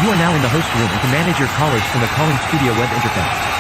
You are now in the host room and can manage your callers from the calling studio web interface.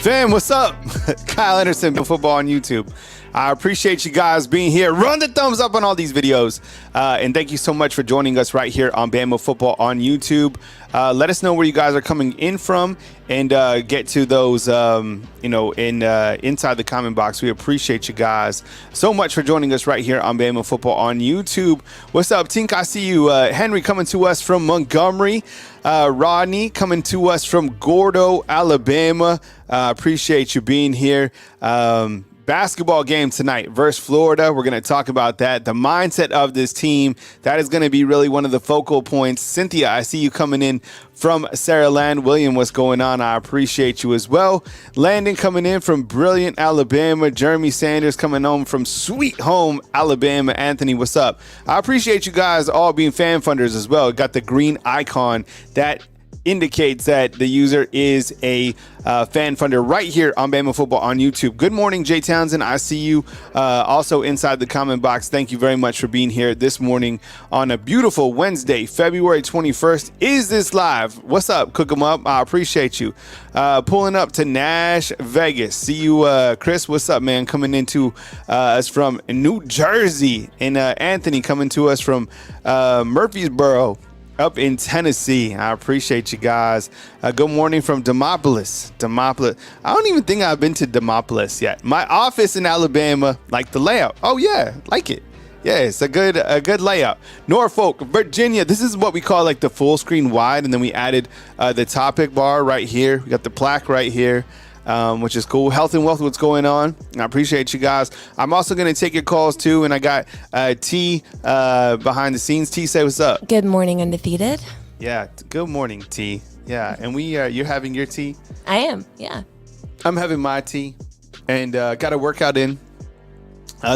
Fam, what's up? Kyle Henderson, football on YouTube. I appreciate you guys being here. Run the thumbs up on all these videos. And thank you so much for joining us right here on Bama Football on YouTube. Let us know where you guys are coming in from and get to those, inside the comment box. We appreciate you guys so much for joining us right here on Bama Football on YouTube. What's up, Tink? I see you. Henry coming to us from Montgomery. Rodney coming to us from Gordo, Alabama. Appreciate you being here. Basketball game tonight versus Florida. We're going to talk about that. The mindset of this team, that is going to be really one of the focal points. Cynthia, I see you coming in from Sarah Land. William, what's going on? I appreciate you as well. Landon coming in from Brilliant, Alabama. Jeremy Sanders coming home from Sweet Home, Alabama. Anthony, what's up? I appreciate you guys all being fan funders as well. Got the green icon that indicates that the user is a fan funder right here on Bama Football on YouTube. Good morning, Jay Townsend. I see you also inside the comment box. Thank you very much for being here this morning on a beautiful Wednesday, February 21st. Is this live? What's up? Cook 'em up. I appreciate you. Pulling up to Nash, Vegas. See you, Chris. What's up, man? Coming into us from New Jersey. And Anthony coming to us from Murfreesboro, up in Tennessee. I appreciate you guys. Good morning from Demopolis. I don't even think I've been to Demopolis yet. My office in Alabama, like the layout. Oh yeah, like it. Yeah, it's a good layout. Norfolk, Virginia. This is what we call like the full screen wide, and then we added the topic bar right here. We got the plaque right here. Which is cool. Health and wealth, what's going on? I appreciate you guys. I'm also going to take your calls too, and I got T behind the scenes. T, say what's up. Good morning, undefeated. Yeah, good morning, T. Yeah, and you're having your tea? I am, yeah. I'm having my tea, and got a workout in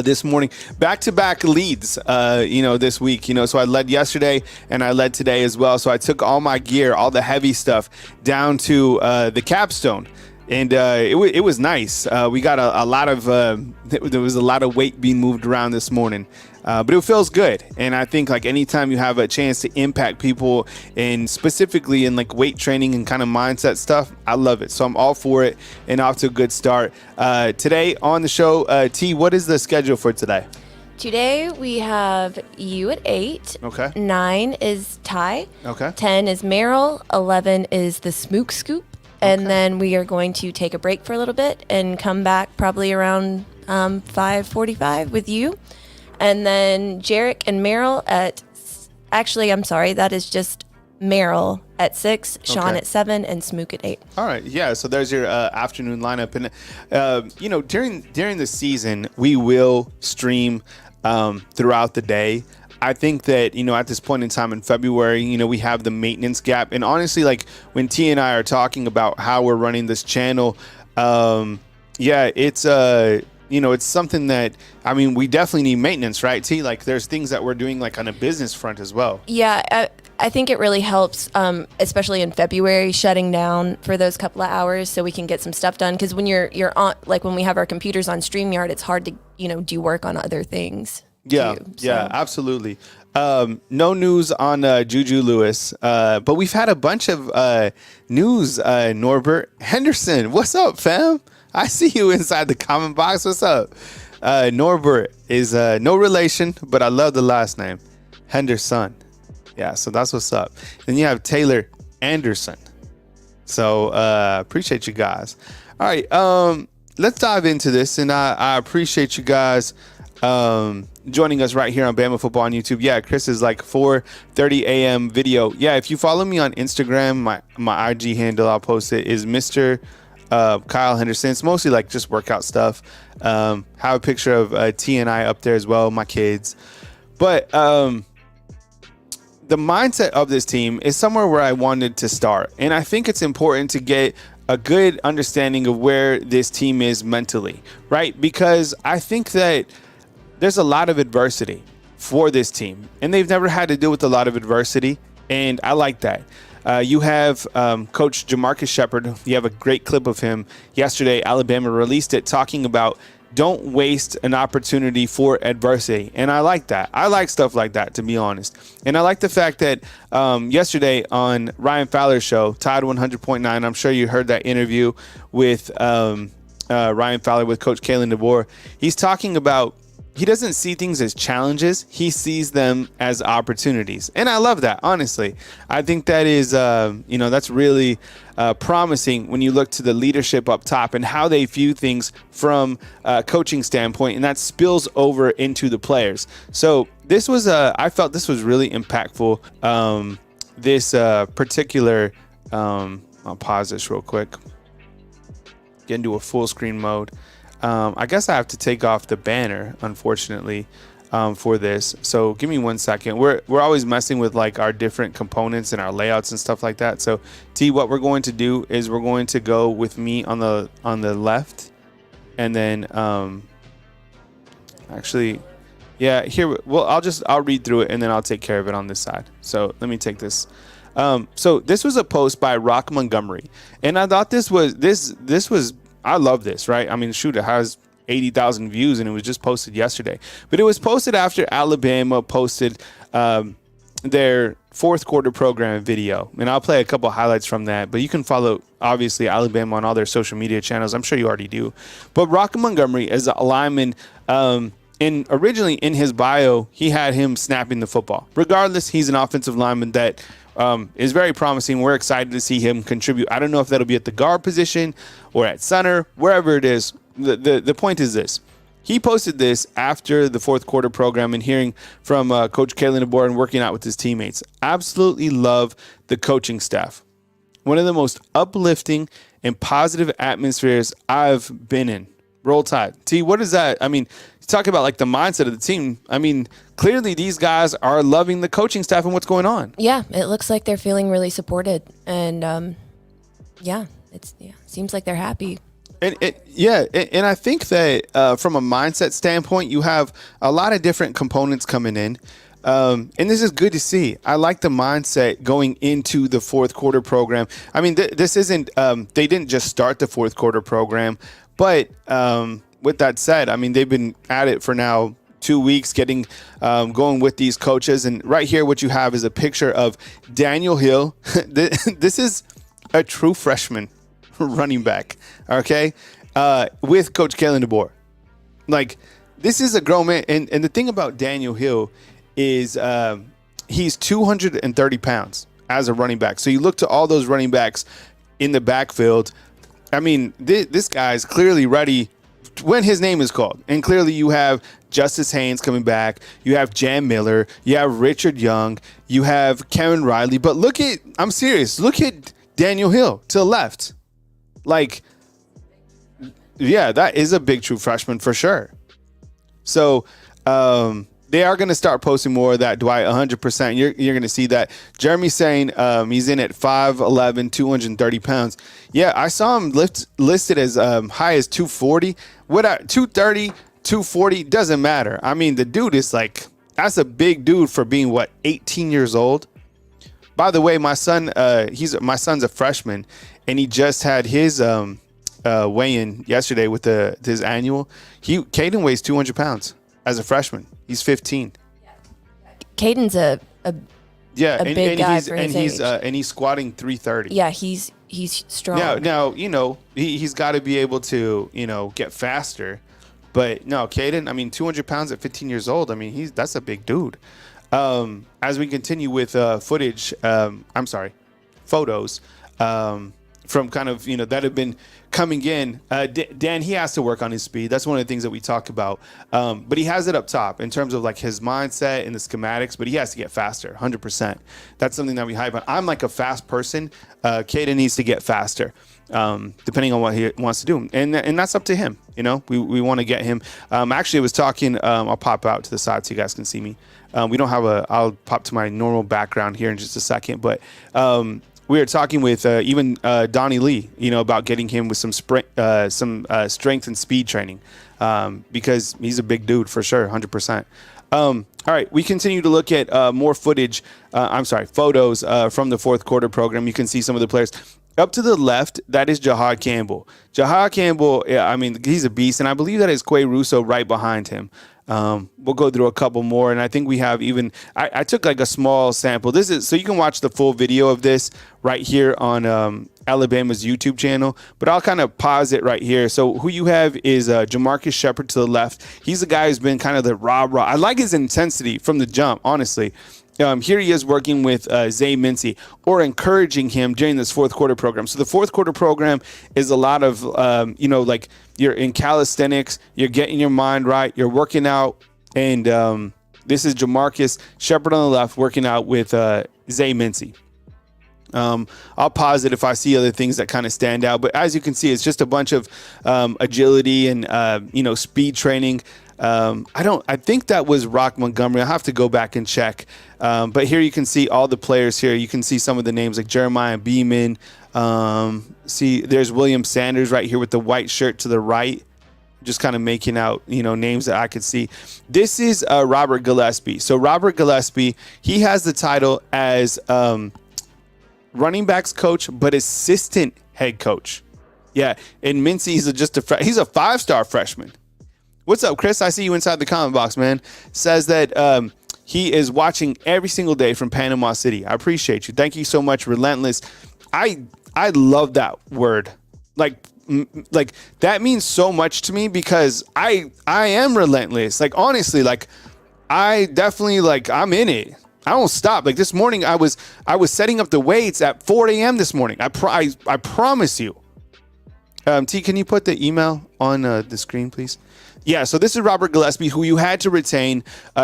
this morning. Back-to-back leads, this week. So I led yesterday, and I led today as well. So I took all my gear, all the heavy stuff, down to the capstone. And it was nice. We got a lot of there was a lot of weight being moved around this morning, but it feels good. And I think like anytime you have a chance to impact people, and specifically in like weight training and kind of mindset stuff, I love it. So I'm all for it and off to a good start. Today on the show, T, what is the schedule for today? Today we have you at 8. Okay. 9 is Ty. Okay. 10 is Meryl. 11 is the Smook Scoop. And then we are going to take a break for a little bit and come back probably around 5:45 with you. And then Jarek and Meryl that is just Meryl at 6, Sean at 7, and Smook at 8. All right. Yeah. So there's your afternoon lineup. And, during the season, we will stream throughout the day. I think that, at this point in time in February, we have the maintenance gap. And honestly, like when T and I are talking about how we're running this channel, it's something that, we definitely need maintenance, right, T? Like there's things that we're doing like on a business front as well. Yeah, I think it really helps, especially in February, shutting down for those couple of hours so we can get some stuff done. Because when you're on, like when we have our computers on StreamYard, it's hard to, do work on other things. Yeah, absolutely. No news on Juju Lewis, but we've had a bunch of news. Norbert Henderson, what's up, fam? I see you inside the comment box. What's up? Norbert is no relation, but I love the last name, Henderson. Yeah, so that's what's up. Then you have Taylor Anderson. So appreciate you guys. All right, let's dive into this, and I appreciate you guys joining us right here on Bama Football on YouTube. Yeah, Chris is like 4:30 a.m. video. Yeah, if you follow me on Instagram, my IG handle, I'll post it, is Mr. Kyle Henderson. It's mostly like just workout stuff. Have a picture of T and I up there as well, my kids. But the mindset of this team is somewhere where I wanted to start. And I think it's important to get a good understanding of where this team is mentally, right? Because I think that there's a lot of adversity for this team, and they've never had to deal with a lot of adversity, and I like that. You have Coach Jamarcus Shepard. You have a great clip of him yesterday. Alabama released it talking about don't waste an opportunity for adversity. And I like that. I like stuff like that, to be honest. And I like the fact that yesterday on Ryan Fowler's show, Tide 100.9, I'm sure you heard that interview with Ryan Fowler with Coach Kalen DeBoer. He's talking about he doesn't see things as challenges. He sees them as opportunities. And I love that, honestly. I think that is, that's really promising when you look to the leadership up top and how they view things from a coaching standpoint, and that spills over into the players. So this was, I felt this was really impactful. This particular, I'll pause this real quick. Get into a full screen mode. I guess I have to take off the banner, unfortunately, for this. So give me 1 second. We're always messing with like our different components and our layouts and stuff like that. So T, what we're going to do is we're going to go with me on the left, and then actually, yeah, here. Well, I'll read through it and then I'll take care of it on this side. So let me take this. So this was a post by Rock Montgomery, and I thought this was. I love this, right? I mean, shoot, it has 80,000 views, and it was just posted yesterday. But it was posted after Alabama posted their fourth quarter program video. And I'll play a couple highlights from that. But you can follow, obviously, Alabama on all their social media channels. I'm sure you already do. But Rock Montgomery is a lineman. Originally in his bio, he had him snapping the football. Regardless, he's an offensive lineman that is very promising. We're excited to see him contribute. I don't know if that'll be at the guard position or at center, wherever it is. The point is this. He posted this after the fourth quarter program and hearing from Coach Kalen DeBoer and working out with his teammates. Absolutely love the coaching staff. One of the most uplifting and positive atmospheres I've been in. Roll Tide. T, what is that? I mean, talk about like the mindset of the team. I mean, clearly these guys are loving the coaching staff and what's going on. Yeah, it looks like they're feeling really supported, and seems like they're happy. And I think that from a mindset standpoint, you have a lot of different components coming in. And this is good to see. I like the mindset going into the fourth quarter program. I mean, this isn't, they didn't just start the fourth quarter program, but with that said, I mean, they've been at it for now 2 weeks, getting going with these coaches. And right here, what you have is a picture of Daniel Hill. This is a true freshman running back, okay, with Coach Kalen DeBoer. Like, this is a grown man. And the thing about Daniel Hill is he's 230 pounds as a running back. So you look to all those running backs in the backfield. I mean, this guy's clearly ready when his name is called. And clearly you have Justice Haynes coming back. You have Jam Miller. You have Richard Young. You have Karen Riley. But I'm serious. Look at Daniel Hill to the left. Like, yeah, that is a big true freshman for sure. So, they are going to start posting more of that, Dwight, 100%. You're going to see that. Jeremy's saying he's in at 5'11", 230 pounds. Yeah, I saw him listed as high as 240. 230, 240, doesn't matter. I mean, the dude is like, that's a big dude for being, 18 years old? By the way, my son's a freshman, and he just had his weigh-in yesterday with his annual. Caden weighs 200 pounds as a freshman. He's 15. Caden's a big guy for his age. And he's squatting 330. Yeah, he's strong. Now he's got to be able to get faster, but no, Caden. I mean, 200 pounds at 15 years old. I mean, that's a big dude. As we continue with photos from kind of that have been coming in. Dan, he has to work on his speed. That's one of the things that we talk about. But he has it up top in terms of like his mindset and the schematics, but he has to get faster, 100%. That's something that we hype on. I'm like a fast person. Caden needs to get faster, depending on what he wants to do. And that's up to him. We want to get him. Actually, I was talking, I'll pop out to the side so you guys can see me. I'll pop to my normal background here in just a second, but we were talking with even Donnie Lee, about getting him with some strength and speed training, because he's a big dude for sure, 100%. All right, we continue to look at more photos from the fourth quarter program. You can see some of the players. Up to the left, that is Jahad Campbell. Jahad Campbell, yeah, I mean, he's a beast, and I believe that is Quay Russo right behind him. We'll go through a couple more, and I think we have even. I took like a small sample. This is so you can watch the full video of this right here on Alabama's YouTube channel. But I'll kind of pause it right here. So who you have is Jamarcus Shepard to the left. He's the guy who's been kind of the rah. I like his intensity from the jump, honestly. Here he is working with Zay Mincy or encouraging him during this fourth quarter program. So the fourth quarter program is a lot of, like you're in calisthenics, you're getting your mind right, you're working out. And this is Jamarcus Shepard on the left working out with Zay Mincy. I'll pause it if I see other things that kind of stand out. But as you can see, it's just a bunch of agility and, speed training. I think that was Rock Montgomery. I'll have to go back and check. But here you can see all the players here. You can see some of the names like Jeremiah Beeman. See, there's William Sanders right here with the white shirt to the right. Just kind of making out, names that I could see. This is Robert Gillespie. So Robert Gillespie, he has the title as running backs coach, but assistant head coach. Yeah, and Mincy, he's a five-star freshman. What's up, Chris? I see you inside the comment box, man. Says that he is watching every single day from Panama City. I appreciate you. Thank you so much, Relentless. I love that word. Like that means so much to me because I am relentless. Like, honestly, like I definitely I'm in it. I don't stop. Like this morning, I was setting up the weights at 4 a.m. this morning. I promise you. T, can you put the email on the screen, please? Yeah, so this is Robert Gillespie, who you had to retain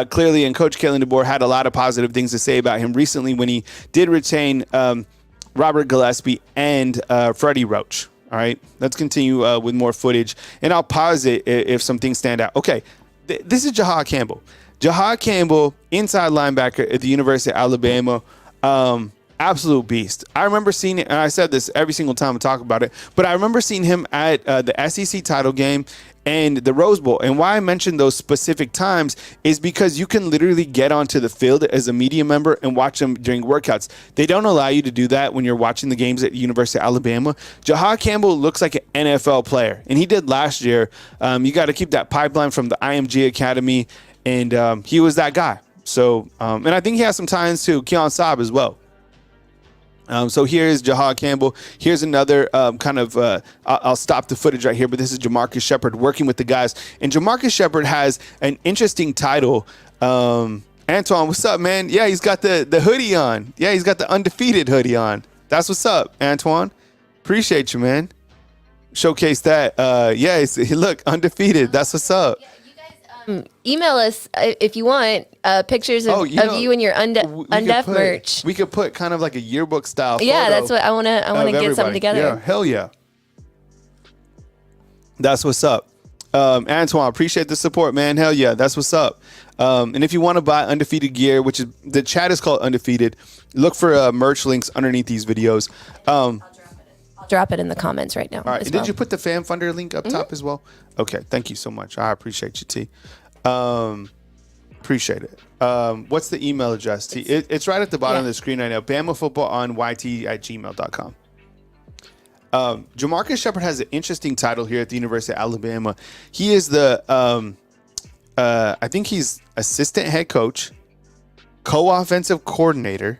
clearly, and Coach Kalen DeBoer had a lot of positive things to say about him recently when he did retain Robert Gillespie and Freddie Roach. All right, let's continue with more footage, and I'll pause it if some things stand out. Okay, this is Jahad Campbell. Jahad Campbell, inside linebacker at the University of Alabama. Absolute beast. I remember seeing it, and I said this every single time I talk about it, but I remember seeing him at the SEC title game and the Rose Bowl. And why I mentioned those specific times is because you can literally get onto the field as a media member and watch them during workouts. They don't allow you to do that when you're watching the games at the University of Alabama. Jahad Campbell looks like an NFL player, and he did last year. You got to keep that pipeline from the IMG Academy, and he was that guy. So, and I think he has some ties to Keon Saab as well. So here's Jahad Campbell. Here's another I'll stop the footage right here, but this is Jamarcus Shepard working with the guys. And Jamarcus Shepard has an interesting title. Antoine, what's up, man? Yeah, he's got the hoodie on. Yeah, he's got the undefeated hoodie on. That's what's up, Antoine. Appreciate you, man. Showcase that. Look, undefeated. That's what's up. Email us if you want pictures of you and your Undef merch. We could put kind of like a yearbook style. Yeah, that's what I want to get something together. Yeah, hell yeah. That's what's up. Antoine, appreciate the support, man. Hell yeah, that's what's up. And if you want to buy Undefeated gear, which is the chat is called Undefeated, look for merch links underneath these videos. I'll drop it in the comments right now. All right. Did you put the Fan Funder link up top as well? Okay. Thank you so much. I appreciate you, T. Appreciate it. What's the email address, T? It's right at the bottom of the screen right now. BamaFootballOnYT@gmail.com. Jamarcus Shepard has an interesting title here at the University of Alabama. He is the, I think he's assistant head coach, co-offensive coordinator,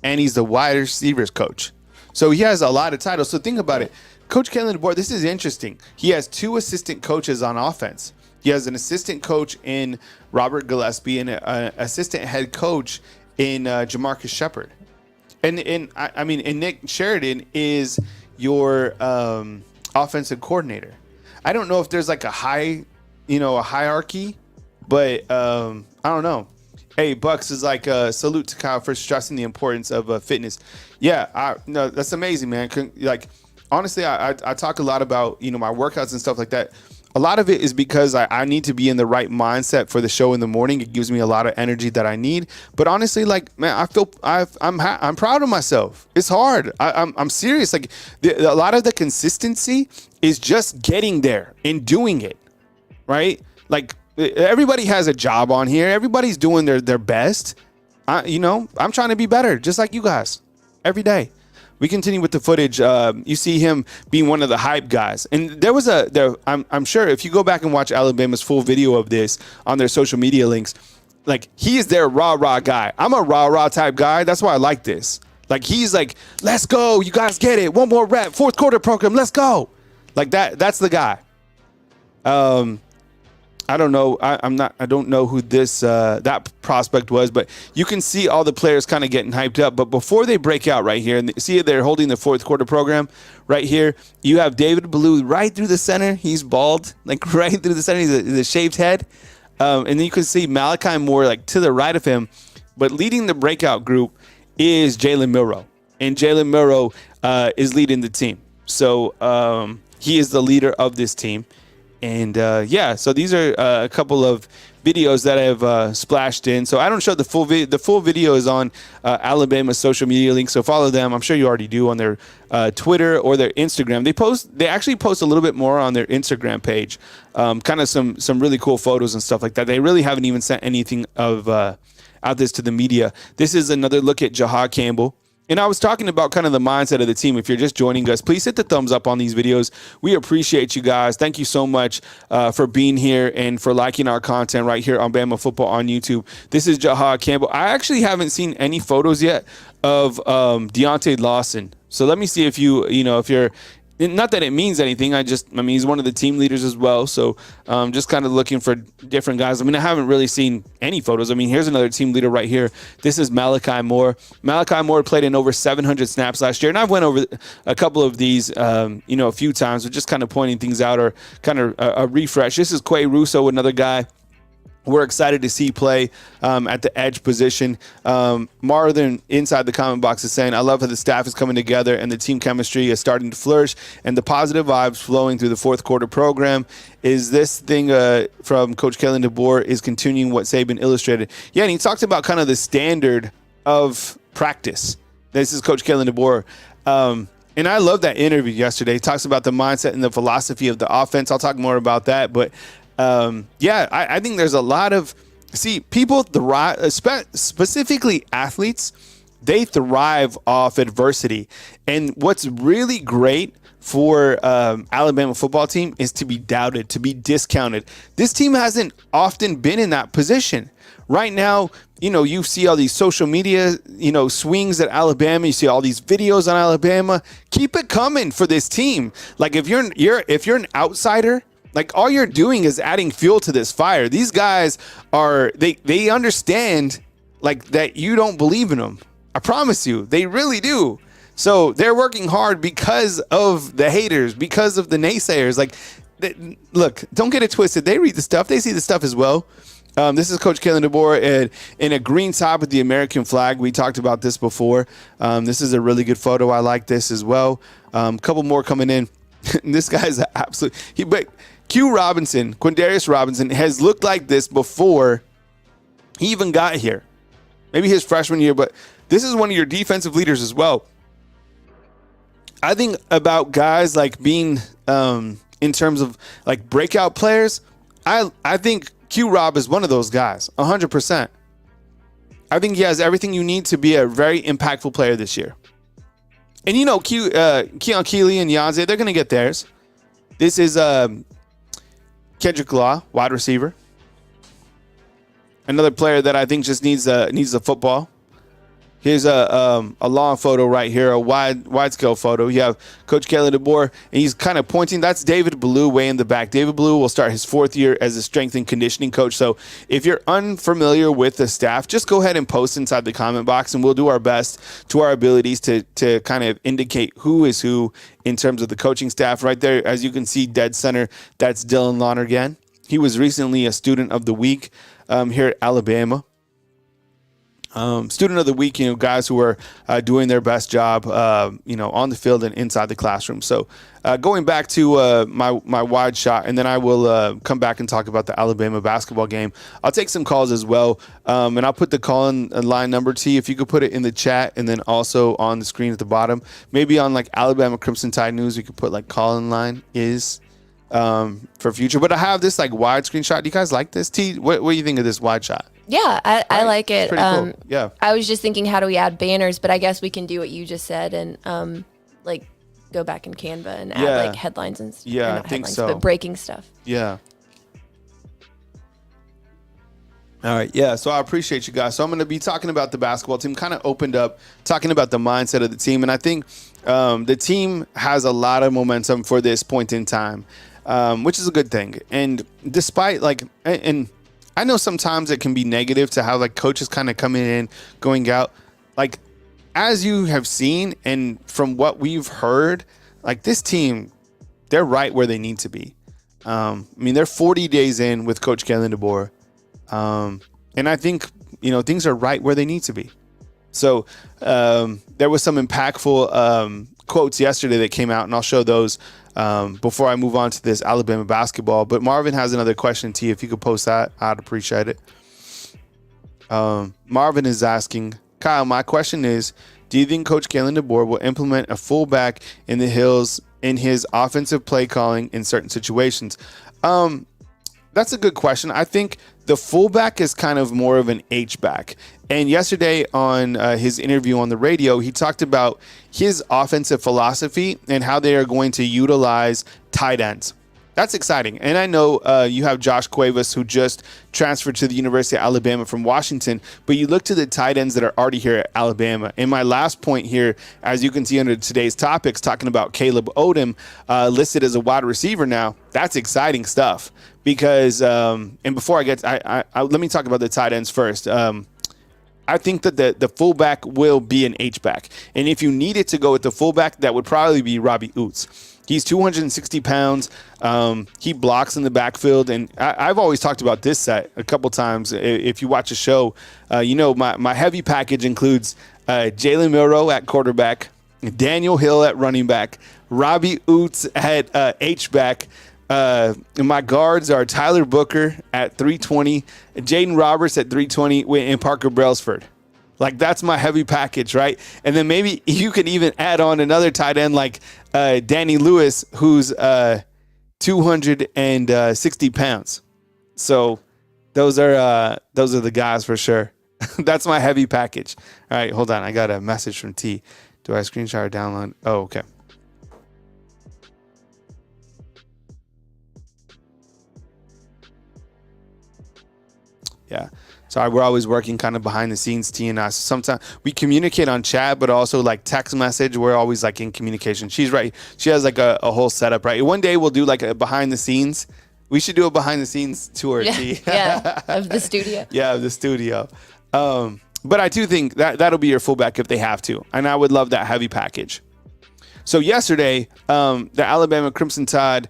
and he's the wide receivers coach. So he has a lot of titles. So think about it. Coach Kalen DeBoer, this is interesting. He has two assistant coaches on offense. He has an assistant coach in Robert Gillespie and an assistant head coach in Jamarcus Shepard. And Nick Sheridan is your offensive coordinator. I don't know if there's like a hierarchy, but I don't know. Hey, Bucks is like a salute to Kyle for stressing the importance of fitness. Yeah, no, that's amazing, man. Like, honestly, I talk a lot about, my workouts and stuff like that. A lot of it is because I need to be in the right mindset for the show in the morning. It gives me a lot of energy that I need. But honestly, like, man, I'm proud of myself. It's hard. I'm serious. Like, a lot of the consistency is just getting there and doing it, right? Like, everybody has a job on here. Everybody's doing their best. I'm trying to be better, just like you guys, every day. we continue with the footage. You see him being one of the hype guys. And there was I'm sure if you go back and watch Alabama's full video of this on their social media links, like, he is their rah-rah guy. I'm a rah-rah type guy. That's why I like this. Like, he's like, let's go. You guys get it. One more rep. Fourth quarter program. Let's go. Like that. That's the guy. I don't know. I don't know who that prospect was, but you can see all the players kind of getting hyped up. But before they break out right here, and see they're holding the fourth quarter program right here. You have David Ballou right through the center. He's bald, like right through the center. He's a shaved head. And then you can see Malachi Moore like to the right of him, but leading the breakout group is Jalen Milroe, and Jalen Milroe is leading the team. So he is the leader of this team, and so these are a couple of videos that have splashed in. So I don't show the full video. The full video is on Alabama's social media link, so follow them. I'm sure you already do on their Twitter or their Instagram. They actually post a little bit more on their Instagram page, kind of some really cool photos and stuff like that. They really haven't even sent anything of out this to the media. This is another look at Jahad Campbell. And I was talking about kind of the mindset of the team. If you're just joining us, please hit the thumbs up on these videos. We appreciate you guys. Thank you so much for being here and for liking our content right here on Bama Football on YouTube. This is Jahad Campbell. I actually haven't seen any photos yet of Deontay Lawson. So let me see if if you're, not that it means anything. He's one of the team leaders as well. So just kind of looking for different guys. I haven't really seen any photos. Here's another team leader right here. This is Malachi Moore. Malachi Moore played in over 700 snaps last year. And I've went over a couple of these, a few times, but just kind of pointing things out or kind of a refresh. This is Quay Russo, another guy we're excited to see play at the edge position. Marthan inside the comment box is saying, I love how the staff is coming together and the team chemistry is starting to flourish and the positive vibes flowing through the fourth quarter program. Is this thing from Coach Kalen DeBoer is continuing what Saban illustrated? Yeah, and he talked about kind of the standard of practice. This is Coach Kalen DeBoer. And I love that interview yesterday. He talks about the mindset and the philosophy of the offense. I'll talk more about that, but I think there's a lot of people thrive, specifically athletes. They thrive off adversity, and what's really great for Alabama football team is to be doubted, to be discounted. This team hasn't often been in that position. Right now, you see all these social media, swings at Alabama. You see all these videos on Alabama. Keep it coming for this team. Like if you're an outsider. Like all you're doing is adding fuel to this fire. These guys they understand like that you don't believe in them. I promise you, they really do. So they're working hard because of the haters, because of the naysayers. Like, look, don't get it twisted. They read the stuff. They see the stuff as well. This is Coach Kalen DeBoer in a green top with the American flag. We talked about this before. This is a really good photo. I like this as well. Couple more coming in. This guy's but Quindarius Robinson has looked like this before he even got here. Maybe his freshman year, but this is one of your defensive leaders as well. I think about guys like being in terms of like breakout players. I think Q Rob is one of those guys, 100%. I think he has everything you need to be a very impactful player this year. And Keon Keeley and Yanze, they're going to get theirs. This is Kendrick Law, wide receiver. Another player that I think just needs the football. Here's a long photo right here, a wide scale photo. You have Coach Kalen DeBoer, and he's kind of pointing. That's David Ballou way in the back. David Ballou will start his fourth year as a strength and conditioning coach. So if you're unfamiliar with the staff, just go ahead and post inside the comment box, and we'll do our best to our abilities to kind of indicate who is who in terms of the coaching staff. Right there, as you can see, dead center, that's Dylan Lonergan. He was recently a student of the week here at Alabama. Student of the week, guys who are doing their best job, on the field and inside the classroom. So going back to my wide shot, and then I will come back and talk about the Alabama basketball game. I'll take some calls as well, and I'll put the call-in line number to you. If you could put it in the chat and then also on the screen at the bottom. Maybe on like Alabama Crimson Tide News, you could put like call-in line is for future. But I have this like wide screen shot. Do you guys like this? T, what do you think of this wide shot? Yeah, I Right? like It's it. pretty cool. Yeah. I was just thinking, how do we add banners? But I guess we can do what you just said and like go back in Canva and add Yeah. like headlines and Yeah, or I not think headlines, so. but breaking stuff. Yeah. All right. Yeah. So I appreciate you guys. So I'm going to be talking about the basketball team, kind of opened up talking about the mindset of the team. And I think the team has a lot of momentum for this point in time, which is a good thing. And despite and I know sometimes it can be negative to have like coaches kind of coming in, going out, like as you have seen and from what we've heard, like this team, they're right where they need to be. I mean, they're 40 days in with Coach Kalen DeBoer. And I think, things are right where they need to be. So there was some impactful quotes yesterday that came out, and I'll show those before I move on to this Alabama basketball. But Marvin has another question, T. If you could post that, I'd appreciate it. Marvin is asking, Kyle, my question is, do you think Coach Kalen DeBoer will implement a fullback in the Hills in his offensive play calling in certain situations? That's a good question. I think the fullback is kind of more of an H-back. And yesterday on his interview on the radio, he talked about his offensive philosophy and how they are going to utilize tight ends. That's exciting. And I know you have Josh Cuevas, who just transferred to the University of Alabama from Washington, but you look to the tight ends that are already here at Alabama. And my last point here, as you can see under today's topics, talking about Caleb Odom, listed as a wide receiver now, that's exciting stuff. Because, and before I get, let me talk about the tight ends first. I think that the fullback will be an H-back. And if you needed to go with the fullback, that would probably be Robbie Oots. He's 260 pounds. He blocks in the backfield. And I've always talked about this set a couple times. If you watch a show, my heavy package includes Jalen Milroe at quarterback, Daniel Hill at running back, Robbie Oots at H-back. My guards are Tyler Booker at 320, Jaden Roberts at 320, and Parker Brailsford. Like, that's my heavy package, right? And then maybe you could even add on another tight end like Danny Lewis, who's 260 pounds. So those are the guys for sure. That's my heavy package. All right, hold on. I got a message from T. Do I screenshot or download? Oh, okay. Yeah. So we're always working kind of behind the scenes, T and I. Sometimes we communicate on chat, but also like text message. We're always like in communication. She's right. She has like a whole setup, right? One day we'll do like a behind the scenes. We should do a behind the scenes tour, T. Yeah, of the studio. Yeah, of the studio. But I do think that'll be your fullback if they have to. And I would love that heavy package. So yesterday, the Alabama Crimson Tide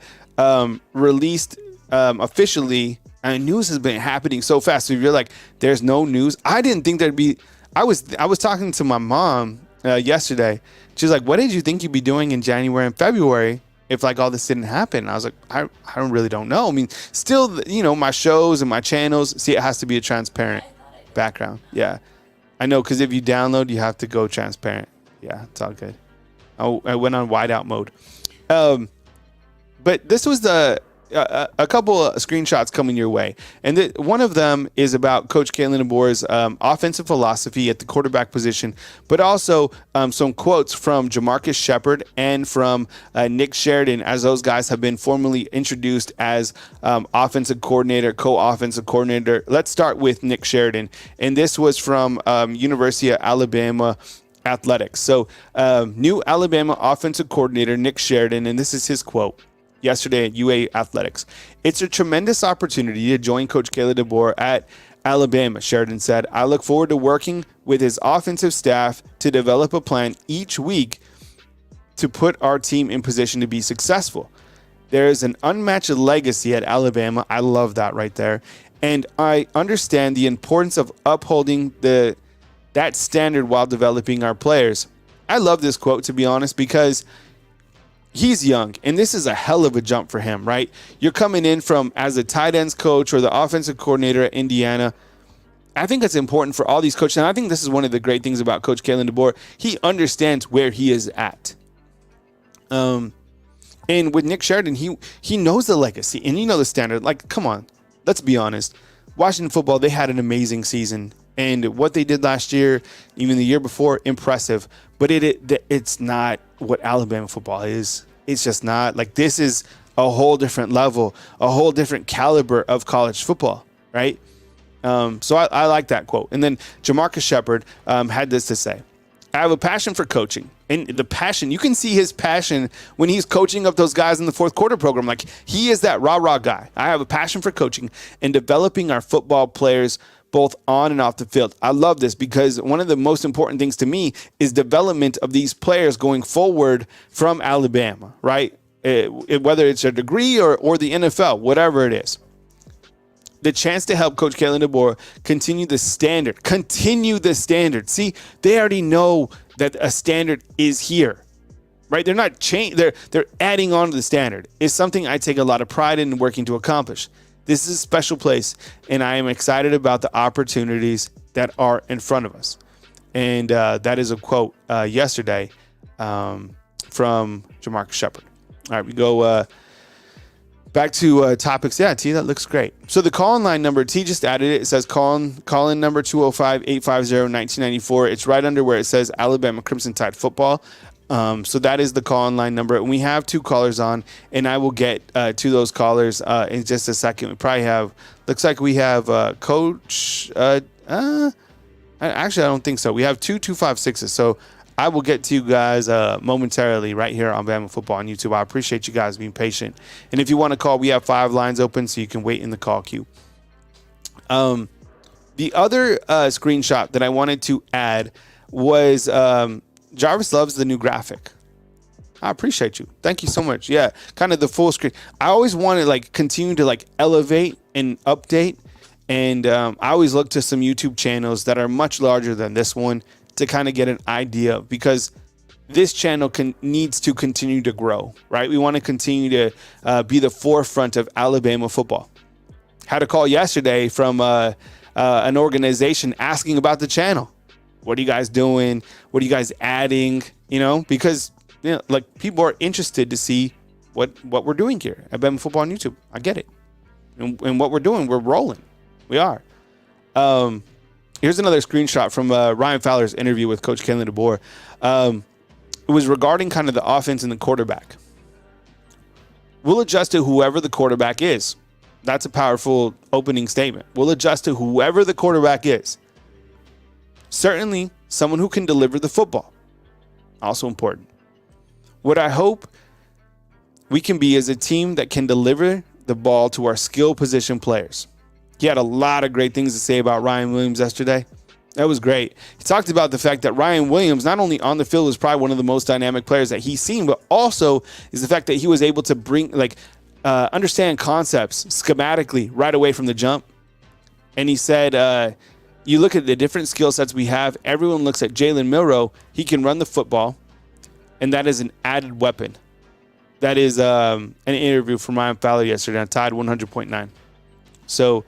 released officially. And news has been happening so fast. So if you're like, there's no news, I didn't think there'd be. I was talking to my mom yesterday. She's like, what did you think you'd be doing in January and February if like all this didn't happen? I was like, I really don't know. I mean, still, my shows and my channels. See, it has to be a transparent background. Yeah, I know, because if you download, you have to go transparent. Yeah, it's all good. I went on whiteout mode. But this was a couple of screenshots coming your way. And one of them is about Coach Kalen DeBoer's offensive philosophy at the quarterback position, but also some quotes from Jamarcus Shepard and from Nick Sheridan, as those guys have been formally introduced as offensive coordinator, co-offensive coordinator. Let's start with Nick Sheridan. And this was from University of Alabama Athletics. So new Alabama offensive coordinator, Nick Sheridan, and this is his quote yesterday at UA Athletics. It's a tremendous opportunity to join Coach Kalen DeBoer at Alabama, Sheridan said. I look forward to working with his offensive staff to develop a plan each week to put our team in position to be successful. There is an unmatched legacy at Alabama. I love that right there. And I understand the importance of upholding that standard while developing our players. I love this quote, to be honest, because he's young, and this is a hell of a jump for him, right? You're coming in from as a tight ends coach or the offensive coordinator at Indiana. I think it's important for all these coaches, and I think this is one of the great things about Coach Kalen DeBoer. He understands where he is at. And with Nick Sheridan, he knows the legacy, and the standard. Like, come on, let's be honest. Washington football, they had an amazing season. And what they did last year, even the year before, impressive. But it's not what Alabama football is. It's just not. Like, this is a whole different level, a whole different caliber of college football, right? So I like that quote. And then Jamarcus Shepard had this to say. I have a passion for coaching. And the passion, you can see his passion when he's coaching up those guys in the fourth quarter program. Like, he is that rah-rah guy. I have a passion for coaching and developing our football players both on and off the field. I love this because one of the most important things to me is development of these players going forward from Alabama, right? Whether it's a degree or the NFL, whatever it is. The chance to help Coach Kalen DeBoer continue the standard. See, they already know that a standard is here, right? They're not they're adding on to the standard. It's something I take a lot of pride in working to accomplish. This is a special place, and I am excited about the opportunities that are in front of us. And that is a quote yesterday from Jamarcus Shepard. All right, we go back to topics. Yeah, T, that looks great. So the call-in line number, T just added it. It says call-in number 205-850-1994. It's right under where it says Alabama Crimson Tide football. So that is the call-in line number. And we have 2 callers on, and I will get to those callers in just a second. We probably have, looks like we have Coach. Actually, I don't think so. We have 2 256s. So I will get to you guys momentarily right here on Bama Football on YouTube. I appreciate you guys being patient. And if you want to call, we have 5 lines open, so you can wait in the call queue. The other screenshot that I wanted to add was Jarvis loves the new graphic. I appreciate you. Thank you so much. Yeah, kind of the full screen. I always want to continue to elevate and update. And I always look to some YouTube channels that are much larger than this one to kind of get an idea, because this channel needs to continue to grow, right? We want to continue to be the forefront of Alabama football. Had a call yesterday from an organization asking about the channel. What are you guys doing? What are you guys adding? Because people are interested to see what we're doing here at Bama Football on YouTube. I get it. And what we're doing, we're rolling. We are. Here's another screenshot from Ryan Fowler's interview with Coach Kalen DeBoer. It was regarding kind of the offense and the quarterback. We'll adjust to whoever the quarterback is. That's a powerful opening statement. We'll adjust to whoever the quarterback is. Certainly, someone who can deliver the football. Also important. What I hope we can be is a team that can deliver the ball to our skill position players. He had a lot of great things to say about Ryan Williams yesterday. That was great. He talked about the fact that Ryan Williams, not only on the field, was probably one of the most dynamic players that he's seen, but also is the fact that he was able to bring, understand concepts schematically right away from the jump. And he said, you look at the different skill sets we have, everyone looks at Jalen Milroe. He can run the football, and that is an added weapon. That is an interview from Ryan Fowler yesterday on Tide 100.9. So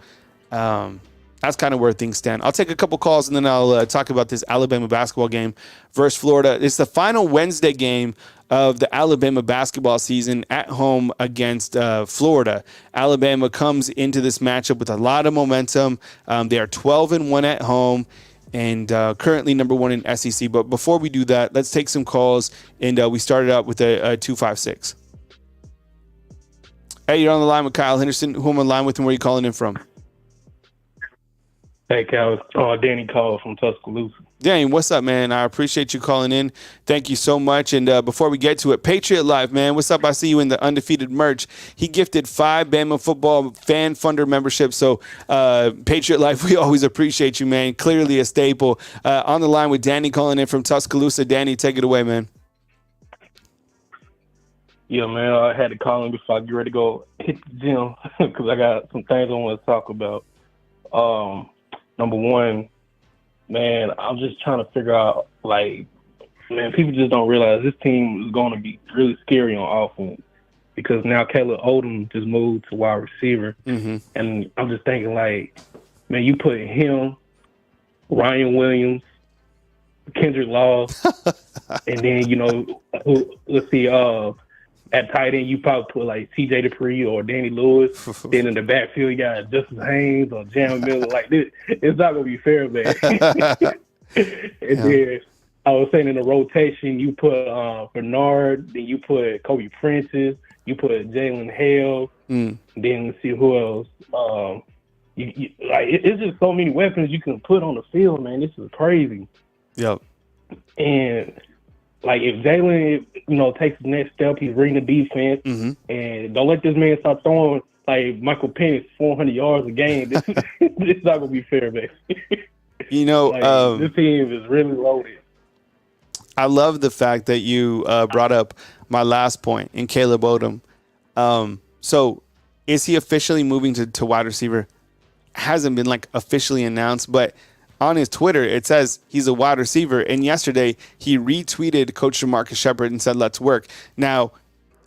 that's kind of where things stand. I'll take a couple calls, and then I'll talk about this Alabama basketball game versus Florida. It's the final Wednesday game of the Alabama basketball season at home against Florida. Alabama comes into this matchup with a lot of momentum. They are 12-1 at home and currently number 1 in SEC. But before we do that, let's take some calls, and we started out with a 256. Hey, you're on the line with Kyle Henderson. Who am I on the line with, and where are you calling in from? Hey, Cal. Danny called from Tuscaloosa. Danny, what's up, man? I appreciate you calling in. Thank you so much. And before we get to it, Patriot Life, man. What's up? I see you in the Undefeated merch. He gifted 5 Bama Football Fan Funder memberships. So, Patriot Life, we always appreciate you, man. Clearly a staple. On the line with Danny calling in from Tuscaloosa. Danny, take it away, man. Yeah, man. I had to call him before I get ready to go hit the gym because I got some things I want to talk about. Number one, man, I'm just trying to figure out, people just don't realize this team is going to be really scary on offense because now Caleb Odom just moved to wide receiver. Mm-hmm. And I'm just thinking, man, you put him, Ryan Williams, Kendrick Law, and then, let's see, at tight end, you probably put like C.J. Dupree or Danny Lewis. Then in the backfield, you got Justice Haynes or Jam Miller. Like this, it's not gonna be fair, man. And then I was saying in the rotation, you put Bernard, then you put Kobe Prentice, you put Jalen Hale, then let's see who else. It's just so many weapons you can put on the field, man. This is crazy. Yep. And like if Jalen, takes the next step, he's reading the defense, and don't let this man start throwing like Michael Penix 400 yards a game. This is not gonna be fair, man. This team is really loaded. I love the fact that you brought up my last point in Caleb Odom. So is he officially moving to wide receiver? Hasn't been like officially announced, but on his Twitter, it says he's a wide receiver. And yesterday he retweeted Coach DeMarcus Shepard and said, let's work. Now,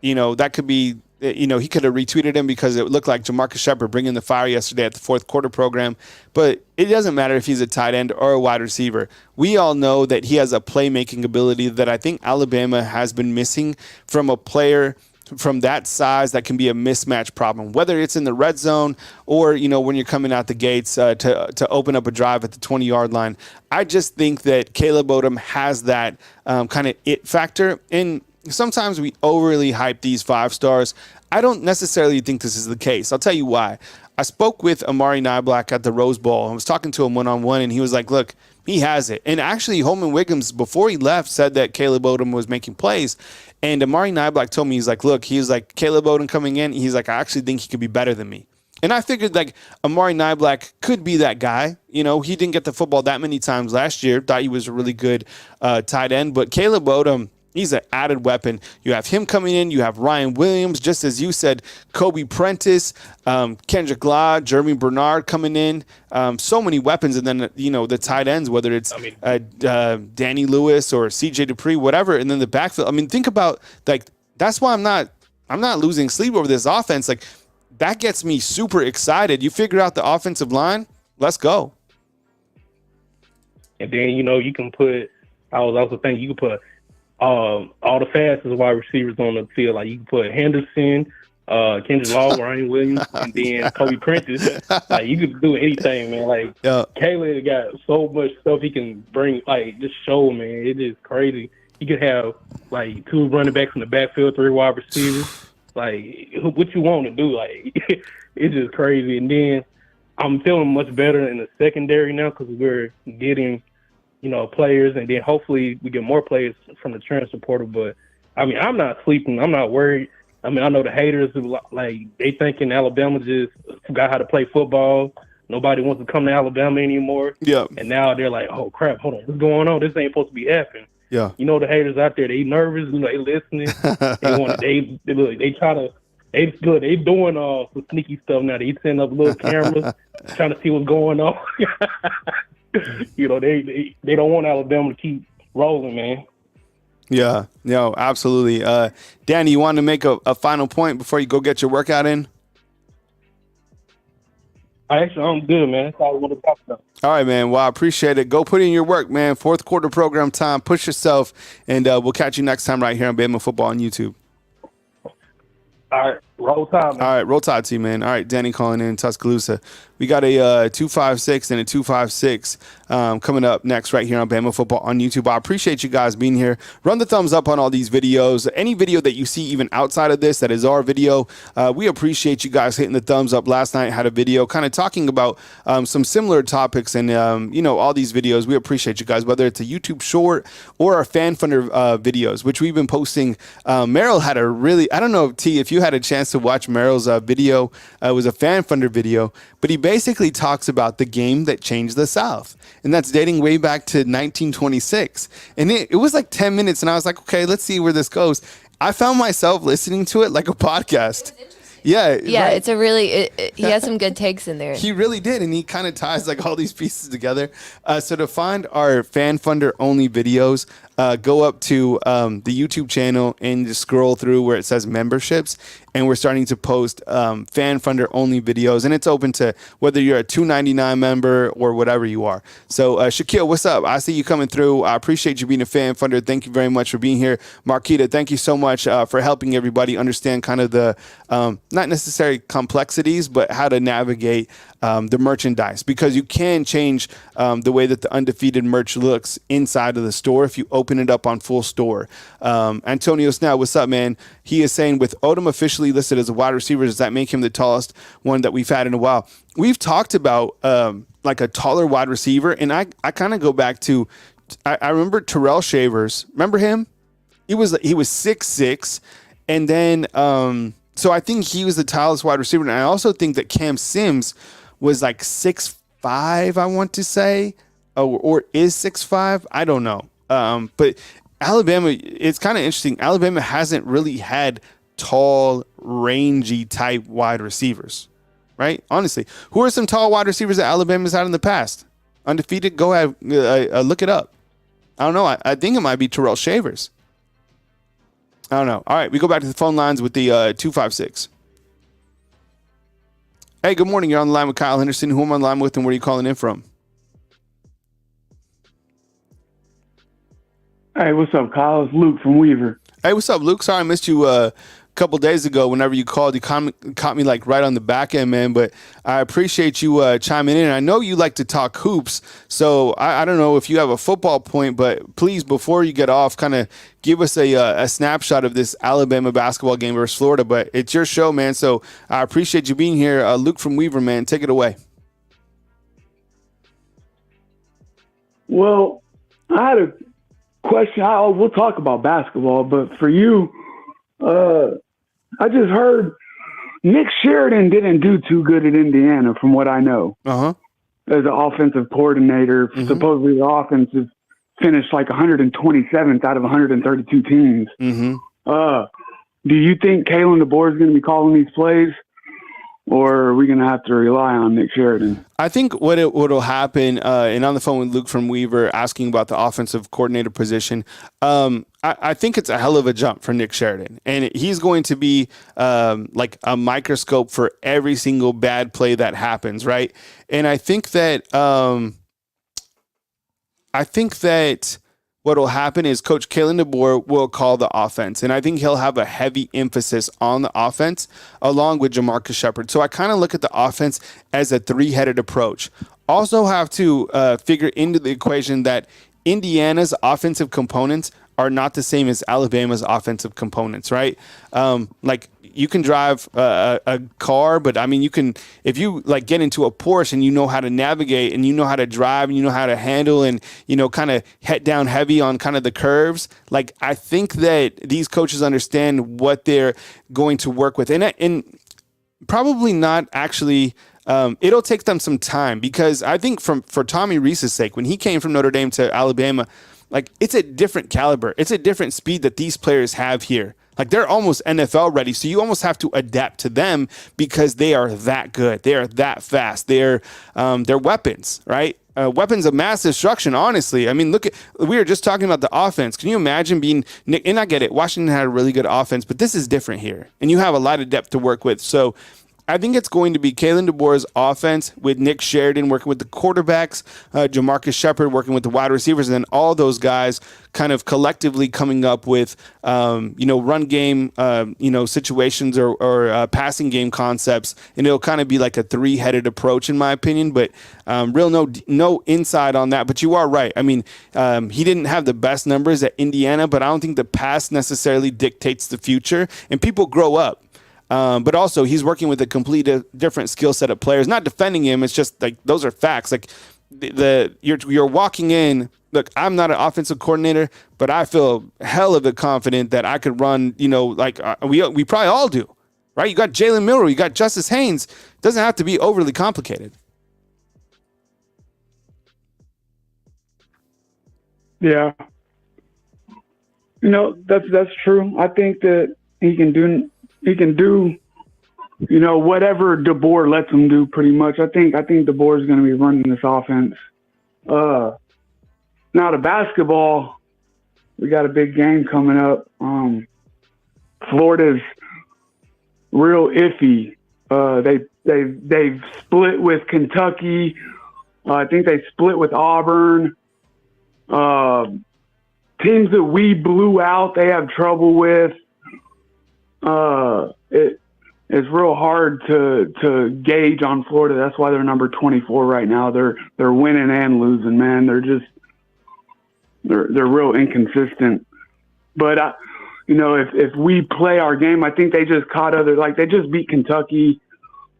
that could be, he could have retweeted him because it looked like DeMarcus Shepard bringing the fire yesterday at the fourth quarter program. But it doesn't matter if he's a tight end or a wide receiver. We all know that he has a playmaking ability that I think Alabama has been missing from a player from that size that can be a mismatch problem, whether it's in the red zone or, when you're coming out the gates to open up a drive at the 20-yard line. I just think that Caleb Odom has that kind of it factor. And sometimes we overly hype these 5 stars. I don't necessarily think this is the case. I'll tell you why. I spoke with Amari Niblack at the Rose Bowl. I was talking to him one-on-one, and he was like, look, he has it. And actually, Holman Wiggins, before he left, said that Caleb Odom was making plays. And Amari Niblack told me, he's like, look, Caleb Odom coming in, he's like, I actually think he could be better than me. And I figured like Amari Niblack could be that guy. He didn't get the football that many times last year. Thought he was a really good tight end. But Caleb Odom, he's an added weapon. You have him coming in. You have Ryan Williams, just as you said, Kobe Prentice, Kendrick Law, Jeremy Bernard coming in. So many weapons. And then, the tight ends, whether it's Danny Lewis or C.J. Dupree, whatever. And then the backfield. I mean, think about, like, that's why I'm not losing sleep over this offense. Like, that gets me super excited. You figure out the offensive line, let's go. And then, you can put, I was also thinking you can put all the fastest wide receivers on the field. Like you can put Henderson, Kendrick Law, Ryan Williams, and then Kobe Prentice. Like you could do anything, man. Like Caleb got so much stuff he can bring. Like just show, man. It is crazy. He could have like 2 running backs in the backfield, 3 wide receivers. Like what you want to do. Like it's just crazy. And then I'm feeling much better in the secondary now because we're getting players, and then hopefully we get more players from the transfer portal. But I mean, I'm not sleeping. I'm not worried. I mean, I know the haters they thinking Alabama just forgot how to play football. Nobody wants to come to Alabama anymore. Yeah. And now they're like, oh crap, hold on, what's going on? This ain't supposed to be happening. Yeah. The haters out there, they nervous. They listening. They doing some sneaky stuff now. They setting up little cameras, trying to see what's going on. They don't want Alabama to keep rolling, man. Yeah, no, absolutely. Danny, you want to make a final point before you go get your workout in? I'm good, man. That's all I want to talk about. All right, man. Well, I appreciate it. Go put in your work, man. Fourth quarter program time. Push yourself, and we'll catch you next time right here on Bama Football on YouTube. All right, roll tide, man. All right, roll tide to you, man. All right, Danny calling in Tuscaloosa. We got a 256 and a 256 coming up next right here on Bama Football on YouTube. I appreciate you guys being here. Run the thumbs up on all these videos. Any video that you see even outside of this that is our video, we appreciate you guys hitting the thumbs up. Last night I had a video kind of talking about some similar topics and, all these videos. We appreciate you guys, whether it's a YouTube short or our Fan Funder videos, which we've been posting. Merrill had a really, I don't know, T, if you had a chance to watch Merrill's video. It was a Fan Funder video, but he basically talks about the game that changed the South. And that's dating way back to 1926. And it was like 10 minutes. And I was like, okay, let's see where this goes. I found myself listening to it like a podcast. Yeah. Yeah, right. It's a really, he has some good takes in there. He really did. And he kind of ties like all these pieces together. So to find our Fan Funder only videos, go up to the YouTube channel and just scroll through where it says memberships. And we're starting to post fan funder only videos, and it's open to whether you're a $2.99 member or whatever you are. So Shaquille, what's up? I see you coming through. I appreciate you being a fan funder. Thank you very much for being here. Marquita, thank you so much for helping everybody understand kind of the not necessarily complexities, but how to navigate the merchandise, because you can change the way that the undefeated merch looks inside of the store if you open it up on full store. Antonio Snell, what's up, man? He is saying, with Odom officially listed as a wide receiver, does that make him the tallest one that we've had in a while? We've talked about like a taller wide receiver, and I kind of go back to, I remember Terrell Shavers. Remember him? He was 6'6", and then so I think he was the tallest wide receiver. And I also think that Cam Sims was like 6'5", I want to say, or is 6'5". I don't know. But Alabama, it's kind of interesting. Alabama hasn't really had tall, rangy type wide receivers, right? Honestly, who are some tall wide receivers that Alabama's had in the past? Undefeated? Go ahead, look it up. I don't know. I think it might be Terrell Shavers. I don't know. All right, we go back to the phone lines with the 256. Hey, good morning. You're on the line with Kyle Henderson. Who am I on the line with, and where are you calling in from? Hey, what's up, Kyle? It's Luke from Weaver. Hey, what's up, Luke? Sorry I missed you a couple days ago. Whenever you called, you caught me like right on the back end, man. But I appreciate you chiming in. I know you like to talk hoops, so I don't know if you have a football point, but please, before you get off, kind of give us a snapshot of this Alabama basketball game versus Florida. But it's your show, man, so I appreciate you being here. Luke from Weaver, man, take it away. Well, I had a question. We'll talk about basketball, but for you, I just heard Nick Sheridan didn't do too good at Indiana, from what I know. Uh-huh. As an offensive coordinator, supposedly the offense is finished like 127th out of 132 teams. Do you think Kalen DeBoer is going to be calling these plays, or are we going to have to rely on Nick Sheridan? I think what'll happen, and on the phone with Luke from Weaver asking about the offensive coordinator position, I think it's a hell of a jump for Nick Sheridan. And he's going to be like a microscope for every single bad play that happens, right? And I think that what will happen is Coach Kalen DeBoer will call the offense. And I think he'll have a heavy emphasis on the offense along with Jamarcus Shepard. So I kind of look at the offense as a three-headed approach. Also have to figure into the equation that Indiana's offensive components are not the same as Alabama's offensive components, right? Like you can drive a car, but I mean, if you like get into a Porsche and you know how to navigate and you know how to drive and you know how to handle and, you know, kind of head down heavy on kind of the curves. Like, I think that these coaches understand what they're going to work with, and probably not actually. It'll take them some time, because I think for Tommy Rees's sake, when he came from Notre Dame to Alabama, like, it's a different caliber. It's a different speed that these players have here. Like, they're almost NFL ready. So you almost have to adapt to them because they are that good. They are that fast. They're weapons, right? Weapons of mass destruction, honestly. I mean, we were just talking about the offense. Can you imagine being Nick? And I get it. Washington had a really good offense, but this is different here. And you have a lot of depth to work with. So I think it's going to be Kalen DeBoer's offense with Nick Sheridan working with the quarterbacks, Jamarcus Shepard working with the wide receivers, and then all those guys kind of collectively coming up with, run game, situations or passing game concepts. And it'll kind of be like a three-headed approach, in my opinion, but no inside on that. But you are right. I mean, he didn't have the best numbers at Indiana, but I don't think the past necessarily dictates the future, and people grow up. But also, he's working with a completely different skill set of players. Not defending him, it's just like those are facts. Like you're walking in. Look, I'm not an offensive coordinator, but I feel hell of a confident that I could run. We probably all do, right? You got Jalen Milroe, you got Justice Haynes. It doesn't have to be overly complicated. Yeah, that's true. I think that he can do, whatever DeBoer lets him do pretty much. I think DeBoer is going to be running this offense. Now the basketball, we got a big game coming up. Florida's real iffy. They've split with Kentucky. I think they split with Auburn. Teams that we blew out, they have trouble with. It's real hard to gauge on Florida. That's why they're number 24 right now. They're winning and losing, man. They're real inconsistent. But if we play our game, I think they just they just beat Kentucky.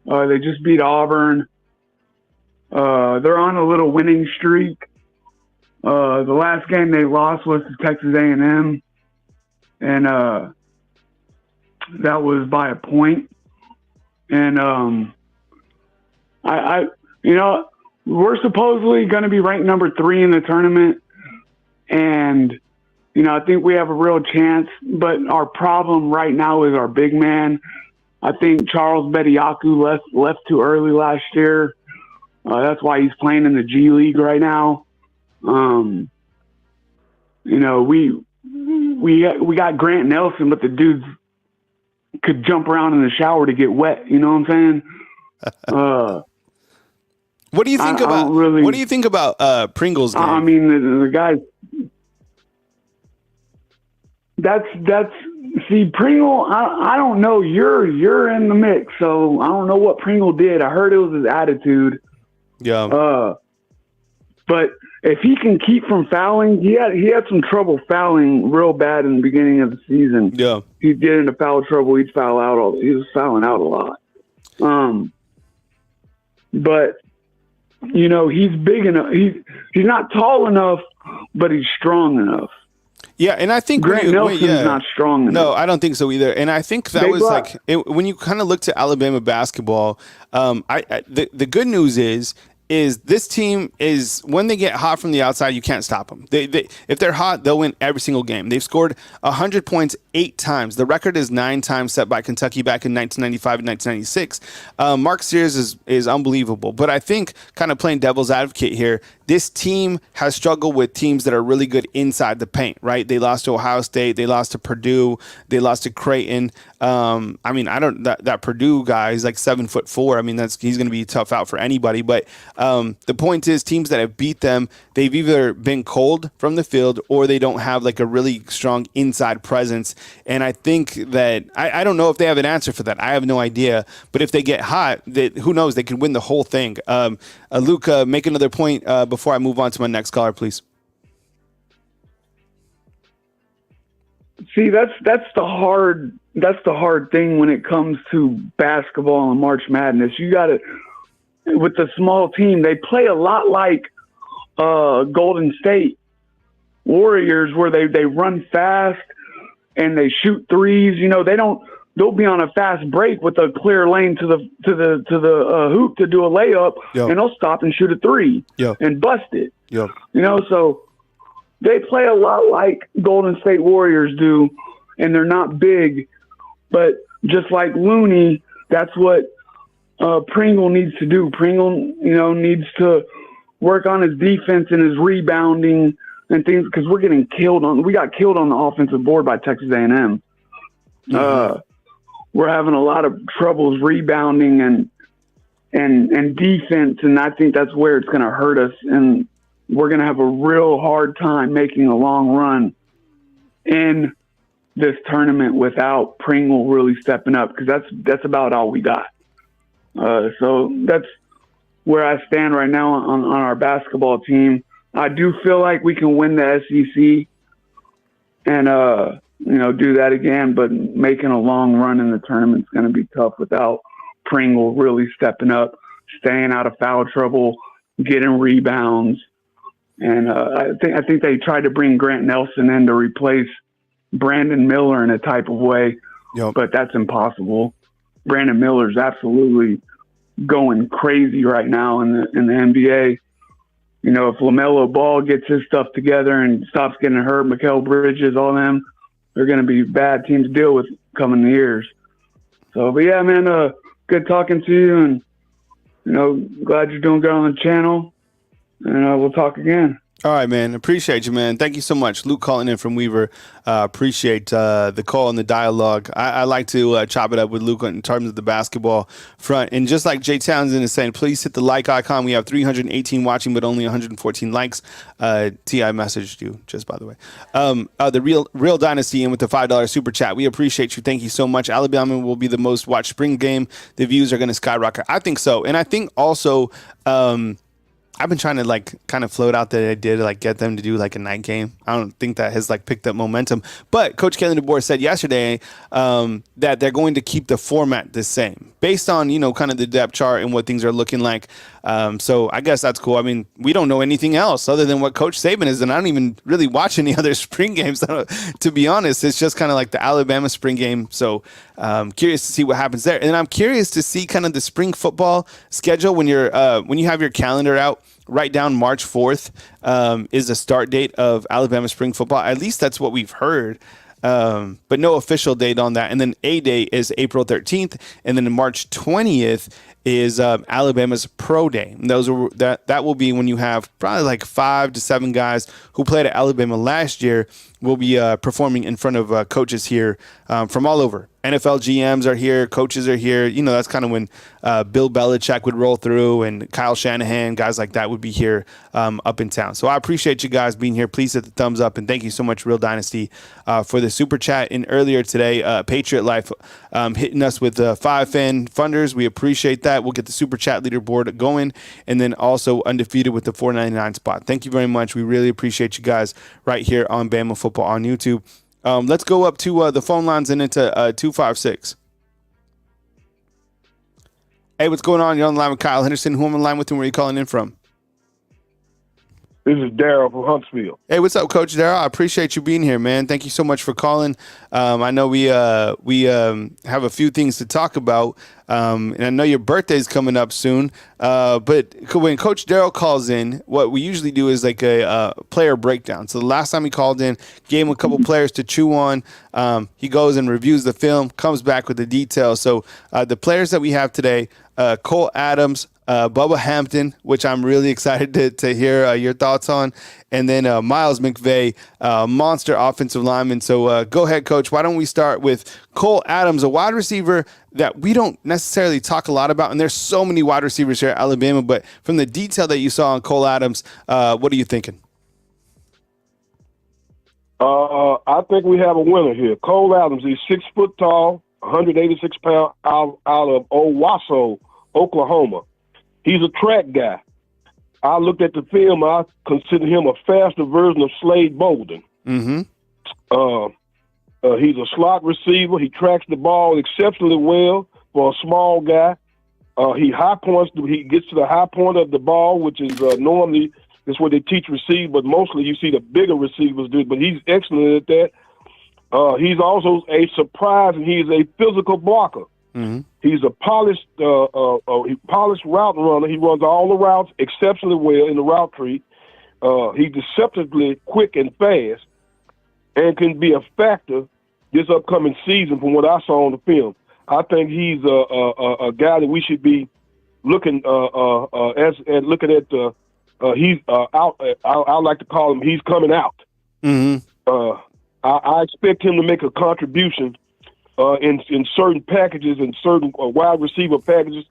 They just beat Auburn. They're on a little winning streak. The last game they lost was to Texas A&M, and that was by a point. And we're supposedly going to be ranked number 3 in the tournament, and I think we have a real chance. But our problem right now is our big man. I think Charles Bediaku left too early last year. That's why he's playing in the G League right now. We got Grant Nelson, but the dudes could jump around in the shower to get wet. You know what I'm saying? What do you think about? What do you think about Pringle's game? I mean, the guys. See, Pringle. I don't know. You're in the mix, so I don't know what Pringle did. I heard it was his attitude. Yeah. But if he can keep from fouling, he had some trouble fouling real bad in the beginning of the season. Yeah. He'd get into foul trouble. He was fouling out a lot. But he's big enough. He's not tall enough, but he's strong enough. Yeah, and I think Grant Nelson's not strong enough. No, I don't think so either. And I think that when you kind of look to Alabama basketball, the good news is this team is, when they get hot from the outside, you can't stop them. If they're hot, they'll win every single game. They've scored 100 points 8 times. The record is 9 times set by Kentucky back in 1995 and 1996. Mark Sears is unbelievable. But I think, kind of playing devil's advocate here, this team has struggled with teams that are really good inside the paint, right? They lost to Ohio State. They lost to Purdue. They lost to Creighton. That Purdue guy is like 7'4". I mean, he's going to be tough out for anybody. But the point is, teams that have beat them, they've either been cold from the field or they don't have like a really strong inside presence. And I think that I don't know if they have an answer for that. I have no idea. But if they get hot, who knows? They could win the whole thing. Luca, make another point before I move on to my next caller, please. See, that's the hard thing when it comes to basketball and March Madness. You got to, with the small team, they play a lot like Golden State Warriors, where they run fast and they shoot threes. They'll be on a fast break with a clear lane to the hoop to do a layup, and they'll stop and shoot a three and bust it. So they play a lot like Golden State Warriors do, and they're not big, but just like Looney, that's what Pringle needs to do. Pringle, needs to work on his defense and his rebounding and things, because we got killed on the offensive board by Texas A&M. We're having a lot of troubles rebounding and defense, and I think that's where it's going to hurt us, and we're going to have a real hard time making a long run in this tournament without Pringle really stepping up, because that's about all we got. So that's where I stand right now on our basketball team. I do feel like we can win the SEC and do that again, but making a long run in the tournament is going to be tough without Pringle really stepping up, staying out of foul trouble, getting rebounds. And I think they tried to bring Grant Nelson in to replace Brandon Miller in a type of way, but that's impossible. Brandon Miller's absolutely going crazy right now in the NBA. If LaMelo Ball gets his stuff together and stops getting hurt, Mikal Bridges, all them, they're going to be bad teams to deal with coming years. So, but yeah, man, good talking to you, and glad you're doing good on the channel, and we'll talk again. All right, man. Appreciate you, man. Thank you so much. Luke calling in from Weaver. Appreciate the call and the dialogue. I like to chop it up with Luke in terms of the basketball front. And just like Jay Townsend is saying, please hit the like icon. We have 318 watching, but only 114 likes. T.I. messaged you, just by the way. The Real Dynasty in with the $5 super chat. We appreciate you. Thank you so much. Alabama will be the most watched spring game. The views are going to skyrocket. I think so. And I think also I've been trying to kind of float out the idea to get them to do a night game. I don't think that has picked up momentum. But Coach Kalen DeBoer said yesterday that they're going to keep the format the same based on kind of the depth chart and what things are looking like. So I guess that's cool. I mean, we don't know anything else other than what Coach Saban is, and I don't even really watch any other spring games. To be honest, it's just kind of like the Alabama spring game. So curious to see what happens there, and I'm curious to see kind of the spring football schedule when you have your calendar out. Write down March 4th is the start date of Alabama spring football. At least that's what we've heard. But no official date on that. And then A-Day is April 13th. And then March 20th is Alabama's Pro Day. And that will be when you have probably 5 to 7 guys who played at Alabama last year will be performing in front of coaches here from all over. NFL GMs are here, coaches are here. That's kind of when Bill Belichick would roll through and Kyle Shanahan, guys like that would be here up in town. So I appreciate you guys being here. Please hit the thumbs up, and thank you so much, Real Dynasty, for the super chat. And earlier today, Patriot Life hitting us with 5 fan funders. We appreciate that. We'll get the super chat leaderboard going, and then also undefeated with the $4.99 spot. Thank you very much. We really appreciate you guys right here on Bama Football on YouTube. Let's go up to the phone lines and into 256. Hey, what's going on? You're on the line with Kyle Henderson. Who am I on the line with and where are you calling in from? This is Daryl from Huntsville. Hey, what's up, Coach Daryl? I appreciate you being here, man. Thank you so much for calling. I know we have a few things to talk about, and I know your birthday's coming up soon. But when Coach Daryl calls in, what we usually do is a player breakdown. So the last time he called in, gave him a couple players to chew on. He goes and reviews the film, comes back with the details. So the players that we have today, Cole Adams, Bubba Hampton, which I'm really excited to hear your thoughts on, and then Miles McVay, monster offensive lineman. So go ahead, Coach. Why don't we start with Cole Adams, a wide receiver that we don't necessarily talk a lot about, and there's so many wide receivers here at Alabama, but from the detail that you saw on Cole Adams, what are you thinking? I think we have a winner here. Cole Adams, he's 6 foot tall, 186 pounds, out of Owasso, Oklahoma. He's a track guy. I looked at the film. I consider him a faster version of Slade Bolden. Mm-hmm. He's a slot receiver. He tracks the ball exceptionally well for a small guy. He gets to the high point of the ball, which is normally that's what they teach receive, but mostly you see the bigger receivers do. But he's excellent at that. He's also a surprise, and he's a physical blocker. Mm-hmm. He's a polished route runner. He runs all the routes exceptionally well in the route tree. He's deceptively quick and fast, and can be a factor this upcoming season from what I saw on the film. I think he's a guy that we should be looking looking at. He's out. I like to call him. He's coming out. Mm-hmm. I expect him to make a contribution in certain packages and certain wide receiver packages,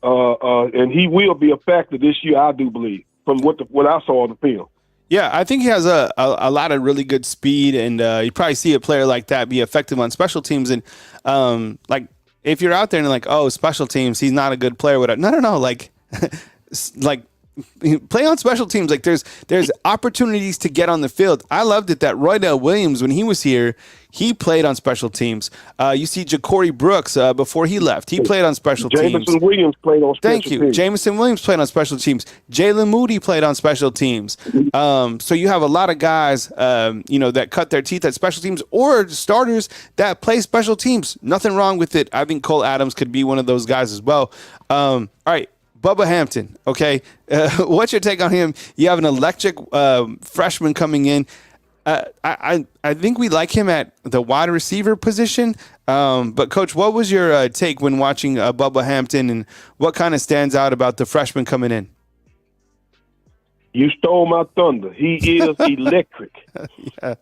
and he will be a factor this year, I do believe, from what I saw on the field. Yeah, I think he has a lot of really good speed, and you probably see a player like that be effective on special teams. And if you're out there and oh, special teams, he's not a good player. Whatever. No. Play on special teams. There's opportunities to get on the field. I loved it that Roydell Williams, when he was here, he played on special teams. You see Ja'Cory Brooks before he left. He played on special teams. Jamison Williams played on special teams. Thank you. Jamison Williams played on special teams. Jalen Moody played on special teams. So you have a lot of guys, that cut their teeth at special teams, or starters that play special teams. Nothing wrong with it. I think Cole Adams could be one of those guys as well. All right. Bubba Hampton, okay? What's your take on him? You have an electric freshman coming in. I think we like him at the wide receiver position. But, Coach, what was your take when watching Bubba Hampton, and what kind of stands out about the freshman coming in? You stole my thunder. He is electric. Yeah.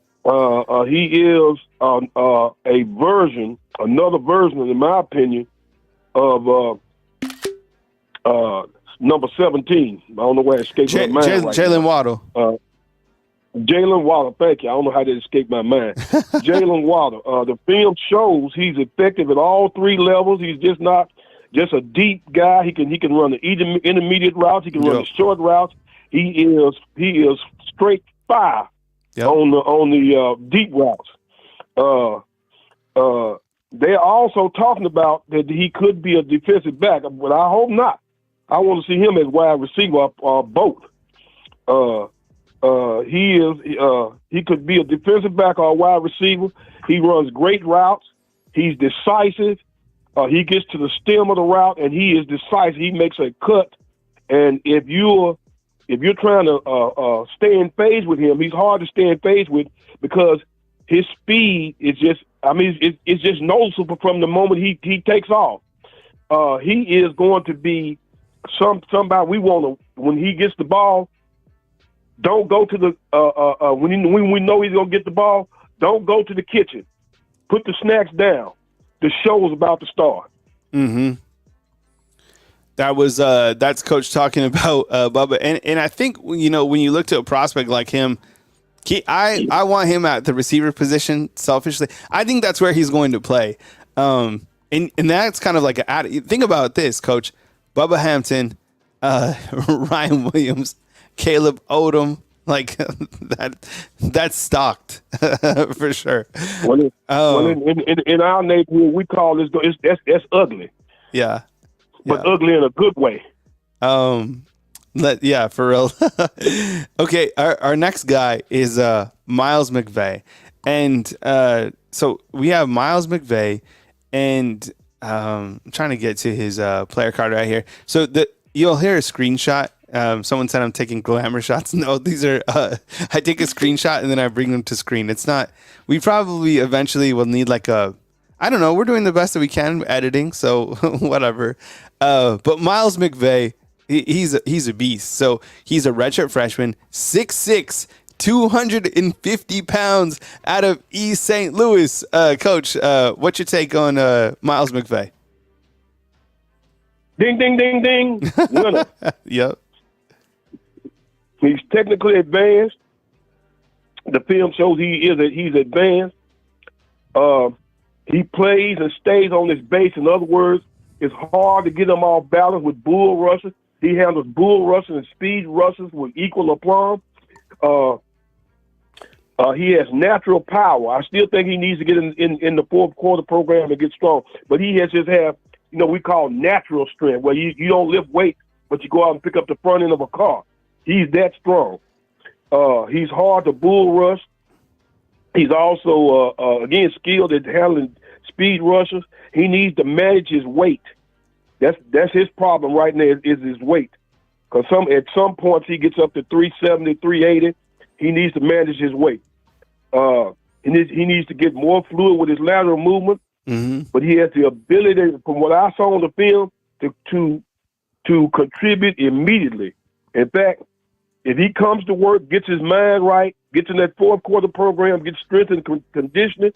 He is another version, in my opinion, of number 17. I don't know where it escaped my mind right Jalen now. Waddle. Jalen Waddle, thank you. I don't know how that escaped my mind. Jalen Waddle. The film shows he's effective at all three levels. He's just not just a deep guy. He can run the intermediate routes. He can run the short routes. He is straight fire on the deep routes. They're also talking about that he could be a defensive back, but I hope not. I want to see him as wide receiver or both. He could be a defensive back or a wide receiver. He runs great routes. He's decisive. He gets to the stem of the route, and he is decisive. He makes a cut. And if you're trying to stay in phase with him, he's hard to stay in phase with because his speed is just, it's just noticeable from the moment he takes off. He is going to be somebody we want to, when he gets the ball, don't go to the, when we know he's going to get the ball, don't go to the kitchen. Put the snacks down. The show is about to start. Mm-hmm. That's Coach talking about Bubba, and I think when you look to a prospect like him, I want him at the receiver position. Selfishly, I think that's where he's going to play, and that's kind of like think about this, Coach. Bubba Hampton, Ryan Williams, Caleb Odom, like that's stocked for sure. In our neighborhood, we call this that's ugly. Yeah. But ugly in a good way. For real. Okay, our next guy is Miles McVay, and so we have Miles McVay, and I'm trying to get to his player card right here. So you'll hear a screenshot. Someone said I'm taking glamour shots. No, these are I take a screenshot and then I bring them to screen. It's not. We probably eventually will need like a. I don't know. We're doing the best that we can editing, so whatever. But Miles McVay, he's a beast. So he's a redshirt freshman, 6'6", 250 pounds, out of East St. Louis. Coach, what's your take on Miles McVay? Ding, ding, ding, ding. Winner. Yep. He's technically advanced. The film shows he's advanced. He plays and stays on his base. In other words, it's hard to get him off balance with bull rushes. He handles bull rushes and speed rushes with equal aplomb. He has natural power. I still think he needs to get in the fourth quarter program and get strong. But he has we call natural strength, where you don't lift weights, but you go out and pick up the front end of a car. He's that strong. He's hard to bull rush. He's also, again, skilled at handling speed rushes. He needs to manage his weight. That's his problem right now is his weight. Because at some points he gets up to 370, 380. He needs to manage his weight. He needs to get more fluid with his lateral movement. Mm-hmm. But he has the ability, from what I saw on the film, to contribute immediately. In fact, if he comes to work, gets his mind right, gets in that fourth quarter program, gets strength and conditioning,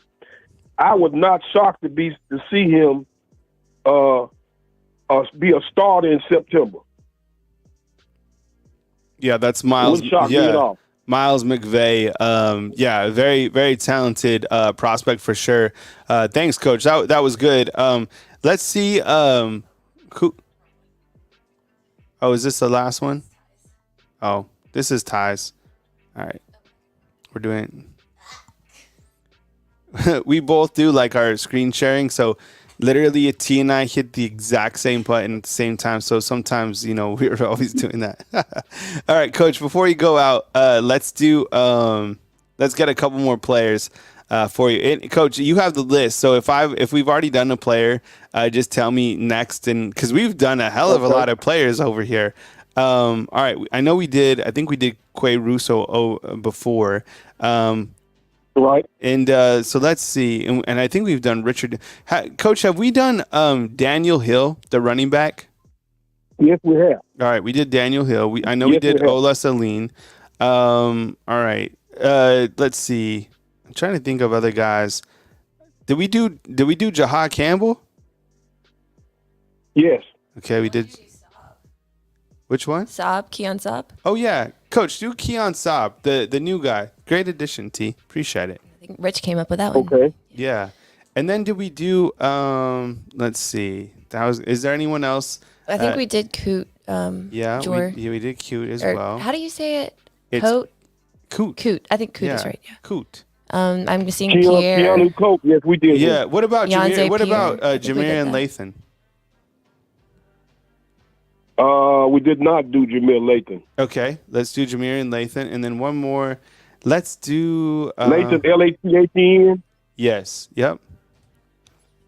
I was not shocked to see him be a starter in September. Yeah, that's Miles. Wouldn't shock me at all. Miles McVay. Very, very talented prospect for sure. Thanks, Coach. That was good. Let's see. Who? Oh, is this the last one? Oh, this is ties. All right. We're doing. We both do like our screen sharing. So literally T and I hit the exact same button at the same time. So sometimes, we're always doing that. All right, Coach, before you go out, let's get a couple more players for you. And, Coach, you have the list. So if we've already done a player, just tell me next. And because we've done a hell of a lot of players over here. All right. I think we did Quay Russo before. Right. And so let's see. And I think we've done Richard. Coach, have we done Daniel Hill, the running back? Yes, we have. All right, we did Daniel Hill. I know we Yes, did we have. Ola Saline. All right. Let's see. I'm trying to think of other guys. Did we do Jahad Campbell? Yes. Okay, we did. Which one? Saab, Keon Saab. Oh yeah, Coach, do Keon Saab, the new guy. Great addition, T. Appreciate it. I think Rich came up with that one. Okay. Yeah. And then did we do let's see. Is there anyone else? I think we did Coot. Yeah, Jor. we did Cute as Or well. how do you say it? It's Coat? Coot. Coot. I think Coot is right. Yeah. Coot. I'm seeing Pierre. Keanu Cope. Yes, we did. Yeah. What about Beyonce Jameer? What Pierre. about I think we did Jameer and that. Lathan? We did not do Jamil Lathan. Okay, let's do Jameer and Lathan, and then one more. Let's do Lathan, Latham. Yes. Yep.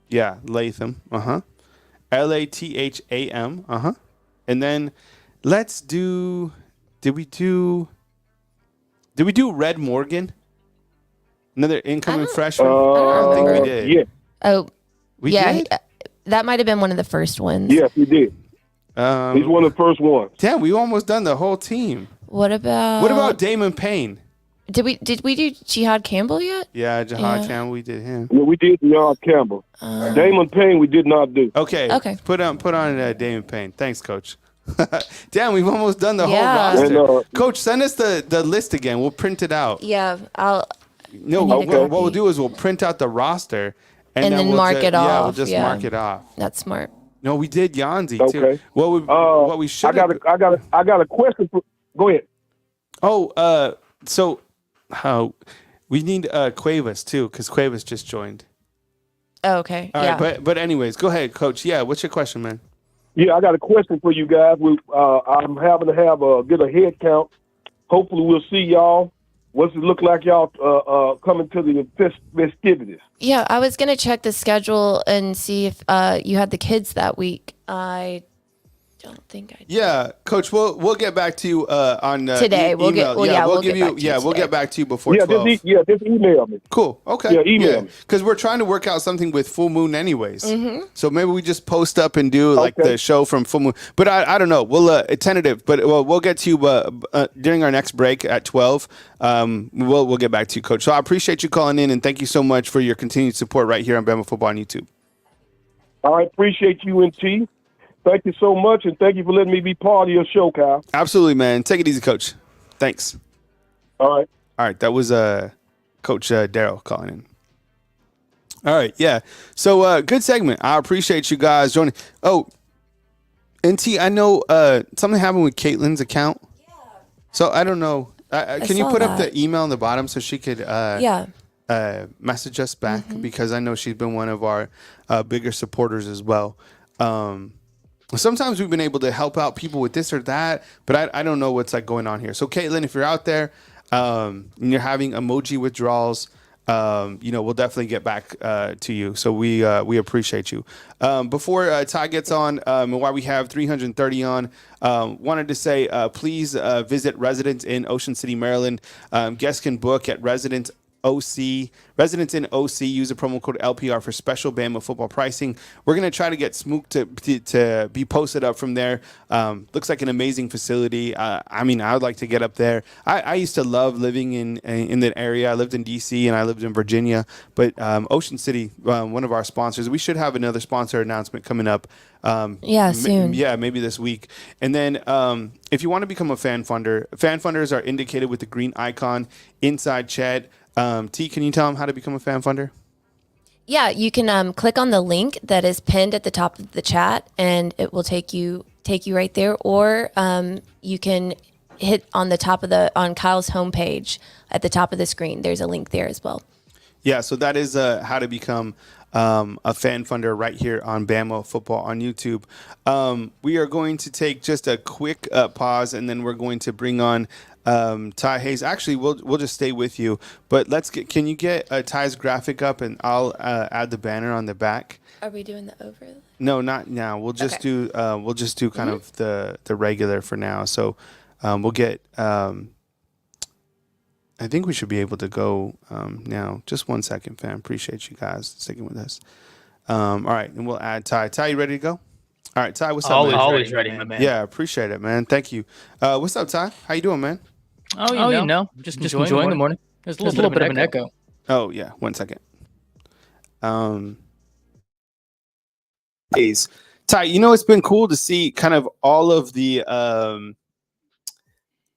Yeah, Latham. Latham. And then let's do. Did we do Red Morgan? Another incoming freshman. I think we did. Yes. Oh, We yeah. did. That might have been one of the first ones. Yes, we did. He's one of the first ones. Damn, we almost done the whole team. What about? What about Damon Payne? Did we do Jihad Campbell yet? Yeah, Jahad Campbell, we did him. Yeah, we did Yard Campbell. Damon Payne, we did not do. Okay. Okay. Put on Damon Payne. Thanks, Coach. Damn, we've almost done the Yeah. whole roster. And, Coach, send us the list again. We'll print it out. Yeah, I'll. No, I need a what we'll copy. do is we'll print out the roster And then we'll mark it Yeah, we'll off, just yeah. mark it off. That's smart. No, we did Yanzi too. Okay. What we should I got a question for. Go ahead. So we need Cuevas too, because Cuevas just joined. Oh, okay. All yeah. right, but anyways, go ahead, Coach. Yeah, what's your question, man? Yeah, I got a question for you guys. I'm having to get a head count. Hopefully, we'll see y'all. What's it look like y'all coming to the festivities? Yeah, I was gonna check the schedule and see if you had the kids that week. I don't think I did. Yeah, Coach. We'll get back to you on Today. We'll get- email. well, yeah, we'll give get you. back to you Yeah, we'll today. get back to you before Yeah, 12. just email me. Cool. Okay. Yeah, email me. Because we're trying to work out something with Full Moon anyways. So maybe we just post up and do like Okay. the show from Full Moon. But I don't know. We'll tentative. But we'll get to you during our next break at 12. We'll get back to you, Coach. So I appreciate you calling in and thank you so much for your continued support right here on Bama Football on YouTube. All right, appreciate you and T. Thank you so much, and thank you for letting me be part of your show, Kyle. Absolutely, man. Take it easy, Coach. Thanks. All right. All right, that was Coach Darryl calling in. All right, yeah. So good segment. I appreciate you guys joining. Oh, NT, I know something happened with Caitlin's account. Yeah. So I don't know. Can you saw put up that. the email on the bottom so she could Yeah. message us back because I know she's been one of our bigger supporters as well. Sometimes we've been able to help out people with this or that, but I don't know what's like going on here. So Caitlin, if you're out there and you're having emoji withdrawals, we'll definitely get back to you. So we appreciate you. Before Ty gets on, and while we have 330 on, wanted to say please visit Residence in Ocean City, Maryland. Guests can book at Residence in OC. Use the promo code LPR for special Bama football pricing. We're going to try to get Smook to be posted up from there. Looks like an amazing facility. I would like to get up there. I used to love living in that area. I lived in D.C. and I lived in Virginia. But Ocean City, one of our sponsors, we should have another sponsor announcement coming up. Soon. Maybe this week. And then if you want to become a fan funders are indicated with the green icon inside chat. T, can you tell them how to become a fan funder? Yeah, you can click on the link that is pinned at the top of the chat, and it will take you right there. Or you can hit on the top of on Kyle's homepage at the top of the screen. There's a link there as well. Yeah, so that is how to become a fan funder right here on Bama Football on YouTube. We are going to take just a quick pause, and then we're going to bring on Ty Hayes. Actually, we'll just stay with you, but can you get Ty's graphic up, and I'll add the banner on the back. Are we doing the overlay? No, not now. We'll just do kind of the regular for now. So we'll get. I think we should be able to go now. Just 1 second, fam. Appreciate you guys sticking with us. All right, and we'll add Ty. Ty, you ready to go? All right, Ty, what's up, man? Always ready, my man. Yeah, appreciate it, man. Thank you. What's up, Ty? How you doing, man? Oh, just enjoying the morning. There's a little bit of an echo. Oh, yeah. 1 second. Days. Ty, it's been cool to see kind of all of the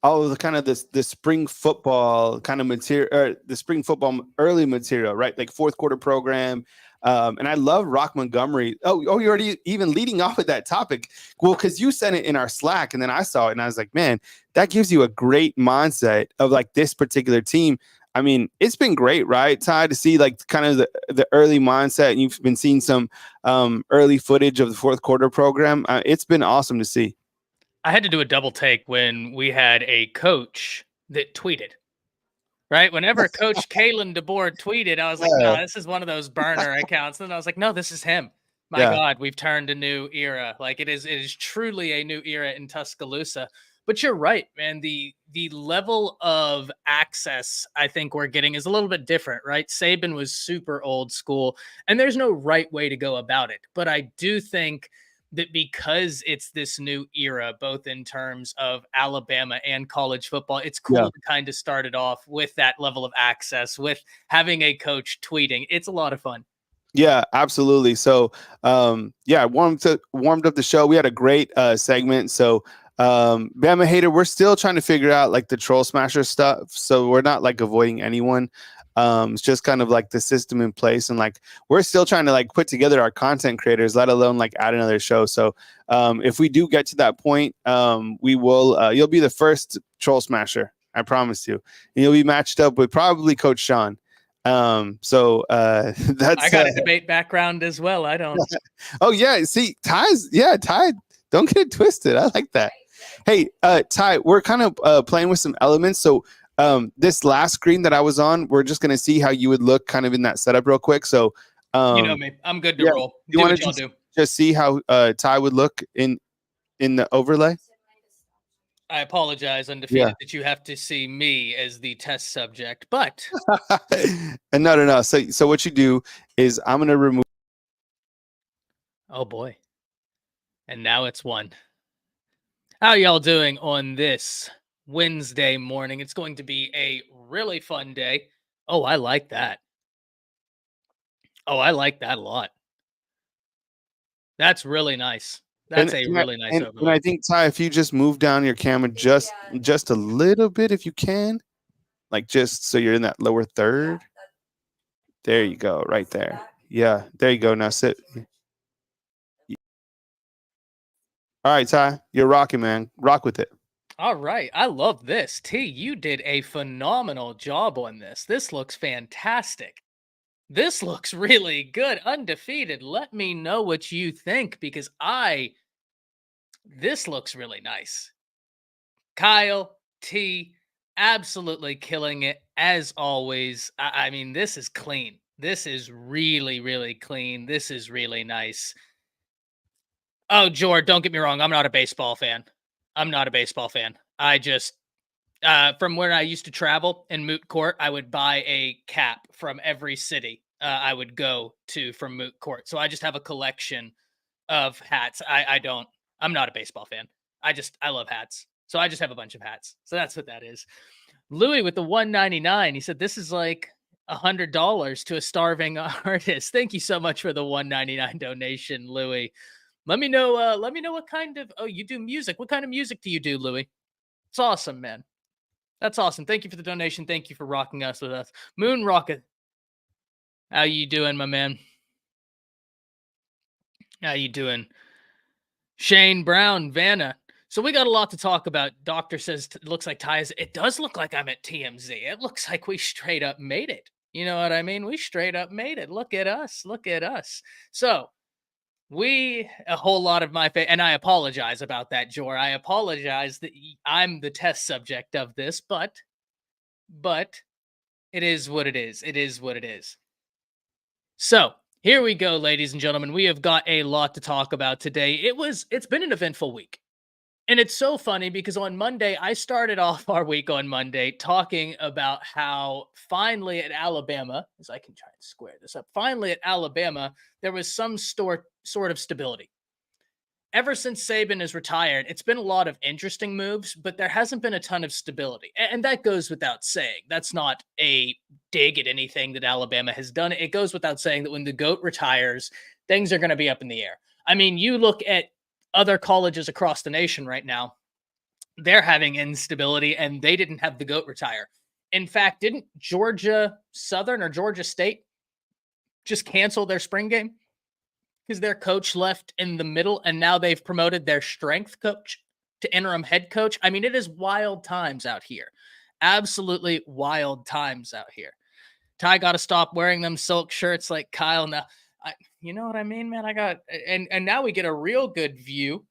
kind of the spring football kind of material, or the spring football early material, right? Like fourth quarter program. And I love Rock Montgomery. Oh, you're already even leading off with that topic. Well, because you sent it in our Slack, and then I saw it, and I was like, man, that gives you a great mindset of like this particular team. I mean, it's been great, right, Ty, to see like kind of the early mindset, and you've been seeing some early footage of the fourth quarter program. It's been awesome to see. I had to do a double take when we had a coach that tweeted. Right? Whenever Coach Kalen DeBoer tweeted, I was like, no, this is one of those burner accounts. And I was like, no, this is him. My God, we've turned a new era. Like it is truly a new era in Tuscaloosa. But you're right, man. The level of access I think we're getting is a little bit different, right? Saban was super old school, and there's no right way to go about it. But I do think that because it's this new era, both in terms of Alabama and college football, it's cool to kind of start it off with that level of access, with having a coach tweeting. It's a lot of fun. Yeah, absolutely. So, warmed up the show. We had a great segment. So, Bama hater, we're still trying to figure out like the troll smasher stuff. So we're not like avoiding anyone. It's just kind of like the system in place, and like we're still trying to like put together our content creators, let alone like add another show. So if we do get to that point, we will. You'll be the first troll smasher, I promise you, and you'll be matched up with probably Coach Sean. That's. I got a debate background as well. I don't. Oh yeah, see, Ty. Don't get it twisted. I like that. Hey, Ty, we're kind of playing with some elements. So this last screen that I was on, we're just going to see how you would look kind of in that setup real quick. So you know me. I'm good to roll. You want to just see how Ty would look in the overlay? I apologize, Undefeated, that you have to see me as the test subject, but no. So what you do is I'm going to remove. Oh boy. And now it's 1. How y'all doing on this Wednesday morning? It's going to be a really fun day. Oh, I like that. Oh, I like that a lot. That's really nice. That's really nice overlay. And I think, Ty, if you just move down your camera just a little bit, if you can, like just so you're in that lower third. There you go, right there. Yeah, there you go. Now sit. All right, Ty, you're rocking, man. Rock with it. All right. I love this. T, you did a phenomenal job on this. This looks fantastic. This looks really good. Undefeated. Let me know what you think, because this looks really nice. Kyle, T, absolutely killing it as always. I mean, this is clean. This is really, really clean. This is really nice. Oh, Jord, don't get me wrong. I'm not a baseball fan. I just, from where I used to travel in Moot Court, I would buy a cap from every city I would go to from Moot Court. So I just have a collection of hats. I'm not a baseball fan. I love hats. So I just have a bunch of hats. So that's what that is. Louis with the $1.99. He said, this is like $100 to a starving artist. Thank you so much for the $1.99 donation, Louis. Let me know what kind of, you do music. What kind of music do you do, Louis? It's awesome, man. That's awesome. Thank you for the donation. Thank you for rocking us with us. Moon Rocket. How you doing, my man? How you doing? Shane Brown, Vanna. So we got a lot to talk about. Doctor says it looks like Ty is. It does look like I'm at TMZ. It looks like we straight up made it. You know what I mean? We straight up made it. Look at us. Look at us. So a whole lot of my and I apologize about that, Jor. I apologize that I'm the test subject of this, but it is what it is. It is what it is. So here we go, ladies and gentlemen. We have got a lot to talk about today. It's been an eventful week. And it's so funny because on Monday, I started off our week on Monday talking about how finally at Alabama, as I can try and square this up, finally at Alabama, there was some sort of stability. ever since Saban is retired, it's been a lot of interesting moves, but there hasn't been a ton of stability. And that goes without saying. That's not a dig at anything that Alabama has done. It goes without saying that when the GOAT retires, things are going to be up in the air. I mean, you look at other colleges across the nation right now, they're having instability and they didn't have the GOAT retire. In fact, didn't Georgia Southern or Georgia State just cancel their spring game because their coach left in the middle and now they've promoted their strength coach to interim head coach? I mean, it is wild times out here. Absolutely wild times out here. Ty got to stop wearing them silk shirts like Kyle. Now, you know what I mean, man? I got and now we get a real good view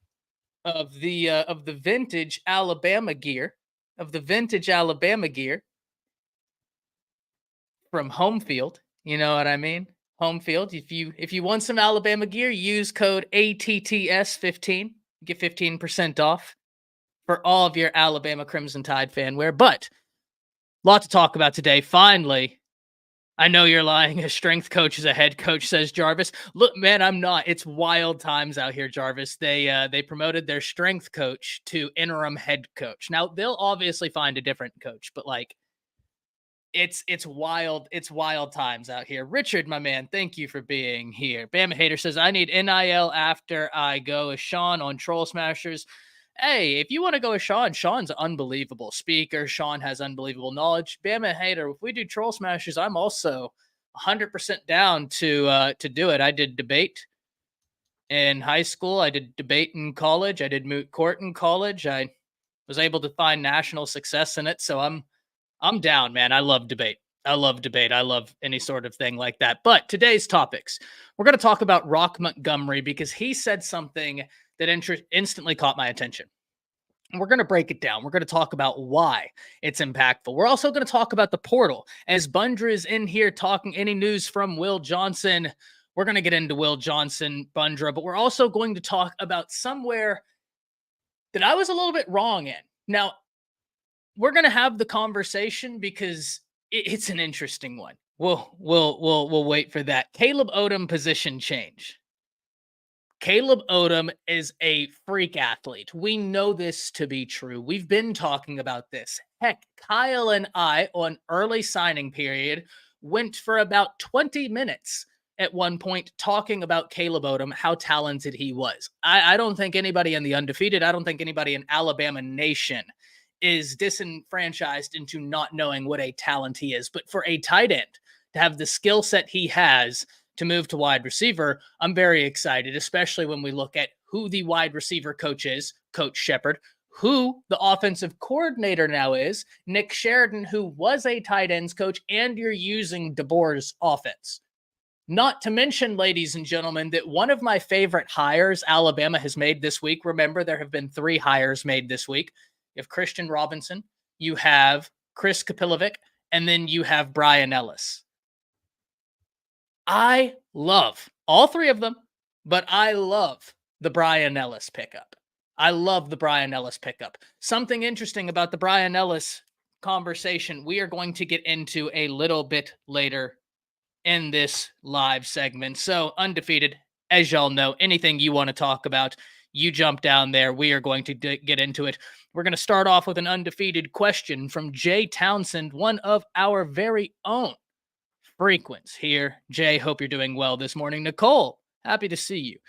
of the vintage Alabama gear, from home field. You know what I mean? Home field. If you want some Alabama gear, use code ATTS15. Get 15% off for all of your Alabama Crimson Tide fan wear. But a lot to talk about today. Finally, I know you're lying. A strength coach is a head coach, says Jarvis. Look, man, I'm not. It's wild times out here, Jarvis. They promoted their strength coach to interim head coach. Now, they'll obviously find a different coach, but like it's wild. It's wild times out here. Richard, my man, thank you for being here. Bama Hater says, I need NIL after I go with Sean on Troll Smashers. Hey, if you want to go with Sean, Sean's an unbelievable speaker. Sean has unbelievable knowledge. Bama Hater, if we do Troll Smashers, I'm also 100% down to do it. I did debate in high school. I did debate in college. I did moot court in college. I was able to find national success in it. So I'm down, man. I love debate. I love any sort of thing like that. But today's topics, we're going to talk about Rock Montgomery because he said something that instantly caught my attention. And we're going to break it down. We're going to talk about why it's impactful. We're also going to talk about the portal. As Bundra is in here talking any news from Will Johnson, we're going to get into Will Johnson, Bundra, but we're also going to talk about somewhere that I was a little bit wrong in. Now, we're going to have the conversation because it's an interesting one. We'll wait for that. Caleb Odom position change. Caleb Odom is a freak athlete. We know this to be true. We've been talking about this. Heck, Kyle and I on early signing period went for about 20 minutes at one point talking about Caleb Odom, how talented he was. I don't think anybody in the Undefeated, I don't think anybody in Alabama Nation is disenfranchised into not knowing what a talent he is. But for a tight end to have the skill set he has to move to wide receiver, I'm very excited, especially when we look at who the wide receiver coach is, Coach Shepard, who the offensive coordinator now is, Nick Sheridan, who was a tight ends coach, and you're using DeBoer's offense. Not to mention, ladies and gentlemen, that one of my favorite hires Alabama has made this week, remember there have been 3 hires made this week. You have Christian Robinson, you have Chris Kapilovic, and then you have Brian Ellis. I love all 3 of them, but I love the Brian Ellis pickup. Something interesting about the Brian Ellis conversation we are going to get into a little bit later in this live segment. So, Undefeated, as y'all know, anything you want to talk about, you jump down there. We are going to get into it. We're going to start off with an Undefeated question from Jay Townsend, one of our very own frequents here. Jay, hope you're doing well this morning. Nicole, happy to see you.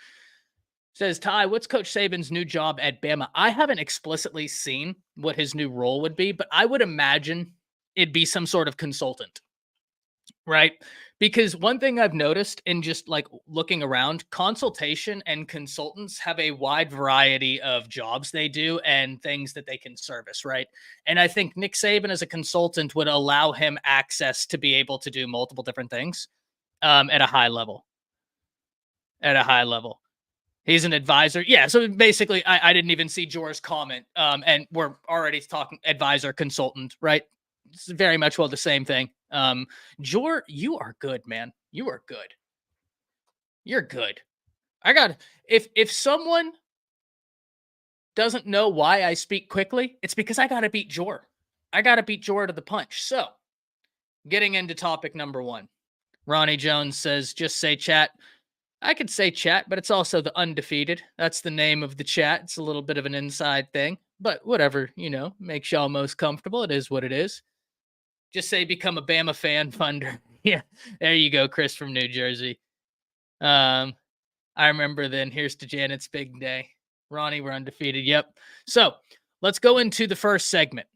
Says, Ty, what's Coach Saban's new job at Bama? I haven't explicitly seen what his new role would be, but I would imagine it'd be some sort of consultant, right? Because one thing I've noticed in just like looking around, consultation and consultants have a wide variety of jobs they do and things that they can service, right? And I think Nick Saban as a consultant would allow him access to be able to do multiple different things at a high level. He's an advisor. Yeah, so basically I didn't even see Jor's comment and we're already talking advisor, consultant, right? It's very much the same thing. Jor, you are good, man. You are good. You're good. If someone doesn't know why I speak quickly, it's because I got to beat Jor. I got to beat Jor to the punch. So, getting into topic number 1. Ronnie Jones says, just say chat. I could say chat, but it's also the Undefeated. That's the name of the chat. It's a little bit of an inside thing, but whatever, makes y'all most comfortable. It is what it is. Just say become a Bama fan funder. Yeah, there you go, Chris from New Jersey. I remember then. Here's to Janet's big day. Ronnie, we're undefeated. Yep. So let's go into the first segment.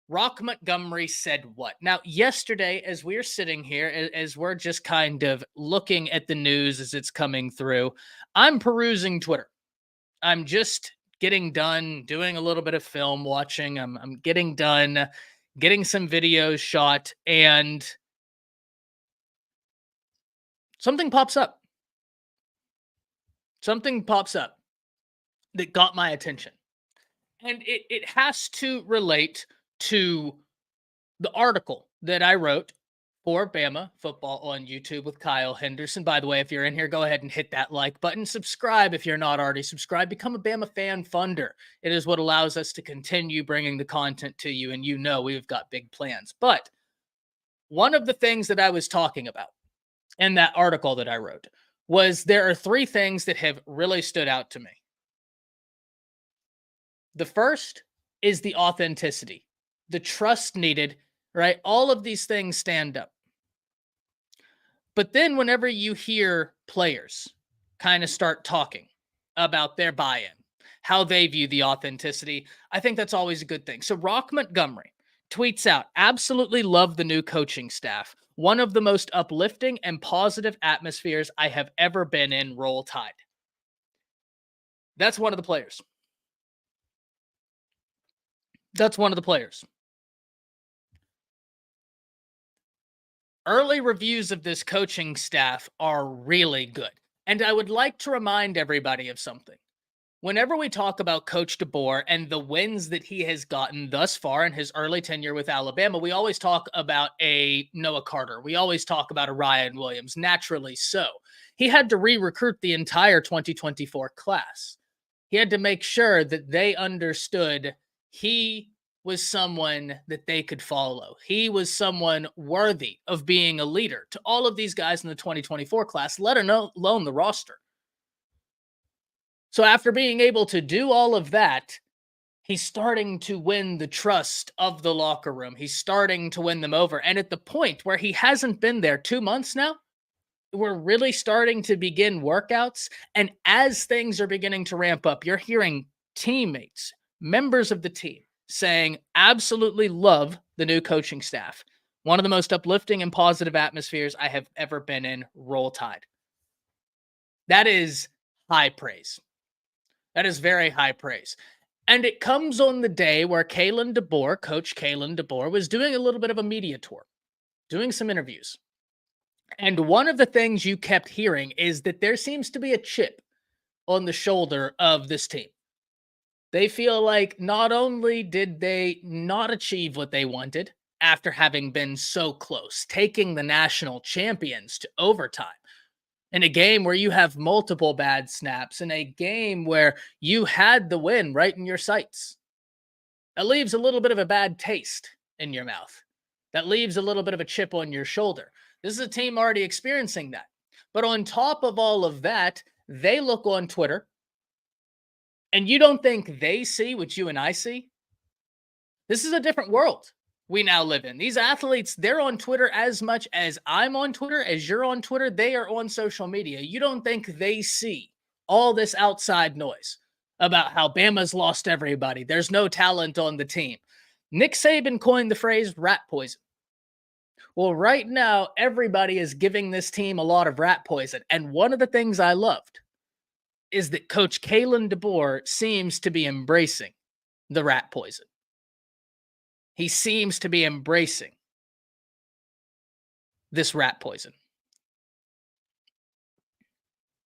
Rock Montgomery said what? Now, yesterday, as we're sitting here, as we're just kind of looking at the news as it's coming through, I'm perusing Twitter. I'm just getting done doing a little bit of film watching. I'm getting done getting some videos shot, and something pops up. Something pops up that got my attention. And it has to relate to the article that I wrote for Bama Football on YouTube with Kyle Henderson. By the way, if you're in here, go ahead and hit that like button. Subscribe if you're not already subscribed. Become a Bama fan funder. It is what allows us to continue bringing the content to you, and we've got big plans. But one of the things that I was talking about in that article that I wrote was there are 3 things that have really stood out to me. The first is the authenticity, the trust needed, right? All of these things stand up. But then whenever you hear players kind of start talking about their buy-in, how they view the authenticity, I think that's always a good thing. So Rock Montgomery tweets out, absolutely love the new coaching staff. One of the most uplifting and positive atmospheres I have ever been in. Roll Tide. That's one of the players. That's one of the players. Early reviews of this coaching staff are really good. And I would like to remind everybody of something. Whenever we talk about Coach DeBoer and the wins that he has gotten thus far in his early tenure with Alabama, we always talk about a Noah Carter. We always talk about a Ryan Williams, naturally so. He had to re-recruit the entire 2024 class. He had to make sure that they understood he was someone that they could follow. He was someone worthy of being a leader to all of these guys in the 2024 class, let alone the roster. So after being able to do all of that, he's starting to win the trust of the locker room. He's starting to win them over. And at the point where he hasn't been there 2 months now, we're really starting to begin workouts. And as things are beginning to ramp up, you're hearing teammates, members of the team saying, absolutely love the new coaching staff. One of the most uplifting and positive atmospheres I have ever been in. Roll Tide. That is high praise. That is very high praise. And it comes on the day where Coach Kalen DeBoer, was doing a little bit of a media tour, doing some interviews. And one of the things you kept hearing is that there seems to be a chip on the shoulder of this team. They feel like not only did they not achieve what they wanted after having been so close, taking the national champions to overtime, in a game where you have multiple bad snaps, in a game where you had the win right in your sights. That leaves a little bit of a bad taste in your mouth. That leaves a little bit of a chip on your shoulder. This is a team already experiencing that. But on top of all of that, they look on Twitter, and you don't think they see what you and I see? This is a different world we now live in. These athletes, they're on Twitter as much as I'm on Twitter, as you're on Twitter. They are on social media. You don't think they see all this outside noise about how Bama's lost everybody. There's no talent on the team. Nick Saban coined the phrase rat poison. Well, right now, everybody is giving this team a lot of rat poison. And one of the things I loved is that Coach Kalen DeBoer seems to be embracing the rat poison. He seems to be embracing this rat poison.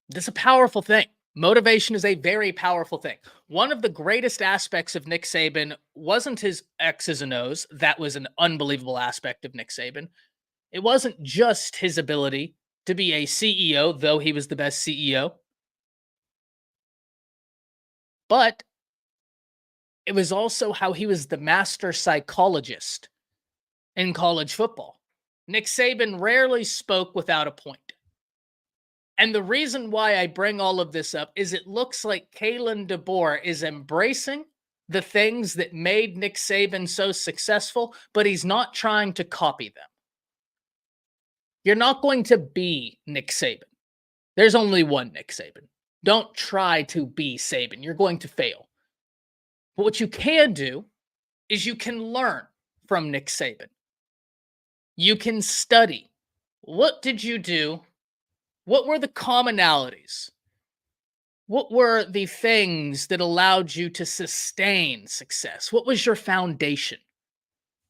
This is a powerful thing. Motivation is a very powerful thing. One of the greatest aspects of Nick Saban wasn't his X's and O's. That was an unbelievable aspect of Nick Saban. It wasn't just his ability to be a CEO, though he was the best CEO. But it was also how he was the master psychologist in college football. Nick Saban rarely spoke without a point. And the reason why I bring all of this up is it looks like Kalen DeBoer is embracing the things that made Nick Saban so successful, but he's not trying to copy them. You're not going to be Nick Saban. There's only one Nick Saban. Don't try to be Saban. You're going to fail. But what you can do is you can learn from Nick Saban. You can study. What did you do? What were the commonalities? What were the things that allowed you to sustain success? What was your foundation?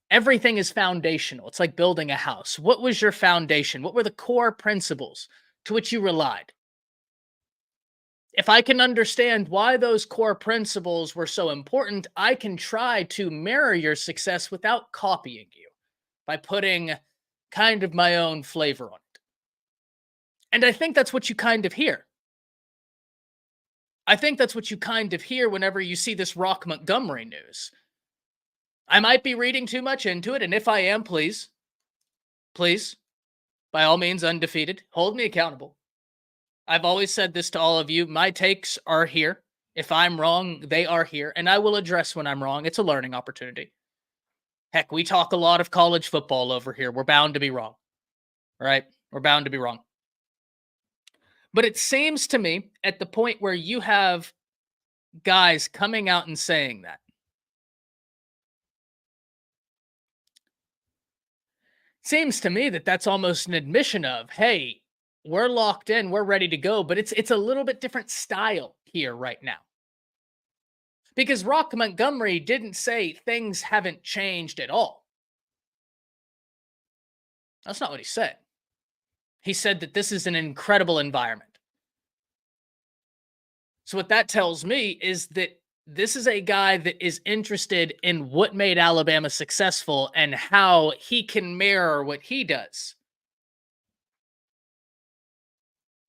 Everything is foundational. It's like building a house. What was your foundation? What were the core principles to which you relied? If I can understand why those core principles were so important, I can try to mirror your success without copying you by putting kind of my own flavor on it. And I think that's what you kind of hear. I think that's what you kind of hear whenever you see this Rock Montgomery news. I might be reading too much into it, and if I am, please, by all means, undefeated, hold me accountable. I've always said this to all of you. My takes are here. If I'm wrong, they are here, and I will address when I'm wrong. It's a learning opportunity. Heck, we talk a lot of college football over here. We're bound to be wrong, right? We're bound to be wrong. But it seems to me at the point where you have guys coming out and saying that, seems to me that that's almost an admission of, hey, we're locked in, we're ready to go, but it's a little bit different style here right now. Because Rock Montgomery didn't say things haven't changed at all. That's not what he said. He said that this is an incredible environment. So what that tells me is that this is a guy that is interested in what made Alabama successful and how he can mirror what he does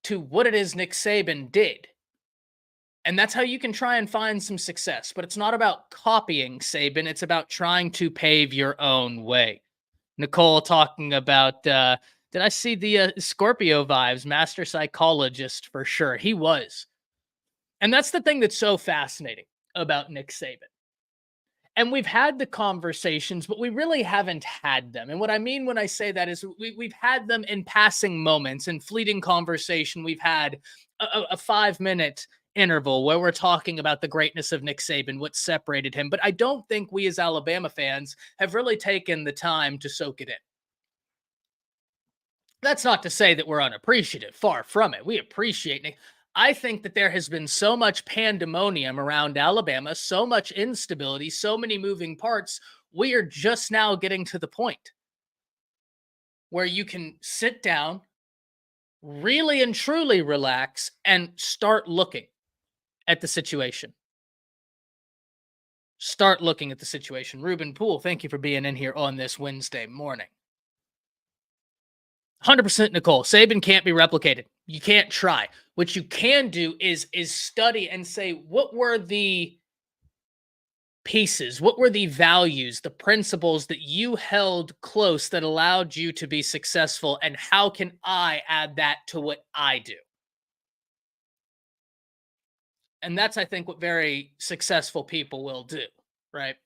to what it is Nick Saban did. And that's how you can try and find some success. But it's not about copying Saban. It's about trying to pave your own way. Nicole talking about, did I see the Scorpio vibes? Master psychologist for sure. He was. And that's the thing that's so fascinating about Nick Saban. And we've had the conversations, but we really haven't had them. And what I mean when I say that is we've had them in passing moments, in fleeting conversation. We've had a 5-minute interval where we're talking about the greatness of Nick Saban, what separated him. But I don't think we as Alabama fans have really taken the time to soak it in. That's not to say that we're unappreciative. Far from it. We appreciate Nick. I think that there has been so much pandemonium around Alabama, so much instability, so many moving parts. We are just now getting to the point where you can sit down, really and truly relax, and start looking at the situation. Start looking at the situation. Ruben Poole, thank you for being in here on this Wednesday morning. 100% Nicole. Saban can't be replicated. You can't try. What you can do is study and say, what were the pieces? What were the values, the principles that you held close that allowed you to be successful? And how can I add that to what I do? And that's, I think, what very successful people will do, right?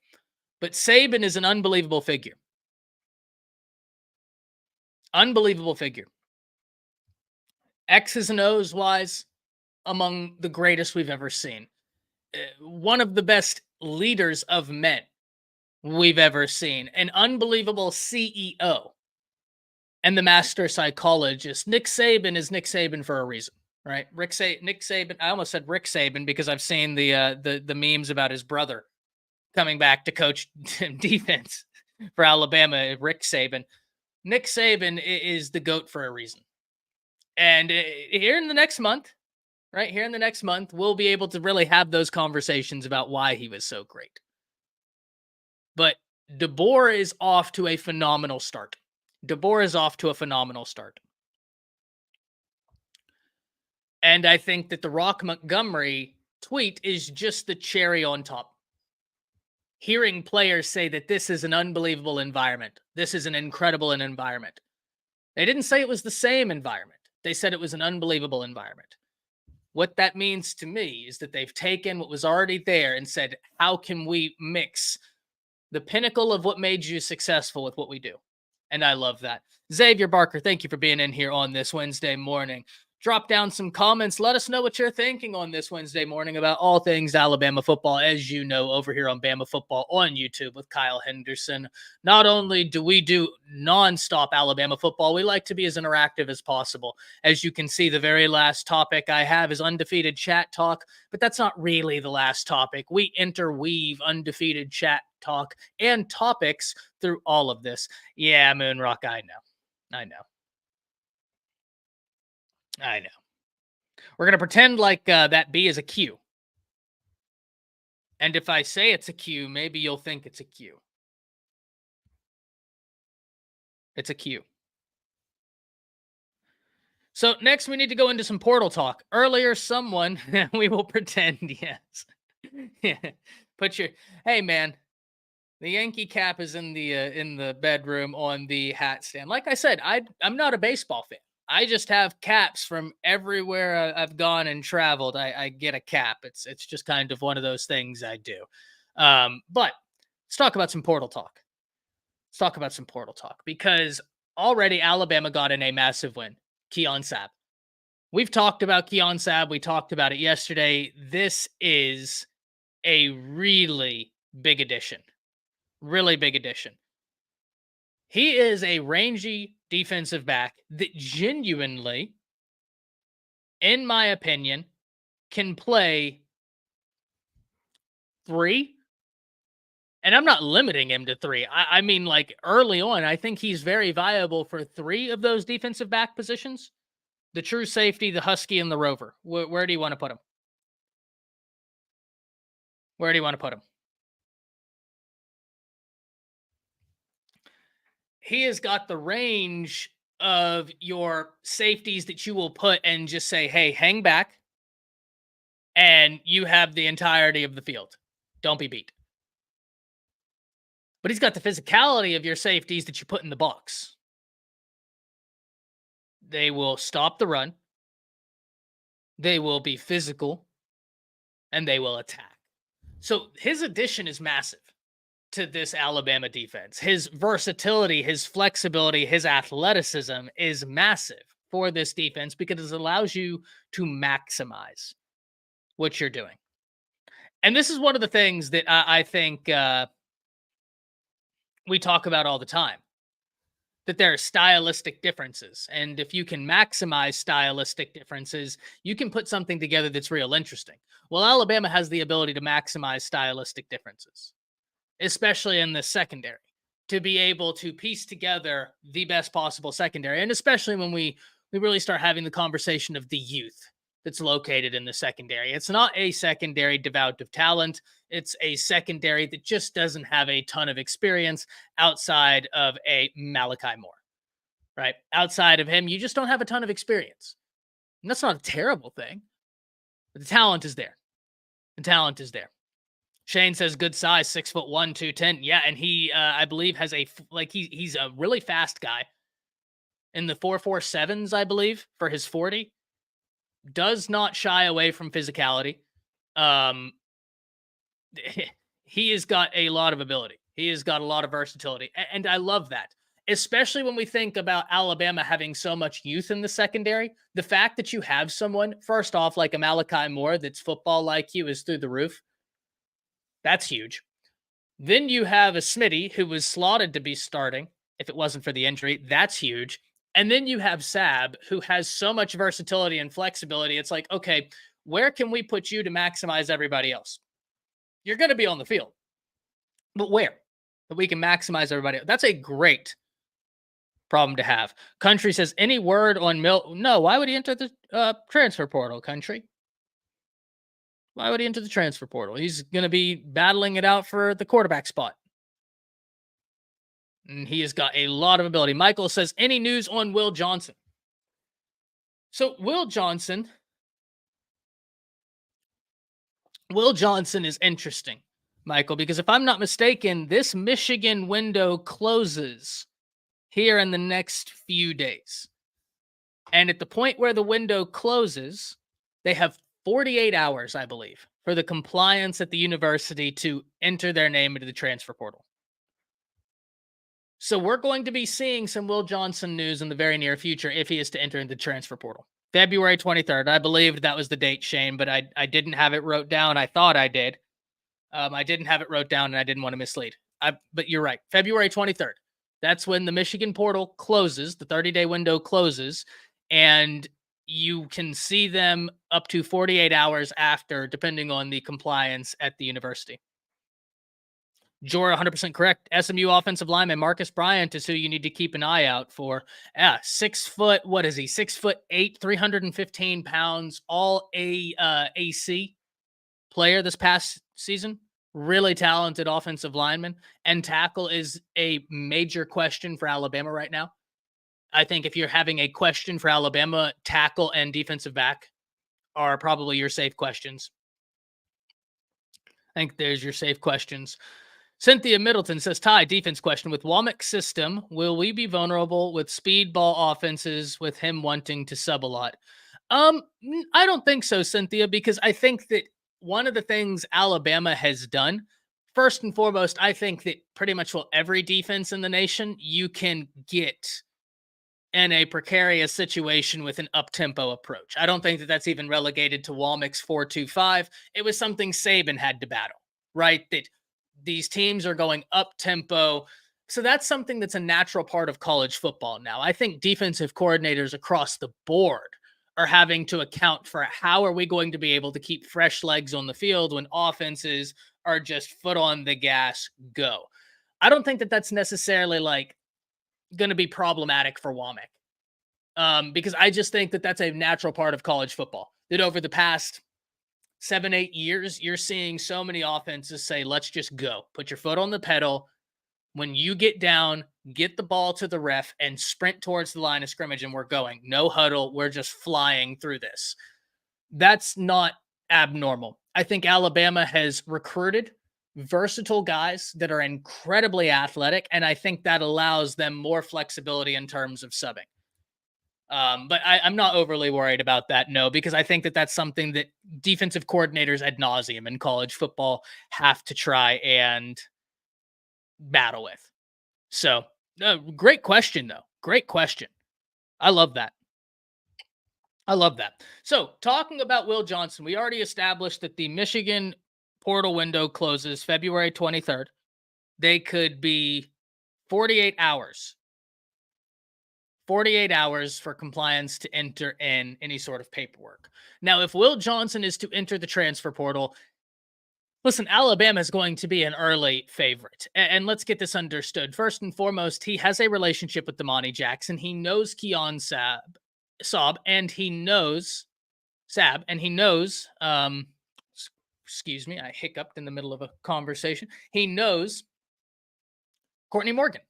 But Saban is an unbelievable figure. Unbelievable figure. X's and O's wise, among the greatest we've ever seen. One of the best leaders of men we've ever seen. An unbelievable CEO. And the master psychologist. Nick Saban is Nick Saban for a reason, right? Nick Saban. I almost said Rick Saban because I've seen the memes about his brother coming back to coach defense for Alabama. Rick Saban. Nick Saban is the GOAT for a reason. And here in the next month, right here in the next month, we'll be able to really have those conversations about why he was so great. But DeBoer is off to a phenomenal start. And I think that the Rock Montgomery tweet is just the cherry on top. Hearing players say that this is an unbelievable environment. This is an incredible environment. They didn't say it was the same environment. They said it was an unbelievable environment. What that means to me is that they've taken what was already there and said, how can we mix the pinnacle of what made you successful with what we do? And I love that. Xavier Barker, thank you for being in here on this Wednesday morning. Drop down some comments. Let us know what you're thinking on this Wednesday morning about all things Alabama football, as you know, over here on Bama Football on YouTube with Kyle Henderson. Not only do we do nonstop Alabama football, we like to be as interactive as possible. As you can see, the very last topic I have is undefeated chat talk, but that's not really the last topic. We interweave undefeated chat talk and topics through all of this. Yeah, Moonrock, I know. We're going to pretend like that B is a Q. And if I say it's a Q, maybe you'll think it's a Q. It's a Q. So next we need to go into some portal talk. Earlier, someone, we will pretend, yes. Hey man, the Yankee cap is in the bedroom on the hat stand. Like I said, I'm not a baseball fan. I just have caps from everywhere I've gone and traveled. I get a cap. It's just kind of one of those things I do. But let's talk about some portal talk. Because already Alabama got in a massive win. Keon Sabb. We've talked about Keon Sabb. We talked about it yesterday. This is a really big addition. Really big addition. He is a rangy defensive back that genuinely, in my opinion, can play 3. And I'm not limiting him to 3. I mean, like early on, I think he's very viable for 3 of those defensive back positions. The true safety, the Husky, and the Rover. Where do you want to put him? He has got the range of your safeties that you will put and just say, hey, hang back. And you have the entirety of the field. Don't be beat. But he's got the physicality of your safeties that you put in the box. They will stop the run. They will be physical. And they will attack. So his addition is massive to this Alabama defense. His versatility, his flexibility, his athleticism is massive for this defense because it allows you to maximize what you're doing. And this is one of the things that I think we talk about all the time, that there are stylistic differences. And if you can maximize stylistic differences, you can put something together that's real interesting. Well, Alabama has the ability to maximize stylistic differences, especially in the secondary, to be able to piece together the best possible secondary. And especially when we really start having the conversation of the youth that's located in the secondary. It's not a secondary devout of talent. It's a secondary that just doesn't have a ton of experience outside of a Malachi Moore, right? Outside of him, you just don't have a ton of experience. And that's not a terrible thing, but the talent is there. Shane says good size, 6'1", 210. Yeah, and he, I believe, has he's a really fast guy in the 4.47s, I believe, for his 40. Does not shy away from physicality. He has got a lot of ability. He has got a lot of versatility, and I love that. Especially when we think about Alabama having so much youth in the secondary. The fact that you have someone, first off, like a Malachi Moore, that's football IQ is through the roof. That's huge. Then you have a Smitty who was slotted to be starting if it wasn't for the injury. That's huge. And then you have Sabb, who has so much versatility and flexibility. It's like, okay, where can we put you to maximize everybody else? You're going to be on the field. But where? That we can maximize everybody else. That's a great problem to have. Country says, any word on No, why would he enter the transfer portal, Country? Why would he enter the transfer portal? He's going to be battling it out for the quarterback spot. And he has got a lot of ability. Michael says, any news on Will Johnson? So Will Johnson is interesting, Michael, because if I'm not mistaken, this Michigan window closes here in the next few days. And at the point where the window closes, they have 48 hours, I believe, for the compliance at the university to enter their name into the transfer portal. So we're going to be seeing some Will Johnson news in the very near future if he is to enter into the transfer portal. February 23rd. I believed that was the date, Shane, but I didn't have it wrote down. I thought I did. I didn't have it wrote down, and I didn't want to mislead. But you're right. February 23rd. That's when the Michigan portal closes. The 30-day window closes, and you can see them up to 48 hours after, depending on the compliance at the university. Jora, 100% correct. SMU offensive lineman Marcus Bryant is who you need to keep an eye out for. 6 foot, what is he? 6'8", 315 pounds, all AC player this past season. Really talented offensive lineman. And tackle is a major question for Alabama right now. I think if you're having a question for Alabama, tackle and defensive back are probably your safe questions. I think there's your safe questions. Cynthia Middleton says, Ty, defense question. With Womack's system, will we be vulnerable with speedball offenses with him wanting to sub a lot? I don't think so, Cynthia, because I think that one of the things Alabama has done, first and foremost, I think that pretty much every defense in the nation, you can get in a precarious situation with an up-tempo approach. I don't think that that's even relegated to Womack's 4-2-5. It was something Saban had to battle, right? That these teams are going up-tempo. So that's something that's a natural part of college football now. I think defensive coordinators across the board are having to account for how are we going to be able to keep fresh legs on the field when offenses are just foot on the gas, go. I don't think that that's necessarily going to be problematic for Womack, because I just think that that's a natural part of college football. That over the past 7-8 years, you're seeing so many offenses say, let's just go. Put your foot on the pedal. When you get down, get the ball to the ref and sprint towards the line of scrimmage, and we're going. No huddle. We're just flying through this. That's not abnormal. I think Alabama has recruited versatile guys that are incredibly athletic, and I think that allows them more flexibility in terms of subbing. But I'm not overly worried about that, no, because I think that that's something that defensive coordinators ad nauseum in college football have to try and battle with. So, great question, though. Great question. I love that. So, talking about Will Johnson, we already established that the Michigan portal window closes February 23rd. They could be 48 hours. 48 hours for compliance to enter in any sort of paperwork. Now, if Will Johnson is to enter the transfer portal, listen, Alabama is going to be an early favorite. And let's get this understood. First and foremost, he has a relationship with Damani Jackson. He knows Keon Saab, and he knows excuse me, I hiccuped in the middle of a conversation. He knows Courtney Morgan.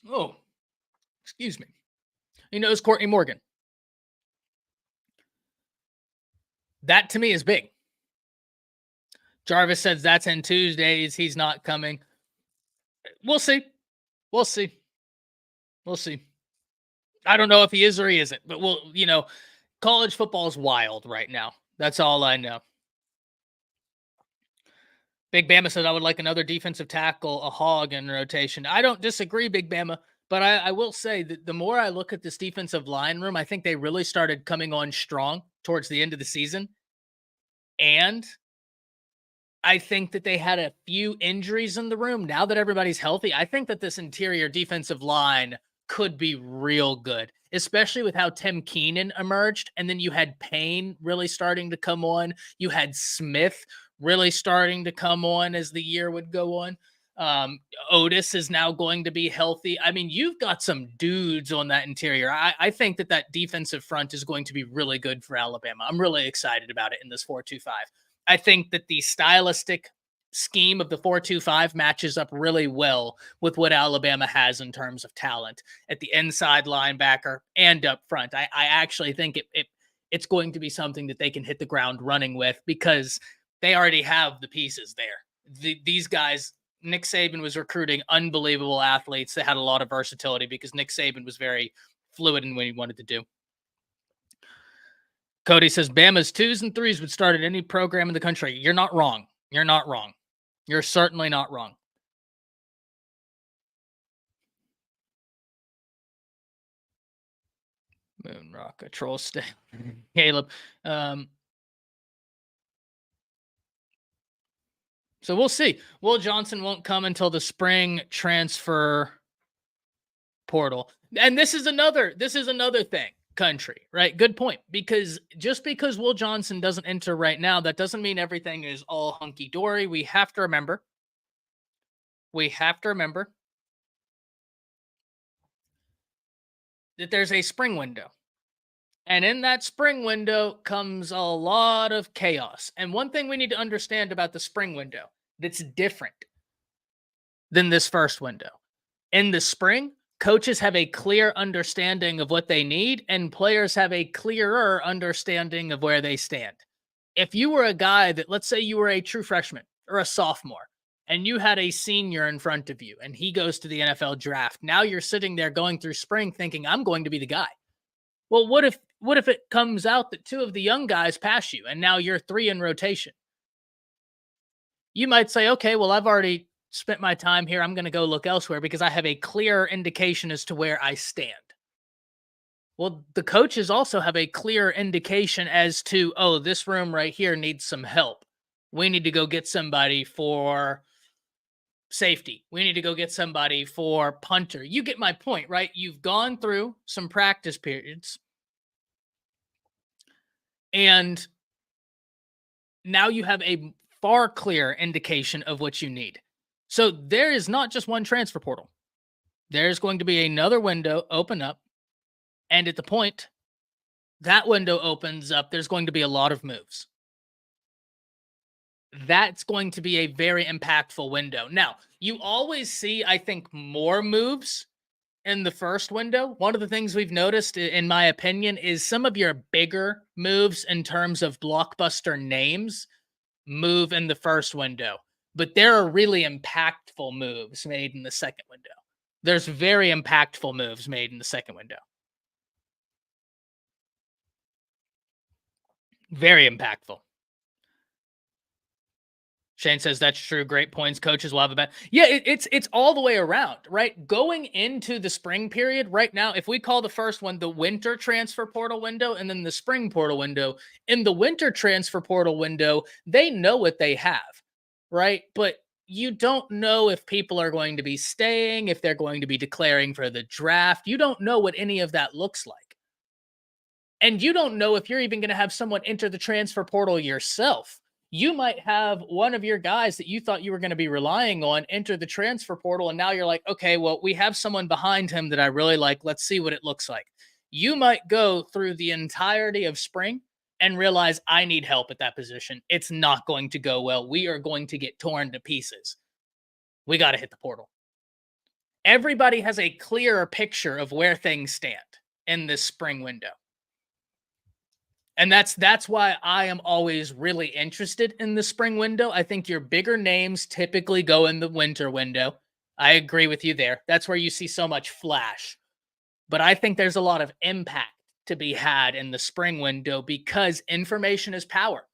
Oh, excuse me. He knows Courtney Morgan. That to me is big. Jarvis says that's in Tuesdays. He's not coming. We'll see. I don't know if he is or he isn't, but college football is wild right now. That's all I know. Big Bama says, I would like another defensive tackle, a hog in rotation. I don't disagree, Big Bama, but I will say that the more I look at this defensive line room, I think they really started coming on strong towards the end of the season. And I think that they had a few injuries in the room. Now that everybody's healthy, I think that this interior defensive line could be real good, especially with how Tim Keenan emerged. And then you had Payne really starting to come on. You had Smith really starting to come on as the year would go on. Otis is now going to be healthy. I mean, you've got some dudes on that interior. I think that defensive front is going to be really good for Alabama. I'm really excited about it in this 4-2-5. I think that the stylistic scheme of the 4-2-5 matches up really well with what Alabama has in terms of talent at the inside linebacker and up front. I actually think it's going to be something that they can hit the ground running with because they already have the pieces there. These guys Nick Saban was recruiting unbelievable athletes that had a lot of versatility because Nick Saban was very fluid in what he wanted to do. Cody says Bama's 2s and 3s would start at any program in the country. You're not wrong. You're not wrong. You're certainly not wrong. Moon Rock, a troll stay. Caleb. So we'll see. Will Johnson won't come until the spring transfer portal. And this is another thing, country, right? Good point. Because just because Will Johnson doesn't enter right now, that doesn't mean everything is all hunky dory. We have to remember that there's a spring window. And in that spring window comes a lot of chaos. And one thing we need to understand about the spring window that's different than this first window. In the spring, coaches have a clear understanding of what they need, and players have a clearer understanding of where they stand. If you were a guy that, let's say you were a true freshman or a sophomore, and you had a senior in front of you, and he goes to the NFL draft, now you're sitting there going through spring thinking, I'm going to be the guy. Well, what if it comes out that 2 of the young guys pass you, and now you're 3 in rotation? You might say, okay, well, I've already spent my time here. I'm going to go look elsewhere because I have a clear indication as to where I stand. Well, the coaches also have a clear indication as to, oh, this room right here needs some help. We need to go get somebody for safety. We need to go get somebody for punter. You get my point, right? You've gone through some practice periods, and now you have a far clearer indication of what you need. So there is not just one transfer portal. There's going to be another window open up. And at the point that window opens up, there's going to be a lot of moves. That's going to be a very impactful window. Now, you always see, I think, more moves in the first window. One of the things we've noticed, in my opinion, is some of your bigger moves in terms of blockbuster names move in the first window. But there are really impactful moves made in the second window. There's very impactful moves made in the second window. Very impactful. Shane says that's true. Great points. Coaches will have a bad. Yeah, it's all the way around, right? Going into the spring period right now, if we call the first one the winter transfer portal window and then the spring portal window, in the winter transfer portal window, they know what they have, right? But you don't know if people are going to be staying, if they're going to be declaring for the draft. You don't know what any of that looks like. And you don't know if you're even going to have someone enter the transfer portal yourself. You might have one of your guys that you thought you were going to be relying on enter the transfer portal, and now you're like, okay, well, we have someone behind him that I really like. Let's see what it looks like. You might go through the entirety of spring and realize I need help at that position. It's not going to go well. We are going to get torn to pieces. We got to hit the portal. Everybody has a clearer picture of where things stand in this spring window. And that's why I am always really interested in the spring window. I think your bigger names typically go in the winter window. I agree with you there. That's where you see so much flash. But I think there's a lot of impact to be had in the spring window because information is power.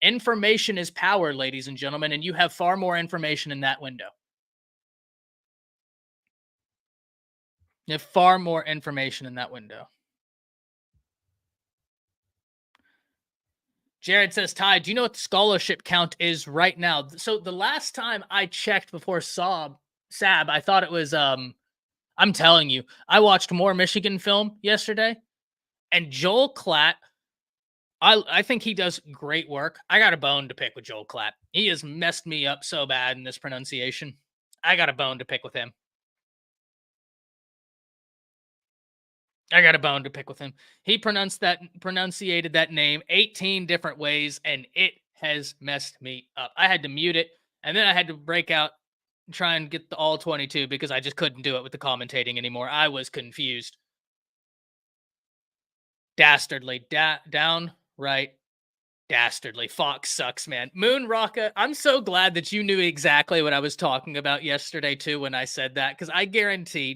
Information is power, ladies and gentlemen, and you have far more information in that window. You have far more information in that window. Jared says, Ty, do you know what the scholarship count is right now? So the last time I checked before Sab, I thought it was, I'm telling you, I watched more Michigan film yesterday, and Joel Klatt, I think he does great work. I got a bone to pick with Joel Klatt. He has messed me up so bad in this pronunciation. I got a bone to pick with him. He pronunciated that name 18 different ways, and it has messed me up. I had to mute it, and then I had to break out and try and get the all 22 because I just couldn't do it with the commentating anymore. I was confused. Dastardly. Downright Dastardly. Fox sucks, man. Moon Rocka, I'm so glad that you knew exactly what I was talking about yesterday, too, when I said that, because I guarantee,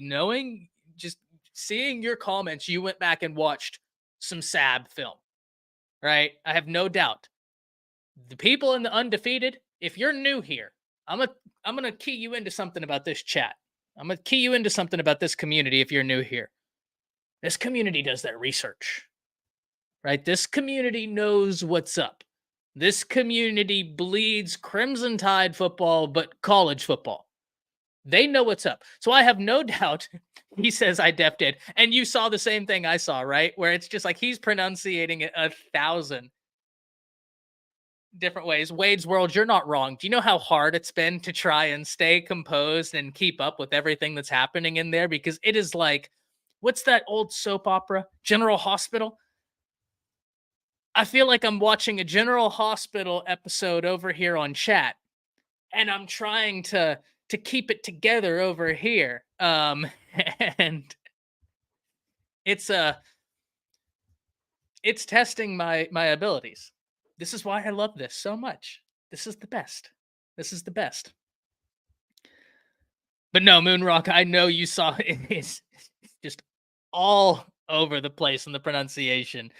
just seeing your comments, you went back and watched some SAB film, right? I have no doubt. The people in the undefeated, if you're new here, I'm gonna key you into something about this chat. I'm gonna key you into something about this community if you're new here. This community does their research, right? This community knows what's up. This community bleeds Crimson Tide football, but college football. They know what's up. So I have no doubt he says I def did. And you saw the same thing I saw, right? Where it's just like he's pronunciating it 1,000 different ways. Wade's World, you're not wrong. Do you know how hard it's been to try and stay composed and keep up with everything that's happening in there? Because it is like, what's that old soap opera? General Hospital? I feel like I'm watching a General Hospital episode over here on chat, and I'm trying to keep it together over here. And it's testing my abilities. This is why I love this so much. This is the best. This is the best. But no, Moonrock, I know you saw it's just all over the place in the pronunciation.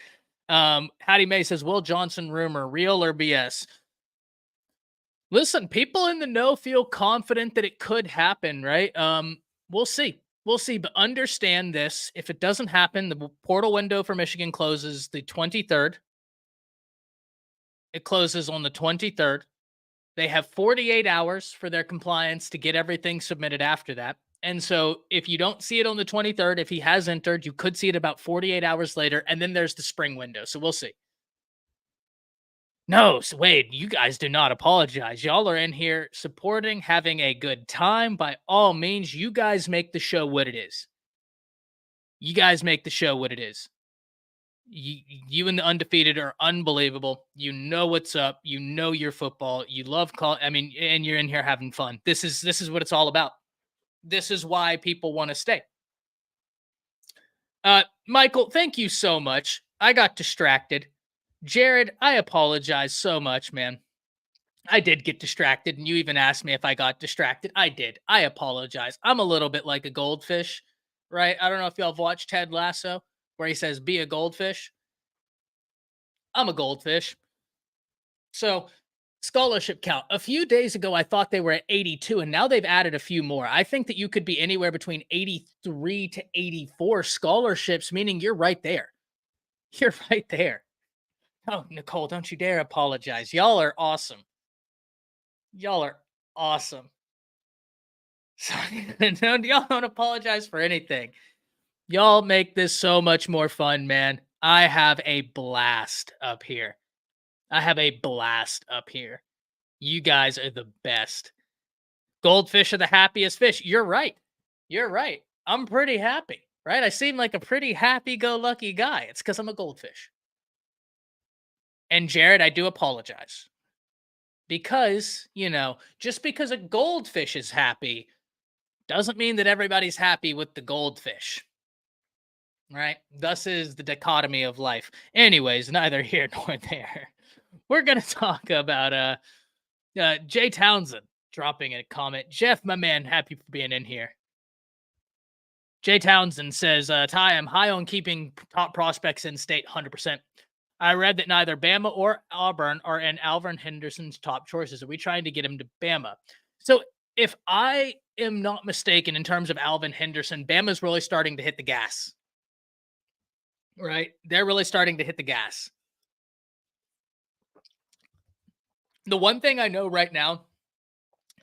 Hattie May says, Will Johnson rumor, real or BS? Listen, people in the know feel confident that it could happen, right? We'll see. We'll see, but understand this. If it doesn't happen, the portal window for Michigan closes the 23rd. It closes on the 23rd. They have 48 hours for their compliance to get everything submitted after that. And so if you don't see it on the 23rd, if he has entered, you could see it about 48 hours later. And then there's the spring window. So we'll see. No, so Wade, you guys do not apologize. Y'all are in here supporting, having a good time. By all means, you guys make the show what it is. You guys make the show what it is. You and the undefeated are unbelievable. You know what's up. You know your football. You love and you're in here having fun. This is what it's all about. This is why people want to stay. Michael, thank you so much. I got distracted. Jared, I apologize so much, man. I did get distracted, and you even asked me if I got distracted. I did. I apologize. I'm a little bit like a goldfish, right? I don't know if y'all have watched Ted Lasso, where he says, be a goldfish. I'm a goldfish. So, scholarship count. A few days ago, I thought they were at 82, and now they've added a few more. I think that you could be anywhere between 83 to 84 scholarships, meaning you're right there. You're right there. Oh, Nicole, don't you dare apologize. Y'all are awesome. Y'all are awesome. No, y'all don't apologize for anything. Y'all make this so much more fun, man. I have a blast up here. You guys are the best. Goldfish are the happiest fish. You're right. I'm pretty happy, right? I seem like a pretty happy-go-lucky guy. It's because I'm a goldfish. And Jared, I do apologize. Because, just because a goldfish is happy doesn't mean that everybody's happy with the goldfish. Right? Thus is the dichotomy of life. Anyways, neither here nor there. We're going to talk about Jay Townsend dropping a comment. Jeff, my man, happy for being in here. Jay Townsend says, Ty, I'm high on keeping top prospects in state 100%. I read that neither Bama or Auburn are in Alvin Henderson's top choices. Are we trying to get him to Bama? So if I am not mistaken in terms of Alvin Henderson, Bama's really starting to hit the gas. Right? They're really starting to hit the gas. The one thing I know right now,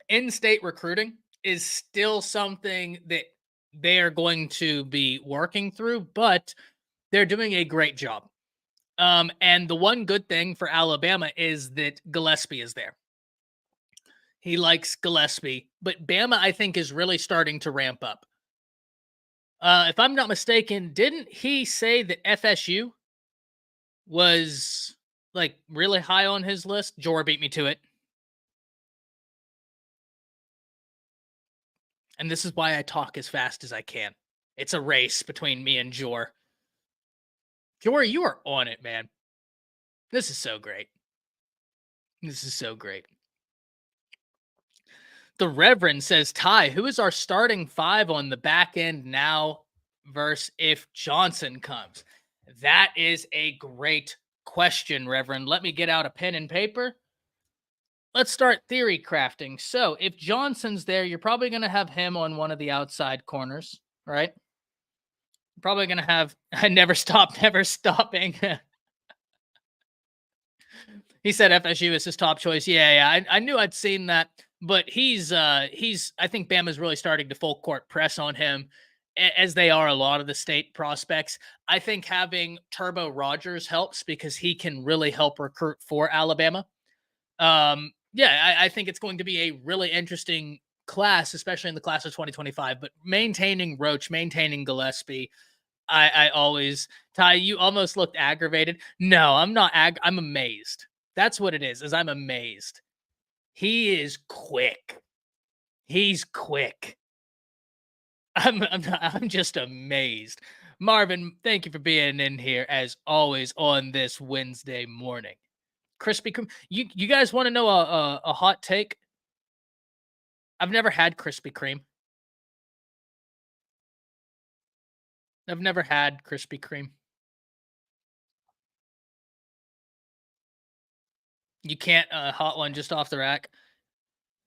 in-state recruiting is still something that they are going to be working through, but they're doing a great job. And the one good thing for Alabama is that Gillespie is there. He likes Gillespie, but Bama, I think, is really starting to ramp up. If I'm not mistaken, didn't he say that FSU was like really high on his list? Jor beat me to it. And this is why I talk as fast as I can. It's a race between me and Jor. Jor, you are on it, man. This is so great. This is so great. The Reverend says, Ty, who is our starting 5 on the back end now versus if Johnson comes? That is a great question, Reverend. Let me get out a pen and paper. Let's start theory crafting. So if Johnson's there, you're probably going to have him on one of the outside corners, right? You're probably going to have never stopping. He said FSU is his top choice. Yeah. I knew I'd seen that, but he's I think Bama's really starting to full court press on him, as they are a lot of the state prospects. I think having Turbo Rogers helps because he can really help recruit for Alabama. I think it's going to be a really interesting class, especially in the class of 2025, but maintaining Roach, maintaining Gillespie. I always, Ty, you almost looked aggravated. No, I'm not. I'm amazed. That's what it is I'm amazed. He is quick. He's quick. I'm just amazed. Marvin, thank you for being in here as always on this Wednesday morning. Krispy Kreme. You guys want to know a hot take? I've never had Krispy Kreme. I've never had Krispy Kreme. You can't hot one just off the rack.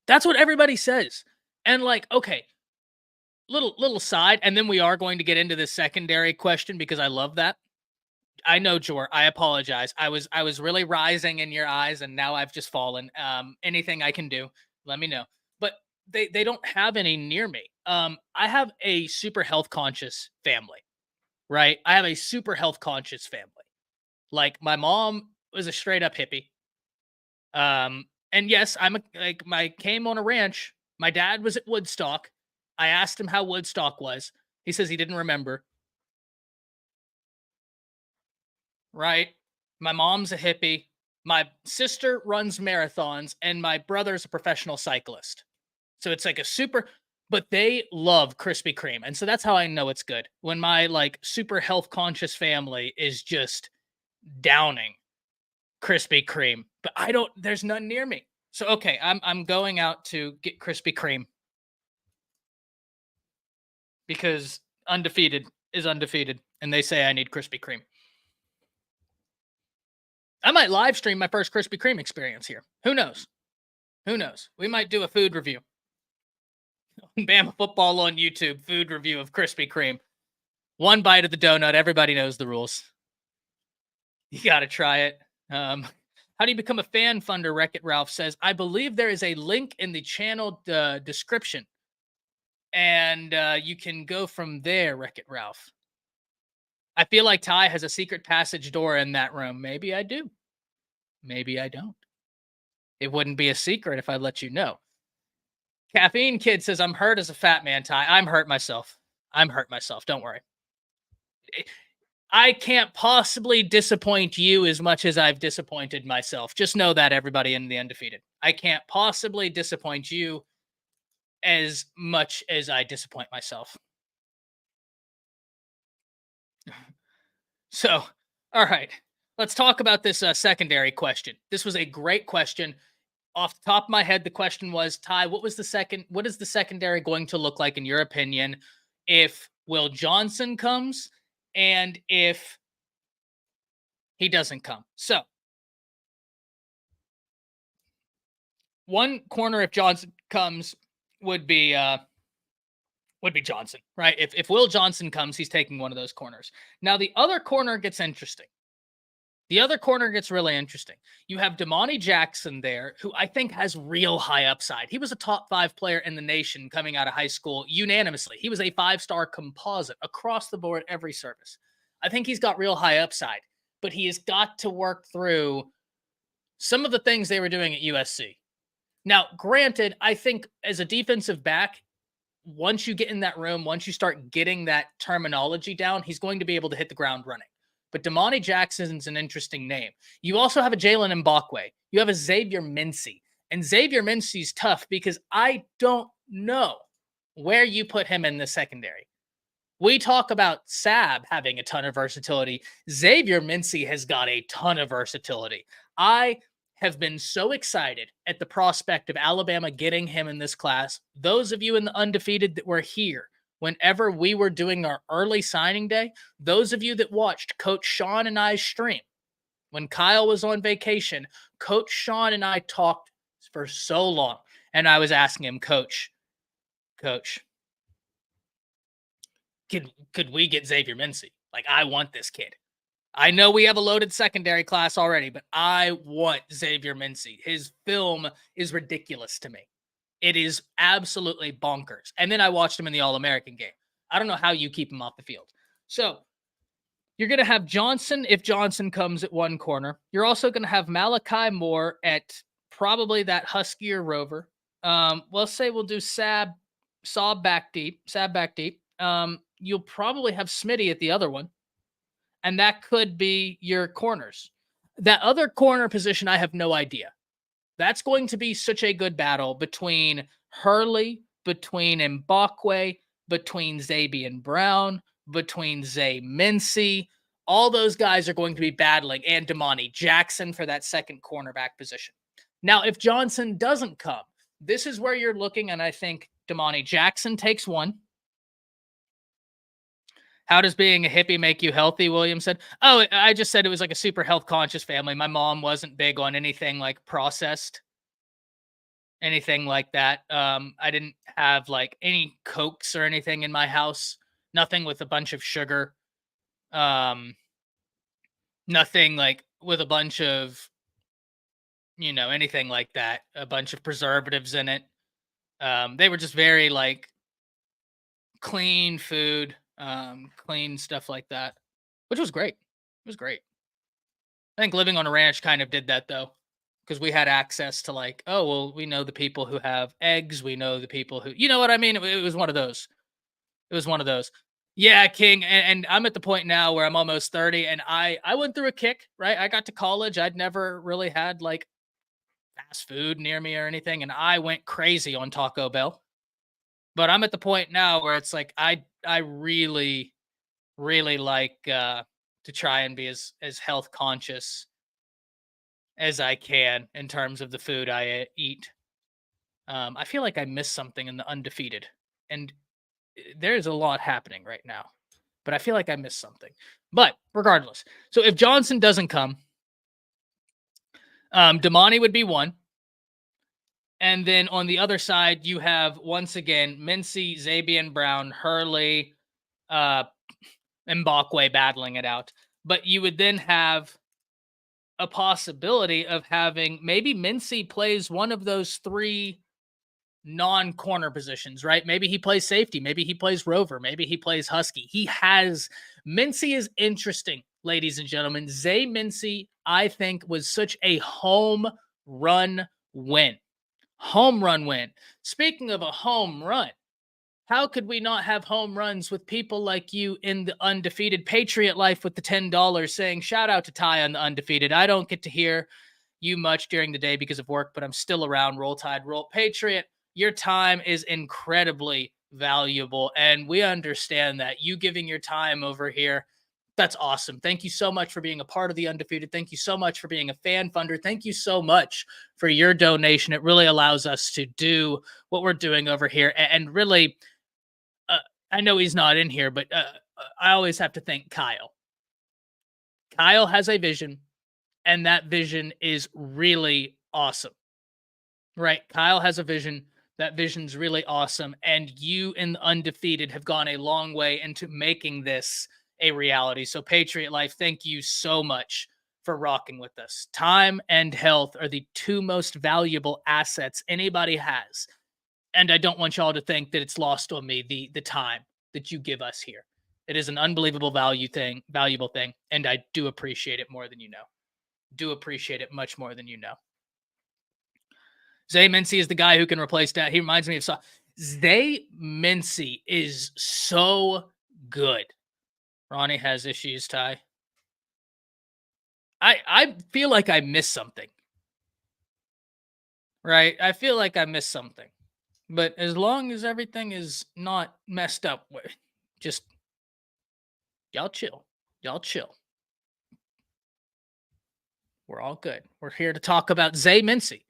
That's what everybody says. And like, okay, little side, and then we are going to get into the secondary question because I love that. I know, Jor. I apologize. I was really rising in your eyes, and now I've just fallen. Anything I can do, let me know. But they don't have any near me. I have a super health conscious family, right? I have a super health conscious family. Like my mom was a straight up hippie. And yes, I came on a ranch. My dad was at Woodstock. I asked him how Woodstock was. He says he didn't remember. Right? My mom's a hippie. My sister runs marathons, and my brother's a professional cyclist. So it's like a super, but they love Krispy Kreme. And so that's how I know it's good. When my like super health conscious family is just downing Krispy Kreme, but there's none near me. So, okay, I'm going out to get Krispy Kreme because undefeated is undefeated. And they say I need Krispy Kreme. I might live stream my first Krispy Kreme experience here. Who knows? Who knows? We might do a food review. Bama football on YouTube, food review of Krispy Kreme. One bite of the donut. Everybody knows the rules. You got to try it. How do you become a fan funder? Wreck-It Ralph says, I believe there is a link in the channel description. And you can go from there, Wreck-It Ralph. I feel like Ty has a secret passage door in that room. Maybe I do. Maybe I don't. It wouldn't be a secret if I let you know. Caffeine Kid says, I'm hurt as a fat man, Ty. I'm hurt myself. Don't worry. I can't possibly disappoint you as much as I've disappointed myself. Just know that, everybody in the Undefeated. I can't possibly disappoint you as much as I disappoint myself. So, all right, let's talk about this secondary question. This was a great question. Off the top of my head, the question was, Ty, what is the secondary going to look like in your opinion if Will Johnson comes and if he doesn't come? So, one corner if Johnson comes would be Johnson, right? If Will Johnson comes, he's taking one of those corners. Now, the other corner gets interesting. The other corner gets really interesting. You have Damani Jackson there, who I think has real high upside. He was a top 5 player in the nation coming out of high school unanimously. He was a 5-star composite across the board, every service. I think he's got real high upside, but he has got to work through some of the things they were doing at USC. Now, granted, I think as a defensive back, once you get in that room, once you start getting that terminology down, he's going to be able to hit the ground running. But Damani Jackson's an interesting name. You also have a Jalen Mbakwe. You have a Xavier Mincy. And Xavier Mincy's tough because I don't know where you put him in the secondary. We talk about Sab having a ton of versatility. Xavier Mincy has got a ton of versatility. I have been so excited at the prospect of Alabama getting him in this class. Those of you in the undefeated that were here whenever we were doing our early signing day, those of you that watched Coach Sean and I stream when Kyle was on vacation, Coach Sean and I talked for so long. And I was asking him, Coach, could we get Xavier Mincy? Like, I want this kid. I know we have a loaded secondary class already, but I want Xavier Mincy. His film is ridiculous to me. It is absolutely bonkers. And then I watched him in the All-American game. I don't know how you keep him off the field. So you're going to have Johnson if Johnson comes at one corner. You're also going to have Malachi Moore at probably that Husky or Rover. We'll say we'll do Saab back deep. You'll probably have Smitty at the other one. And that could be your corners. That other corner position, I have no idea. That's going to be such a good battle between Hurley, between Mbakwe, between Zabian Brown, between Zay Mincy. All those guys are going to be battling, and Damani Jackson for that second cornerback position. Now, if Johnson doesn't come, this is where you're looking, and I think Damani Jackson takes one. How does being a hippie make you healthy? William said. Oh, I just said it was like a super health conscious family. My mom wasn't big on anything like processed, anything like that. I didn't have like any Cokes or anything in my house. Nothing with a bunch of sugar. Nothing like with a bunch of, anything like that. A bunch of preservatives in it. They were just very like clean food. Clean stuff like that, which was great. It was great. I think living on a ranch kind of did that though, because we had access to like, oh, well, we know the people who have eggs. We know the people who, you know what I mean? It was one of those. It was one of those. Yeah, King. And I'm at the point now where I'm almost 30 and I went through a kick, right? I got to college. I'd never really had like fast food near me or anything. And I went crazy on Taco Bell. But I'm at the point now where it's like I really, really like to try and be as health conscious as I can in terms of the food I eat. I feel like I missed something in the undefeated, and there's a lot happening right now. But I feel like I missed something. But regardless, so if Johnson doesn't come, Damani would be one. And then on the other side, you have, once again, Mincy, Zabian Brown, Hurley, Mbakwe battling it out. But you would then have a possibility of having maybe Mincy plays one of those three non-corner positions, right? Maybe he plays safety. Maybe he plays Rover. Maybe he plays Husky. Mincy is interesting, ladies and gentlemen. Zay Mincy, I think, was such a home run win. Home run win. Speaking of a home run, how could we not have home runs with people like you in the undefeated Patriot Life with the $10 saying, shout out to Ty on the undefeated. I don't get to hear you much during the day because of work, but I'm still around. Roll Tide, roll Patriot. Your time is incredibly valuable, and we understand that. You giving your time over here, that's awesome. Thank you so much for being a part of the undefeated. Thank you so much for being a fan funder. Thank you so much for your donation. It really allows us to do what we're doing over here. And really, I know he's not in here, but I always have to thank Kyle. Kyle has a vision, and that vision is really awesome. Right? Kyle has a vision. That vision's really awesome. And you in the undefeated have gone a long way into making this a reality. So Patriot Life, thank you so much for rocking with us. Time and health are the two most valuable assets anybody has. And I don't want y'all to think that it's lost on me, the time that you give us here. It is an unbelievable valuable thing. And I do appreciate it more than you know. Do appreciate it much more than you know. Zay Mincy is the guy who can replace that. He reminds me of Zay Mincy is so good. Ronnie has issues, Ty. I feel like I missed something. Right? I feel like I missed something. But as long as everything is not messed up, just y'all chill. Y'all chill. We're all good. We're here to talk about Zay Mincy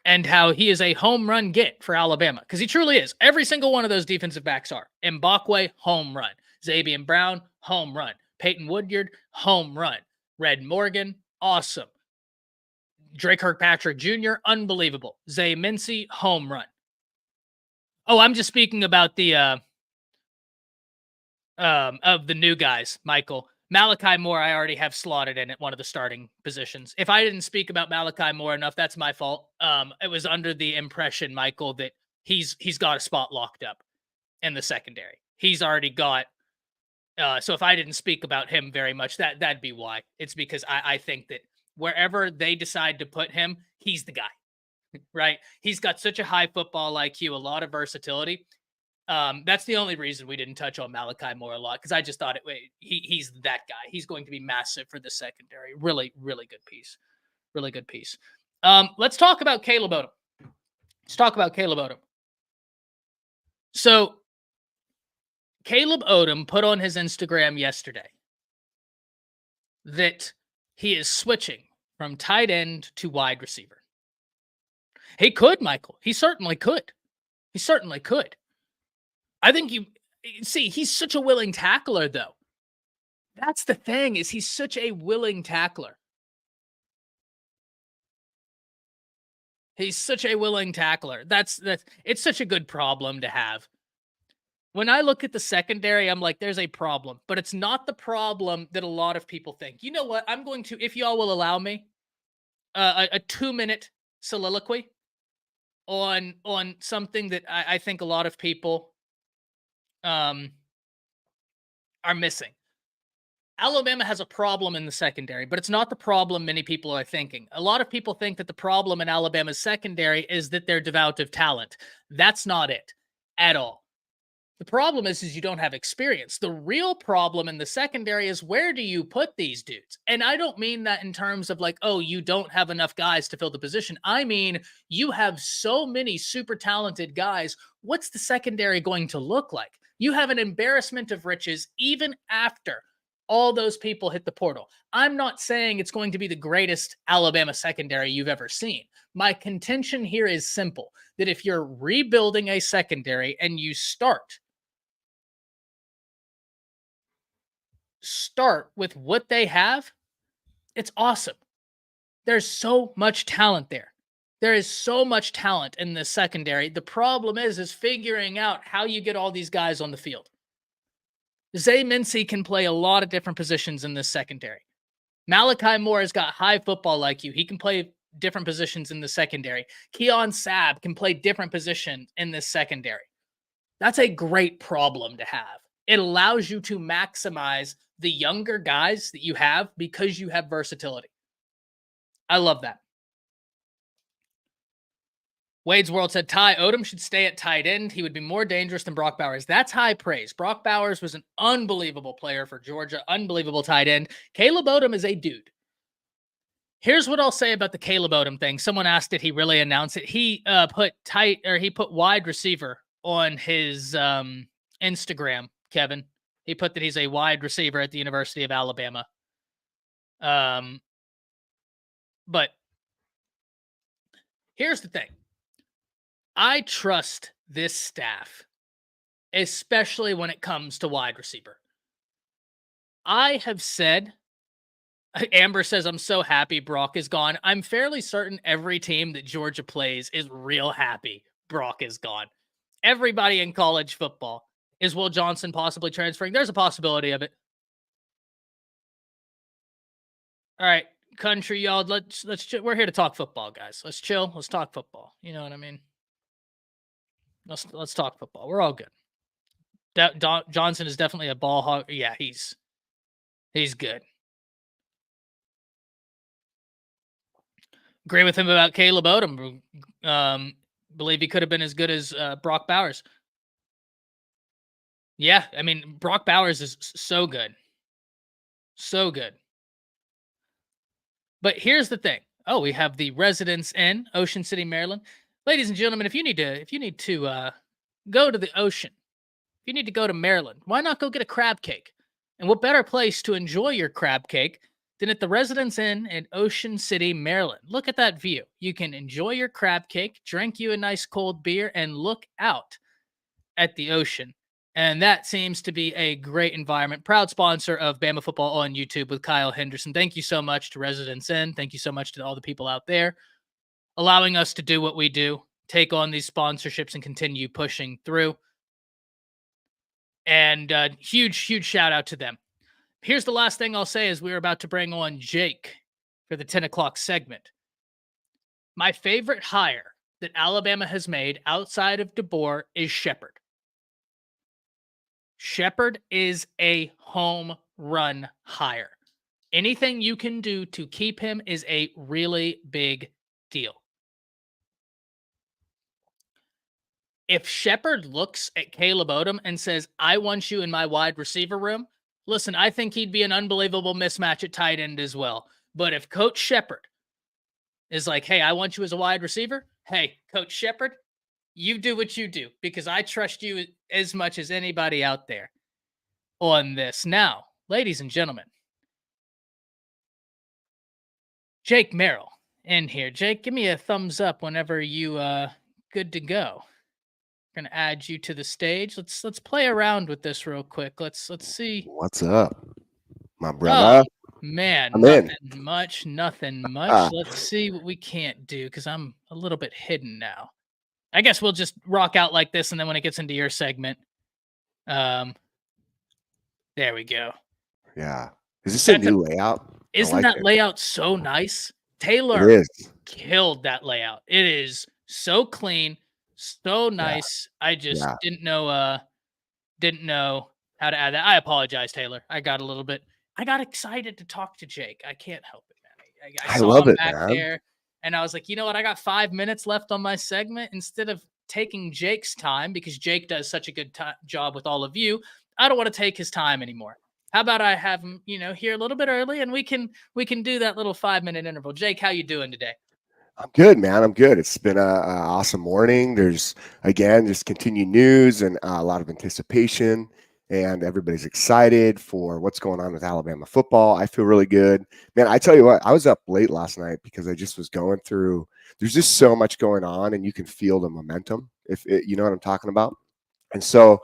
and how he is a home run get for Alabama, because he truly is. Every single one of those defensive backs are. Mbakwe, home run. Xavier Brown, home run. Peyton Woodyard, home run. Red Morgan, awesome. Drake Kirkpatrick Jr., unbelievable. Zay Mincy, home run. Oh, I'm just speaking about the of the new guys, Michael. Malachi Moore, I already have slotted in at one of the starting positions. If I didn't speak about Malachi Moore enough, that's my fault. It was under the impression, Michael, that he's got a spot locked up in the secondary. He's already got. So if I didn't speak about him very much, that'd be why. It's because I think that wherever they decide to put him, he's the guy, right? He's got such a high football IQ, a lot of versatility. That's the only reason we didn't touch on Malachi Moore a lot, because I just thought he's that guy. He's going to be massive for the secondary. Really, really good piece. Really good piece. Let's talk about Caleb Odom. So Caleb Odom put on his Instagram yesterday that he is switching from tight end to wide receiver. He could, Michael. He certainly could. I think he's such a willing tackler, though. That's the thing, is he's such a willing tackler. It's such a good problem to have. When I look at the secondary, I'm like, there's a problem, but it's not the problem that a lot of people think. You know what? I'm going to, if y'all will allow me, a 2-minute soliloquy on something that I think a lot of people are missing. Alabama has a problem in the secondary, but it's not the problem many people are thinking. A lot of people think that the problem in Alabama's secondary is that they're devoid of talent. That's not it at all. The problem is you don't have experience. The real problem in the secondary is, where do you put these dudes? And I don't mean that in terms of like, oh, you don't have enough guys to fill the position. I mean, you have so many super talented guys. What's the secondary going to look like? You have an embarrassment of riches even after all those people hit the portal. I'm not saying it's going to be the greatest Alabama secondary you've ever seen. My contention here is simple, that if you're rebuilding a secondary and you start with what they have, it's awesome. There's so much talent there. There is so much talent in the secondary. The problem is figuring out how you get all these guys on the field. Zay Mincy can play a lot of different positions in this secondary. Malachi Moore has got high football IQ. He can play different positions in the secondary. Keon Sabb can play different positions in this secondary. That's a great problem to have. It allows you to maximize the younger guys that you have because you have versatility. I love that. Wade's World said Ty Odom should stay at tight end. He would be more dangerous than Brock Bowers. That's high praise. Brock Bowers was an unbelievable player for Georgia, unbelievable tight end. Caleb Odom is a dude. Here's what I'll say about the Caleb Odom thing. Someone asked, did he really announce it? He put wide receiver on his Instagram, Kevin. He put that he's a wide receiver at the University of Alabama. But here's the thing. I trust this staff, especially when it comes to wide receiver. I have said, Amber says, I'm so happy Brock is gone. I'm fairly certain every team that Georgia plays is real happy Brock is gone. Everybody in college football. Is Will Johnson possibly transferring? There's a possibility of it. All right, country, y'all. Let's we're here to talk football, guys. Let's chill. Let's talk football. You know what I mean? Let's talk football. We're all good. Johnson is definitely a ball hog. Yeah, he's good. Agree with him about Caleb Odom. Believe he could have been as good as Brock Bowers. Yeah, I mean, Brock Bowers is so good. So good. But here's the thing. Oh, we have the Residence Inn, Ocean City, Maryland. Ladies and gentlemen, if you need to go to the ocean, if you need to go to Maryland, why not go get a crab cake? And what better place to enjoy your crab cake than at the Residence Inn in Ocean City, Maryland. Look at that view. You can enjoy your crab cake, drink you a nice cold beer, and look out at the ocean. And that seems to be a great environment. Proud sponsor of Bama Football on YouTube with Kyle Henderson. Thank you so much to Residence Inn. Thank you so much to all the people out there allowing us to do what we do, take on these sponsorships and continue pushing through. And huge shout out to them. Here's the last thing I'll say as we're about to bring on Jake for the 10 o'clock segment. My favorite hire that Alabama has made outside of DeBoer is Shepard. Shepard is a home run hire. Anything you can do to keep him is a really big deal. If Shepard looks at Caleb Odom and says, I want you in my wide receiver room, listen, I think he'd be an unbelievable mismatch at tight end as well. But if Coach Shepard is like, hey, I want you as a wide receiver, hey, Coach Shepard, you do what you do because I trust you as much as anybody out there on this. Now, ladies and gentlemen, Jake Merrill in here. Jake, give me a thumbs up whenever you good to go. Gonna add you to the stage. Let's play around with this real quick. Let's see. What's up, my brother? Oh, man, I'm nothing in. much. Let's see what we can't do because I'm a little bit hidden now. I guess we'll just rock out like this, and then when it gets into your segment, there we go. Yeah, is this a new layout? Isn't that layout so nice? Taylor killed that layout. It is so clean. So nice. Yeah. I just didn't know how to add that. I apologize, Taylor. I got excited to talk to Jake. I can't help it, man. I saw love him it, back man. there, and I was like, you know what? I got 5 minutes left on my segment. Instead of taking Jake's time, because Jake does such a good job with all of you, I don't want to take his time anymore. How about I have him, here a little bit early, and we can do that little 5-minute interval. Jake, how you doing today? I'm good, man. I'm good. It's been a awesome morning. There's just continued news and a lot of anticipation, and everybody's excited for what's going on with Alabama football. I feel really good, man. I tell you what, I was up late last night because I just was going through. There's just so much going on, and you can feel the momentum. If you know what I'm talking about, and so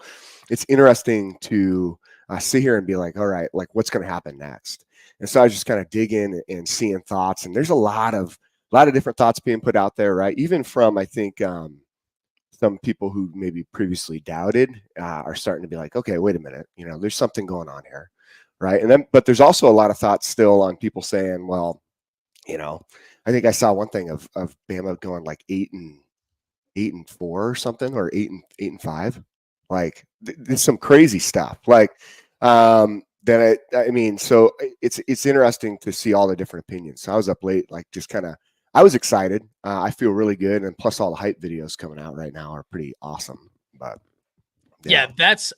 it's interesting to sit here and be like, all right, like what's going to happen next? And so I was just kind of digging and seeing thoughts, and there's a lot of different thoughts being put out there, right? Even from, I think, some people who maybe previously doubted are starting to be like, okay, wait a minute, there's something going on here, right? And then, but there's also a lot of thoughts still on people saying, well, I think I saw one thing of Bama going like 8-4 or something, or 8-5, like there's some crazy stuff, like. Then I mean, so it's interesting to see all the different opinions. So I was up late, like just kind of. I was excited. I feel really good. And plus all the hype videos coming out right now are pretty awesome. But yeah,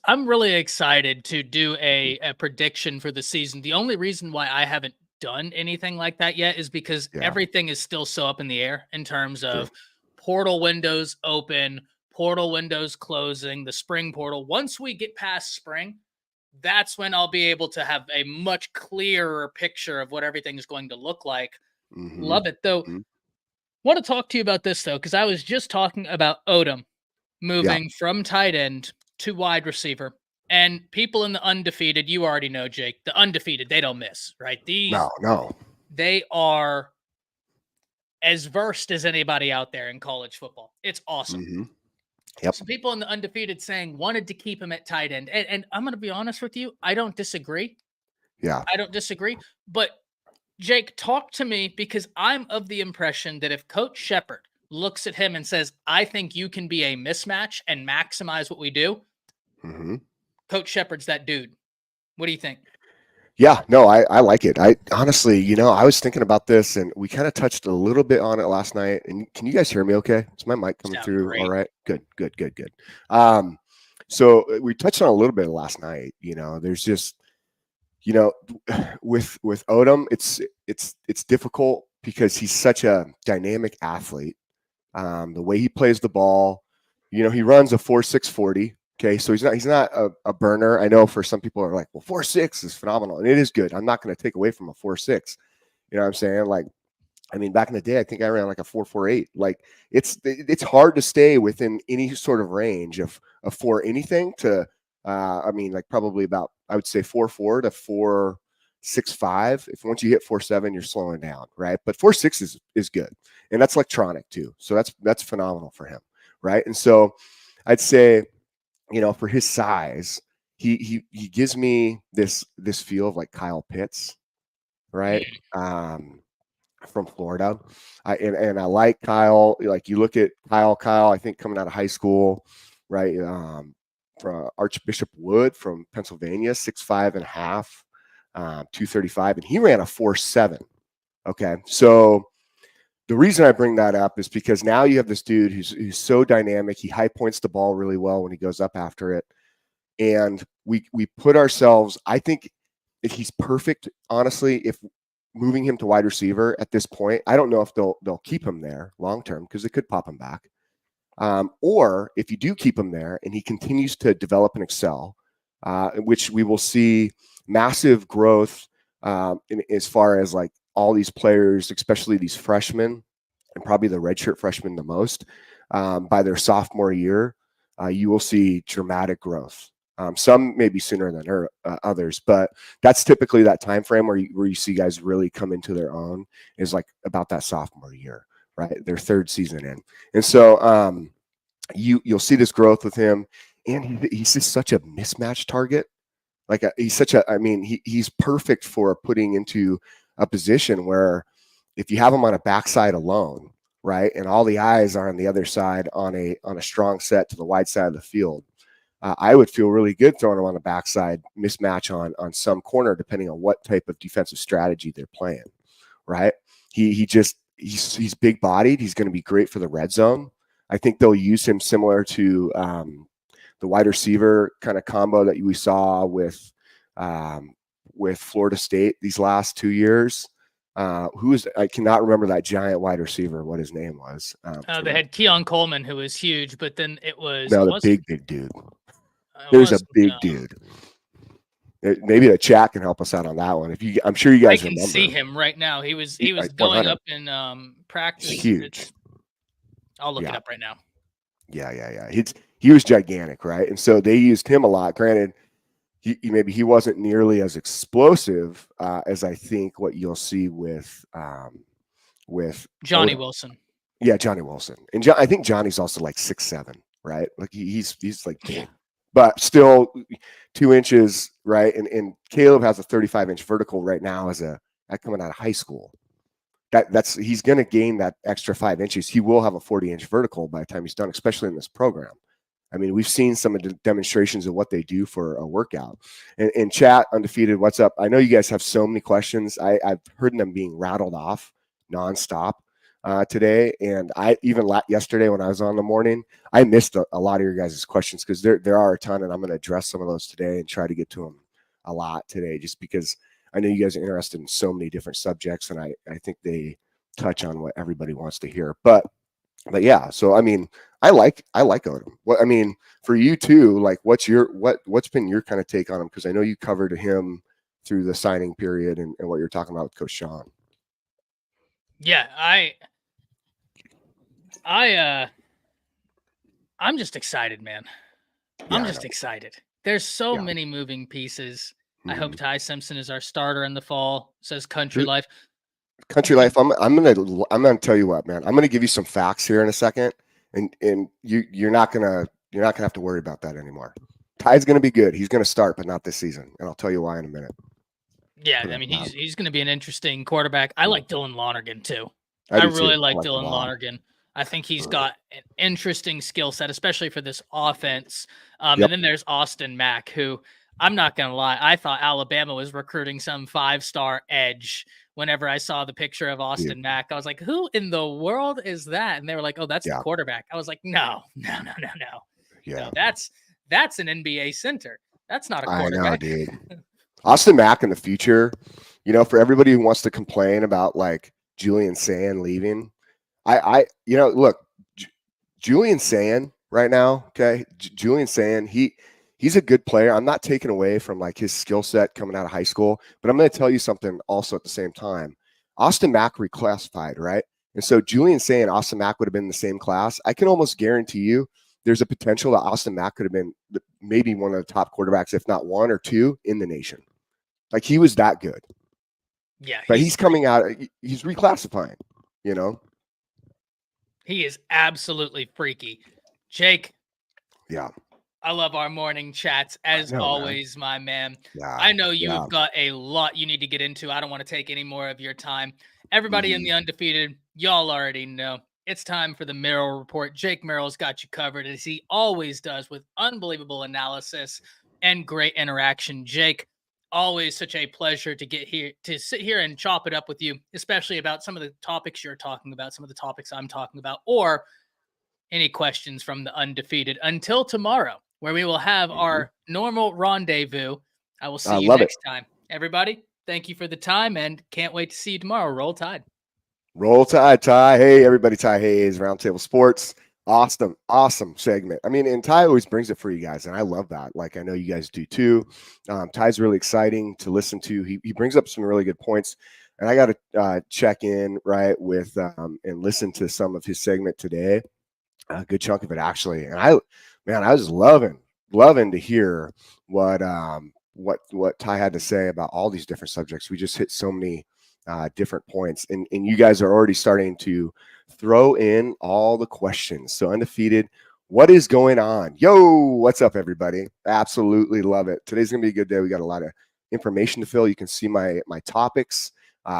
I'm really excited to do a prediction for the season. The only reason why I haven't done anything like that yet is because everything is still so up in the air in terms of portal windows open, portal windows closing, the spring portal. Once we get past spring, that's when I'll be able to have a much clearer picture of what everything is going to look like. Mm-hmm. Love it, though. Mm-hmm. Want to talk to you about this, though, because I was just talking about Odom moving from tight end to wide receiver. And people in the undefeated, you already know, Jake, the undefeated, they don't miss, right? No. They are as versed as anybody out there in college football. It's awesome. Mm-hmm. Yep. Some people in the undefeated saying wanted to keep him at tight end. And I'm going to be honest with you, I don't disagree. Yeah. I don't disagree. But Jake, talk to me, because I'm of the impression that if Coach Shepard looks at him and says, I think you can be a mismatch and maximize what we do, Coach Shepard's that dude. What do you think? Yeah, no, I like it. I honestly, I was thinking about this, and we kind of touched a little bit on it last night. And can you guys hear me okay? Is my mic coming through great. All right? Good. So we touched on a little bit last night. There's just, with Odom, it's difficult because he's such a dynamic athlete. The way he plays the ball, he runs a 4.6 40. Okay, so he's not a burner. I know for some people are like, well, 4.6 is phenomenal, and it is good. I'm not going to take away from a 4.6. You know what I'm saying? Like, I mean, back in the day, I think I ran like a 4.48. Like, it's hard to stay within any sort of range of for anything to. I mean, like probably about, I would say 4.4 to 4.65. If once you hit 4.7, you're slowing down, right? But 4.6 is good, and that's electronic too. So that's phenomenal for him, right? And so I'd say, you know, for his size, he gives me this feel of like Kyle Pitts, right? From Florida. And I like Kyle. Like, you look at Kyle, I think coming out of high school, right? From Archbishop Wood from Pennsylvania, 6'5.5", 235, and he ran a 4.7. Okay. So the reason I bring that up is because now you have this dude who's so dynamic. He high points the ball really well when he goes up after it. And we put ourselves, I think if he's perfect, honestly, if moving him to wide receiver at this point, I don't know if they'll keep him there long term, because they could pop him back. Or if you do keep him there and he continues to develop and excel, which we will see massive growth as far as like all these players, especially these freshmen, and probably the redshirt freshmen the most, by their sophomore year, you will see dramatic growth. Some maybe sooner than others, but that's typically that time frame where you see guys really come into their own, is like about that sophomore year, right? Their third season in. And so you'll see this growth with him, and he's just such a mismatch target. Like he's perfect for putting into a position where if you have him on a backside alone, right, and all the eyes are on the other side on a strong set to the wide side of the field, I would feel really good throwing him on the backside mismatch on some corner, depending on what type of defensive strategy they're playing, right? He's big bodied. He's going to be great for the red zone. I think they'll use him similar to the wide receiver kind of combo that we saw with Florida State these last 2 years. I cannot remember that giant wide receiver, what his name was. They had Keon Coleman, who was huge, but then it was the big dude. There's a big dude. Maybe the chat can help us out on that one. I'm sure you guys remember. I can see him right now. He was going up in practice. Huge. I'll look it up right now. Yeah. He was gigantic, right? And so they used him a lot. Granted, he wasn't nearly as explosive as I think what you'll see with Johnny Wilson. Yeah, Johnny Wilson. And I think Johnny's also like 6'7", right? Like he's like big, but still 2 inches, right? And Caleb has a 35-inch vertical right now coming out of high school. He's going to gain that extra 5 inches. He will have a 40-inch vertical by the time he's done, especially in this program. I mean, we've seen some of the demonstrations of what they do for a workout. And chat, Undefeated, what's up? I know you guys have so many questions. I've heard them being rattled off nonstop today. And I even yesterday when I was on the morning, I missed a lot of your guys' questions, because there are a ton, and I'm going to address some of those today and try to get to them a lot today, just because I know you guys are interested in so many different subjects, and I think they touch on what everybody wants to hear. But yeah, so I mean, I like Odom. What I mean for you too, like what's been your kind of take on him? Because I know you covered him through the signing period and what you're talking about with Coach Sean. Yeah, I'm just excited, man. I'm just excited. There's so many moving pieces. I hope Ty Simpson is our starter in the fall, says Country Life. Country Life, I'm gonna tell you what, man. I'm gonna give you some facts here in a second, and you're not gonna have to worry about that anymore. Ty's gonna be good. He's gonna start, but not this season, and I'll tell you why in a minute. Yeah, I mean he's gonna be an interesting quarterback. I like Dylan Lonergan too. I really like Dylan Lonergan. I think he's got an interesting skill set, especially for this offense. And then there's Austin Mack, who I'm not going to lie, I thought Alabama was recruiting some 5-star edge. Whenever I saw the picture of Austin Mack, I was like, who in the world is that? And they were like, oh, that's the quarterback. I was like, no. Yeah. No, that's an NBA center. That's not a quarterback. I know, dude. Austin Mack in the future, for everybody who wants to complain about like Julian Sand leaving, look, Julian Sand, right now. Okay. Julian's saying he's a good player. I'm not taking away from like his skill set coming out of high school, but I'm going to tell you something also at the same time. Austin Mack reclassified, right? And so Julian's saying Austin Mack would have been in the same class. I can almost guarantee you there's a potential that Austin Mack could have been maybe one of the top quarterbacks, if not one or two in the nation. Like he was that good. Yeah. But he's coming out, he's reclassifying, you know? He is absolutely freaky. Jake. Yeah. I love our morning chats as always, my man. Yeah, I know you've got a lot you need to get into. I don't want to take any more of your time. Everybody in the Undefeated, y'all already know. It's time for the Merrill Report. Jake Merrill's got you covered, as he always does, with unbelievable analysis and great interaction. Jake, always such a pleasure to get here, to sit here and chop it up with you, especially about some of the topics you're talking about, some of the topics I'm talking about, or any questions from the Undefeated. Until tomorrow, where we will have our normal rendezvous. I will see you next time. Everybody, thank you for the time and can't wait to see you tomorrow. Roll Tide. Roll Tide, Ty. Hey, everybody. Ty Hayes, Roundtable Sports. Awesome segment. I mean, and Ty always brings it for you guys, and I love that. Like, I know you guys do too. Ty's really exciting to listen to. He brings up some really good points, and I got to check in, right, with and listen to some of his segment today. A good chunk of it, actually. And I was loving to hear what Ty had to say about all these different subjects. We just hit so many different points, and you guys are already starting to throw in all the questions. So Undefeated, what is going on? Yo, what's up, everybody? Absolutely love it. Today's gonna be a good day. We got a lot of information to fill. You can see my topics.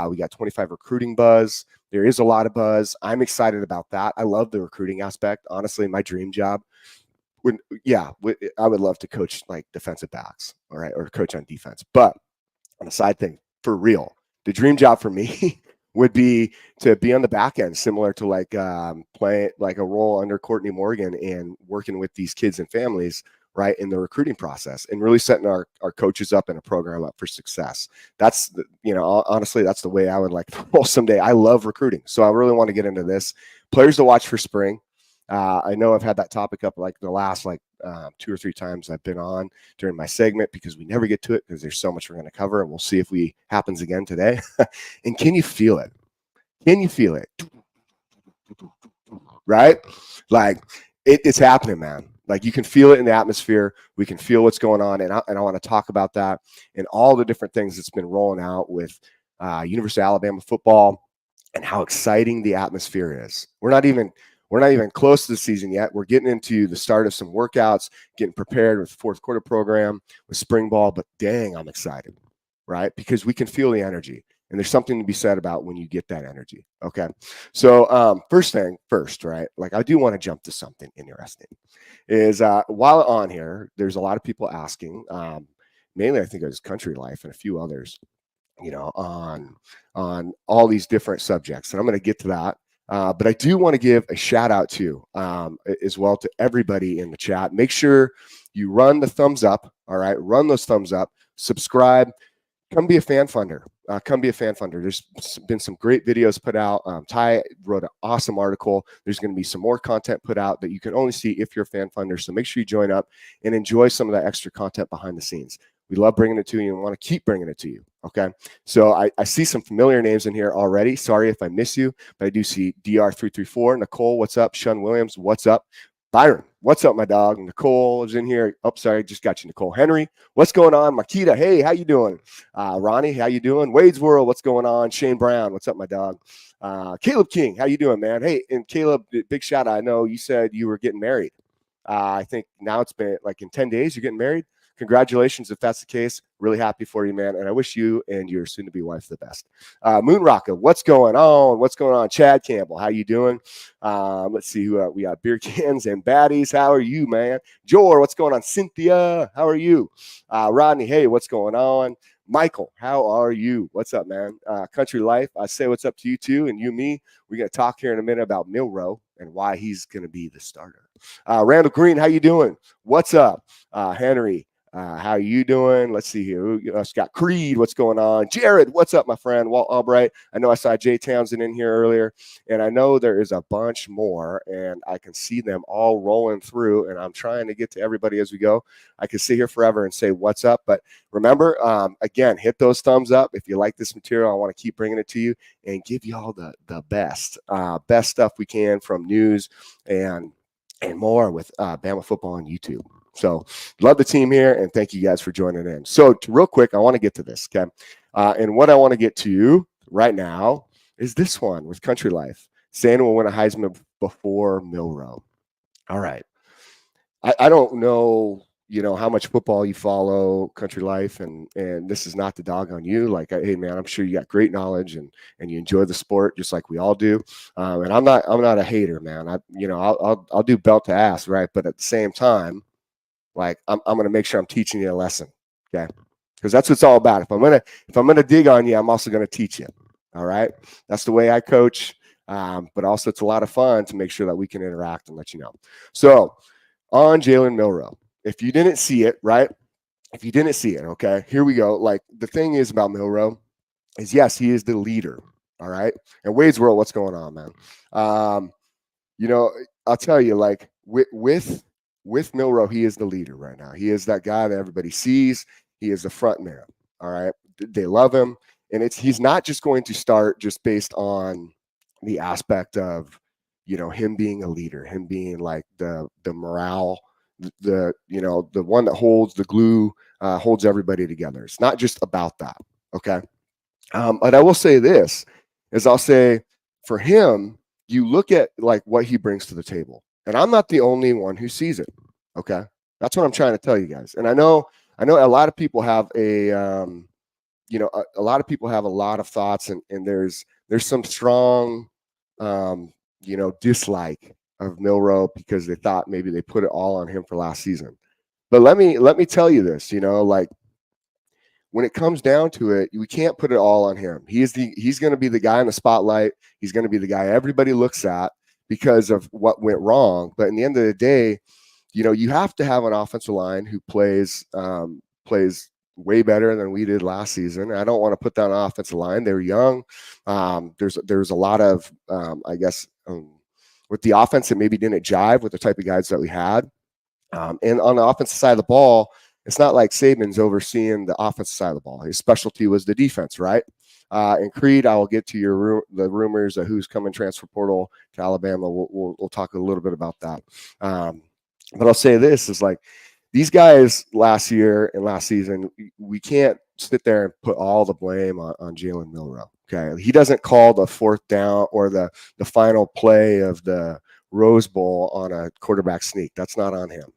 We got 25 recruiting buzz. There is a lot of buzz. I'm excited about that. I love the recruiting aspect. Honestly, my dream job I would love to coach like defensive backs, all right, or coach on defense. But on a side thing, for real, the dream job for me would be to be on the back end, similar to like playing like a role under Courtney Morgan and working with these kids and families, right, in the recruiting process and really setting our coaches up and a program up for success. That's honestly, that's the way I would like to roll someday. I love recruiting, so I really want to get into this. Players to watch for spring. I know I've had that topic up like the last 2 or 3 times I've been on during my segment, because we never get to it because there's so much we're going to cover, and we'll see if we happens again today. And can you feel it? Can you feel it? Right? Like it's happening, man. Like you can feel it in the atmosphere. We can feel what's going on, and I want to talk about that and all the different things that's been rolling out with University of Alabama football and how exciting the atmosphere is. We're not even close to the season yet. We're getting into the start of some workouts, getting prepared with the fourth quarter program, with spring ball. But dang, I'm excited, right? Because we can feel the energy. And there's something to be said about when you get that energy. Okay. So first thing first, right? Like I do want to jump to something interesting. Is while on here, there's a lot of people asking, mainly I think it was Country Life and a few others, on all these different subjects. And I'm going to get to that. But I do want to give a shout out to as well to everybody in the chat. Make sure you run the thumbs up. All right. Run those thumbs up, subscribe, come be a fan funder. There's been some great videos put out. Ty wrote an awesome article. There's going to be some more content put out that you can only see if you're a fan funder. So make sure you join up and enjoy some of that extra content behind the scenes. We love bringing it to you and want to keep bringing it to you. Okay. So I see some familiar names in here already. Sorry if I miss you, but I do see DR334. Nicole, what's up? Sean Williams, what's up? Byron, what's up, my dog? Nicole is in here. Oh, sorry, just got you, Nicole. Henry, what's going on? Makita, hey, how you doing? Ronnie, how you doing? Wade's World, what's going on? Shane Brown, what's up, my dog? Caleb King, how you doing, man? Hey, and Caleb, big shout out. I know you said you were getting married. I think now it's been like in 10 days you're getting married. Congratulations if that's the case. Really happy for you, man. And I wish you and your soon-to-be wife the best. Moon Rocket, what's going on? What's going on? Chad Campbell, how you doing? Let's see who we got. Beer Cans and Baddies, how are you, man? Jor, what's going on? Cynthia, how are you? Rodney, hey, what's going on? Michael, how are you? What's up, man? Country Life, I say what's up to you too, and you and me. We're going to talk here in a minute about Milroe and why he's going to be the starter. Randall Green, how you doing? What's up? Henry, How you doing? Let's see here. Scott Creed, what's going on? Jared, what's up, my friend? Walt Albright. I know I saw Jay Townsend in here earlier, and I know there is a bunch more, and I can see them all rolling through, and I'm trying to get to everybody as we go. I could sit here forever and say what's up, but remember, again, hit those thumbs up. If you like this material, I want to keep bringing it to you and give you all the best stuff we can from news and more with Bama football on YouTube. So love the team here, and thank you guys for joining in. So real quick, I want to get to this, okay? And what I want to get to right now is this one with Country Life. Sandon will win a Heisman before Milroe. All right. I don't know, how much football you follow, Country Life, and this is not the dog on you. Like, hey man, I'm sure you got great knowledge and you enjoy the sport just like we all do. And I'm not a hater, man. I'll do belt to ass, right? But at the same time, like I'm going to make sure I'm teaching you a lesson, okay? Because that's what it's all about. If I'm gonna dig on you, I'm also going to teach you. All right, that's the way I coach. But also it's a lot of fun to make sure that we can interact and let you know. So on Jalen Milroe, if you didn't see it, right? If you didn't see it, okay, here we go. Like the thing is about Milroe is yes, he is the leader. All right, and Wade's World, what's going on, man? I'll tell you, like with Milroe, he is the leader right now. He is that guy that everybody sees. He is the front man. All right. They love him. And he's not just going to start just based on the aspect of, him being a leader, him being like the morale, the one that holds the glue, holds everybody together. It's not just about that. Okay. But I will say this is I'll say for him, you look at like what he brings to the table. And I'm not the only one who sees it. Okay. That's what I'm trying to tell you guys. And I know a lot of people have a lot of people have a lot of thoughts and there's some strong, dislike of Milroe because they thought maybe they put it all on him for last season. But let me tell you this, like when it comes down to it, we can't put it all on him. He's going to be the guy in the spotlight. He's going to be the guy everybody looks at because of what went wrong. But in the end of the day, you have to have an offensive line who plays way better than we did last season. I don't want to put down an offensive line. They're young. There's a lot of, with the offense that maybe didn't jive with the type of guys that we had. And on the offensive side of the ball, it's not like Saban's overseeing the offensive side of the ball. His specialty was the defense, right? And Creed, I will get to the rumors of who's coming transfer portal to Alabama. We'll talk a little bit about that. But I'll say this is like these guys last year and last season, we can't sit there and put all the blame on Jalen Milroe. Okay. He doesn't call the fourth down or the final play of the Rose Bowl on a quarterback sneak. That's not on him.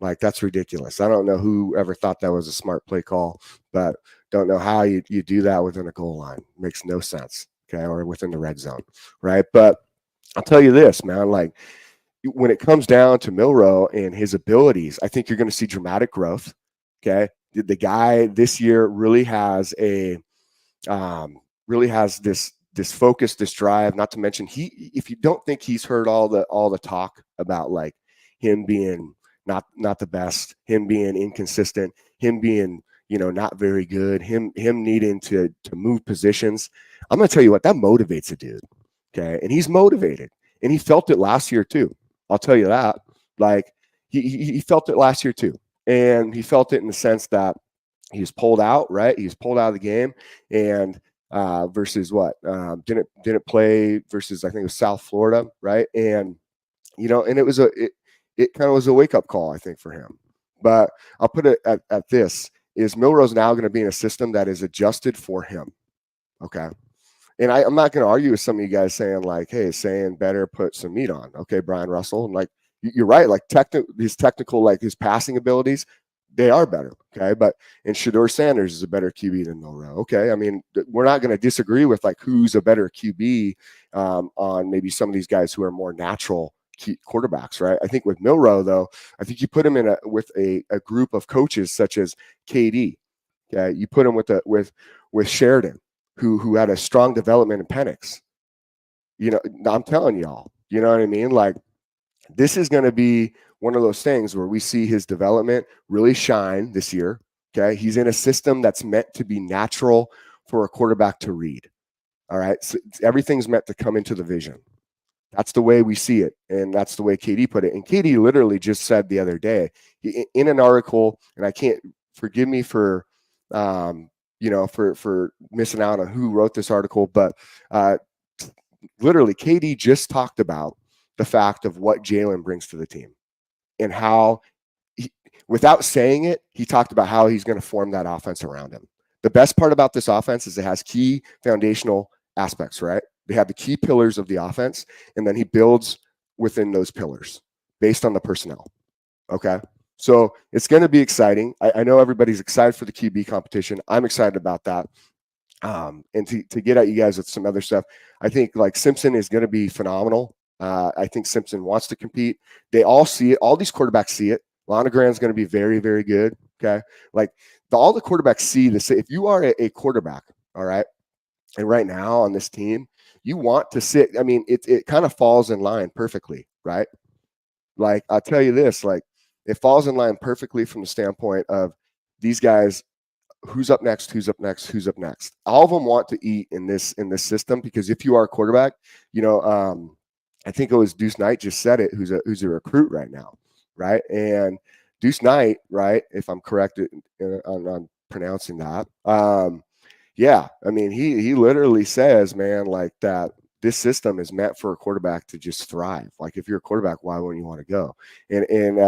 Like, that's ridiculous. I don't know who ever thought that was a smart play call, but don't know how you do that within a goal line. Makes no sense. Okay. Or within the red zone. Right. But I'll tell you this, man, like, when it comes down to Milroe and his abilities, I think you're going to see dramatic growth. Okay. The guy this year really has this focus, this drive, not to mention if you don't think he's heard all the talk about like him being not the best, him being inconsistent, him being, not very good, him needing to move positions. I'm going to tell you what, that motivates a dude. Okay. And he's motivated and he felt it last year too. I'll tell you that. Like he felt it last year too. And he felt it in the sense that he was pulled out, right? He was pulled out of the game and versus what? Didn't play versus I think it was South Florida, right? And and it kind of was a wake-up call, I think, for him. But I'll put it at this is Milroe's now going to be in a system that is adjusted for him. Okay. And I'm not going to argue with some of you guys saying like, hey, saying better put some meat on. Okay, Brian Russell. And like, you're right. Like his technical, like his passing abilities, they are better. Okay. But and Shedeur Sanders is a better QB than Milroe. Okay. I mean, we're not going to disagree with like who's a better QB on maybe some of these guys who are more natural quarterbacks, right? I think with Milroe, though, I think you put him in with a group of coaches such as KD. Okay. You put him with Sheridan, who had a strong development in Penix. I'm telling y'all, you know what I mean? Like, this is going to be one of those things where we see his development really shine this year. Okay. He's in a system that's meant to be natural for a quarterback to read. All right. So everything's meant to come into the vision. That's the way we see it. And that's the way KD put it. And KD literally just said the other day in an article, and I can't, forgive me for, for missing out on who wrote this article, but literally KD just talked about the fact of what Jalen brings to the team and how, without saying it, he talked about how he's going to form that offense around him. The best part about this offense is it has key foundational aspects, right? They have the key pillars of the offense, and then he builds within those pillars based on the personnel. Okay. So it's going to be exciting. I know everybody's excited for the QB competition. I'm excited about that. And to get at you guys with some other stuff, I think like Simpson is going to be phenomenal. I think Simpson wants to compete. They all see it. All these quarterbacks see it. Lonegren's going to be very, very good. Okay. Like all the quarterbacks see this. If you are a quarterback, all right, and right now on this team, you want to sit. I mean, it kind of falls in line perfectly, right? Like I'll tell you this, like it falls in line perfectly from the standpoint of these guys. Who's up next? Who's up next? Who's up next? All of them want to eat in this system because if you are a quarterback, I think it was Deuce Knight just said it. Who's a recruit right now, right? And Deuce Knight, right? If I'm correct on pronouncing that, yeah. I mean, he literally says, man, like that. This system is meant for a quarterback to just thrive. Like if you're a quarterback, why wouldn't you want to go? And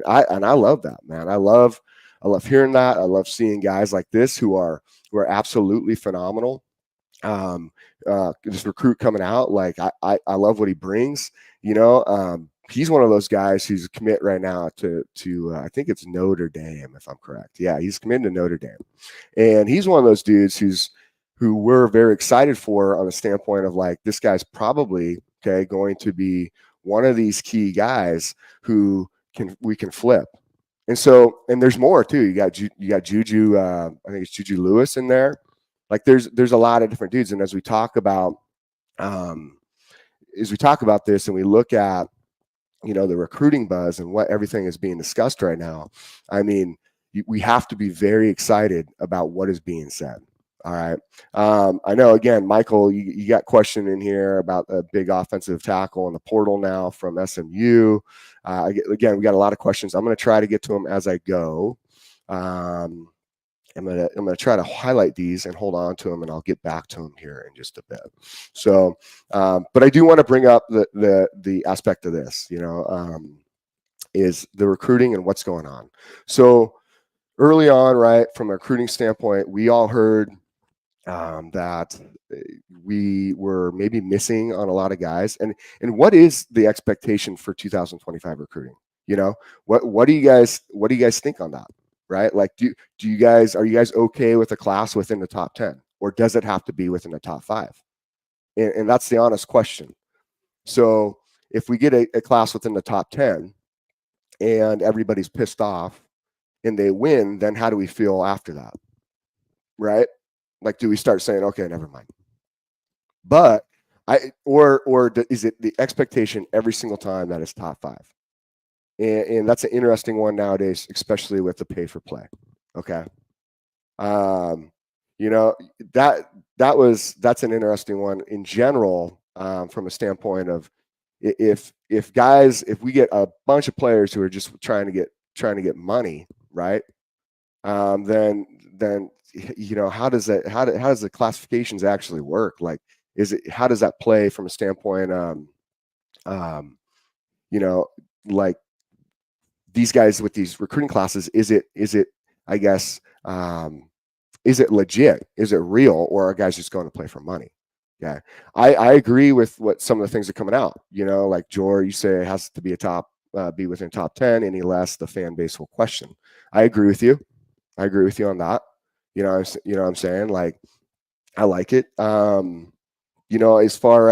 I love that, man. I love hearing that. I love seeing guys like this who are absolutely phenomenal. This recruit coming out, like I love what he brings. He's one of those guys who's a commit right now to I think it's Notre Dame, if I'm correct. Yeah, he's committed to Notre Dame, and he's one of those dudes who we're very excited for on the standpoint of like this guy's probably going to be one of these key guys who we can flip. And so, and there's more too. You got Juju. I think it's Juju Lewis in there. Like there's a lot of different dudes. And as we talk about this, and we look at the recruiting buzz and what everything is being discussed right now, I mean, we have to be very excited about what is being said. All right. I know, again, Michael, you got question in here about a big offensive tackle in the portal now from SMU. Again, we got a lot of questions. I'm going to try to get to them as I go. I'm going to try to highlight these and hold on to them, and I'll get back to them here in just a bit. So, but I do want to bring up the aspect of this, is the recruiting and what's going on. So early on, right, from a recruiting standpoint, we all heard that we were maybe missing on a lot of guys. And what is the expectation for 2025 recruiting? What do you guys think on that? Right? Like, are you guys okay with a class within the top 10, or does it have to be within the top 5? And that's the honest question. So if we get a class within the top 10 and everybody's pissed off and they win, then how do we feel after that? Right? Like, do we start saying, okay, never mind? But is it the expectation every single time that it's top 5? And that's an interesting one nowadays, especially with the pay for play. Okay. That's an interesting one in general, from a standpoint of if we get a bunch of players who are just trying to get money, right? Then how does the classifications actually work? Like, how does that play from a standpoint, like these guys with these recruiting classes, is it I guess, is it legit? Is it real? Or are guys just going to play for money? Yeah. I agree with what some of the things are coming out, like Jor, you say it has to be be within top 10, any less the fan base will question. I agree with you. On that. What I'm saying? Like, I like it. As far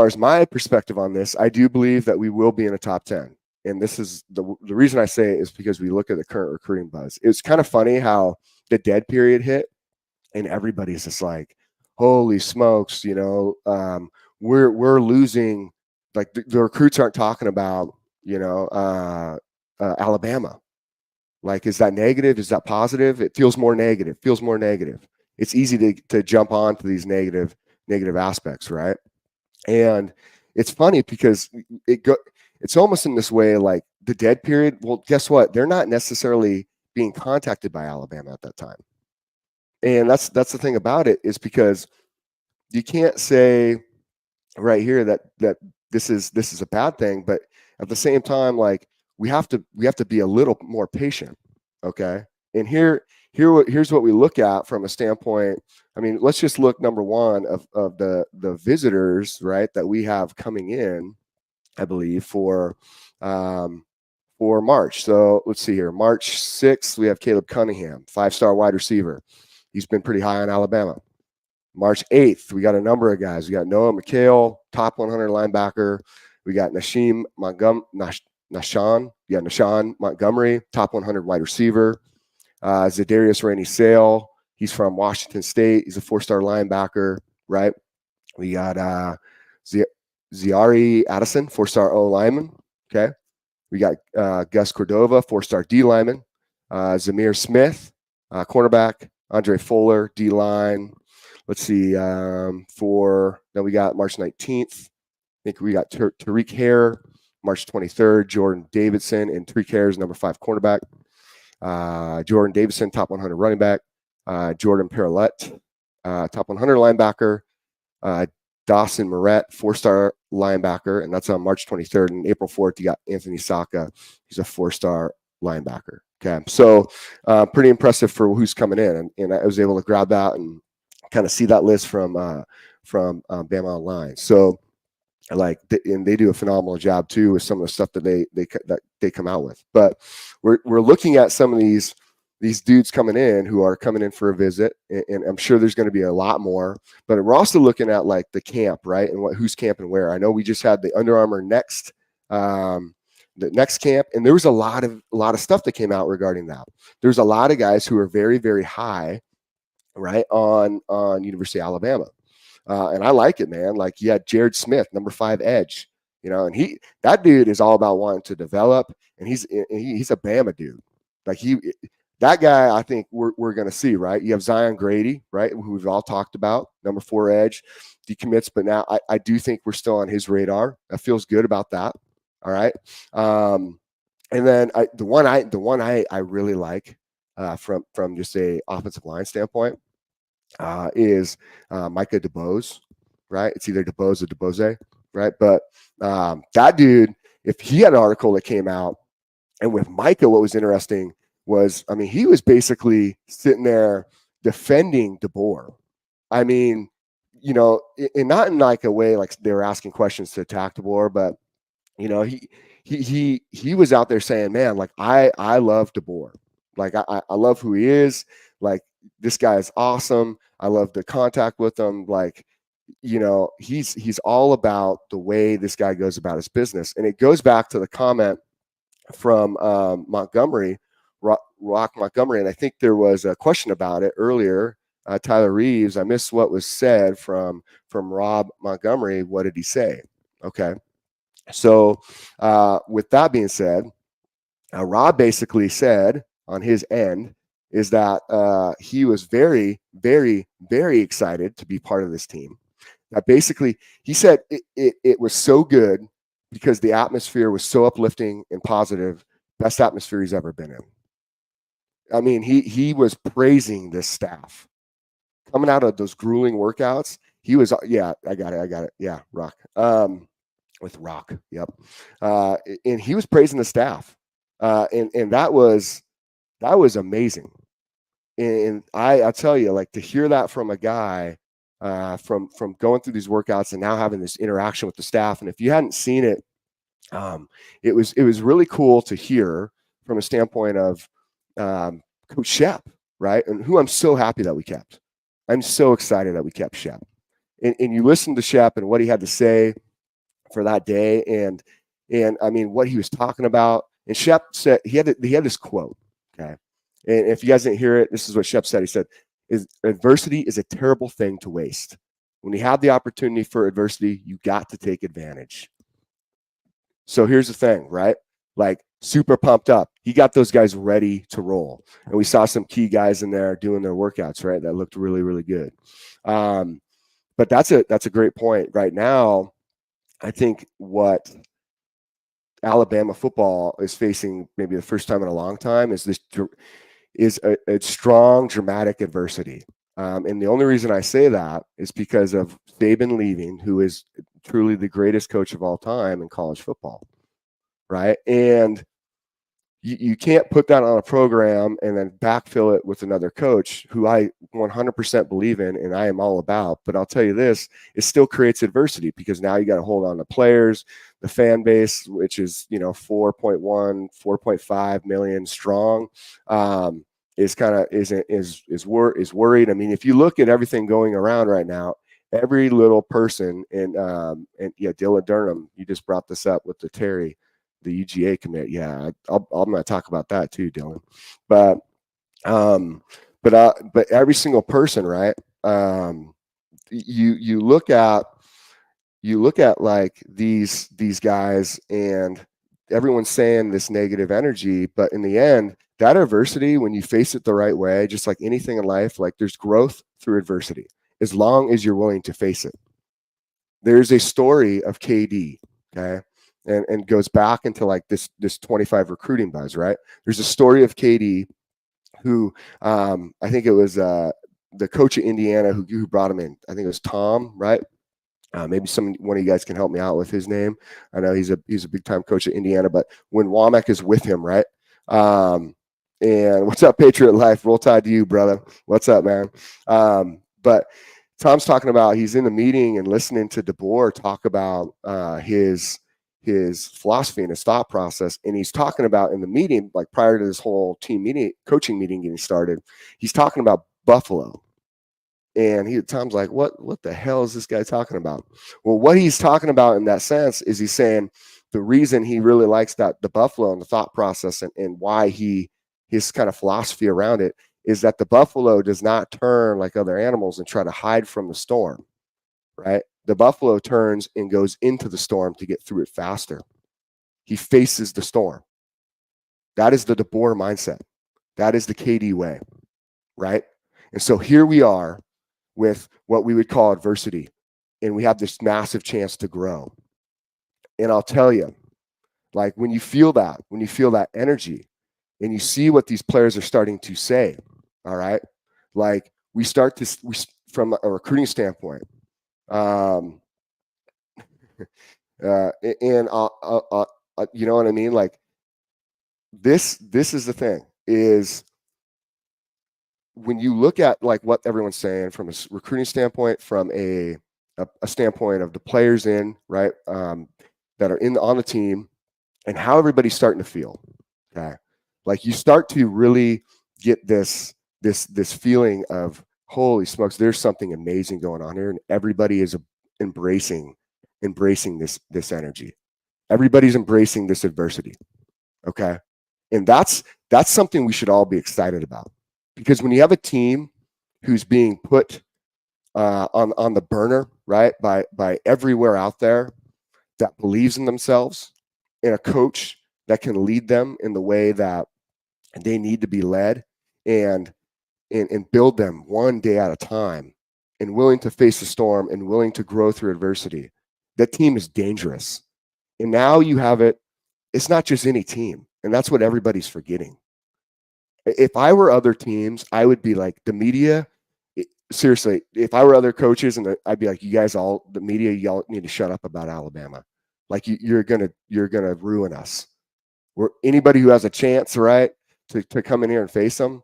as my perspective on this, I do believe that we will be in a top 10. And this is the reason I say it is because we look at the current recruiting buzz. It's kind of funny how the dead period hit and everybody's just like, holy smokes, we're losing. Like the recruits aren't talking about, Alabama. Like, is that negative? Is that positive? It feels more negative. It's easy to jump onto these negative aspects, right? And it's funny because it's almost in this way like the dead period. Well, guess what? They're not necessarily being contacted by Alabama at that time. And that's the thing about it, is because you can't say right here that this is a bad thing, but at the same time, like, we have to be a little more patient, okay? And here's what we look at from a standpoint. I mean, let's just look, number one, of the visitors, right, that we have coming in, I believe, for March. So let's see here. March 6th, we have Caleb Cunningham, 5-star wide receiver. He's been pretty high on Alabama. March 8th, we got a number of guys. We got Noah McHale, top 100 linebacker. We got Nashawn Montgomery, top 100 wide receiver. Zadarius Rainey-Sale, he's from Washington State. He's a 4-star linebacker, right? We got Ziari Addison, 4-star O lineman, okay? We got Gus Cordova, 4-star D lineman. Zamir Smith, cornerback. Andre Fuller, D line. Let's see. Then we got March 19th. I think we got Tariq Hare, March 23rd. Jordan Davidson, and Tariq Hare is number 5 cornerback. Jordan Davidson, top 100 running back. Jordan Parrott, top 100 linebacker. Dawson Moret, 4-star linebacker, and that's on March 23rd. And April 4th, you got Anthony Saka. He's a 4-star linebacker. Okay, so pretty impressive for who's coming in, and I was able to grab that and kind of see that list from Bama Online. So, like, and they do a phenomenal job too with some of the stuff that they come out with. But we're looking at some of these dudes coming in who are coming in for a visit, and I'm sure there's going to be a lot more. But we're also looking at like the camp, right, and who's camping where. I know we just had the Under Armour next. The next camp, and there was a lot of stuff that came out regarding that. There's a lot of guys who are very, very high, right, on University of Alabama, and I like it, man. Like, you had Jared Smith, number 5 edge, and that dude is all about wanting to develop, and he's a Bama dude. Like, that guy, I think we're going to see, right? You have Zion Grady, right, who we've all talked about, number 4 edge, decommits, but now I do think we're still on his radar. I feels good about that. All right. And then the one I really like from just a offensive line standpoint is Micah DeBose, right? It's either DeBose or DeBose, right? But that dude, if he had an article that came out, and with Micah, what was interesting was, I mean, he was basically sitting there defending DeBoer. I mean, and not in like a way like they were asking questions to attack DeBoer, but he was out there saying, man, like, I love DeBoer. Like, I love who he is. Like, this guy is awesome. I love the contact with him. Like, he's all about the way this guy goes about his business. And it goes back to the comment from Montgomery, Rock Montgomery. And I think there was a question about it earlier. Tyler Reeves, I missed what was said from Rob Montgomery. What did he say? Okay. So with that being said, Rob basically said on his end is that he was very, very, very excited to be part of this team. That basically, he said it was so good because the atmosphere was so uplifting and positive, best atmosphere he's ever been in. I mean, he was praising this staff. Coming out of those grueling workouts, he was, yeah, I got it. Yeah, Rock. With Rock, yep. And he was praising the staff, and that was amazing. And I tell you, like, to hear that from a guy from going through these workouts and now having this interaction with the staff. And if you hadn't seen it, it was really cool to hear from a standpoint of Coach Shep, right? And who I'm so happy that we kept. I'm so excited that we kept Shep. And you listen to Shep and what he had to say for that day, and I mean what he was talking about. And Shep said he had this quote, okay. And if you guys didn't hear it, this is what Shep said. He said, adversity is a terrible thing to waste. When you have the opportunity for adversity, you got to take advantage. So here's the thing, right? Like super pumped up. He got those guys ready to roll. And we saw some key guys in there doing their workouts, right? That looked really, really good. But that's a great point. Right now, I think what Alabama football is facing, maybe the first time in a long time, is a strong, dramatic adversity. And the only reason I say that is because of Saban leaving, who is truly the greatest coach of all time in college football, right? And you can't put that on a program and then backfill it with another coach who I 100% believe in and I am all about. But I'll tell you this, it still creates adversity because now you got to hold on to players, the fan base, which is, 4.1, 4.5 million strong, is worried. I mean, if you look at everything going around right now, every little person and Dylan Durham, you just brought this up with the Terry, the UGA commit. Yeah, I'm going to talk about that too, Dylan. But every single person, right? You look at like these guys, and everyone's saying this negative energy, but in the end, that adversity, when you face it the right way, just like anything in life, like there's growth through adversity, as long as you're willing to face it. There's a story of KD, okay? And goes back into like this 25 recruiting buzz, right? There's a story of KD who I think it was the coach of Indiana who brought him in. I think it was Tom, right? Maybe one of you guys can help me out with his name. I know he's a big time coach at Indiana, but when Womack is with him, right? And what's up, Patriot Life? Roll Tide to you, brother. What's up, man? But Tom's talking about, he's in the meeting and listening to DeBoer talk about his philosophy and his thought process. And he's talking about in the meeting, like prior to this whole team meeting, coaching meeting getting started, he's talking about Buffalo. And Tom's like, what the hell is this guy talking about? Well, what he's talking about in that sense is he's saying the reason he really likes the Buffalo and the thought process and why his kind of philosophy around it is that the buffalo does not turn like other animals and try to hide from the storm, right? The buffalo turns and goes into the storm to get through it faster. He faces the storm. That is the DeBoer mindset. That is the KD way, right? And so here we are with what we would call adversity, and we have this massive chance to grow. And I'll tell you, like when you feel that energy, and you see what these players are starting to say, all right? Like we from a recruiting standpoint, and you know what I mean? Like this is the thing, is when you look at like what everyone's saying from a recruiting standpoint, from a standpoint of the players in, right, that are on the team, and how everybody's starting to feel, okay? Like you start to really get this feeling of, holy smokes, there's something amazing going on here, and everybody is embracing this energy. Everybody's embracing this adversity, okay? And that's something we should all be excited about, because when you have a team who's being put on the burner, right, by everywhere out there that believes in themselves, and a coach that can lead them in the way that they need to be led, and build them one day at a time, and willing to face the storm and willing to grow through adversity, that team is dangerous. And now you have it. It's not just any team. And that's what everybody's forgetting. If I were other teams, I would be like, the media, seriously, if I were other coaches, and I'd be like, you guys all, the media, y'all need to shut up about Alabama. Like you're gonna ruin us. Anybody who has a chance, right, to come in here and face them,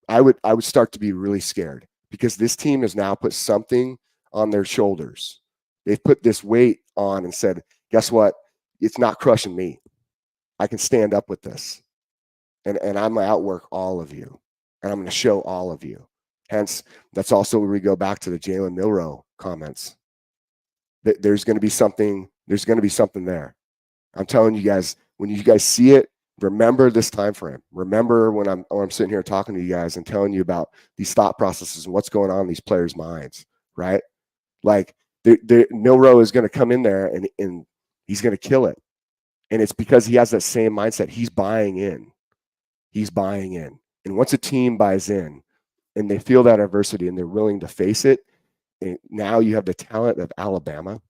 I would start to be really scared, because this team has now put something on their shoulders. They've put this weight on and said, guess what? It's not crushing me. I can stand up with this. And I'm going to outwork all of you. And I'm going to show all of you. Hence, that's also where we go back to the Jalen Milroe comments. There's going to be something there. I'm telling you guys, when you guys see it, remember this time frame. Remember when I'm sitting here talking to you guys and telling you about these thought processes and what's going on in these players' minds, right? Like Milroe is going to come in there and he's going to kill it. And it's because he has that same mindset. He's buying in. He's buying in. And once a team buys in and they feel that adversity and they're willing to face it, and now you have the talent of Alabama.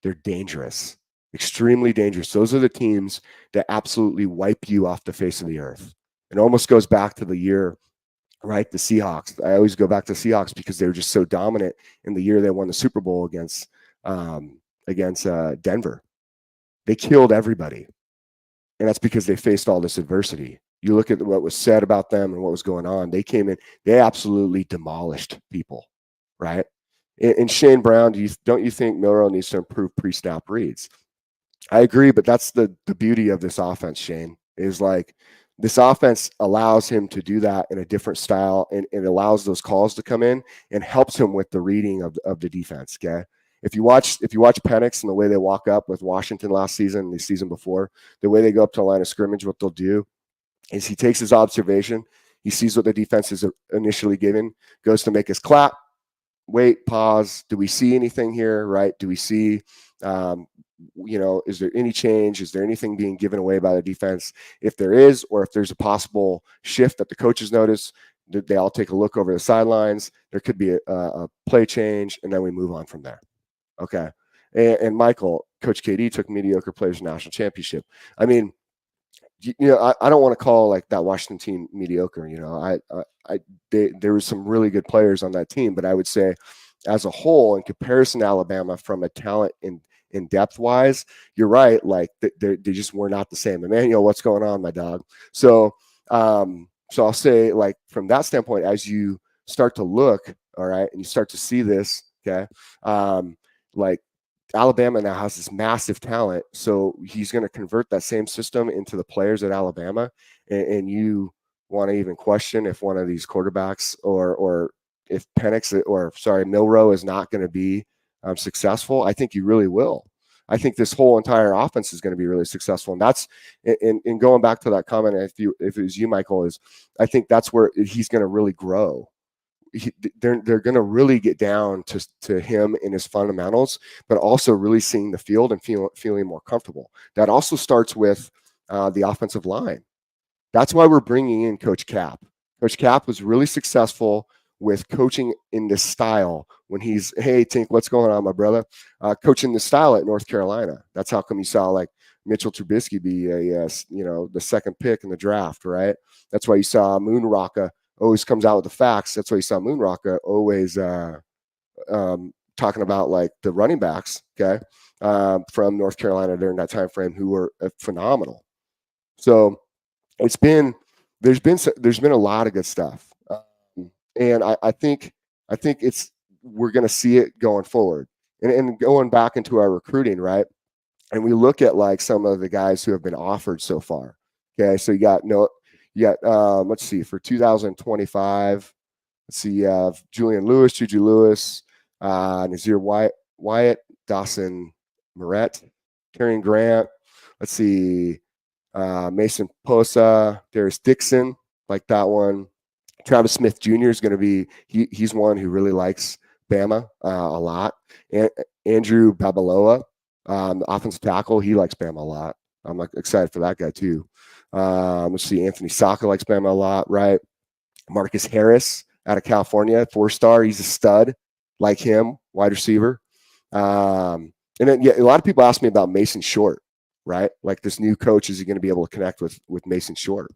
They're dangerous, extremely dangerous. Those are the teams that absolutely wipe you off the face of the earth. It almost goes back to the year, right? The Seahawks. I always go back to Seahawks because they were just so dominant in the year they won the Super Bowl against Denver. They killed everybody. And that's because they faced all this adversity. You look at what was said about them and what was going on. They came in, they absolutely demolished people, right? And Shane Brown, don't you think Milroe needs to improve pre-snap reads? I agree, but that's the beauty of this offense, Shane, is like this offense allows him to do that in a different style, and it allows those calls to come in and helps him with the reading of the defense, okay? If you watch Penix and the way they walk up with Washington last season and the season before, the way they go up to the line of scrimmage, what they'll do is he takes his observation, he sees what the defense is initially given, goes to make his clap, wait, pause. Do we see anything here, right? Do we see, is there any change? Is there anything being given away by the defense? If there is, or if there's a possible shift that the coaches notice, they all take a look over the sidelines. There could be a play change, and then we move on from there. Okay. And Michael, Coach KD took mediocre players to national championship. I mean, I don't want to call like that Washington team mediocre. There was some really good players on that team, but I would say as a whole, in comparison to Alabama from a talent in depth wise, you're right. Like they just were not the same. Emmanuel, what's going on, my dog? So I'll say, like, from that standpoint, as you start to look, all right, and you start to see this, okay, like Alabama now has this massive talent, so he's going to convert that same system into the players at Alabama, and you want to even question if one of these quarterbacks or if Milroe is not going to be successful. I think you really will. I think this whole entire offense is going to be really successful, and that's in going back to that comment. If it was you, Michael, is I think that's where he's going to really grow. They're going to really get down to him in his fundamentals, but also really seeing the field and feeling more comfortable. That also starts with the offensive line. That's why we're bringing in Coach Cap. Coach Cap was really successful with coaching in this style when he's, hey, Tink, what's going on, my brother? Coaching the style at North Carolina. That's how come you saw like Mitchell Trubisky be the second pick in the draft, right? That's why you saw Moon Rocka always comes out with the facts. That's why you saw Moon Rocka always talking about like the running backs, okay, from North Carolina during that time frame who were phenomenal. So there's been a lot of good stuff, and I think we're going to see it going forward, and going back into our recruiting, right? And we look at like some of the guys who have been offered so far. Okay, so you got let's see, for 2025, let's see, you have Julian Lewis, Juju Lewis, Nazir Wyatt, Dawson Moret, Kerryon Grant. Let's see, Mason Posa, Darius Dixon, like that one. Travis Smith Jr. is going to be, he's one who really likes Bama a lot. And Andrew Babaloa, the offensive tackle, he likes Bama a lot. I'm like excited for that guy too. Let's see, Anthony Saka likes Bama a lot, right? Marcus Harris out of California, 4-star. He's a stud, like him, wide receiver. And then a lot of people ask me about Mason Short, right? Like this new coach, is he going to be able to connect with Mason Short?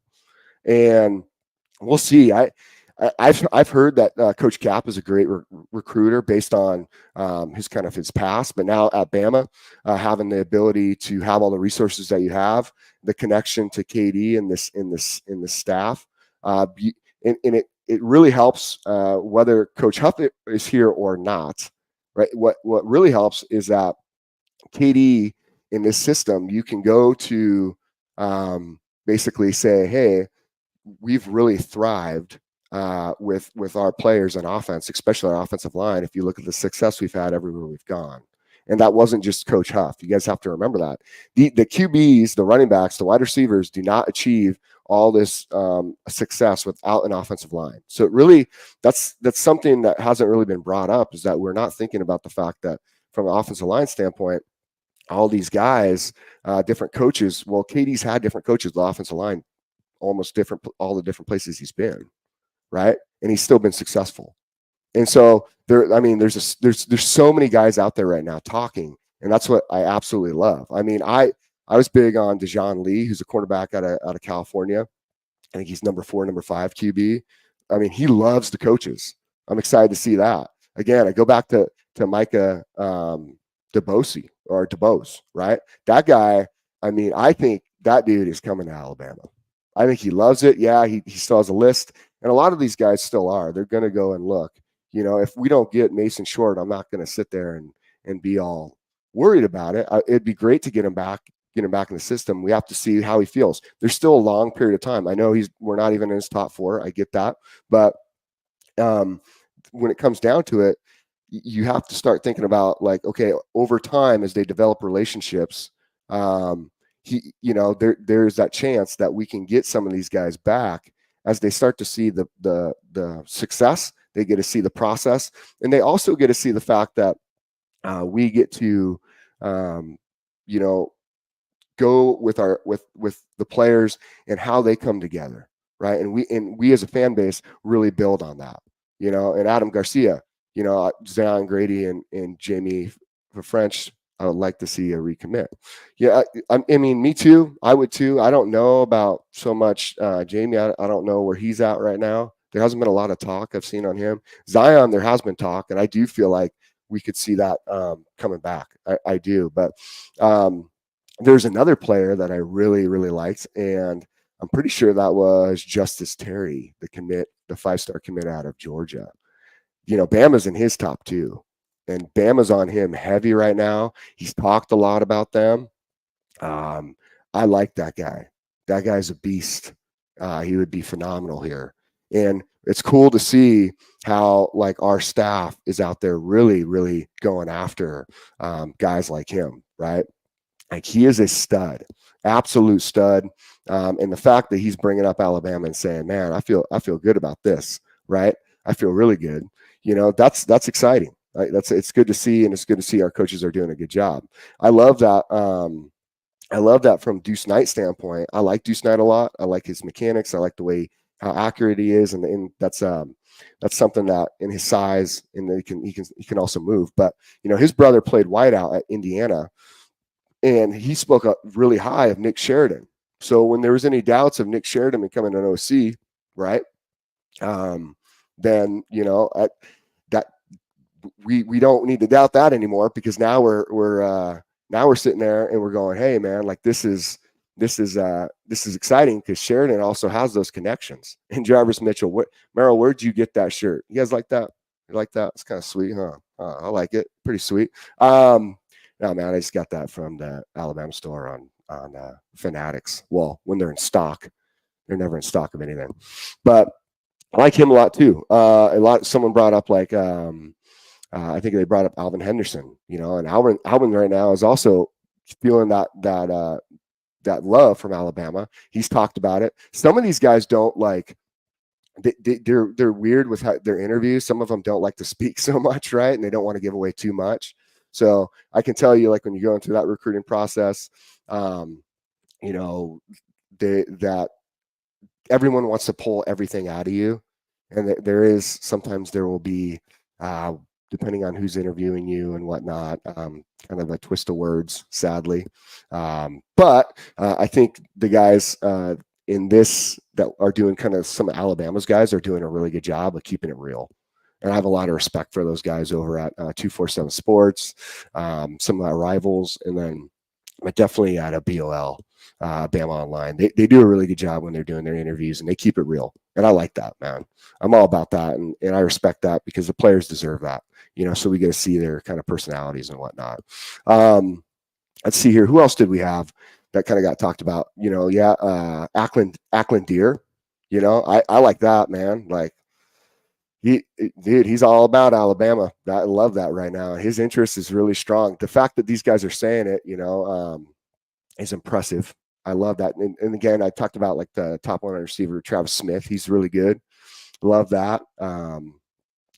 And we'll see. I've heard that Coach Cap is a great recruiter based on his past, but now at Bama, having the ability to have all the resources that you have, the connection to KD in this staff, and it really helps whether Coach Huff is here or not. Right. What really helps is that KD in this system, you can go to basically say, hey, we've really thrived with our players on offense, especially our offensive line. If you look at the success we've had everywhere we've gone, and that wasn't just Coach Huff. You guys have to remember that the QBs, the running backs, the wide receivers do not achieve all this success without an offensive line. So it really, that's something that hasn't really been brought up, is that we're not thinking about the fact that from an offensive line standpoint, all these guys, different coaches. Well, Katie's had different coaches, the offensive line, almost different, all the different places he's been, right? And he's still been successful. And so there's so many guys out there right now talking, and that's what I absolutely love. I mean, I was big on Dejon Lee, who's a cornerback out of California. I think he's number 4, number 5 QB. I mean, he loves the coaches. I'm excited to see that. Again, I go back to Micah DeBose, right? That guy, I mean, I think that dude is coming to Alabama. I think he loves it. Yeah, he still has a list. And a lot of these guys still are. They're going to go and look. You know, if we don't get Mason Short, I'm not going to sit there and be all worried about it. It'd be great to get him back in the system. We have to see how he feels. There's still a long period of time. I know we're not even in his top 4. I get that. But when it comes down to it, you have to start thinking about, like, okay, over time, as they develop relationships, there's that chance that we can get some of these guys back as they start to see the success. They get to see the process, and they also get to see the fact that we get to, go with the players and how they come together, right? And we as a fan base really build on that, And Adam Garcia, Zion Grady and Jamie French, I would like to see a recommit. Yeah, I mean, me too. I would too. I don't know about so much Jamie. I don't know where he's at right now. There hasn't been a lot of talk I've seen on him. Zion, there has been talk, and I do feel like we could see that coming back. I do. But there's another player that I really, really liked, and I'm pretty sure that was Justice Terry, the 5-star commit out of Georgia. Bama's in his top 2, and Bama's on him heavy right now. He's talked a lot about them. I like that guy. That guy's a beast. He would be phenomenal here. And it's cool to see how, like, our staff is out there really, really going after guys like him, right? Like, he is a stud, absolute stud. And the fact that he's bringing up Alabama and saying, man, I feel good about this, right? I feel really good. That's exciting. Right? It's good to see, and it's good to see our coaches are doing a good job. I love that. I love that from Deuce Knight standpoint. I like Deuce Knight a lot. I like his mechanics. I like the way how accurate he is, and that's something that, in his size, and he can also move. But his brother played wideout at Indiana, and he spoke up really high of Nick Sheridan. So when there was any doubts of Nick Sheridan becoming an OC, right? Then that we don't need to doubt that anymore, because now we're sitting there and we're going, hey man, like, this is exciting, because Sheridan also has those connections. And Jarvis Mitchell, Merrill, where'd you get that shirt? You guys like that? You like that? It's kind of sweet, huh? I like it. Pretty sweet. No, man, I just got that from the Alabama store on Fanatics. Well, when they're in stock, they're never in stock of anything. But I like him a lot too. Someone brought up, like, I think they brought up Alvin Henderson, and Alvin right now is also feeling that love from Alabama. He's talked about it. Some of these guys don't like. They're weird with their interviews. Some of them don't like to speak so much, right? And they don't want to give away too much. So I can tell you, like, when you go into that recruiting process, that everyone wants to pull everything out of you, and sometimes there will be, depending on who's interviewing you and whatnot, kind of a twist of words, sadly. But I think the guys in this that are doing, kind of some of Alabama's guys are doing a really good job of keeping it real. And I have a lot of respect for those guys over at 247 Sports, some of our rivals, and then definitely at a BOL, Bama Online. They do a really good job when they're doing their interviews, and they keep it real. And I like that, man. I'm all about that, and I respect that, because the players deserve that, so we get to see their kind of personalities and whatnot. Let's see here. Who else did we have that kind of got talked about? Ackland Deer. I like that, man. Like, he's all about Alabama. I love that right now. His interest is really strong. The fact that these guys are saying it, is impressive. I love that. And again, I talked about, like, the top 100 receiver, Travis Smith. He's really good. Love that. And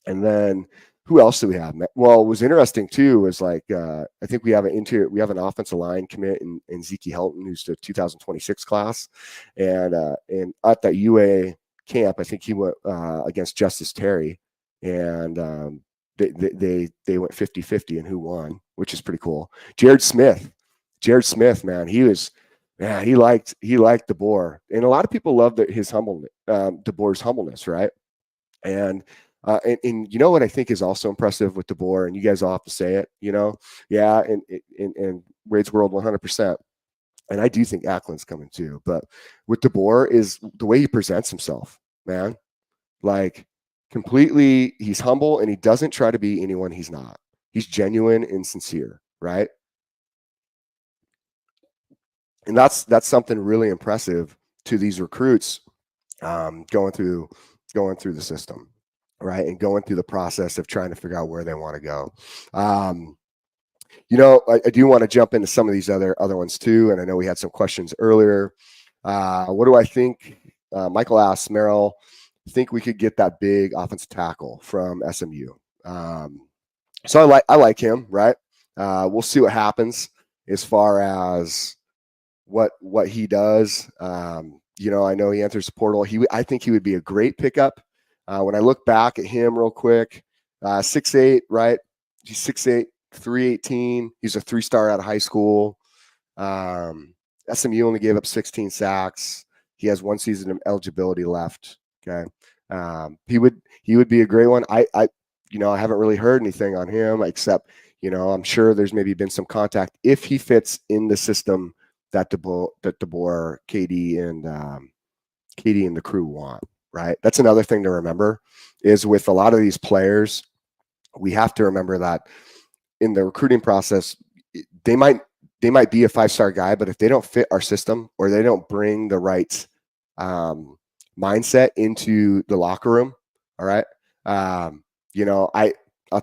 then Who else do we have? Well, what was interesting too was like I think we have an offensive line commit in Zeke Helton, who's the 2026 class, and at that UA camp, I think he went against Justice Terry, and they went 50-50 and who won, which is pretty cool. Jared Smith, man, he liked DeBoer, and a lot of people love his humbleness, DeBoer's humbleness, right? And you know what I think is also impressive with DeBoer, and you guys all have to say it, yeah, and Wade's World 100%. And I do think Ackland's coming too. But with DeBoer is the way he presents himself, man. Like completely, he's humble and he doesn't try to be anyone he's not. He's genuine and sincere, right? And that's something really impressive to these recruits going through the system, right? And going through the process of trying to figure out where they want to go. I do want to jump into some of these other ones too. And I know we had some questions earlier. What do I think? Michael asks, Merrill, think we could get that big offensive tackle from SMU? So I like him, right? We'll see what happens as far as what he does. I know he enters the portal. I think he would be a great pickup. When I look back at him real quick, 6'8", right? He's 6'8", 318. He's a 3-star out of high school. SMU only gave up 16 sacks. He has 1 season of eligibility left. Okay. He would be a great one. I haven't really heard anything on him except, I'm sure there's maybe been some contact if he fits in the system that DeBoer, KD and the crew want, right? That's another thing to remember is with a lot of these players, we have to remember that in the recruiting process, they might be a 5-star guy, but if they don't fit our system or they don't bring the right mindset into the locker room, all right, I'll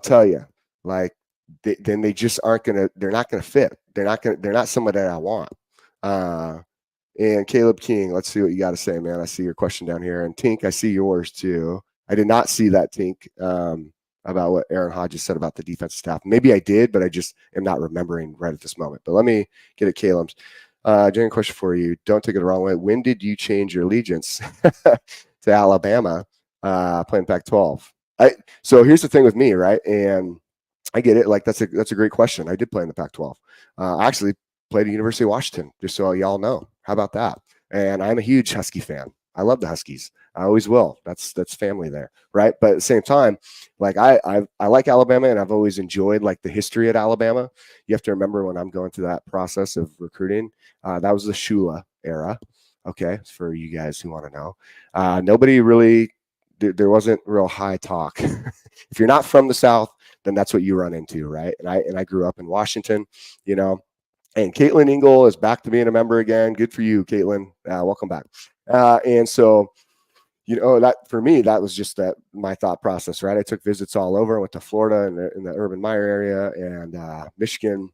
tell you, like, then they just they're not gonna fit. They're not someone that I want. And Caleb King, let's see what you got to say, man. I see your question down here, and Tink, I see yours too. I did not see that, Tink, about what Aaron Hodges said about the defensive staff. Maybe I did, but I just am not remembering right at this moment. But let me get at Caleb's. Jen, question for you. Don't take it the wrong way. When did you change your allegiance to Alabama playing Pac-12? So here's the thing with me, right? And I get it. Like that's a great question. I did play in the Pac-12. I actually played at University of Washington, just so y'all know. How about that? And I'm a huge Husky fan. I love the Huskies. I always will. That's family there, right? But at the same time, like I like Alabama, and I've always enjoyed like the history at Alabama. You have to remember when I'm going through that process of recruiting, that was the Shula era. Okay, for you guys who want to know, nobody really. There wasn't real high talk. If you're not from the South, then that's what you run into, right? And I grew up in Washington, And Caitlin Ingle is back to being a member again. Good for you, Caitlin. Welcome back. And so, that for me, that was just my thought process, right? I took visits all over. I went to Florida in the Urban Meyer area and Michigan,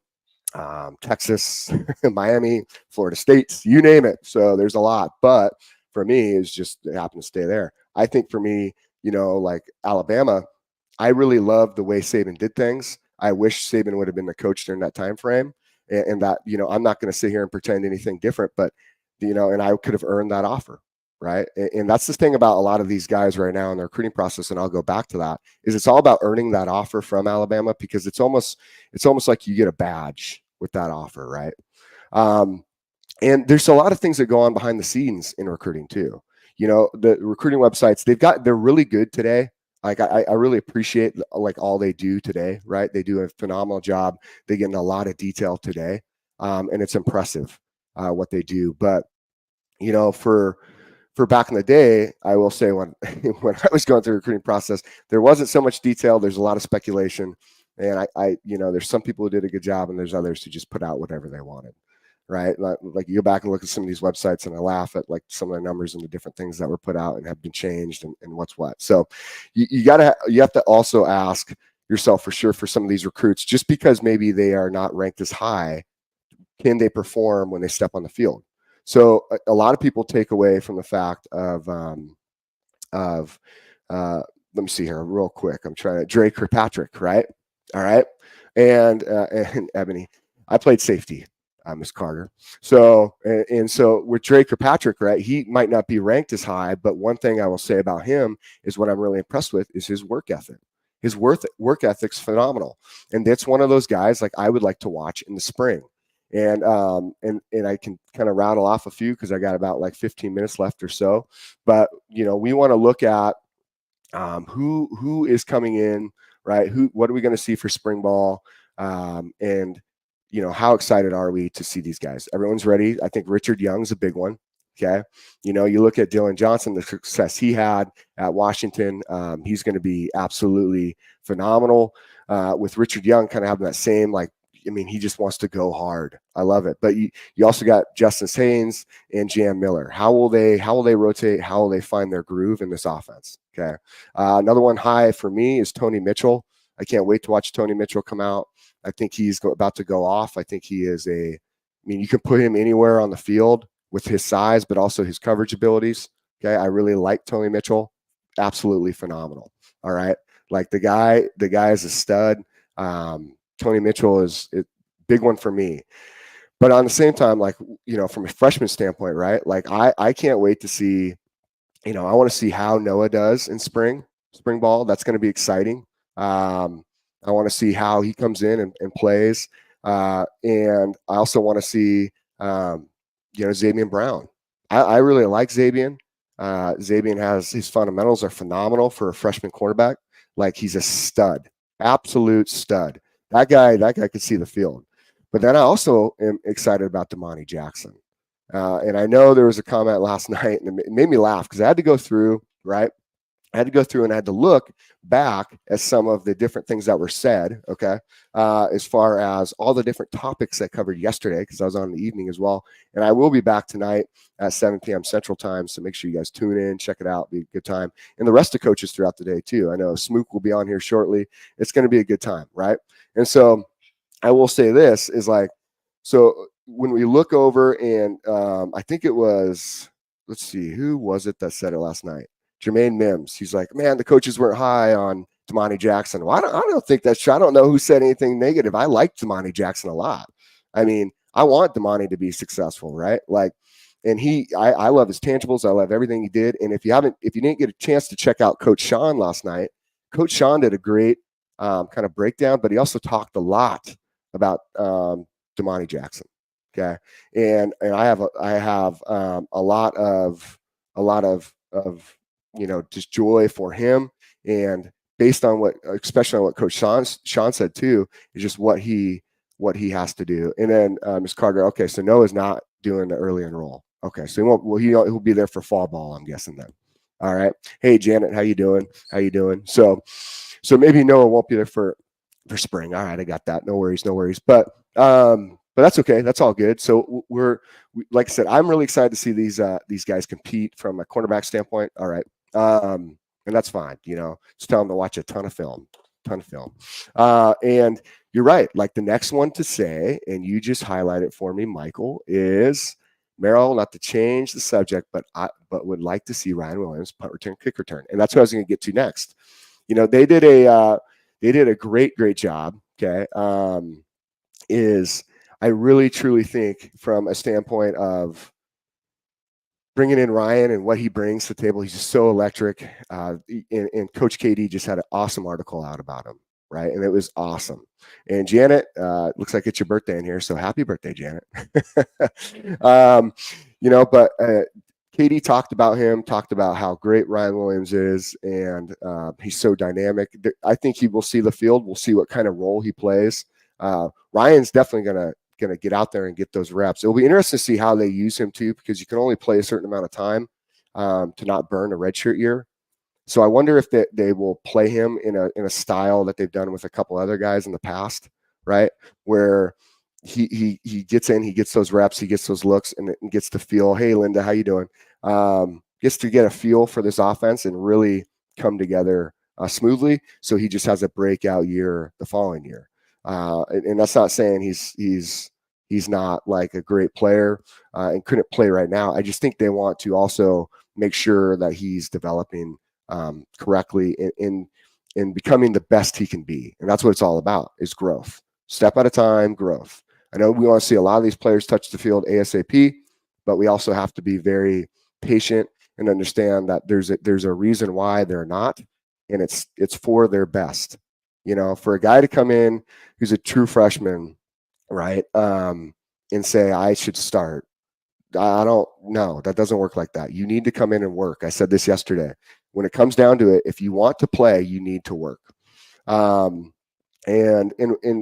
Texas, Miami, Florida State, you name it. So there's a lot. But for me, it happened to stay there. I think for me, like Alabama, I really loved the way Saban did things. I wish Saban would have been the coach during that time frame. And that, I'm not going to sit here and pretend anything different, but, and I could have earned that offer, right? And that's the thing about a lot of these guys right now in the recruiting process, and I'll go back to that, is it's all about earning that offer from Alabama because it's almost like you get a badge with that offer, right? And there's a lot of things that go on behind the scenes in recruiting too. The recruiting websites, they're really good today. Like I really appreciate like all they do today, right? They do a phenomenal job. They get in a lot of detail today, and it's impressive what they do. But for back in the day, I will say when when I was going through the recruiting process, there wasn't so much detail. There's a lot of speculation, and I there's some people who did a good job, and there's others who just put out whatever they wanted. Right. Like you go back and look at some of these websites and I laugh at like some of the numbers and the different things that were put out and have been changed and what's what. So you have to also ask yourself for sure for some of these recruits, just because maybe they are not ranked as high, can they perform when they step on the field? So a lot of people take away from the fact of let me see here real quick. I'm trying to Drake Kirkpatrick, right? All right. And Ebony, I played safety, Miss Carter. So, and so with Drake Kirkpatrick, right, he might not be ranked as high, but one thing I will say about him is what I'm really impressed with is his work ethic. His work ethic's phenomenal. And that's one of those guys like I would like to watch in the spring. And I can kind of rattle off a few because I got about like 15 minutes left or so. But we want to look at who is coming in, right? What are we going to see for spring ball? And how excited are we to see these guys? Everyone's ready. I think Richard Young's a big one. Okay. You look at Dylan Johnson, the success he had at Washington. He's going to be absolutely phenomenal. With Richard Young kind of having that same, he just wants to go hard. I love it. But you also got Justice Haynes and Jam Miller. How will they rotate? How will they find their groove in this offense? Okay. Another one high for me is Tony Mitchell. I can't wait to watch Tony Mitchell come out. I think he's about to go off. I think he is you can put him anywhere on the field with his size, but also his coverage abilities. Okay. I really like Tony Mitchell. Absolutely phenomenal. All right. Like the guy is a stud. Tony Mitchell is a big one for me. But on the same time, from a freshman standpoint, right? Like I can't wait to see, I want to see how Noah does in spring ball. That's going to be exciting. I want to see how he comes in and plays. And I also want to see, Xavier Brown. I really like Xavier. Xavier has his fundamentals are phenomenal for a freshman quarterback. Like he's a stud, absolute stud. That guy could see the field. But then I also am excited about Damani Jackson. And I know there was a comment last night and it made me laugh because I had to go through, right? I had to go through and I had to look back at some of the different things that were said, okay, as far as all the different topics I covered yesterday, because I was on in the evening as well. And I will be back tonight at 7 p.m. Central Time, so make sure you guys tune in, check it out, be a good time. And the rest of coaches throughout the day, too. I know Smook will be on here shortly. It's going to be a good time, right? And so I will say this is so when we look over and I think it was, let's see, who was it that said it last night? Jermaine Mims. He's like, man, the coaches weren't high on Damani Jackson. Well, I don't think that's true. I don't know who said anything negative. I like Damani Jackson a lot. I mean, I want Damani to be successful, right? And I love his tangibles. I love everything he did. And if you didn't get a chance to check out Coach Sean last night, Coach Sean did a great kind of breakdown, but he also talked a lot about Damani Jackson. Okay. And I have a lot of just joy for him. And based on especially on what Coach Sean said too, is just what he has to do. And then Ms. Carter, okay, so Noah's not doing the early enroll. Okay, so he'll be there for fall ball, I'm guessing then. All right. Hey Janet, how you doing? So maybe Noah won't be there for spring. All right, I got that. No worries. But that's okay. That's all good. So like I said, I'm really excited to see these guys compete from a cornerback standpoint. All right. And that's fine. Just tell them to watch a ton of film. And you're right. Like the next one to say, and you just highlight it for me, Michael, is Merrill, not to change the subject, but would like to see Ryan Williams punt return, kick return. And that's what I was going to get to next. They did a great job. Okay. I really truly think from a standpoint of bringing in Ryan and what he brings to the table, he's just so electric. And Coach KD just had an awesome article out about him, right? And it was awesome. And Janet, looks like it's your birthday in here, so happy birthday, Janet. But KD talked about how great Ryan Williams is, and he's so dynamic. I think he will see the field. We'll see what kind of role he plays. Ryan's definitely going to get out there and get those reps. It'll be interesting to see how they use him too, because you can only play a certain amount of time to not burn a redshirt year. So I wonder if they will play him in a style that they've done with a couple other guys in the past, right? Where he gets in, he gets those reps, he gets those looks, and gets to feel, hey, Linda, how you doing? Gets to get a feel for this offense and really come together smoothly. So he just has a breakout year the following year. And that's not saying he's not like a great player and couldn't play right now. I just think they want to also make sure that he's developing correctly in becoming the best he can be. And that's what it's all about, is growth. Step at a time, growth. I know we want to see a lot of these players touch the field ASAP, but we also have to be very patient and understand that there's a reason why they're not, and it's for their best. For a guy to come in who's a true freshman, right, and say I should start, I don't know. That doesn't work like that. You need to come in and work. I said this yesterday. When it comes down to it, if you want to play, you need to work. And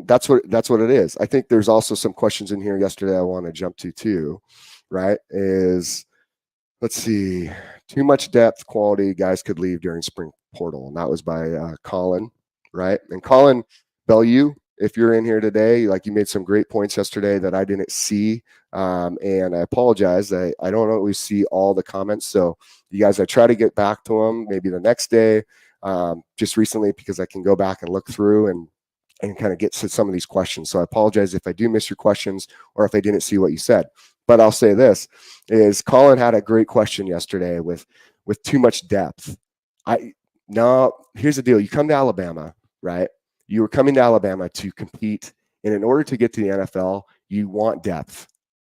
that's what it is. I think there's also some questions in here yesterday I want to jump to too, right? Let's see, too much depth, quality, guys could leave during spring portal. And that was by Colin, right? And Colin Bellew, if you're in here today, like, you made some great points yesterday that I didn't see. And I apologize. I don't always see all the comments. So you guys, I try to get back to them maybe the next day, just recently, because I can go back and look through and kind of get to some of these questions. So I apologize if I do miss your questions or if I didn't see what you said. But I'll say this, is Colin had a great question yesterday with too much depth. No, here's the deal. You come to Alabama, right? You were coming to Alabama to compete. And in order to get to the NFL, you want depth.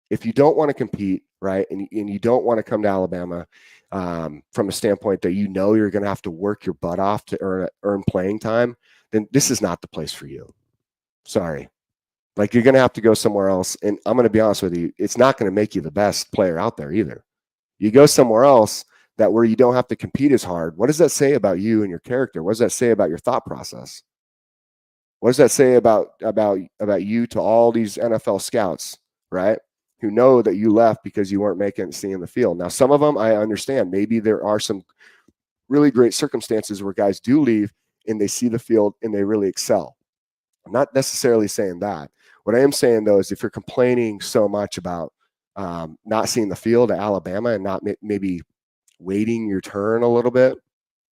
If you don't want to compete, right, and you don't want to come to Alabama from a standpoint that you're going to have to work your butt off to earn playing time, then this is not the place for you. Sorry. Like, you're going to have to go somewhere else. And I'm going to be honest with you, it's not going to make you the best player out there either. You go somewhere else where you don't have to compete as hard. What does that say about you and your character? What does that say about your thought process? What does that say about you to all these NFL scouts, right, who know that you left because you weren't seeing the field? Now, some of them, I understand. Maybe there are some really great circumstances where guys do leave and they see the field and they really excel. I'm not necessarily saying that. What I am saying, though, is if you're complaining so much about not seeing the field at Alabama and not maybe waiting your turn a little bit,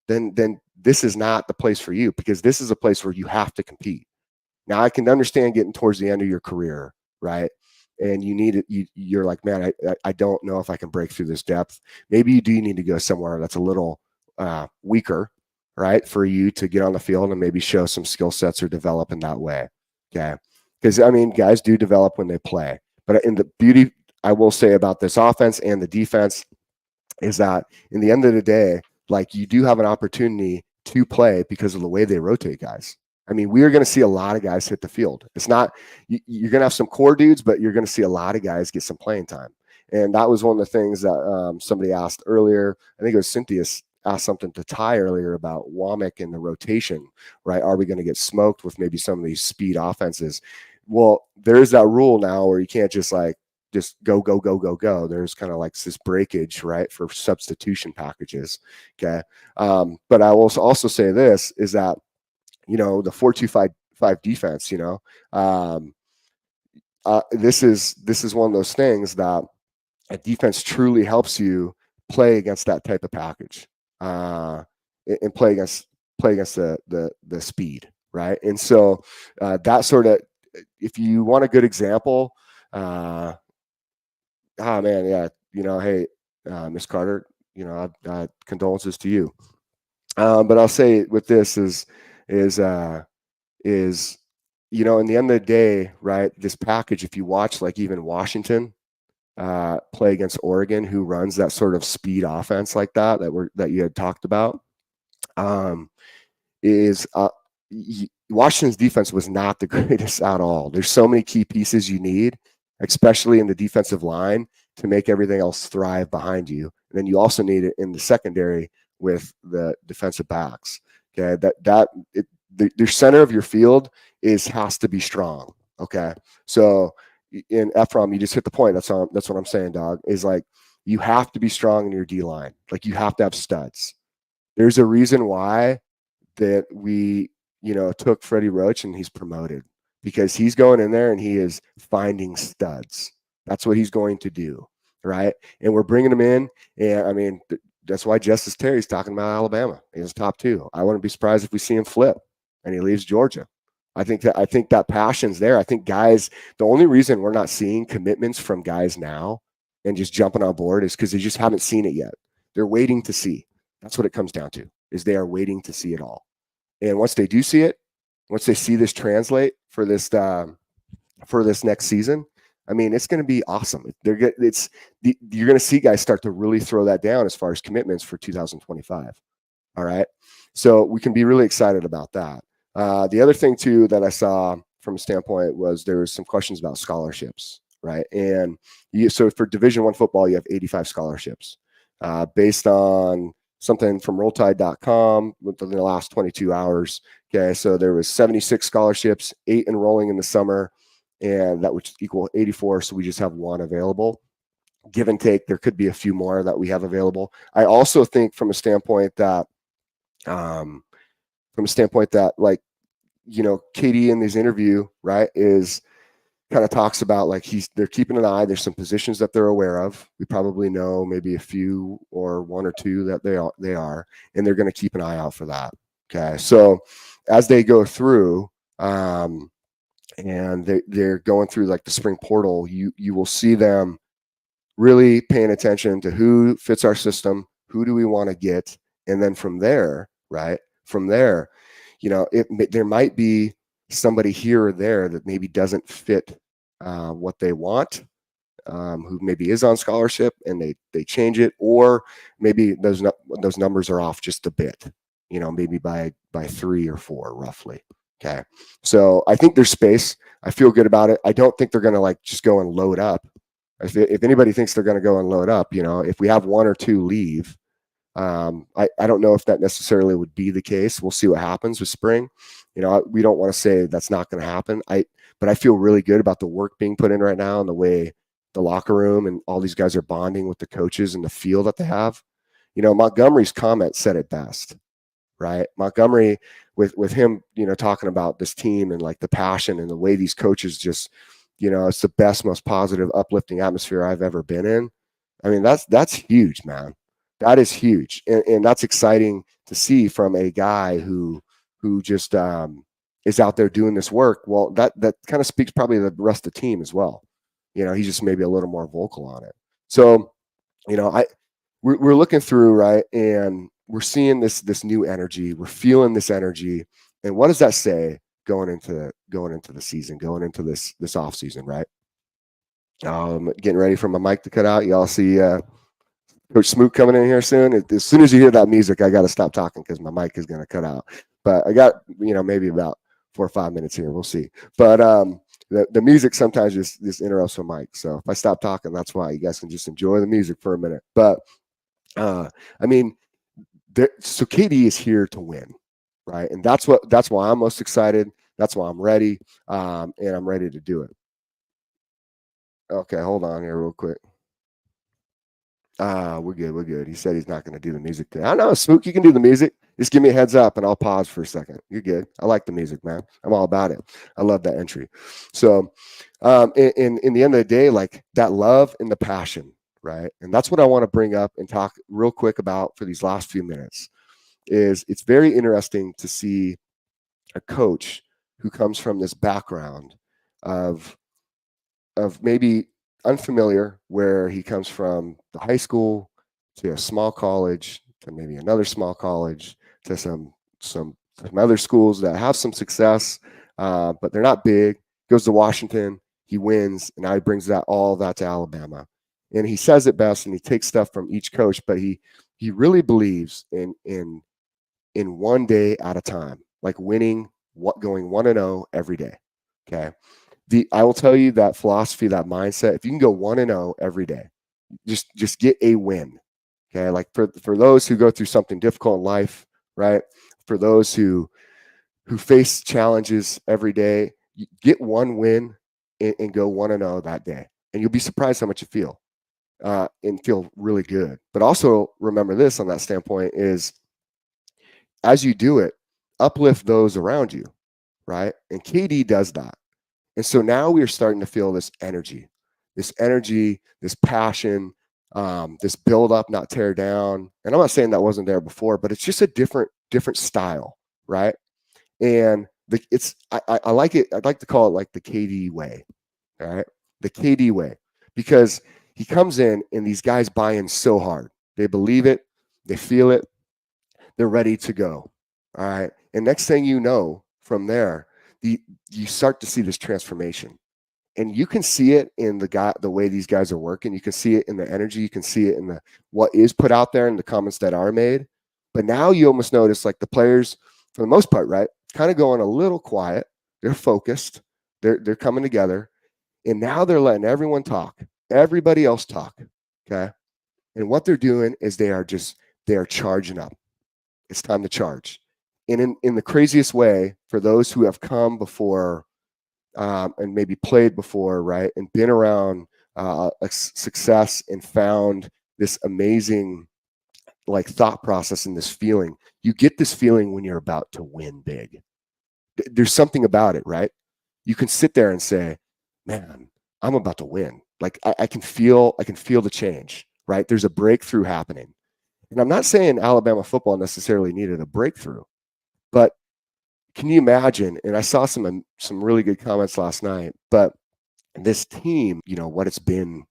then this is not the place for you, because this is a place where you have to compete. Now, I can understand getting towards the end of your career, right? And you need it. You're like, man, I don't know if I can break through this depth. Maybe you do need to go somewhere that's a little weaker, right, for you to get on the field and maybe show some skill sets or develop in that way. Okay. Because, I mean, guys do develop when they play. But in the beauty, I will say, about this offense and the defense is that in the end of the day, like, you do have an opportunity to play because of the way they rotate guys. I mean, we are going to see a lot of guys hit the field. It's not, you're going to have some core dudes, but you're going to see a lot of guys get some playing time. And that was one of the things that somebody asked earlier. I think it was Cynthia asked something to Ty earlier about Womack and the rotation, right? Are we going to get smoked with maybe some of these speed offenses? Well, there's that rule now where you can't just go. There's kind of like this breakage, right, for substitution packages. Okay. But I will also say this is that, the 4-2-5 defense, this is one of those things that a defense truly helps you play against that type of package, and play against the speed, right? And so that sort of, if you want a good example, hey, Miss Carter, condolences to you. But I'll say with this is in the end of the day, right, this package, if you watch, like, even Washington play against Oregon, who runs that sort of speed offense like that you had talked about, Washington's defense was not the greatest at all. There's so many key pieces you need, especially in the defensive line, to make everything else thrive behind you. And then you also need it in the secondary with the defensive backs. Okay, the center of your field has to be strong. Okay, so in Ephraim, you just hit the point. That's what I'm saying, dog. Is like, you have to be strong in your D line. Like, you have to have studs. There's a reason why that we took Freddie Roach and he's promoted, because he's going in there and he is finding studs. That's what he's going to do, right? And we're bringing him in, and I mean, that's why Justice Terry's talking about Alabama. He's top 2. I wouldn't be surprised if we see him flip and he leaves Georgia. I think that passion's there. I think guys, the only reason we're not seeing commitments from guys now and just jumping on board is because they just haven't seen it yet. They're waiting to see. That's what it comes down to. is they are waiting to see it all. And once they do see it, once they see this translate for this next season, I mean, it's going to be awesome. You're going to see guys start to really throw that down as far as commitments for 2025. All right. So we can be really excited about that. The other thing too that I saw from a standpoint was there was some questions about scholarships, right? And so for Division I football, you have 85 scholarships based on something from rolltide.com within the last 22 hours. Okay. So there was 76 scholarships, 8 enrolling in the summer, and that would equal 84. So we just have 1 available. Give and take, there could be a few more that we have available. I also think from a standpoint that like, you know, KD in this interview, right, is kind of talks about like they're keeping an eye. There's some positions that they're aware of. We probably know maybe a few or 1 or 2 that they are, and they're going to keep an eye out for that. Okay. So as they go through, and they're going through like the spring portal, you will see them really paying attention to who fits our system, who do we want to get, and then from there, right? From there, you know, there might be somebody here or there that maybe doesn't fit what they want, who maybe is on scholarship, and they change it, or maybe those numbers are off just a bit, you know, maybe by 3 or 4 roughly. Okay. So I think there's space. I feel good about it. I don't think they're going to like just go and load up. If anybody thinks they're going to go and load up, you know, if we have 1 or 2 leave, I don't know if that necessarily would be the case. We'll see what happens with spring. You know, we don't want to say that's not going to happen. But I feel really good about the work being put in right now and the way the locker room and all these guys are bonding with the coaches and the feel that they have. You know, Montgomery's comment said it best, right? Montgomery with him, you know, talking about this team and like the passion and the way these coaches just, you know, it's the best, most positive, uplifting atmosphere I've ever been in. I mean, that's huge, man. That is huge. And that's exciting to see from a guy who just is out there doing this work. Well, that kind of speaks probably to the rest of the team as well. You know, he's just maybe a little more vocal on it. So, you know, we're looking through, right, and we're seeing this new energy. We're feeling this energy. And what does that say going into the season, going into this off season, right? Getting ready for my mic to cut out. Y'all see Coach Smoot coming in here soon. As soon as you hear that music, I got to stop talking because my mic is going to cut out. But I got, you know, maybe about 4 or 5 minutes here. We'll see. But the music sometimes just interrupts my mic. So if I stop talking, that's why. You guys can just enjoy the music for a minute. But I mean, so KD is here to win, right? And that's why I'm most excited. That's why I'm ready, and I'm ready to do it. Okay, hold on here real quick. We're good. He said he's not going to do the music today. I know, Spook, you can do the music. Just give me a heads up and I'll pause for a second. You're good. I like the music, man. I'm all about it. I love that entry. So in the end of the day, like that love and the passion, right? And that's what I want to bring up and talk real quick about for these last few minutes. Is it's very interesting to see a coach who comes from this background of maybe unfamiliar, where he comes from the high school to a small college to maybe another small college to some other schools that have some success, but they're not big. Goes to Washington, he wins, and now he brings all that to Alabama. And he says it best, and he takes stuff from each coach, but he really believes in one day at a time, like winning, going 1-0 every day. Okay. I will tell you that philosophy, that mindset, if you can go 1-0 every day, just get a win. Okay. Like for those who go through something difficult in life, right? For those who face challenges every day, get one win and go 1-0 that day. And you'll be surprised how much you feel and feel really good. But also remember this on that standpoint is as you do it, uplift those around you, right? And KD does that. And so now we are starting to feel this energy, this passion, this build up, not tear down. And I'm not saying that wasn't there before, but it's just a different style, right? And I like it. I'd like to call it like the KD way, all right? The KD way, because he comes in and these guys buy in so hard. They believe it. They feel it. They're ready to go. All right. And next thing you know, from there, you start to see this transformation. And you can see it in the way these guys are working. You can see it in the energy. You can see it in the what is put out there and the comments that are made. But now you almost notice like the players, for the most part, right, kind of going a little quiet. They're focused. They're coming together. And now they're letting everyone talk, everybody else talk. Okay. And what they're doing is they are charging up. It's time to charge. And in the craziest way, for those who have come before and maybe played before, right, and been around success and found this amazing like thought process and this feeling, you get this feeling when you're about to win big. There's something about it, right? You can sit there and say, man, I'm about to win. Like I can feel the change, right? There's a breakthrough happening. And I'm not saying Alabama football necessarily needed a breakthrough, but can you imagine? And I saw some really good comments last night, but this team, you know, what it's been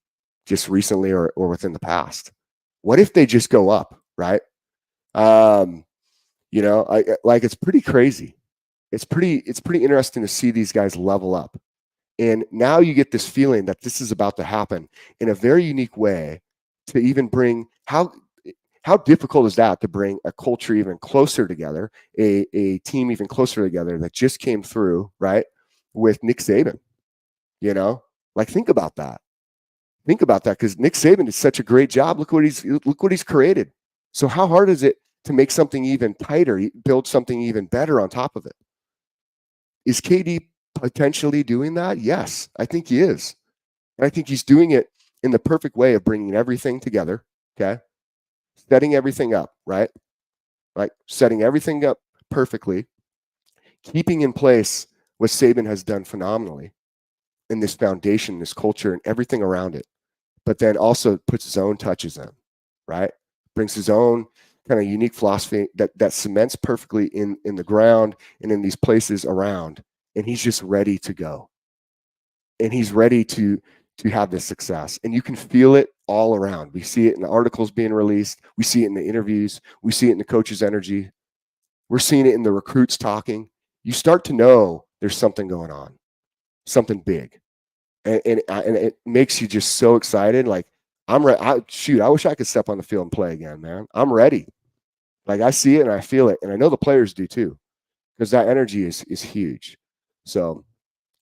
just recently or within the past, what if they just go up, right? You know, like it's pretty crazy. It's pretty interesting to see these guys level up. And now you get this feeling that this is about to happen in a very unique way to even bring how difficult is that to bring a culture even closer together, a team even closer together that just came through, right, with Nick Saban, you know? Like think about that. Think about that because Nick Saban did such a great job. Look what he's created. So how hard is it to make something even tighter, build something even better on top of it? Is KD potentially doing that? Yes, I think he is. And I think he's doing it in the perfect way of bringing everything together, okay? Setting everything up, right? Like setting everything up perfectly, keeping in place what Saban has done phenomenally in this foundation, this culture, and everything around it. But then also puts his own touches in, right? Brings his own kind of unique philosophy that cements perfectly in the ground and in these places around. And he's just ready to go. And he's ready to have this success. And you can feel it all around. We see it in the articles being released. We see it in the interviews. We see it in the coach's energy. We're seeing it in the recruits talking. You start to know there's something going on, something big. And it makes you just so excited. Like, I'm ready. I wish I could step on the field and play again, man. I'm ready. Like, I see it and I feel it. And I know the players do too, because that energy is huge. So,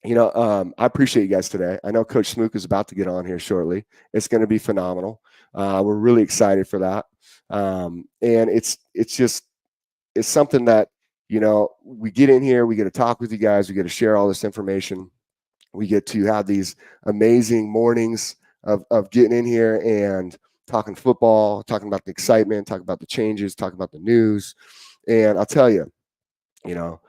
you know, I appreciate you guys today. I know Coach Smook is about to get on here shortly. It's going to be phenomenal. We're really excited for that. And it's something that, you know, we get in here, we get to talk with you guys, we get to share all this information. We get to have these amazing mornings of getting in here and talking football, talking about the excitement, talking about the changes, talking about the news. And I'll tell you, you know,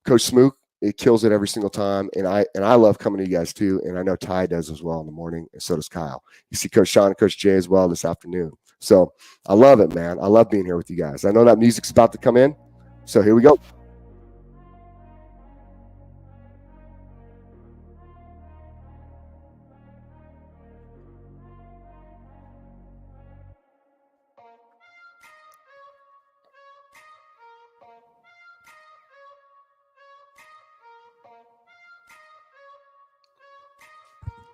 Coach Smook, it kills it every single time. And I love coming to you guys too. And I know Ty does as well in the morning. And so does Kyle. You see Coach Sean and Coach Jay as well this afternoon. So I love it, man. I love being here with you guys. I know that music's about to come in. So here we go.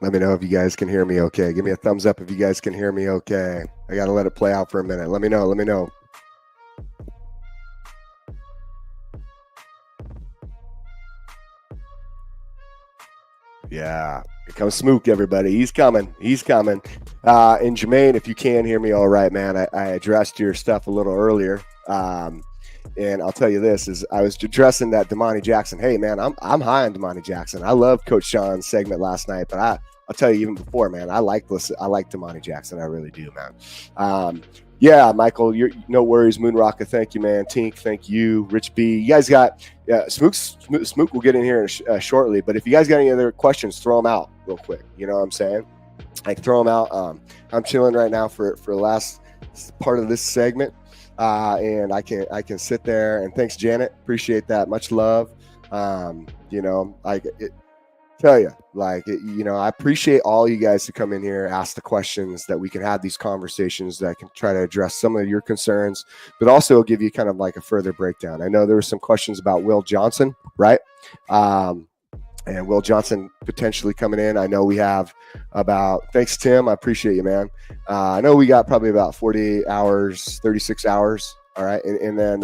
Let me know if you guys can hear me okay. Give me a thumbs up if you guys can hear me okay. I got to let it play out for a minute. Let me know. Let me know. Yeah. Here comes Smook, everybody. He's coming. He's coming. And Jermaine, if you can hear me all right, man, I addressed your stuff a little earlier. And I'll tell you this, is I was addressing that Damani Jackson. Hey, man, I'm high on Damani Jackson. I love Coach Sean's segment last night, but I'll tell you even before, man, I like Damani Jackson. I really do, man. Yeah, Michael, no worries. Moonrocker, thank you, man. Tink, thank you. Rich B, you guys got Smook will get in here shortly. But if you guys got any other questions, throw them out real quick. You know what I'm saying? Like throw them out. I'm chilling right now for the last part of this segment, and I can sit there. And thanks, Janet. Appreciate that. Much love. You know, Tell you, like, I appreciate all you guys to come in here, ask the questions, that we can have these conversations, that I can try to address some of your concerns, but also give you kind of like a further breakdown. I know there were some questions about Will Johnson, right? And Will Johnson potentially coming in. I know we have thanks, Tim. I appreciate you, man. I know we got probably about 48 hours, 36 hours. All right. And then,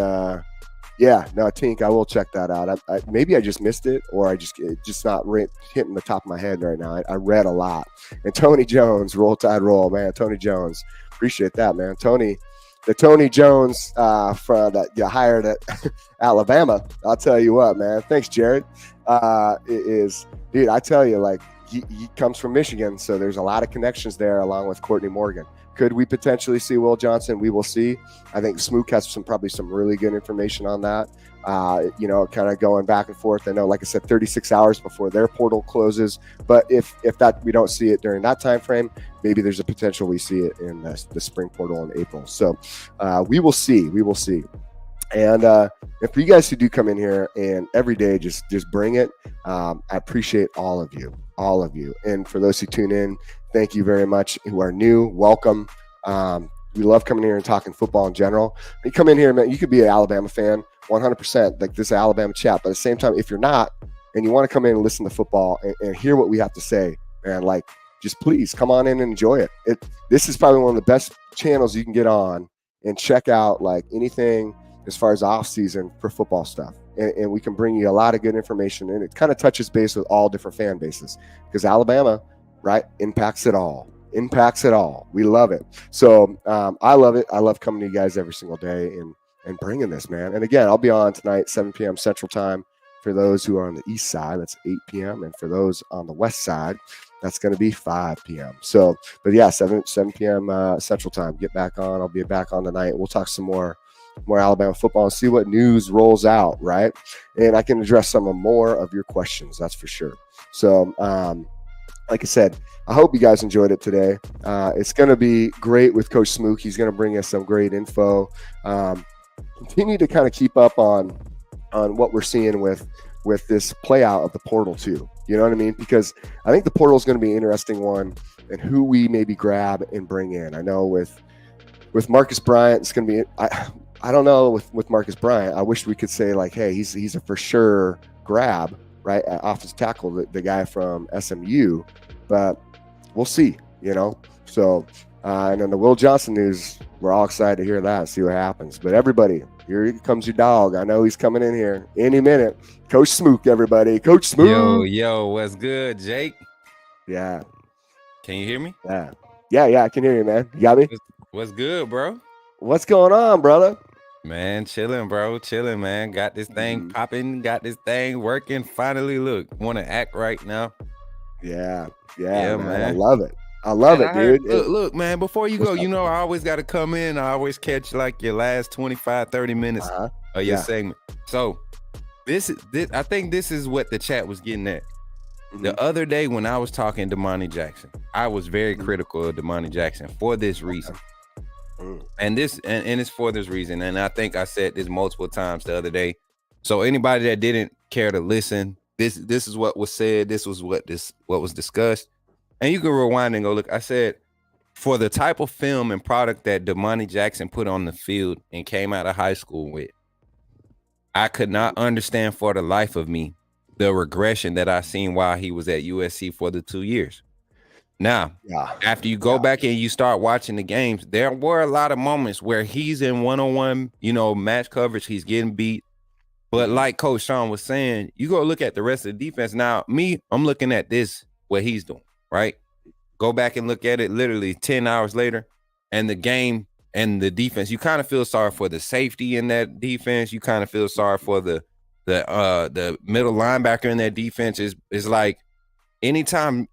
Tink, I will check that out. Maybe I just missed it, or just not hitting the top of my head right now. I read a lot. And Tony Jones, Roll Tide Roll, man. Tony Jones. Appreciate that, man. The Tony Jones from that you hired at Alabama. I'll tell you what, man. Thanks, Jared. Dude, I tell you, like, he comes from Michigan, so there's a lot of connections there, along with Courtney Morgan. Could we potentially see Will Johnson? We will see. I think Smook has probably some really good information on that. Kind of going back and forth. I know, like I said, 36 hours before their portal closes. But if that we don't see it during that time frame, maybe there's a potential we see it in the spring portal in April. So we will see. We will see. And if you guys who do come in here and every day just bring it, I appreciate all of you. And for those who tune in, thank you very much. Who are new, welcome. We love coming here and talking football in general. You come in here, man, you could be an Alabama fan, 100%, like this is Alabama chat. But at the same time, if you're not, and you want to come in and listen to football and hear what we have to say, man, like, just please come on in and enjoy it. This is probably one of the best channels you can get on and check out, like, anything as far as off season for football stuff. And we can bring you a lot of good information, and it kind of touches base with all different fan bases, because Alabama, right, impacts it all. We love it. So I love it. I love coming to you guys every single day and bringing this, man. And again, I'll be on tonight, 7 p.m. Central Time. For those who are on the east side, that's 8 p.m. And for those on the west side, that's going to be 5 p.m. So, but yeah, 7 p.m. Central Time. Get back on. I'll be back on tonight. We'll talk some more Alabama football and see what news rolls out, right? And I can address some more of your questions, that's for sure. So, like I said, I hope you guys enjoyed it today. It's going to be great with Coach Smook. He's going to bring us some great info. Continue to kind of keep up on what we're seeing with this play out of the portal too. You know what I mean? Because I think the portal is going to be an interesting one, and who we maybe grab and bring in. I know with Marcus Bryant, it's going to be. I don't know with Marcus Bryant. I wish we could say, like, hey, he's a for sure grab, right? Offensive tackle, the guy from SMU, but we'll see, So, and then the Will Johnson news, we're all excited to hear that and see what happens. But everybody, here comes your dog. I know he's coming in here any minute. Coach Smook, everybody. Coach Smook. Yo, what's good, Jake? Yeah. Can you hear me? Yeah, I can hear you, man. You got me? What's good, bro? What's going on, brother? Man, chilling, bro. Chilling, man. Got this thing popping. Got this thing working. Finally, look. Want to act right now. Yeah, man. I love it. Dude. Dude. Look, man, before you go, I always got to come in. I always catch like your last 25, 30 minutes of your segment. So I think this is what the chat was getting at. Mm-hmm. The other day when I was talking to Damani Jackson, I was very critical of Damani Jackson for this reason. And it's for this reason. And I think I said this multiple times the other day. So anybody that didn't care to listen, this is what was said. This was what was discussed. And you can rewind and go look. I said, for the type of film and product that Damani Jackson put on the field and came out of high school with, I could not understand for the life of me the regression that I seen while he was at USC for the 2 years. Now, after you go back and you start watching the games, there were a lot of moments where he's in one-on-one, match coverage, he's getting beat. But like Coach Sean was saying, you go look at the rest of the defense. Now, I'm looking at this, what he's doing, right? Go back and look at it literally 10 hours later, and the game and the defense, you kind of feel sorry for the safety in that defense. You kind of feel sorry for the middle linebacker in that defense. Is like anytime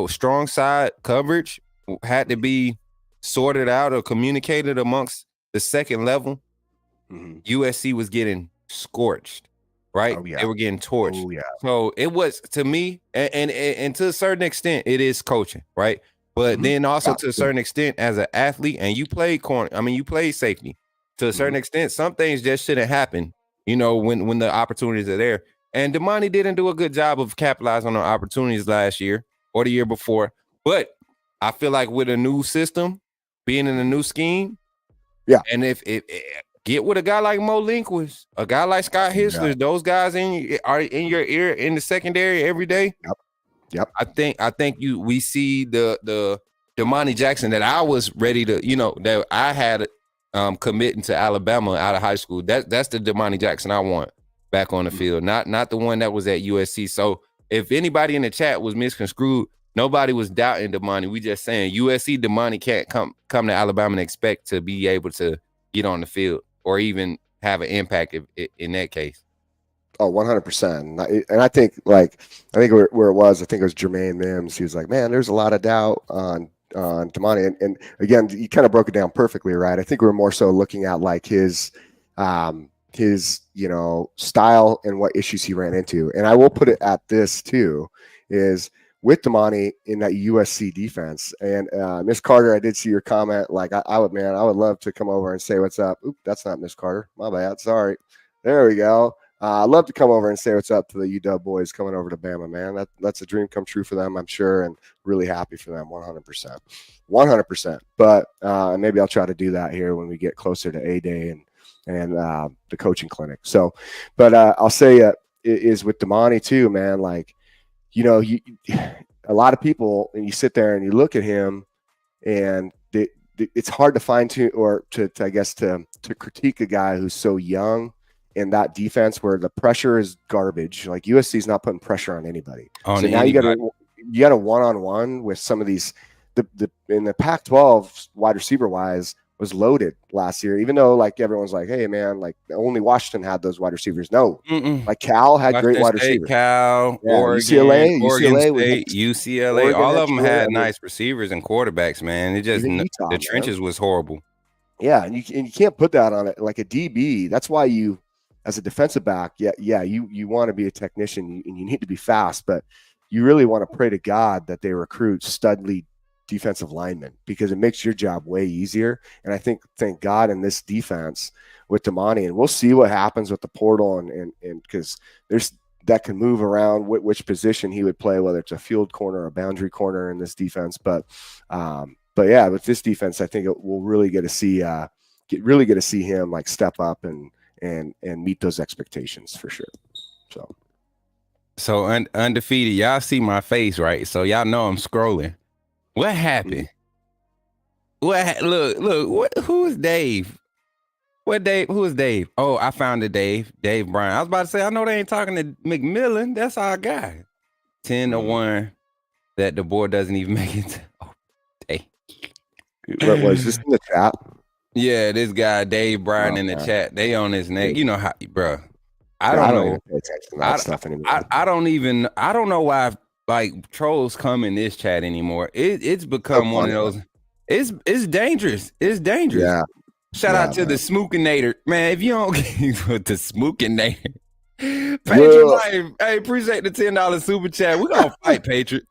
strong side coverage had to be sorted out or communicated amongst the second level, USC was getting scorched, right? Oh, yeah. They were getting torched. Oh, yeah. So it was, to me, and to a certain extent, it is coaching, right? But then also to a certain extent, as an athlete, and you play you play safety. To a certain extent, some things just shouldn't happen, when the opportunities are there. And Damani didn't do a good job of capitalizing on the opportunities last year or the year before. But I feel like with a new system, being in a new scheme, and if get with a guy like Mo Linquist, a guy like Scott Hisler, those guys are in your ear in the secondary every day. Yep. I think we see the Damani Jackson that I was ready to, that I had committing to Alabama out of high school. That's the Damani Jackson I want back on the field, not the one that was at USC. So if anybody in the chat was misconstrued, nobody was doubting Damani. We just saying USC Damani can't come to Alabama and expect to be able to get on the field or even have an impact in that case. Oh, 100%. And I think where it was, I think it was Jermaine Mims. He was like, man, there's a lot of doubt on Damani. And again, you kind of broke it down perfectly, right? I think we're more so looking at like his style and what issues he ran into. And I will put it at this too, is with Damani in that USC defense. And Miss Carter, I did see your comment. Like I would love to come over and say what's up. Oop, that's not Miss Carter. My bad. Sorry. There we go. I'd love to come over and say what's up to the UW boys coming over to Bama, man. That's a dream come true for them, I'm sure, and really happy for them, 100%. 100%. But maybe I'll try to do that here when we get closer to A-Day and the coaching clinic. So, but I'll say it is with Damani too, man. Like, a lot of people, and you sit there and you look at him, and it's hard to to critique a guy who's so young in that defense where the pressure is garbage. Like USC's not putting pressure on anybody. Now you got a one-on-one with some of these. In the Pac-12 wide receiver wise was loaded last year. Even though like everyone's like, hey man, like only Washington had those wide receivers. No, like Cal had great wide receivers. Cal, Oregon State, UCLA, Oregon, all of them had nice receivers and quarterbacks. Man, it just the trenches was horrible. Yeah, and you can't put that on it like a DB. That's why you. As a defensive back, you want to be a technician and you need to be fast, but you really want to pray to God that they recruit studly defensive linemen because it makes your job way easier. And I thank God in this defense with Damani, and we'll see what happens with the portal and because there's that can move around which position he would play, whether it's a field corner or a boundary corner in this defense. But yeah, with this defense, I think we'll really get to see him like step up and meet those expectations for sure. So undefeated, y'all see my face, right? So y'all know I'm scrolling. What happened? Look, who is Dave? Who is Dave? Oh, I found the Dave Bryan. I was about to say, I know they ain't talking to McMillan. That's our guy. 10-1 that the board doesn't even make it. Oh, dang. What was this in the chat? Yeah, this guy Dave Bryan in the chat. They on his neck. You know how, bro. I don't know. Even pay attention to that stuff anymore. I don't know why like trolls come in this chat anymore. It's become one of those. It's dangerous. It's dangerous. Yeah. Shout out to the Smookinator. Man, if you don't get with the Smookinator, Patriot Life. Hey, appreciate the $10 super chat. We're gonna fight, Patriot.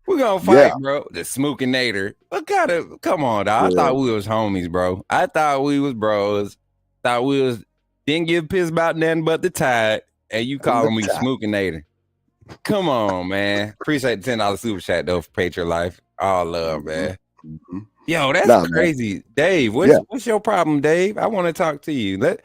We're gonna fight, bro. The Smookinator. Come on, dog. I thought we was homies, bro. I thought we was bros. Thought we was didn't give piss about nothing but the Tide, and you calling me Smookinator. Come on, man. Appreciate the $10 super chat though for Patriot Life. All love, man. Mm-hmm. Yo, that's crazy. Man. Dave, what's your problem, Dave? I want to talk to you.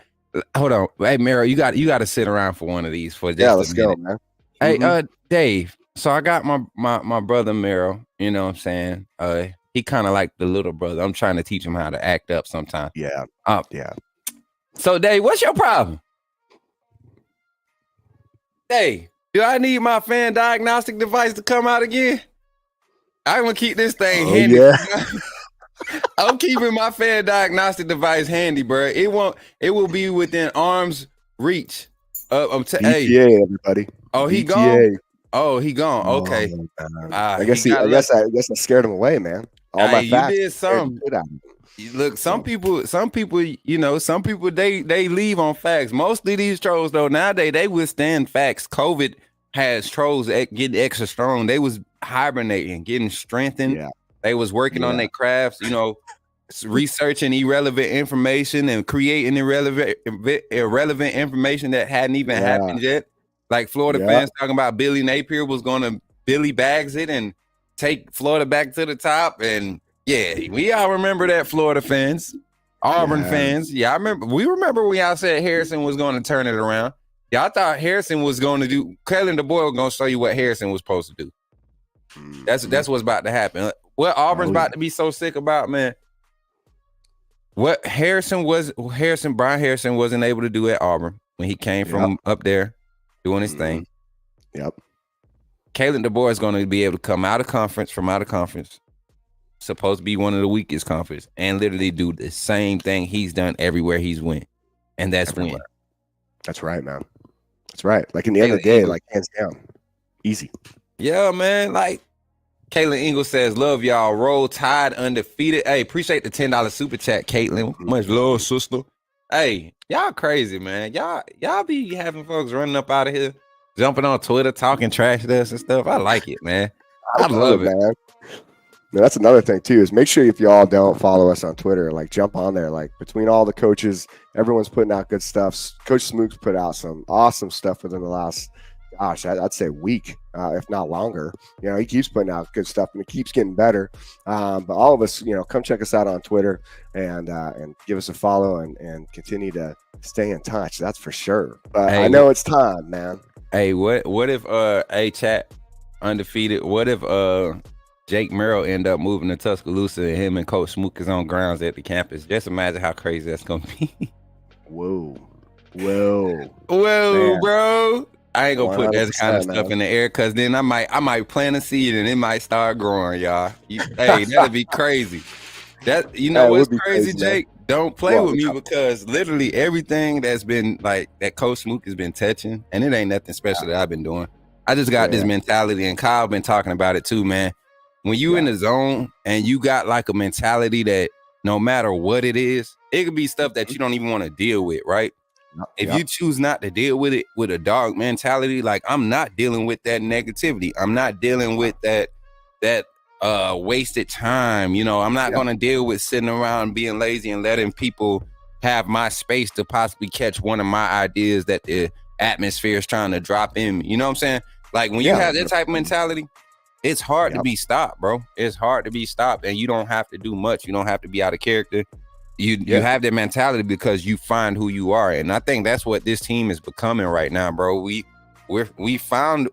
Hold on. Hey, Mero, you got to sit around for one of these for just let's go, man. Hey, Dave. So I got my brother Mero, you know what I'm saying? He kind of like the little brother. I'm trying to teach him how to act up sometimes. Yeah. Yeah. So Dave, what's your problem? Dave, do I need my fan diagnostic device to come out again? I'm gonna keep this thing handy. Yeah. I'm keeping my fan diagnostic device handy, bro. It will be within arm's reach. ETA, everybody. Oh, he gone. Oh, he gone. Okay. I guess I scared him away, man. All my facts. You did some. Look, some people, you know, some people they leave on facts. Mostly these trolls though, nowadays they withstand facts. COVID has trolls getting extra strong. They was hibernating, getting strengthened. Yeah. They was working on their crafts, you know, researching irrelevant information and creating irrelevant information that hadn't even happened yet. Like Florida fans talking about Billy Napier was going to Billy Bags it and take Florida back to the top. And yeah, we all remember that, Florida fans, Auburn fans. Yeah, we remember when y'all said Harrison was going to turn it around. Y'all thought Harrison was going to do, Kalen DeBoer was going to show you what Harrison was supposed to do. That's what's about to happen. What Auburn's about to be so sick about, man. What Brian Harrison wasn't able to do at Auburn when he came from up there doing his thing. Yep. Kalen DeBoer is going to be able to come out of conference, supposed to be one of the weakest conference, and literally do the same thing he's done everywhere he's went, and that's win. That's right, man. That's right. Like in the end of the day, like hands down, easy. Yeah, man. Like Caitlin Ingalls says, love y'all. Roll Tide undefeated. Hey, appreciate the $10 super chat, Caitlin. Much love, sister. Hey, y'all crazy, man. Y'all be having folks running up out of here, jumping on Twitter, talking trash to us and stuff. I like it, man. I love it, man. Now, that's another thing too, is make sure if y'all don't follow us on Twitter, like jump on there. Like between all the coaches, everyone's putting out good stuff. Coach Smook's put out some awesome stuff within the last, gosh, I'd say week, if not longer. You know, he keeps putting out good stuff and it keeps getting better. But all of us, you know, come check us out on Twitter and give us a follow and continue to stay in touch. That's for sure. Hey, I know it's time, man. Hey, what if chat undefeated? What if Jake Merrill end up moving to Tuscaloosa and him and Coach Smook is on grounds at the campus? Just imagine how crazy that's gonna be. Whoa, man. Bro. I ain't gonna put that kind of stuff in the air because then I might plant a seed and it might start growing, y'all. Hey, that'd be crazy. That what's crazy, Jake? Man. Don't play with me because literally everything that's been like that Coach Smook has been touching, and it ain't nothing special that I've been doing. I just got this mentality, and Kyle been talking about it too, man. When you in the zone and you got like a mentality that no matter what it is, it could be stuff that you don't even want to deal with, right? If you choose not to deal with it with a dog mentality, like I'm not dealing with that negativity. I'm not dealing with that wasted time. You know, I'm not going to deal with sitting around being lazy and letting people have my space to possibly catch one of my ideas that the atmosphere is trying to drop in me. You know what I'm saying? Like when you have that type of mentality, it's hard to be stopped, bro. It's hard to be stopped, and you don't have to do much. You don't have to be out of character. You have that mentality because you find who you are, and I think that's what this team is becoming right now, bro. We found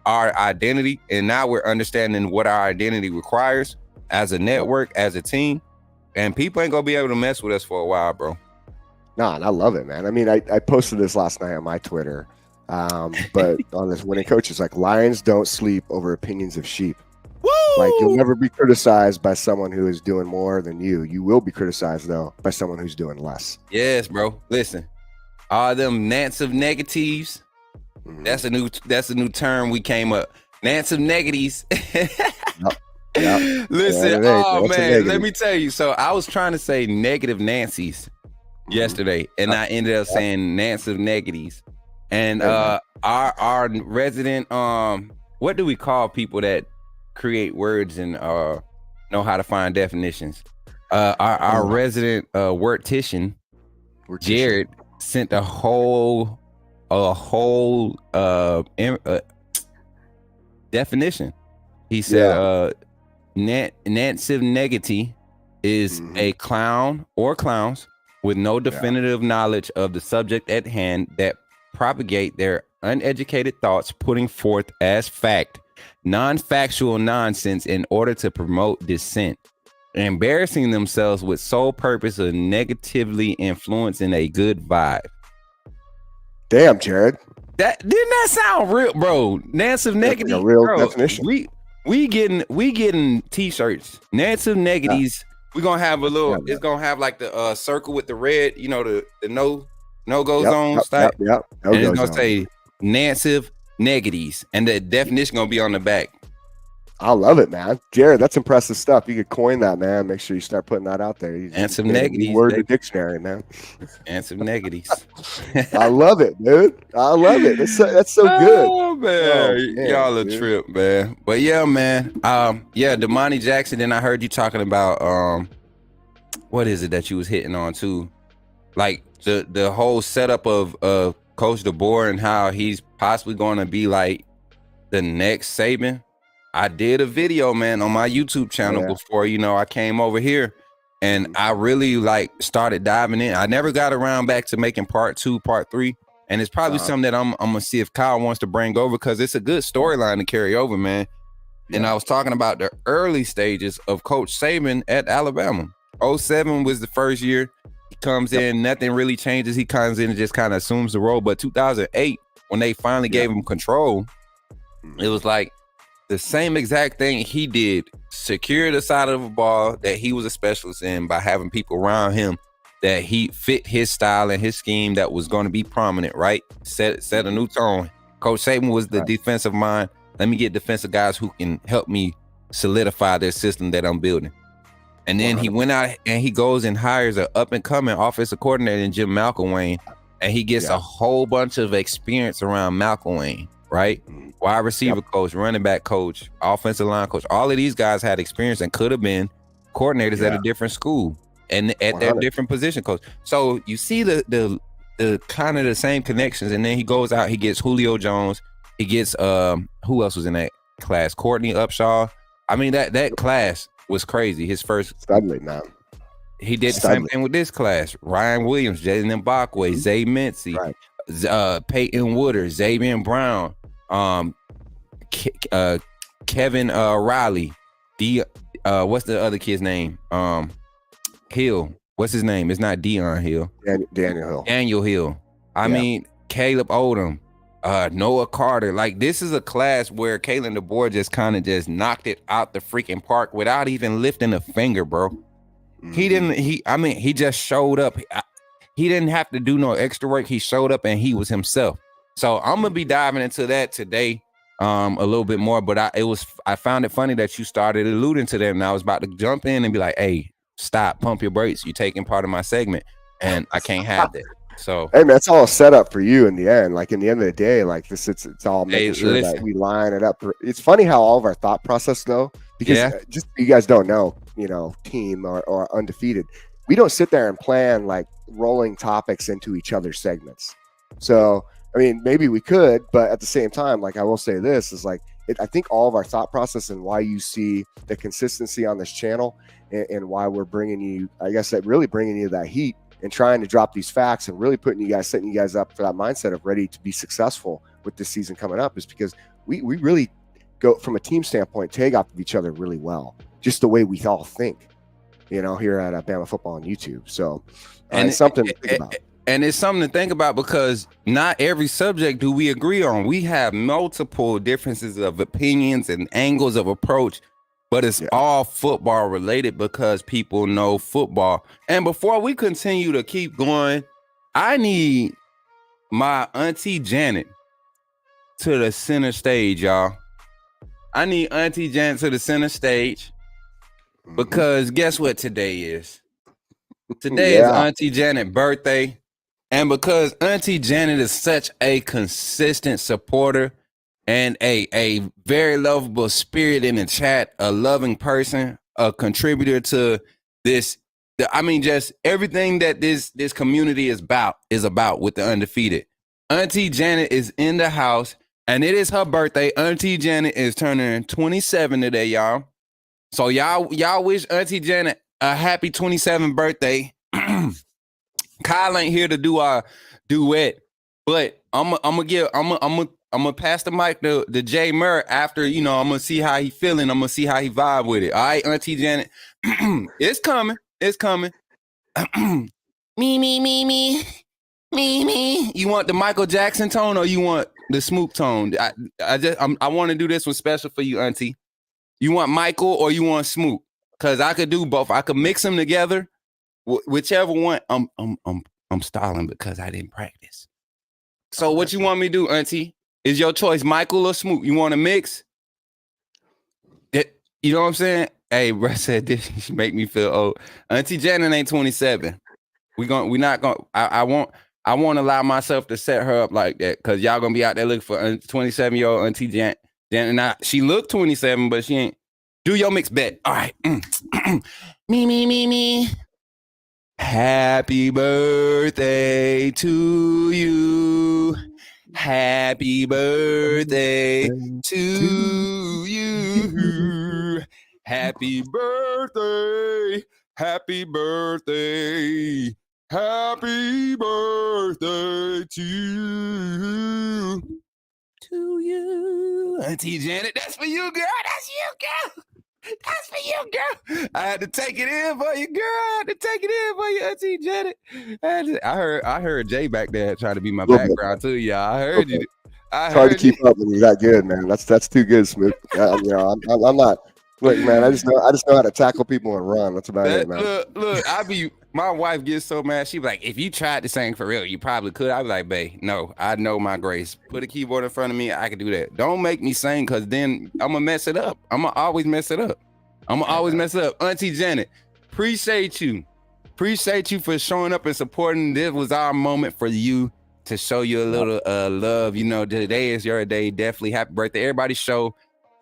our identity, and now we're understanding what our identity requires as a network, as a team, and people ain't gonna be able to mess with us for a while, bro. Nah, and I love it, man. I mean, I posted this last night on my Twitter, but on this winning coaches, like lions don't sleep over opinions of sheep. Woo! Like you'll never be criticized by someone who is doing more than you. You will be criticized though by someone who's doing less. Yes, bro. Listen, all them Nants of negatives. That's a new term we came up. Nants of negatives. Listen, man, let me tell you. So I was trying to say negative Nancy's yesterday, and I ended up saying Nants of negatives. And our resident, what do we call people that create words and know how to find definitions? Our resident wordtician, Jared, sent a whole definition. He said Nancy Negati is a clown or clowns with no definitive knowledge of the subject at hand that propagate their uneducated thoughts, putting forth as fact non-factual nonsense in order to promote dissent, embarrassing themselves with sole purpose of negatively influencing a good vibe. Damn, Jared. That didn't that sound real, bro? Nancy negative, a real definition. We getting t-shirts. Nancy negatives. We're gonna have a little. It's gonna have like the circle with the red. You know the no go zone style. And it's gonna say Nancy negatives, and the definition gonna be on the back. I love it, man. Jared, that's impressive stuff. You could coin that, man. Make sure you start putting that out there. And some negatives. Word the dictionary, man. And some negatives. I love it, dude. I love it. That's so good. Oh, man. Y'all a trip, man. But yeah, man. Damani Jackson. Then I heard you talking about what is it that you was hitting on too? Like the whole setup of Coach DeBoer and how he's possibly going to be like the next Saban. I did a video, man, on my YouTube channel before, I came over here, and I really like started diving in. I never got around back to making part 2, part 3. And it's probably something that I'm going to see if Kyle wants to bring over, because it's a good storyline to carry over, man. Yeah. And I was talking about the early stages of Coach Saban at Alabama. 2007 was the first year. He comes in, nothing really changes. He comes in and just kind of assumes the role. But 2008, when they finally gave him control, it was like the same exact thing he did. Secure the side of the ball that he was a specialist in by having people around him that he fit his style and his scheme that was going to be prominent, right? Set a new tone. Coach Saban was the defensive mind. Let me get defensive guys who can help me solidify their system that I'm building. And then he went out and he goes and hires an up-and-coming offensive coordinator in Jim McElwain, and he gets a whole bunch of experience around McElwain, right? Wide receiver coach, running back coach, offensive line coach. All of these guys had experience and could have been coordinators at a different school and at their different position coach. So you see the kind of the same connections. And then he goes out, he gets Julio Jones. He gets who else was in that class? Courtney Upshaw. I mean, that class was crazy. His first Studley, man. He did the same thing with this class. Ryan Williams, Jaden Mbakwe, Zay Mincy, Peyton Woodard, Xavier Brown, Kevin Riley, what's the other kid's name? Hill. What's his name? It's not Dion Hill. Daniel Hill. Daniel Hill. I mean, Caleb Odom, Noah Carter. Like, this is a class where Kalen DeBoer just kind of just knocked it out the freaking park without even lifting a finger, bro. He just showed up. He didn't have to do no extra work. He showed up and he was himself. So I'm gonna be diving into that today a little bit more. But I found it funny that you started alluding to that, and I was about to jump in and be like, hey, stop, pump your brakes. You're taking part of my segment, and I can't have that. So hey, man, it's all set up for you in the end. Like, in the end of the day, like this, it's all making sure that we line it up. It's funny how all of our thought process, though, because just you guys don't know, team or undefeated. We don't sit there and plan like rolling topics into each other's segments. So, I mean, maybe we could, but at the same time, like I will say this is like, I think all of our thought process and why you see the consistency on this channel and why we're bringing you, I guess, that really bringing you that heat and trying to drop these facts and really setting you guys up for that mindset of ready to be successful with this season coming up is because we really go from a team standpoint, tag off of each other really well, just the way we all think, here at Bama Football on YouTube. So it's something to think about. And it's something to think about because not every subject do we agree on. We have multiple differences of opinions and angles of approach, but it's all football related because people know football. And before we continue to keep going, I need my auntie Janet to the center stage, y'all. I need auntie Janet to the center stage because guess what today is? Today is Auntie Janet's birthday. And because Auntie Janet is such a consistent supporter and a very lovable spirit in the chat, a loving person, a contributor to this, just everything that this community is about with the undefeated. Auntie Janet is in the house, and it is her birthday. Auntie Janet is turning 27 today, y'all. So y'all wish Auntie Janet a happy 27th birthday. Kyle ain't here to do our duet, but I'm gonna pass the mic to Jay Murray after, I'm gonna see how he feeling. I'm gonna see how he vibe with it. All right, Auntie Janet, it's coming. me. You want the Michael Jackson tone or you want the Smoop tone? I want to do this one special for you, Auntie. You want Michael or you want Smoop? Cause I could do both. I could mix them together. Whichever one, I'm stalling because I didn't practice. So what you want me to do, Auntie? Is your choice Michael or Smoot? You want to mix? You know what I'm saying? Hey, bro said this. She make me feel old. Auntie Janet ain't 27. I won't allow myself to set her up like that because y'all gonna be out there looking for 27-year-old Auntie Janet. Now she look 27, but she ain't. Do your mix bet. All right. Me. Happy birthday to you. Happy birthday to you. Happy birthday. Happy birthday. Happy birthday to you. Auntie Janet, that's for you, girl. That's you, girl. That's for you, girl. I had to take it in for you, girl. I had to take it in for you, Auntie Janet. I heard Jay back there trying to be my background too, y'all. I heard you. It's hard to keep up when you're that good, man. That's too good, Smith. I'm not. Look, man, I just know how to tackle people and run. That's about it, man. Look, my wife gets so mad. She be like, if you tried to sing for real, you probably could. I be like, babe, no, I know my grace. Put a keyboard in front of me, I can do that. Don't make me sing, because then I'm gonna mess it up. I'm gonna always mess it up. Auntie Janet, appreciate you for showing up and supporting. This was our moment for you to show you a little love. You know, today is your day. Definitely happy birthday. Everybody show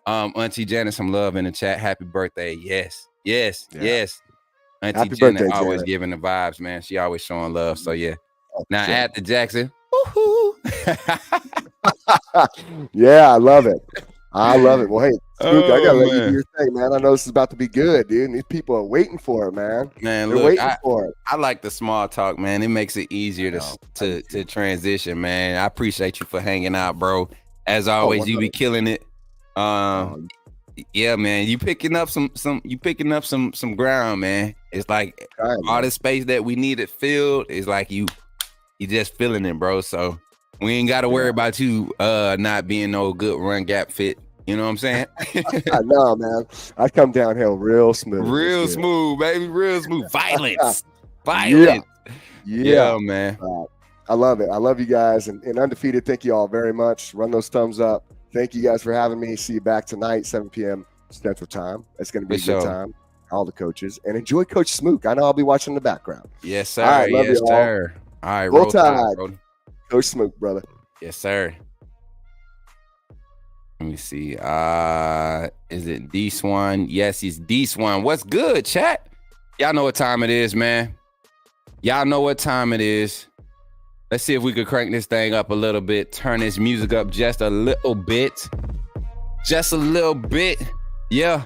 Auntie Janet some love in the chat. Happy birthday. Yes. Auntie Happy Janet birthday, always Janet. giving the vibes, man. She always showing love. So yeah. Now add to Jackson. Woohoo. Yeah, I love it. Well, hey, Spook, I gotta let you man. do your thing, man. I know this is about to be good, dude. And these people are waiting for it, man. Man, They're look, waiting for it. I like the small talk, man. It makes it easier to transition, man. I appreciate you for hanging out, bro. As always, you be killing it. Yeah, man. You picking up some ground, man. It's like all the space that we needed filled is like you just feeling it, bro. So we ain't gotta worry about you not being no good run gap fit. You know what I'm saying? I know, man. I come downhill real smooth. Real smooth, baby. Real smooth. Violence. Yeah, man. I love it. I love you guys. And Undefeated, thank you all very much. Run those thumbs up. Thank you guys for having me. See you back tonight, 7 p.m. Central Time. It's going to be a good time. All the coaches. And enjoy Coach Smook. I know I'll be watching in the background. Yes, sir. All right, love yes, you all. sir. All right, Roll roll Tide. Brody. Coach Smook, brother. Yes, sir. Let me see. Is it D Swan? Yes, he's D Swan. What's good, chat? Y'all know what time it is, man. Y'all know what time it is. Let's see if we could crank this thing up a little bit. Turn this music up just a little bit. Just a little bit. Yeah.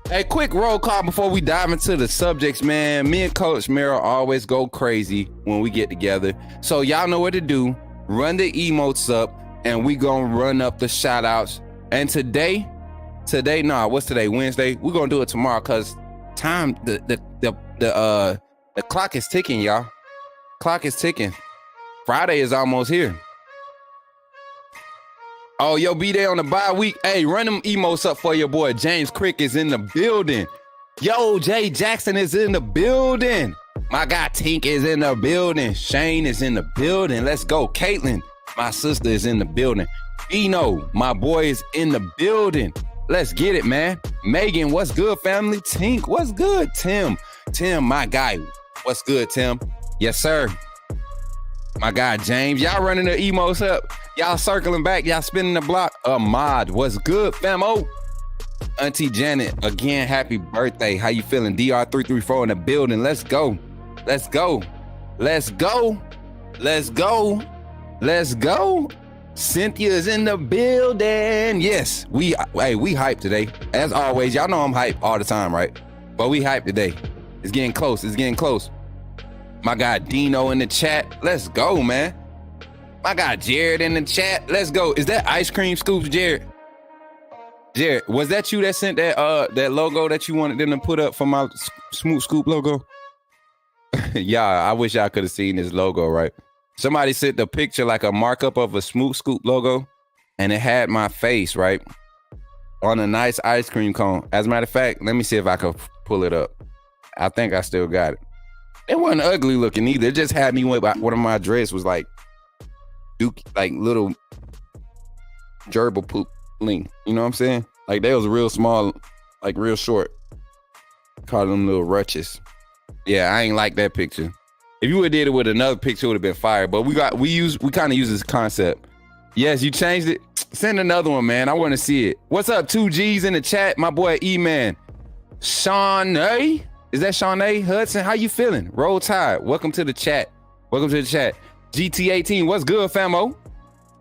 Hey, quick roll call before we dive into the subjects, man. Me and Coach Merrill always go crazy when we get together. So y'all know what to do. Run the emotes up, and we gonna run up the shout outs. And today, what's today? Wednesday. We're gonna do it tomorrow because time, the clock is ticking, y'all. Clock is ticking. Friday is almost here. Oh, yo, be there on the bye week. Hey, run them emotes up for your boy. James Crick is in the building. Yo, Jay Jackson is in the building. My guy Tink is in the building. Shane is in the building. Let's go. Caitlin, my sister, is in the building. Eno, my boy, is in the building. Let's get it, man. Megan, what's good, family? Tink, what's good? Tim, my guy. What's good, Tim? Yes, sir. My guy James, y'all running the emotes up. Y'all circling back, y'all spinning the block. Ahmad, what's good, famo? Auntie Janet, again, happy birthday. How you feeling? DR334 in the building. Let's go. Let's go. Let's go. Let's go. Let's go. Cynthia's in the building. Yes, we hyped today. As always, y'all know I'm hyped all the time, right? But we hyped today. It's getting close. It's getting close. My guy Dino in the chat. Let's go, man. My guy Jared in the chat. Let's go. Is that Ice Cream Scoops, Jared? Jared, was that you that sent that logo that you wanted them to put up for my Smoot Scoop logo? Yeah, I wish I could have seen this logo, right? Somebody sent the picture like a markup of a Smoot Scoop logo, and it had my face, right? On a nice ice cream cone. As a matter of fact, let me see if I can pull it up. I think I still got it. It wasn't ugly looking either. It just had me with one of my dreads was like little gerbil poop link. You know what I'm saying? Like they was real small, like real short. Call them little rutches. Yeah, I ain't like that picture. If you would have did it with another picture, it would have been fire. But we kind of use this concept. Yes, you changed it. Send another one, man. I want to see it. What's up, 2G's in the chat? My boy E-Man. Sean A. Is that Sean A. Hudson? How you feeling? Roll Tide. Welcome to the chat. Welcome to the chat. GT18. What's good, famo?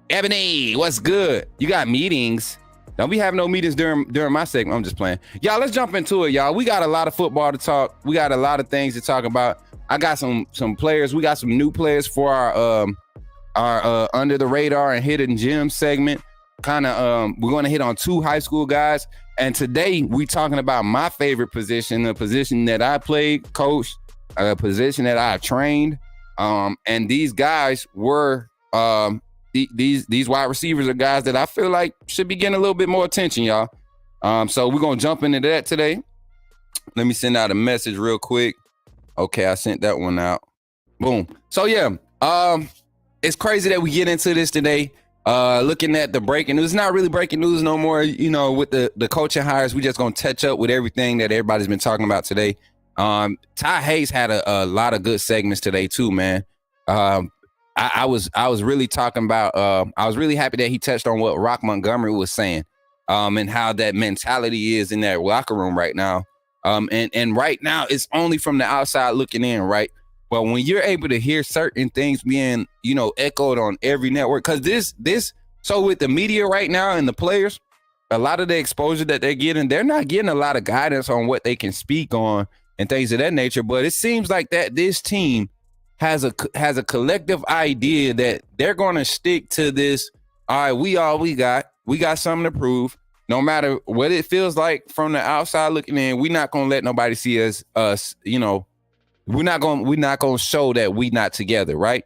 Ebony, what's good? You got meetings? Don't be having no meetings during my segment. I'm just playing. Y'all, let's jump into it, y'all. We got a lot of football to talk. We got a lot of things to talk about. I got some players. We got some new players for our under the radar and hidden gems segment. We're going to hit on 2 high school guys. And today we talking about my favorite position, a position that I played, coached, a position that I trained. And these guys were these wide receivers are guys that I feel like should be getting a little bit more attention, y'all. So we're gonna jump into that today. Let me send out a message real quick. Okay, I sent that one out. Boom. So yeah, it's crazy that we get into this today. Looking at the breaking news, not really breaking news no more. You know, with the coaching hires, we just gonna touch up with everything that everybody's been talking about today. Ty Hayes had a lot of good segments today too, man. I was really talking about. I was really happy that he touched on what Rock Montgomery was saying, and how that mentality is in that locker room right now. And right now it's only from the outside looking in, right? But when you're able to hear certain things being, you know, echoed on every network, because so with the media right now and the players, a lot of the exposure that they're getting, they're not getting a lot of guidance on what they can speak on and things of that nature. But it seems like that this team has a collective idea that they're going to stick to this. All right, we got something to prove. No matter what it feels like from the outside looking in, we're not going to let nobody see us, you know, we're not going to show that we not together, right?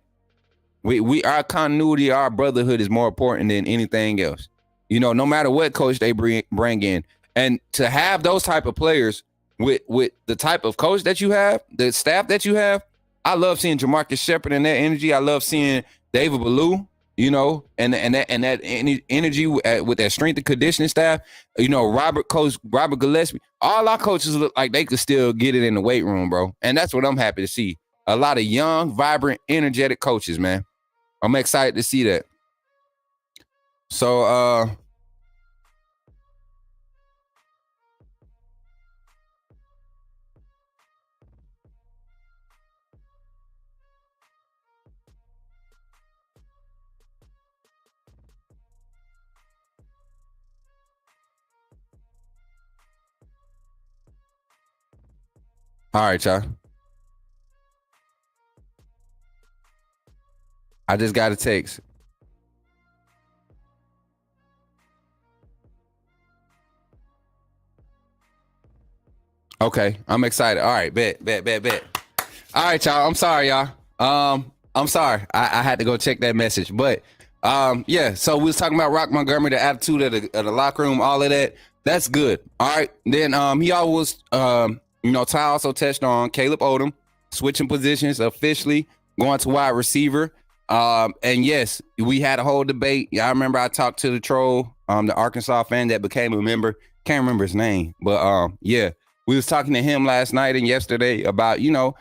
We our continuity, our brotherhood is more important than anything else. You know, no matter what coach they bring in. And to have those type of players with the type of coach that you have, the staff that you have, I love seeing Jamarcus Shepard and that energy. I love seeing David Ballou, you know, and that energy with that strength and conditioning staff. You know, Coach Robert Gillespie. All our coaches look like they could still get it in the weight room, bro. And that's what I'm happy to see. A lot of young, vibrant, energetic coaches, man. I'm excited to see that. So, all right, y'all. I just got a text. Okay, I'm excited. All right, bet. All right, y'all. I'm sorry, y'all. I'm sorry. I had to go check that message. But yeah, so we was talking about Rock Montgomery, the attitude of the locker room, all of that. That's good. All right. Then he always you know, Ty also touched on Caleb Odom switching positions officially, going to wide receiver. And yes, we had a whole debate. Yeah, I remember I talked to the troll, the Arkansas fan that became a member. Can't remember his name, but yeah, we was talking to him last night and yesterday about, you know,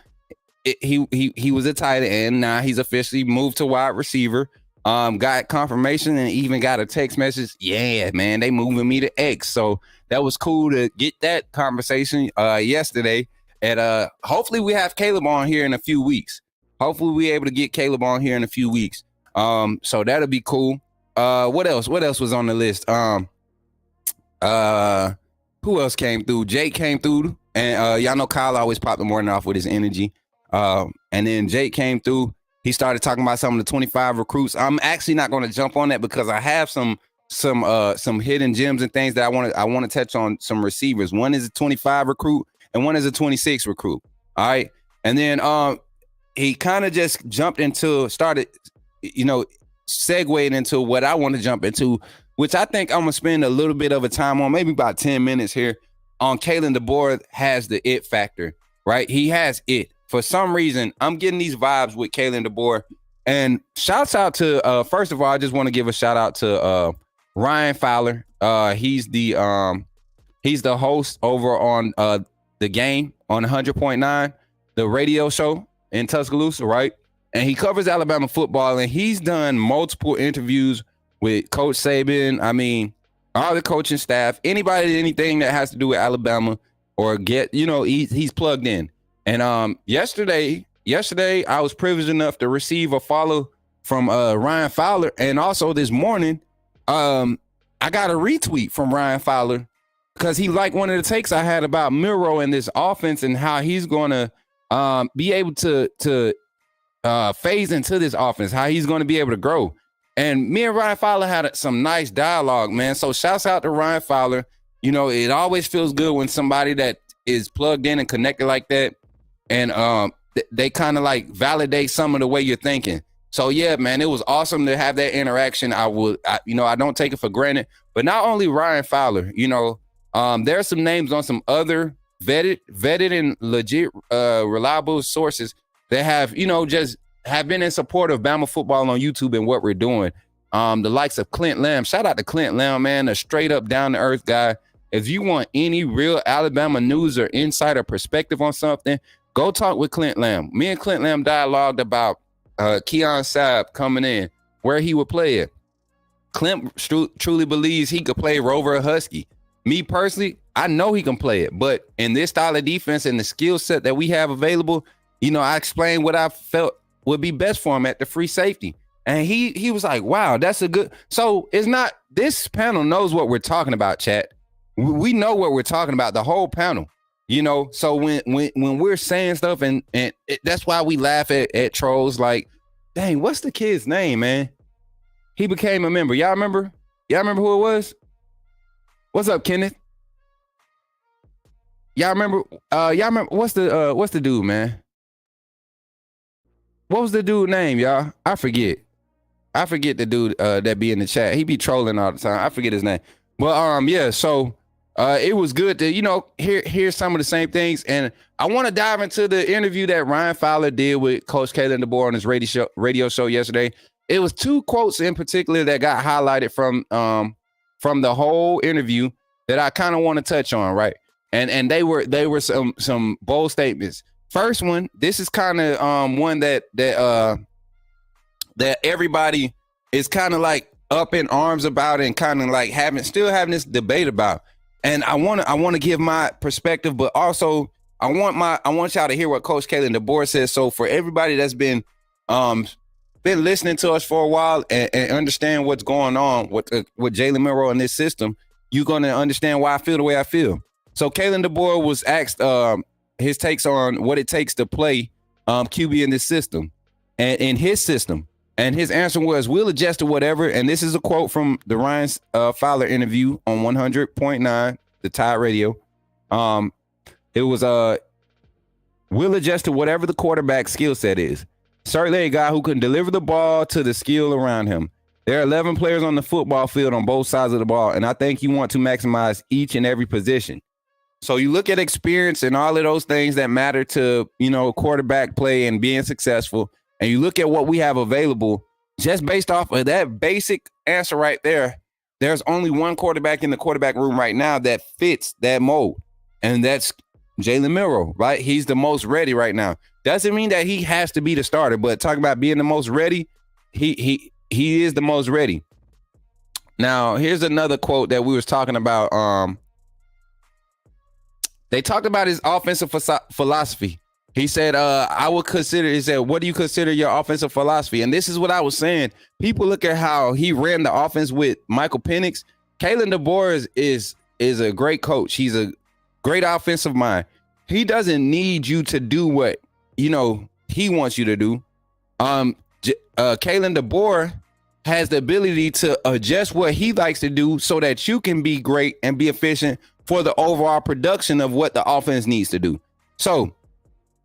he was a tight end. Now he's officially moved to wide receiver. Got confirmation and even got a text message. Yeah, man, they moving me to X. So that was cool to get that conversation yesterday. And hopefully we have Caleb on here in a few weeks. Hopefully we're able to get Caleb on here in a few weeks. So that'll be cool. What else? What else was on the list? Who else came through? Jake came through. And y'all know Kyle always popped the morning off with his energy. And then Jake came through. He started talking about some of the 25 recruits. I'm actually not going to jump on that because I have some hidden gems and things that I want to touch on. Some receivers. One is a 25 recruit and one is a 26 recruit. All right. And then he kind of just started, you know, segueing into what I want to jump into, which I think I'm going to spend a little bit of a time on, maybe about 10 minutes here, on Kalen DeBoer has the it factor, right? He has it. For some reason, I'm getting these vibes with Kalen DeBoer. And shouts out to, first of all, I just want to give a shout out to Ryan Fowler. He's the host over on The Game on 100.9, the radio show in Tuscaloosa, right? And he covers Alabama football, and he's done multiple interviews with Coach Saban. I mean, all the coaching staff, anybody, anything that has to do with Alabama or he's plugged in. And yesterday I was privileged enough to receive a follow from Ryan Fowler. And also this morning, I got a retweet from Ryan Fowler because he liked one of the takes I had about Miro and this offense and how he's going to be able to phase into this offense, how he's going to be able to grow. And me and Ryan Fowler had some nice dialogue, man. So shouts out to Ryan Fowler. You know, it always feels good when somebody that is plugged in and connected like that, and they kind of like validate some of the way you're thinking. So yeah, man, it was awesome to have that interaction. I don't take it for granted. But not only Ryan Fowler, you know, there are some names on some other vetted and legit reliable sources that have, you know, just have been in support of Bama football on YouTube and what we're doing. The likes of Clint Lamb. Shout out to Clint Lamb, man, a straight up down to earth guy. If you want any real Alabama news or insight or perspective on something, go talk with Clint Lamb. Me and Clint Lamb dialogued about Keon Sabb coming in, where he would play it. Clint truly believes he could play Rover or Husky. Me personally, I know he can play it, but in this style of defense and the skill set that we have available, you know, I explained what I felt would be best for him at the free safety. And he was like, wow, that's a good. So it's not, this panel knows what we're talking about, chat. We know what we're talking about, the whole panel, you know. So when we're saying stuff and that's why we laugh at trolls like, dang, what's the kid's name, man? He became a member. Y'all remember who it was? What's up, Kenneth? Y'all remember what's the dude, man? What was the dude name, y'all? I forget the dude that be in the chat. He be trolling all the time. I forget his name. But yeah, so it was good to, you know, hear some of the same things. And I want to dive into the interview that Ryan Fowler did with Coach Kalen DeBoer on his radio show yesterday. It was two quotes in particular that got highlighted from the whole interview that I kind of want to touch on, right? And they were some bold statements. First one, this is kind of one that everybody is kind of like up in arms about and kind of like still having this debate about. And I want to give my perspective, but also I want y'all to hear what Coach Kalen DeBoer says. So for everybody that's been listening to us for a while and understand what's going on with Jalen Milroe in this system, you're gonna understand why I feel the way I feel. So Kalen DeBoer was asked his takes on what it takes to play QB in this system and in his system. And his answer was, we'll adjust to whatever. And this is a quote from the Ryan Fowler interview on 100.9, the Tide Radio. It was, we'll adjust to whatever the quarterback skill set is. Certainly a guy who can deliver the ball to the skill around him. There are 11 players on the football field on both sides of the ball, and I think you want to maximize each and every position. So you look at experience and all of those things that matter to, you know, quarterback play and being successful, and you look at what we have available, just based off of that basic answer right there, there's only one quarterback in the quarterback room right now that fits that mold, and that's Jalen Milroe, right? He's the most ready right now. Doesn't mean that he has to be the starter, but talking about being the most ready, he is the most ready. Now, here's another quote that we was talking about. They talked about his offensive philosophy. He said, he said, what do you consider your offensive philosophy? And this is what I was saying. People look at how he ran the offense with Michael Penix. Kalen DeBoer is a great coach. He's a great offensive mind. He doesn't need you to do what, you know, he wants you to do. Kalen DeBoer has the ability to adjust what he likes to do so that you can be great and be efficient for the overall production of what the offense needs to do. So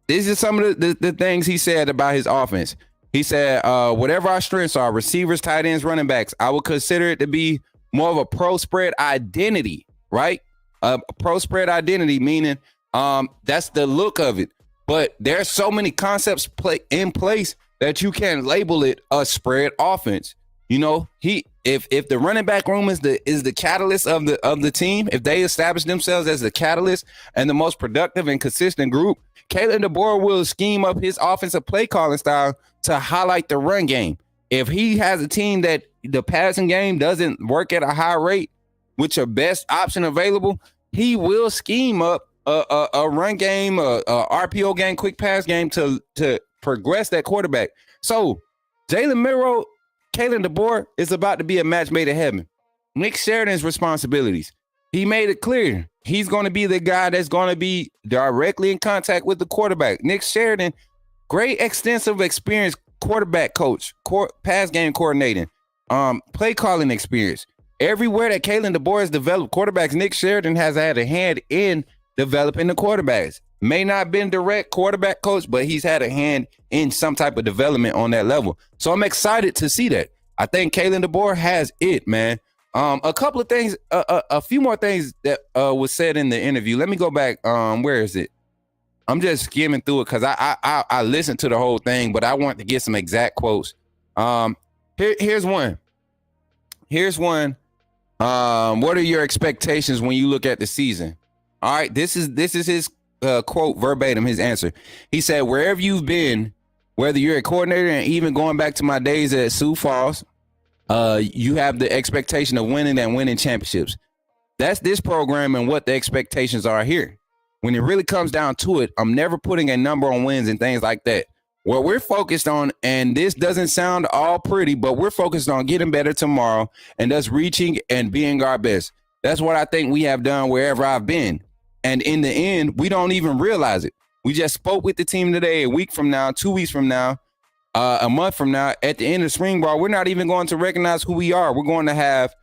these are some of the things he said about his offense. He said, whatever our strengths are, receivers, tight ends, running backs, I would consider it to be more of a pro spread identity, right? A pro spread identity, meaning that's the look of it. But there's so many concepts in place that you can label it a spread offense. You know, if the running back room is the catalyst of the team, if they establish themselves as the catalyst and the most productive and consistent group, Kalen DeBoer will scheme up his offensive play calling style to highlight the run game. If he has a team that the passing game doesn't work at a high rate, with your best option available, he will scheme up a run game, a RPO game, quick pass game to progress that quarterback. So Jalen Milroe, Kalen DeBoer is about to be a match made in heaven. Nick Sheridan's responsibilities. He made it clear he's going to be the guy that's going to be directly in contact with the quarterback. Nick Sheridan, great extensive experience, quarterback coach, pass game coordinating, play calling experience. Everywhere that Kalen DeBoer has developed quarterbacks, Nick Sheridan has had a hand in developing the quarterbacks. May not have been direct quarterback coach, but he's had a hand in some type of development on that level. So I'm excited to see that. I think Kalen DeBoer has it, man. A couple of things, a few more things that was said in the interview. Let me go back. Where is it? I'm just skimming through it because I listened to the whole thing, but I want to get some exact quotes. Here's one. What are your expectations when you look at the season? All right, this is his quote verbatim, his answer. He said, wherever you've been, whether you're a coordinator and even going back to my days at Sioux Falls, you have the expectation of winning and winning championships. That's this program and what the expectations are here. When it really comes down to it, I'm never putting a number on wins and things like that. What we're focused on, and this doesn't sound all pretty, but we're focused on getting better tomorrow and us reaching and being our best. That's what I think we have done wherever I've been. And in the end, we don't even realize it. We just spoke with the team today, a week from now, 2 weeks from now, a month from now, at the end of spring ball, we're not even going to recognize who we are. We're going to have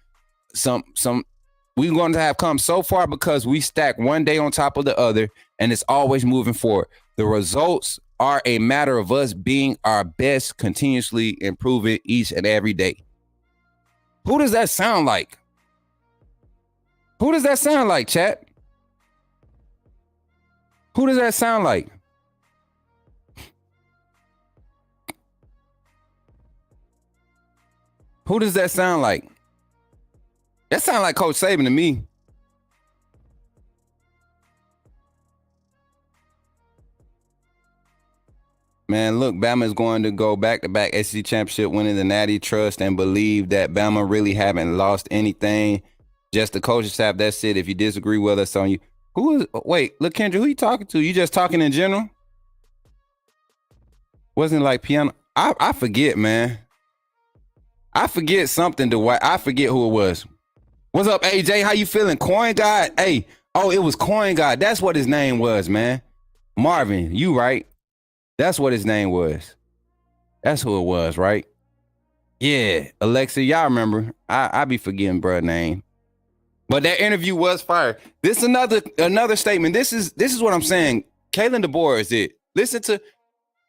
we're going to have come so far because we stack one day on top of the other, and it's always moving forward. The results are a matter of us being our best, continuously improving each and every day. Who does that sound like? Who does that sound like, chat? Who does that sound like? Who does that sound like? That sounds like Coach Saban to me. Man, look, Bama is going to go back-to-back SEC championship, winning the Natty. Trust and believe that Bama really haven't lost anything. Just the coaching staff, that's it. If you disagree with us on you. Wait, look, Kendra, who you talking to? You just talking in general? Wasn't it like piano? I forget, man. I forget something I forget who it was. What's up, AJ? How you feeling? Coin God? Hey, it was Coin God. That's what his name was, man. Marvin, you right. That's what his name was. That's who it was, right? Yeah, Alexa, y'all remember. I be forgetting bruh name. But that interview was fire. This is another statement. This is what I'm saying. Kalen DeBoer is it. Listen to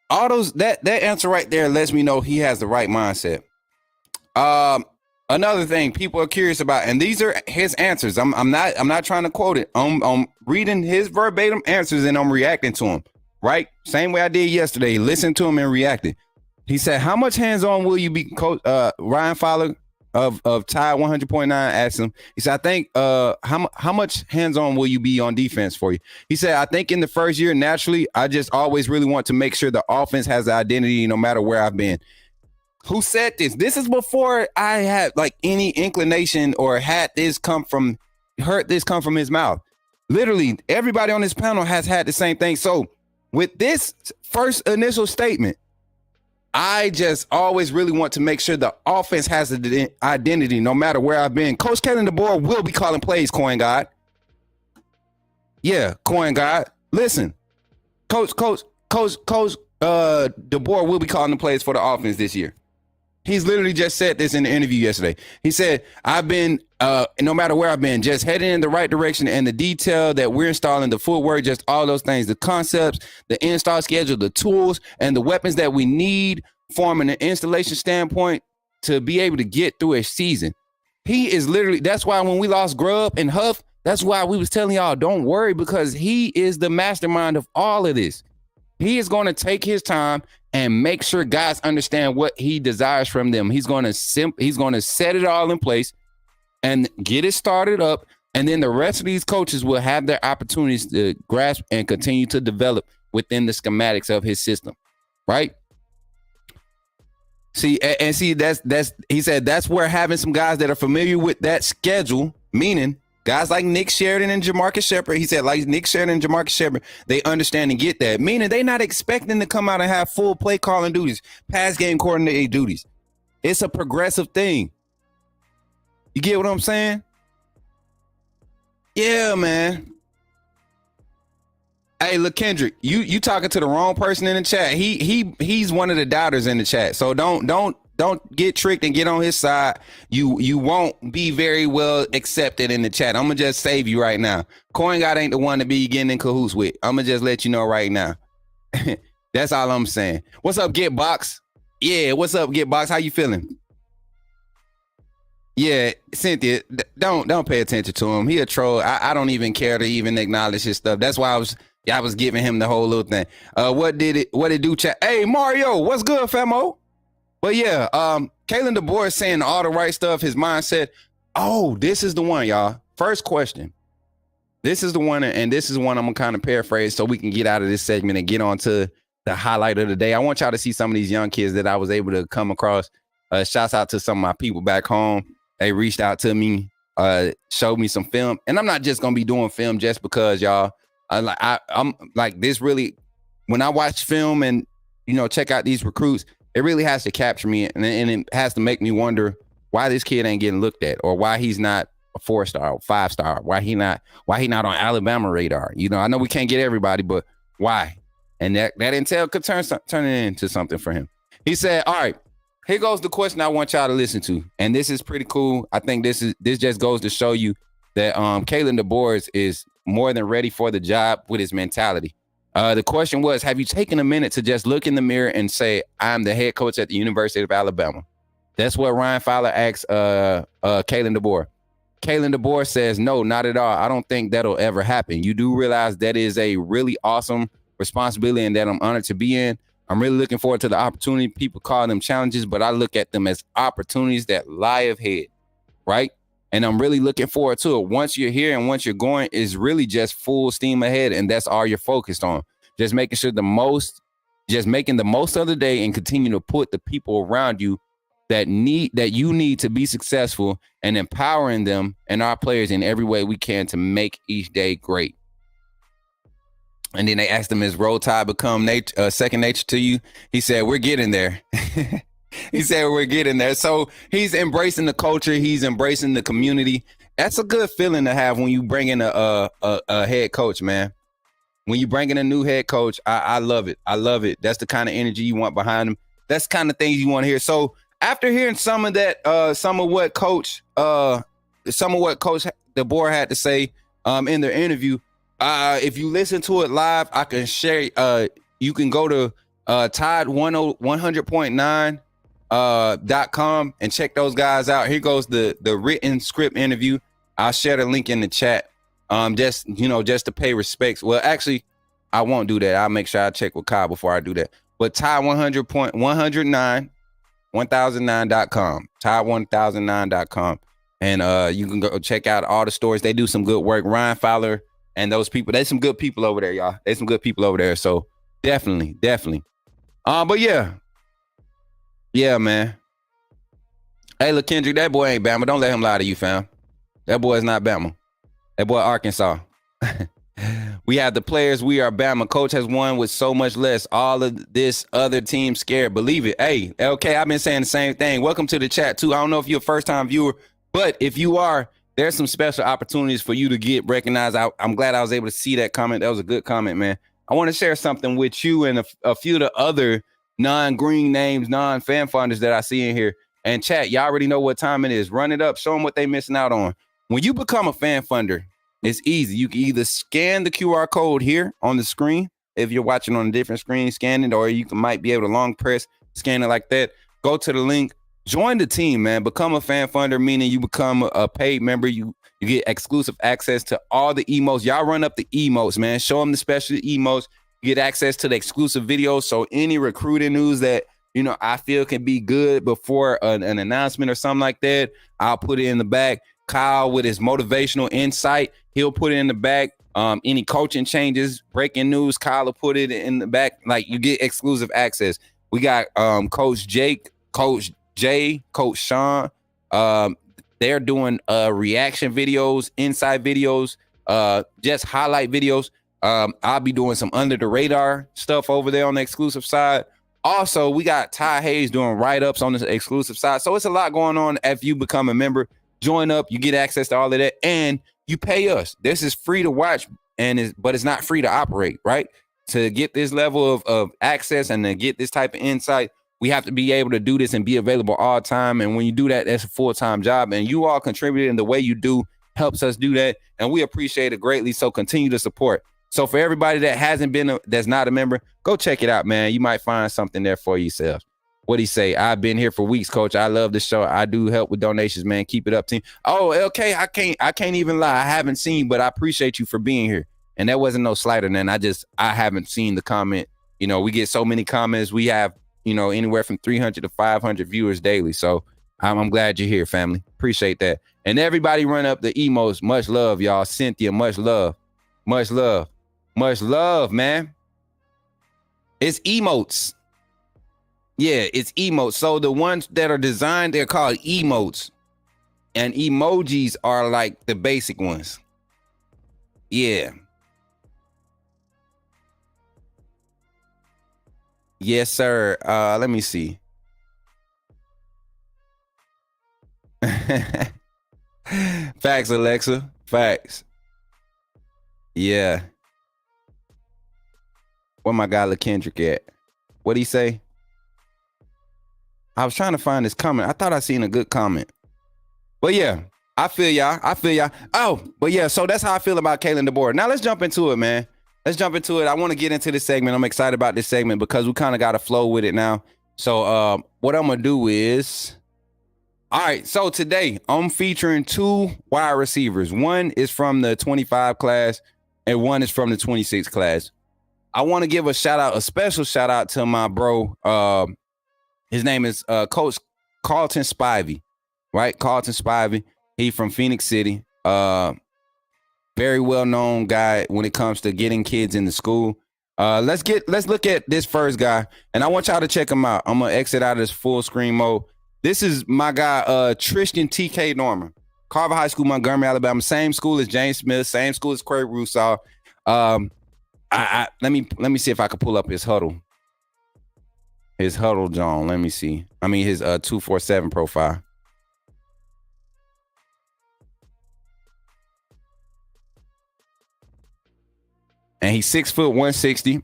all those, that answer right there lets me know he has the right mindset. Another thing people are curious about, and these are his answers. I'm not trying to quote it. I'm reading his verbatim answers and I'm reacting to them. Right? Same way I did yesterday. Listen to him and reacted. He said, how much hands-on will you be? Coach Ryan Fowler of Tide 100.9 asked him. He said, I think how much hands-on will you be on defense for you? He said, I think in the first year, naturally, I just always really want to make sure the offense has the identity no matter where I've been. Who said this? This is before I had like any inclination or heard this come from his mouth. Literally, everybody on this panel has had the same thing. So with this first initial statement, I just always really want to make sure the offense has the identity no matter where I've been. Coach Kellen DeBoer will be calling plays, Coin God. Yeah, Coin God. Listen, Coach DeBoer will be calling the plays for the offense this year. He's literally just said this in the interview yesterday. He said, I've been, no matter where I've been, just heading in the right direction, and the detail that we're installing, the footwork, just all those things, the concepts, the install schedule, the tools, and the weapons that we need from an installation standpoint to be able to get through a season. He is literally, that's why when we lost Grubb and Huff, that's why we was telling y'all, don't worry, because he is the mastermind of all of this. He is going to take his time and make sure guys understand what he desires from them. He's going to set it all in place and get it started up. And then the rest of these coaches will have their opportunities to grasp and continue to develop within the schematics of his system. Right? See, that's he said that's where having some guys that are familiar with that schedule, meaning Guys like Nick Sheridan and Jamarcus Shepard, he said, like Nick Sheridan and Jamarcus Shepard, they understand and get that. Meaning they're not expecting to come out and have full play calling duties, pass game coordinating duties. It's a progressive thing. You get what I'm saying? Yeah, man. Hey, look, Kendrick, you talking to the wrong person in the chat. He's one of the doubters in the chat. So don't get tricked and get on his side. You won't be very well accepted in the chat. I'm gonna just save you right now. Coin God ain't the one to be getting in cahoots with. I'm gonna just let you know right now. That's all I'm saying. What's up, Getbox? Yeah, what's up, Getbox? How you feeling? Yeah, Cynthia, don't pay attention to him. He a troll. I don't even care to even acknowledge his stuff. That's why I was giving him the whole little thing. What did it do, chat? Hey, Mario, what's good, famo? But yeah, Kalen DeBoer is saying all the right stuff. His mindset. Oh, this is the one, y'all. First question. This is the one, and this is one I'm gonna kind of paraphrase so we can get out of this segment and get on to the highlight of the day. I want y'all to see some of these young kids that I was able to come across. Shouts out to some of my people back home. They reached out to me, showed me some film, and I'm not just gonna be doing film just because, y'all. I'm like this really. When I watch film and check out these recruits, it really has to capture me, and it has to make me wonder why this kid ain't getting looked at, or why he's not a 4-star or 5-star, why he not on Alabama radar. I know we can't get everybody, but why? And that intel could turn it into something for him. He said, all right, here goes the question I want y'all to listen to. And this is pretty cool. I think this just goes to show you that Kalen DeBoer is more than ready for the job with his mentality. The question was, have you taken a minute to just look in the mirror and say, I'm the head coach at the University of Alabama? That's what Ryan Fowler asked Kalen DeBoer. Kalen DeBoer says, no, not at all. I don't think that'll ever happen. You do realize that is a really awesome responsibility and that I'm honored to be in. I'm really looking forward to the opportunity. People call them challenges, but I look at them as opportunities that lie ahead, right? And I'm really looking forward to it. Once you're here and once you're going, it's really just full steam ahead, and that's all you're focused on. Just making sure making the most of the day and continue to put the people around you that you need to be successful, and empowering them and our players in every way we can to make each day great. And then they asked him, is Roll Tide become second nature to you? He said, we're getting there. He said, we're getting there. So he's embracing the culture. He's embracing the community. That's a good feeling to have when you bring in a head coach, man. When you bring in a new head coach, I love it. I love it. That's the kind of energy you want behind him. That's the kind of things you want to hear. So after hearing some of that, some of what Coach DeBoer had to say in their interview, if you listen to it live, I can share. You can go to Tide 100.9 and check those guys out. Here goes the written script interview. I'll share the link in the chat. Just to pay respects. Well, actually, I won't do that. I'll make sure I check with Kyle before I do that. But Tide 1009.com, Tide1009.com, and you can go check out all the stories. They do some good work. Ryan Fowler and those people, there's some good people over there, y'all. There's some good people over there. So definitely. But yeah, man. Hey, look, Kendrick, that boy ain't Bama. Don't let him lie to you, fam. That boy is not Bama. That boy Arkansas. We have the players. We are Bama. Coach has won with so much less. All of this other team scared. Believe it. Hey, LK, I've been saying the same thing. Welcome to the chat, too. I don't know if you're a first-time viewer, but if you are, there's some special opportunities for you to get recognized. I'm glad I was able to see that comment. That was a good comment, man. I want to share something with you and a few of the other non-green names, non-fan funders that I see in here. And chat, y'all already know what time it is. Run it up. Show them what they missing out on. When you become a fan funder, it's easy. You can either scan the QR code here on the screen. If you're watching on a different screen, scan it, or you might be able to long press, scan it like that. Go to the link. Join the team, man. Become a fan funder, meaning you become a paid member. You get exclusive access to all the emotes. Y'all run up the emotes, man. Show them the special emotes. You get access to the exclusive videos. So any recruiting news that I feel can be good before an announcement or something like that, I'll put it in the back. Kyle with his motivational insight, he'll put it in the back. Any coaching changes, breaking news, Kyle will put it in the back. Like, you get exclusive access. We got Coach Jake, Coach Jay, Coach Sean, They're doing reaction videos, inside videos, just highlight videos. I'll be doing some under the radar stuff over there on the exclusive side. Also, we got Ty Hayes doing write-ups on the exclusive side. So it's a lot going on. If you become a member, join up, you get access to all of that, and you pay us. This is free to watch, but it's not free to operate, right? To get this level of access and to get this type of insight, we have to be able to do this and be available all the time. And when you do that, that's a full-time job. And you all contributing the way you do helps us do that. And we appreciate it greatly. So continue to support. So for everybody that hasn't been, that's not a member, go check it out, man. You might find something there for yourself. What'd he say? I've been here for weeks, coach. I love the show. I do help with donations, man. Keep it up, team. Oh, LK, I can't even lie. I haven't seen, but I appreciate you for being here. And that wasn't no slight on that. I haven't seen the comment. You know, we get so many comments. We have, you know, anywhere from 300 to 500 viewers daily. So I'm glad you're here, family. Appreciate that. And everybody run up the emos. Much love, y'all. Cynthia, much love. Much love. Much love, man. It's emotes. Yeah, it's emotes. So the ones that are designed, they're called emotes. And emojis are like the basic ones. Yeah. Yes, sir. Let me see. Facts, Alexa. Facts. Yeah. Where my guy LaKendrick at? What'd he say? I was trying to find his comment. I thought I seen a good comment. But yeah, I feel y'all. Oh, but yeah, so that's how I feel about Kalen DeBoer. Now let's jump into it, man. Let's jump into it. I want to get into this segment. I'm excited about this segment because we kind of got to flow with it now. So what I'm going to do is, all right, so today I'm featuring 2 wide receivers. One is from the 25 class and one is from the 26 class. I want to give a special shout out to my bro. His name is Coach Carlton Spivey, right? Carlton Spivey. He from Phoenix City. Very well-known guy when it comes to getting kids into school. Let's look at this first guy, and I want y'all to check him out. I'm gonna exit out of this full screen mode. This is my guy, Tristan TK Norman, Carver High School, Montgomery, Alabama. Same school as James Smith, same school as Quay Russaw. Let me see if I can pull up his huddle. His huddle, John. Let me see. I mean his 247 profile. And he's 6 foot 160.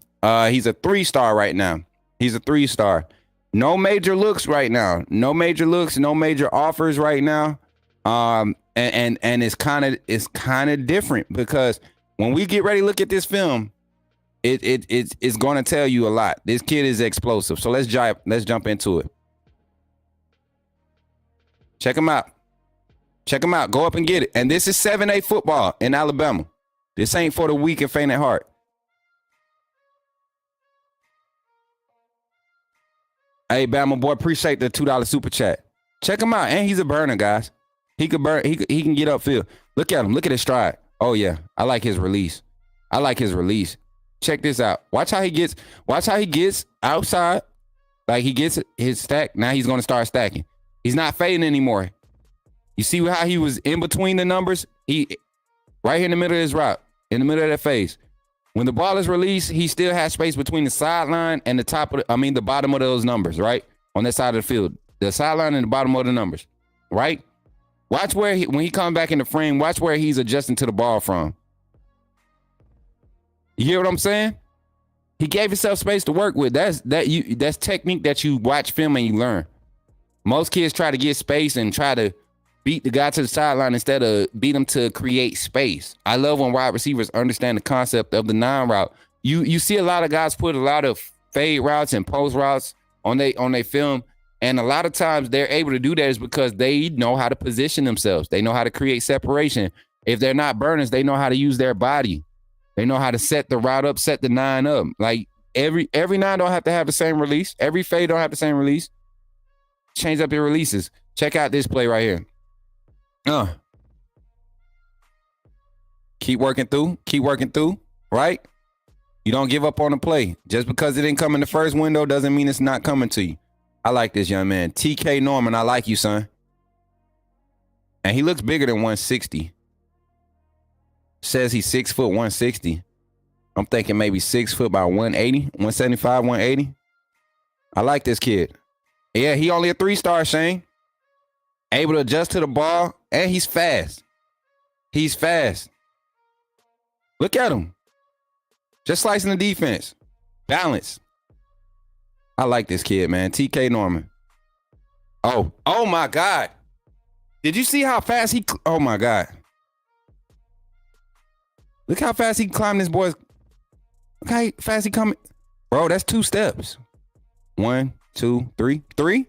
He's a 3-star right now. He's a 3-star. No major looks right now. No major looks. No major offers right now. And it's kind of different because when we get ready to look at this film, it's going to tell you a lot. This kid is explosive. So let's jump into it. Check him out. Check him out. Go up and get it. And this is 7A football in Alabama. This ain't for the weak and faint at heart. Hey, Bama boy, appreciate the $2 super chat. Check him out. And he's a burner, guys. He could burn. He can get upfield. Look at him. Look at his stride. Oh, yeah. I like his release. Check this out. Watch how he gets outside. Like he gets his stack. Now he's going to start stacking. He's not fading anymore. You see how he was in between the numbers? He right here in the middle of his route, in the middle of that phase. When the ball is released, he still has space between the sideline and the bottom of those numbers, right? On that side of the field. The sideline and the bottom of the numbers, right? Watch where when he comes back in the frame, watch where he's adjusting to the ball from. You hear what I'm saying? He gave himself space to work with. That's technique that you watch film and you learn. Most kids try to get space and try to beat the guy to the sideline instead of beat him to create space. I love when wide receivers understand the concept of the 9 route. You see a lot of guys put a lot of fade routes and post routes on they film, and a lot of times they're able to do that is because they know how to position themselves. They know how to create separation. If they're not burners, they know how to use their body. They know how to set the route up, set the 9 up. Like every 9 don't have to have the same release. Every fade don't have the same release. Change up your releases. Check out this play right here. Keep working through, right? You don't give up on the play. Just because it didn't come in the first window doesn't mean it's not coming to you. I like this young man. TK Norman, I like you, son. And he looks bigger than 160. Says he's 6 foot 160. I'm thinking maybe 6 foot by 180, 175, 180. I like this kid. Yeah, he only a 3-star, Shane. Able to adjust to the ball, and he's fast. He's fast. Look at him. Just slicing the defense. Balance. I like this kid, man. TK Norman. Oh my God. Did you see how fast he, oh my God. Look how fast he climbed this boy's, look how fast he coming. Bro, that's 2 steps. 1, 2, 3. 3?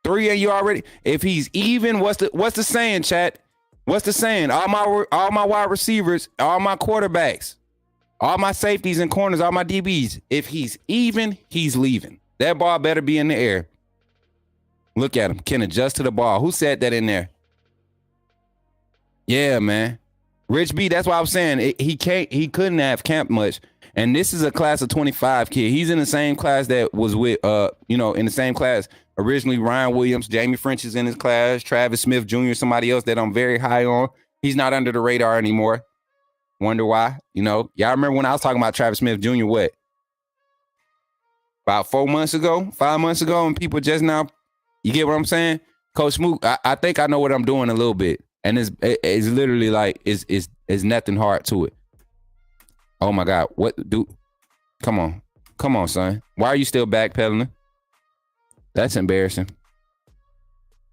3 and you already, if he's even, what's the saying, chat? What's the saying? All my wide receivers, all my quarterbacks, all my safeties and corners, all my DBs, if he's even, he's leaving. That ball better be in the air. Look at him. Can adjust to the ball. Who said that in there? Yeah, man. Rich B, that's why I'm saying he couldn't have camped much. And this is a class of 25 kid. He's in the same class that was with, in the same class. Originally, Ryan Williams, Jamie French is in his class, Travis Smith Jr., somebody else that I'm very high on. He's not under the radar anymore. Wonder why? Y'all remember when I was talking about Travis Smith Jr., what? About 5 months ago, and people just now, you get what I'm saying? Coach Smoot, I think I know what I'm doing a little bit. And it's literally like, it's nothing hard to it. Oh my God, come on, son. Why are you still backpedaling? That's embarrassing.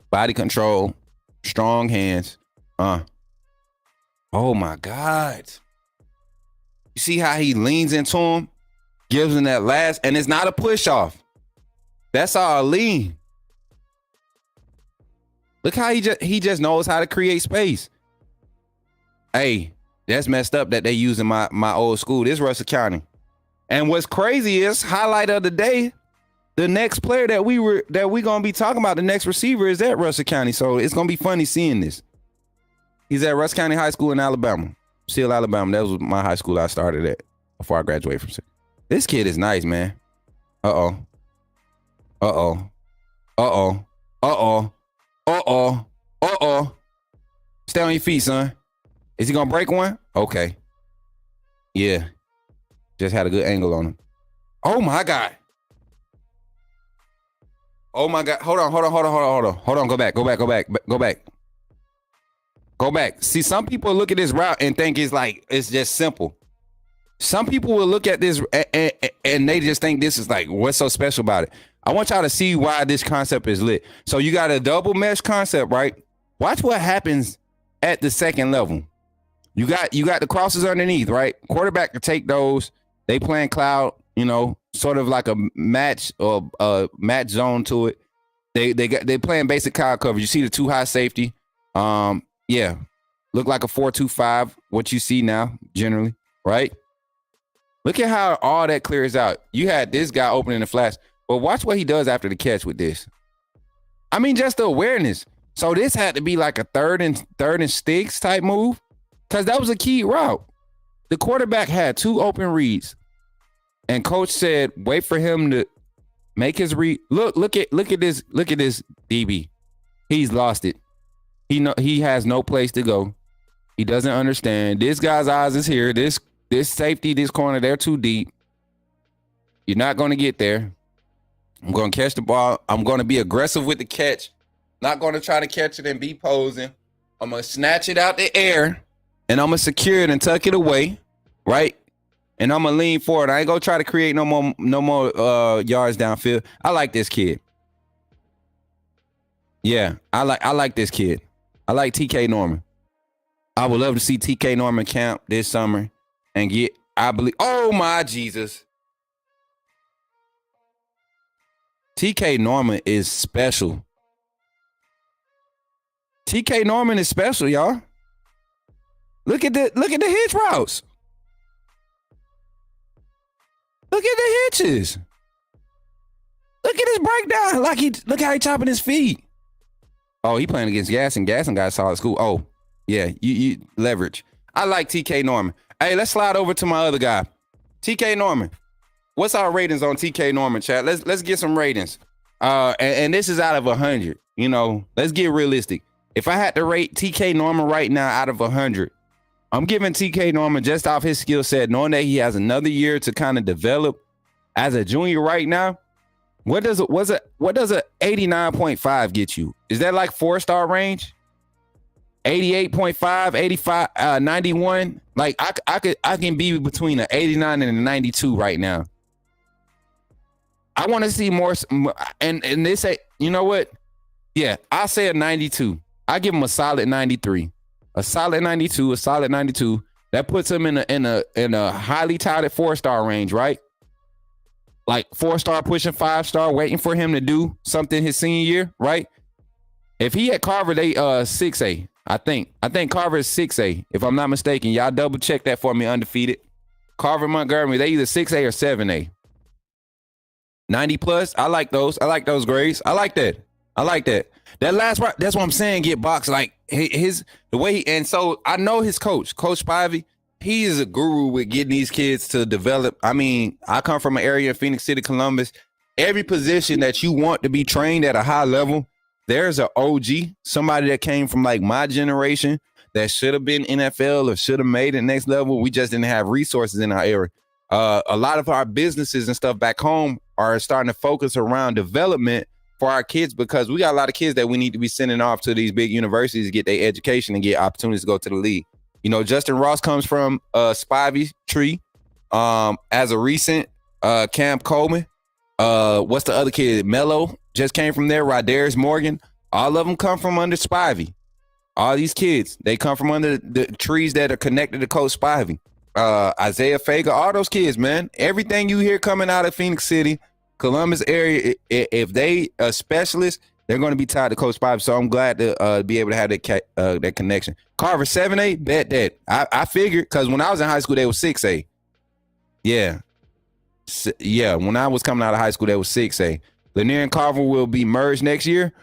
Body control, strong hands. Oh my God. You see how he leans into him? Gives him that last, and it's not a push off. That's all lean. Look how he just knows how to create space. Hey, that's messed up that they using my old school. This Russell County. And what's crazy is, highlight of the day, the next player that we gonna be talking about, the next receiver, is at Russell County. So it's gonna be funny seeing this. He's at Russell County High School in Alabama. Still Alabama. That was my high school I started at before I graduated from. This kid is nice, man. Uh-oh. Stay on your feet, son. Is he gonna break one? Okay. Yeah. Just had a good angle on him. Oh my God. Oh my God. Hold on. Go back. See, some people look at this route and think it's just simple. Some people will look at this and they just think this is like, what's so special about it? I want y'all to see why this concept is lit. So you got a double mesh concept, right? Watch what happens at the second level. You got the crosses underneath, right? Quarterback can take those. They playing cloud, sort of like a match or a match zone to it. They playing basic cloud coverage. You see the 2 high safety. Yeah. Look like a 4-2-5, what you see now, generally, right? Look at how all that clears out. You had this guy opening the flash, but watch what he does after the catch with this. I mean, just the awareness. So this had to be like a third and sticks type move, because that was a key route. The quarterback had 2 open reads, and coach said, wait for him to make his read. Look at this DB. He's lost it. He has no place to go. He doesn't understand. This guy's eyes is here. This safety, this corner, they're too deep. You're not going to get there. I'm going to catch the ball. I'm going to be aggressive with the catch. Not going to try to catch it and be posing. I'm going to snatch it out the air, and I'm going to secure it and tuck it away, right? And I'm going to lean forward. I ain't going to try to create no more yards downfield. I like this kid. Yeah, I like this kid. I like TK Norman. I would love to see TK Norman camp this summer and oh my Jesus. TK Norman is special. TK Norman is special, y'all. Look at the hitch routes. Look at the hitches. Look at his breakdown. Look how he chopping his feet. Oh, he playing against Gasson. Gasson got a solid school. Oh, yeah, you leverage. I like TK Norman. Hey, let's slide over to my other guy, TK Norman. What's our ratings on TK Norman, chat? Let's get some ratings. And this is out of 100. Let's get realistic. if I had to rate TK Norman right now out of 100, I'm giving TK Norman just off his skill set, knowing that he has another year to kind of develop as a junior right now. What does a 89.5 get you? Is that like 4-star range? 88.5, 85, 91. Like I can be between an 89 and a 92 right now. I want to see more, and they say, you know what? Yeah, I say a 92. I give him a solid 93. A solid 92, a solid 92. That puts him in a highly touted 4-star range, right? Like 4-star pushing 5-star, waiting for him to do something his senior year, right? If he at Carver, they 6A. I think Carver is 6A, if I'm not mistaken. Y'all double check that for me, undefeated. Carver, Montgomery, they either 6A or 7A. 90 plus, I like those. I like those grades. I like that. That last part, that's what I'm saying, get boxed. Like the way and so I know his coach, Coach Spivey, he is a guru with getting these kids to develop. I mean, I come from an area in Phoenix City, Columbus. Every position that you want to be trained at a high level, there's an OG, somebody that came from like my generation that should have been NFL or should have made it next level. We just didn't have resources in our area. A lot of our businesses and stuff back home are starting to focus around development for our kids, because we got a lot of kids that we need to be sending off to these big universities to get their education and get opportunities to go to the league. You know, Justin Ross comes from Spivey tree. As a recent, Cam Coleman. What's the other kid? Mello just came from there. Rodarius Morgan. All of them come from under Spivey. All these kids, they come from under the trees that are connected to Coach Spivey. Isaiah Fager, all those kids, man. Everything you hear coming out of Phoenix City, Columbus area, if they a specialist, they're going to be tied to Coach Spivey. So I'm glad to be able to have that connection. Carver 7A, bet that. I figured, because when I was in high school, they were 6A. Yeah. Yeah, when I was coming out of high school, they were 6A. Lanier and Carver will be merged next year.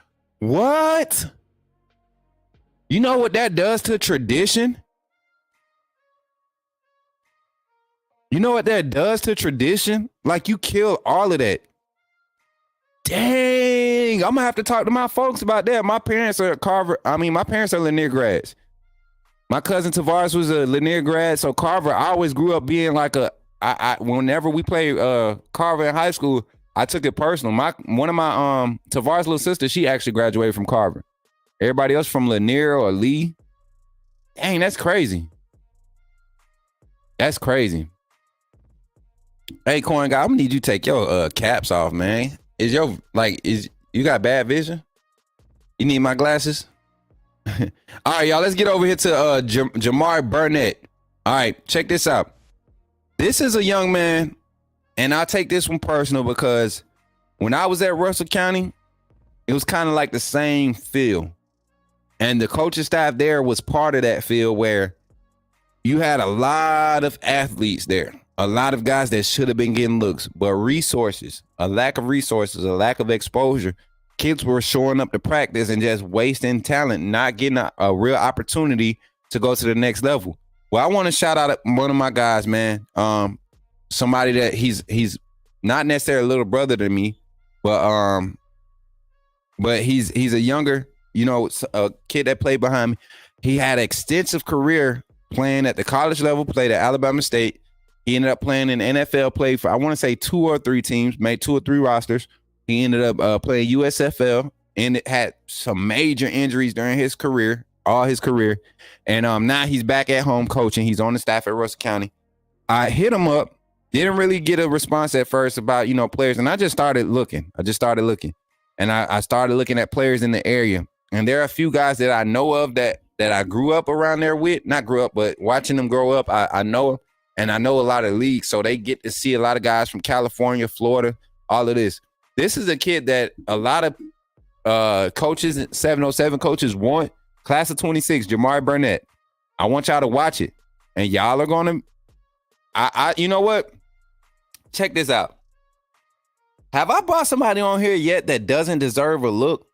What? You know what that does to tradition? You know what that does to tradition? Like, you kill all of that. Dang, I'm gonna have to talk to my folks about that. My parents are my parents are Lanier grads. My cousin Tavares was a Lanier grad, so Carver, I always grew up being like whenever we played Carver in high school, I took it personal. One of my Tavares' little sister, she actually graduated from Carver. Everybody else from Lanier or Lee. Dang, that's crazy. That's crazy. Hey, Corn Guy, I'm gonna need you to take your caps off, man. Is you got bad vision? You need my glasses? All right, y'all, let's get over here to Jamar Burnett. All right, check this out. This is a young man, and I'll take this one personal because when I was at Russell County, it was kind of like the same feel. And the coaching staff there was part of that field where you had a lot of athletes there, a lot of guys that should have been getting looks, but resources, a lack of resources, a lack of exposure. Kids were showing up to practice and just wasting talent, not getting a real opportunity to go to the next level. Well, I want to shout out one of my guys, man. Somebody that he's not necessarily a little brother to me, but he's a younger, a kid that played behind me. He had an extensive career playing at the college level, played at Alabama State. He ended up playing in NFL, played for, I want to say 2 or 3 teams, made 2 or 3 rosters. He ended up playing USFL and it had some major injuries during his career, all his career. And now he's back at home coaching. He's on the staff at Russell County. I hit him up, didn't really get a response at first about, players. And I just started looking. And I started looking at players in the area. And there are a few guys that I know of that I grew up around there with. Not grew up, but watching them grow up, I know. And I know a lot of leagues. So they get to see a lot of guys from California, Florida, all of this. This is a kid that a lot of coaches, 707 coaches want. Class of 26, Jamar Burnett. I want y'all to watch it. And y'all are going to, you know what? Check this out. Have I brought somebody on here yet that doesn't deserve a look?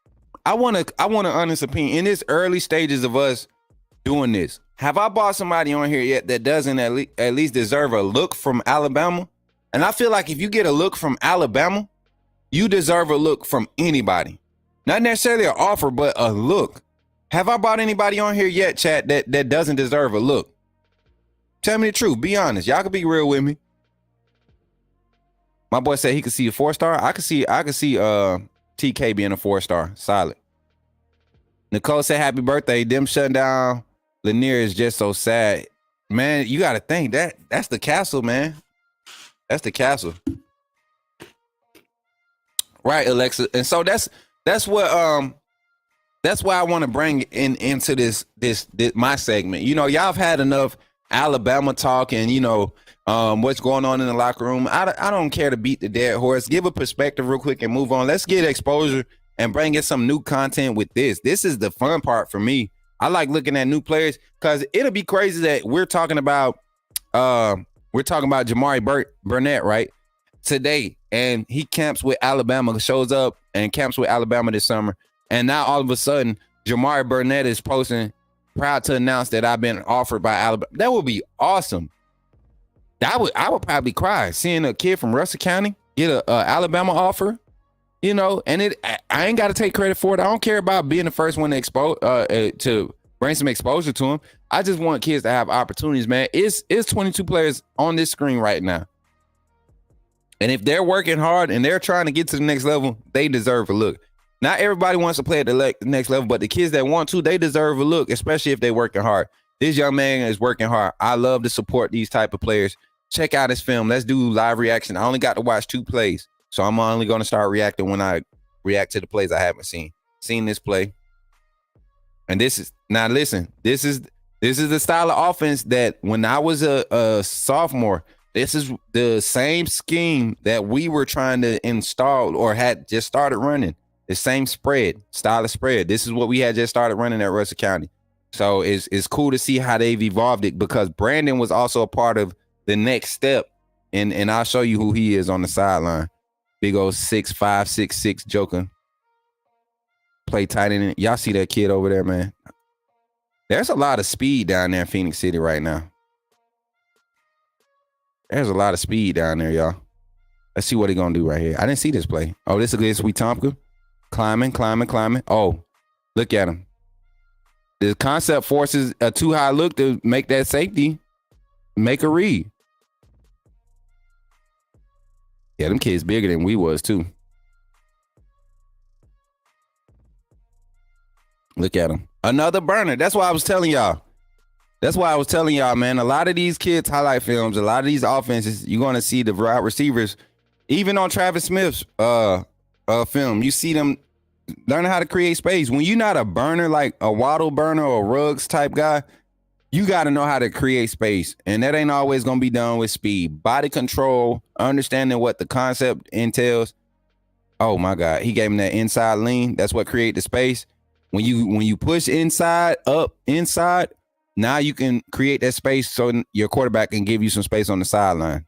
I want an honest opinion. In this early stages of us doing this, have I brought somebody on here yet that doesn't at least deserve a look from Alabama? And I feel like if you get a look from Alabama, you deserve a look from anybody. Not necessarily an offer, but a look. Have I brought anybody on here yet, chat, that doesn't deserve a look? Tell me the truth. Be honest. Y'all can be real with me. My boy said he could see a 4-star. I could see TK being a 4-star. Solid. Nicole said happy birthday. Them shutting down Lanier is just so sad. Man, you gotta think that's the castle, man. That's the castle. Right, Alexa. And so that's what that's why I want to bring into this my segment. You know, y'all have had enough Alabama talk and what's going on in the locker room. I don't care to beat the dead horse. Give a perspective real quick and move on. Let's get exposure and bring in some new content with this. This is the fun part for me. I like looking at new players because it'll be crazy that we're talking about Jamari Burnett right today, and he camps with Alabama, shows up and camps with Alabama this summer, and now all of a sudden Jamari Burnett is posting proud to announce that I've been offered by Alabama. That would be awesome. I would probably cry seeing a kid from Russell County get a Alabama offer. And I ain't got to take credit for it. I don't care about being the first one to bring some exposure to him. I just want kids to have opportunities, man. It's 22 players on this screen right now. And if they're working hard and they're trying to get to the next level, they deserve a look. Not everybody wants to play at the next level, but the kids that want to, they deserve a look, especially if they're working hard. This young man is working hard. I love to support these type of players. Check out his film. Let's do live reaction. I only got to watch 2 plays. So I'm only going to start reacting when I react to the plays I haven't seen. Seen this play. And this is the style of offense that when I was a sophomore, this is the same scheme that we were trying to install or had just started running. The same style of spread. This is what we had just started running at Russell County. So it's cool to see how they've evolved it because Brandon was also a part of the next step. And I'll show you who he is on the sideline. Big old 6'5", 6'6" joker. Play tight in it. Y'all see that kid over there, man? There's a lot of speed down there in Phoenix City right now. There's a lot of speed down there, y'all. Let's see what he gonna do right here. I didn't see this play. Oh, this is good, Sweet Tompkins. Climbing. Oh, look at him. The concept forces a too high look to make that safety make a read. Yeah, them kids bigger than we was too. Look at them. Another burner. That's why I was telling y'all. Man. A lot of these kids' highlight films, a lot of these offenses, you're going to see the wide receivers, even on Travis Smith's film, you see them learning how to create space. When you're not a burner, like a Waddle burner or a Ruggs type guy, you got to know how to create space. And that ain't always going to be done with speed. Body control, understanding what the concept entails. Oh, my God. He gave him that inside lean. That's what create the space. When you push inside, now you can create that space so your quarterback can give you some space on the sideline.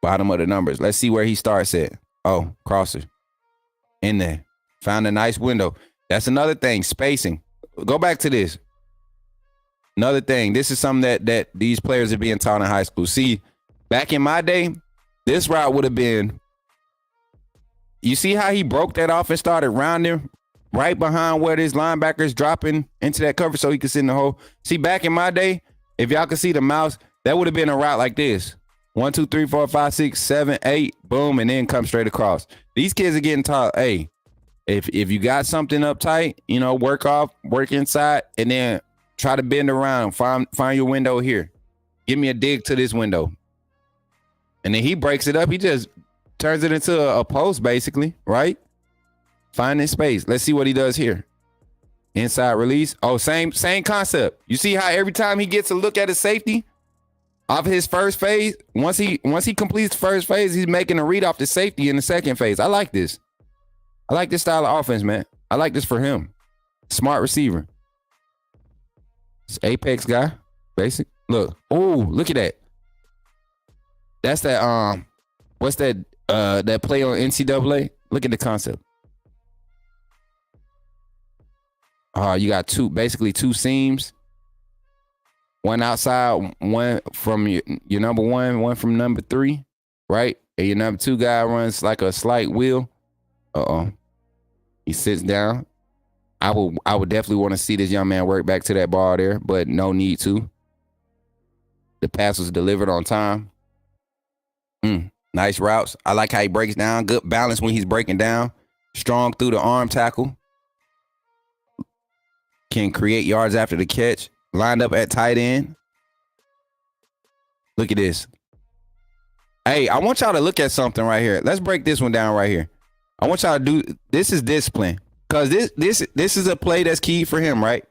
Bottom of the numbers. Let's see where he starts at. Oh, crosser. In there. Found a nice window. That's another thing, spacing. Go back to this. Another thing. This is something that these players are being taught in high school. See, back in my day, this route would have been, you see how he broke that off and started rounding right behind where his linebackers dropping into that cover so he could sit in the hole. See, back in my day, if y'all could see the mouse, that would have been a route like this. 1, 2, 3, 4, 5, 6, 7, 8, boom, and then come straight across. These kids are getting taught, hey, if you got something up tight, work inside, and then try to bend around, find your window here. Give me a dig to this window. And then he breaks it up. He just turns it into a post, basically, right? Finding space. Let's see what he does here. Inside release. Oh, same concept. You see how every time he gets a look at his safety off his first phase, once he completes the first phase, he's making a read off the safety in the second phase. I like this. I like this style of offense, man. I like this for him. Smart receiver. It's Apex guy. Basic. Look. Oh, look at that. That's that what's that that play on NCAA? Look at the concept. You got basically two seams. One outside, one from your number one from number 3, right? And your number 2 guy runs like a slight wheel. He sits down. I would definitely want to see this young man work back to that ball there, but no need to. The pass was delivered on time. Nice routes. I like how he breaks down. Good balance when he's breaking down. Strong through the arm tackle. Can create yards after the catch. Lined up at tight end. Look at this. Hey, I want y'all to look at something right here. Let's break this one down right here. I want y'all to do, this is discipline. Because this is a play that's key for him, right?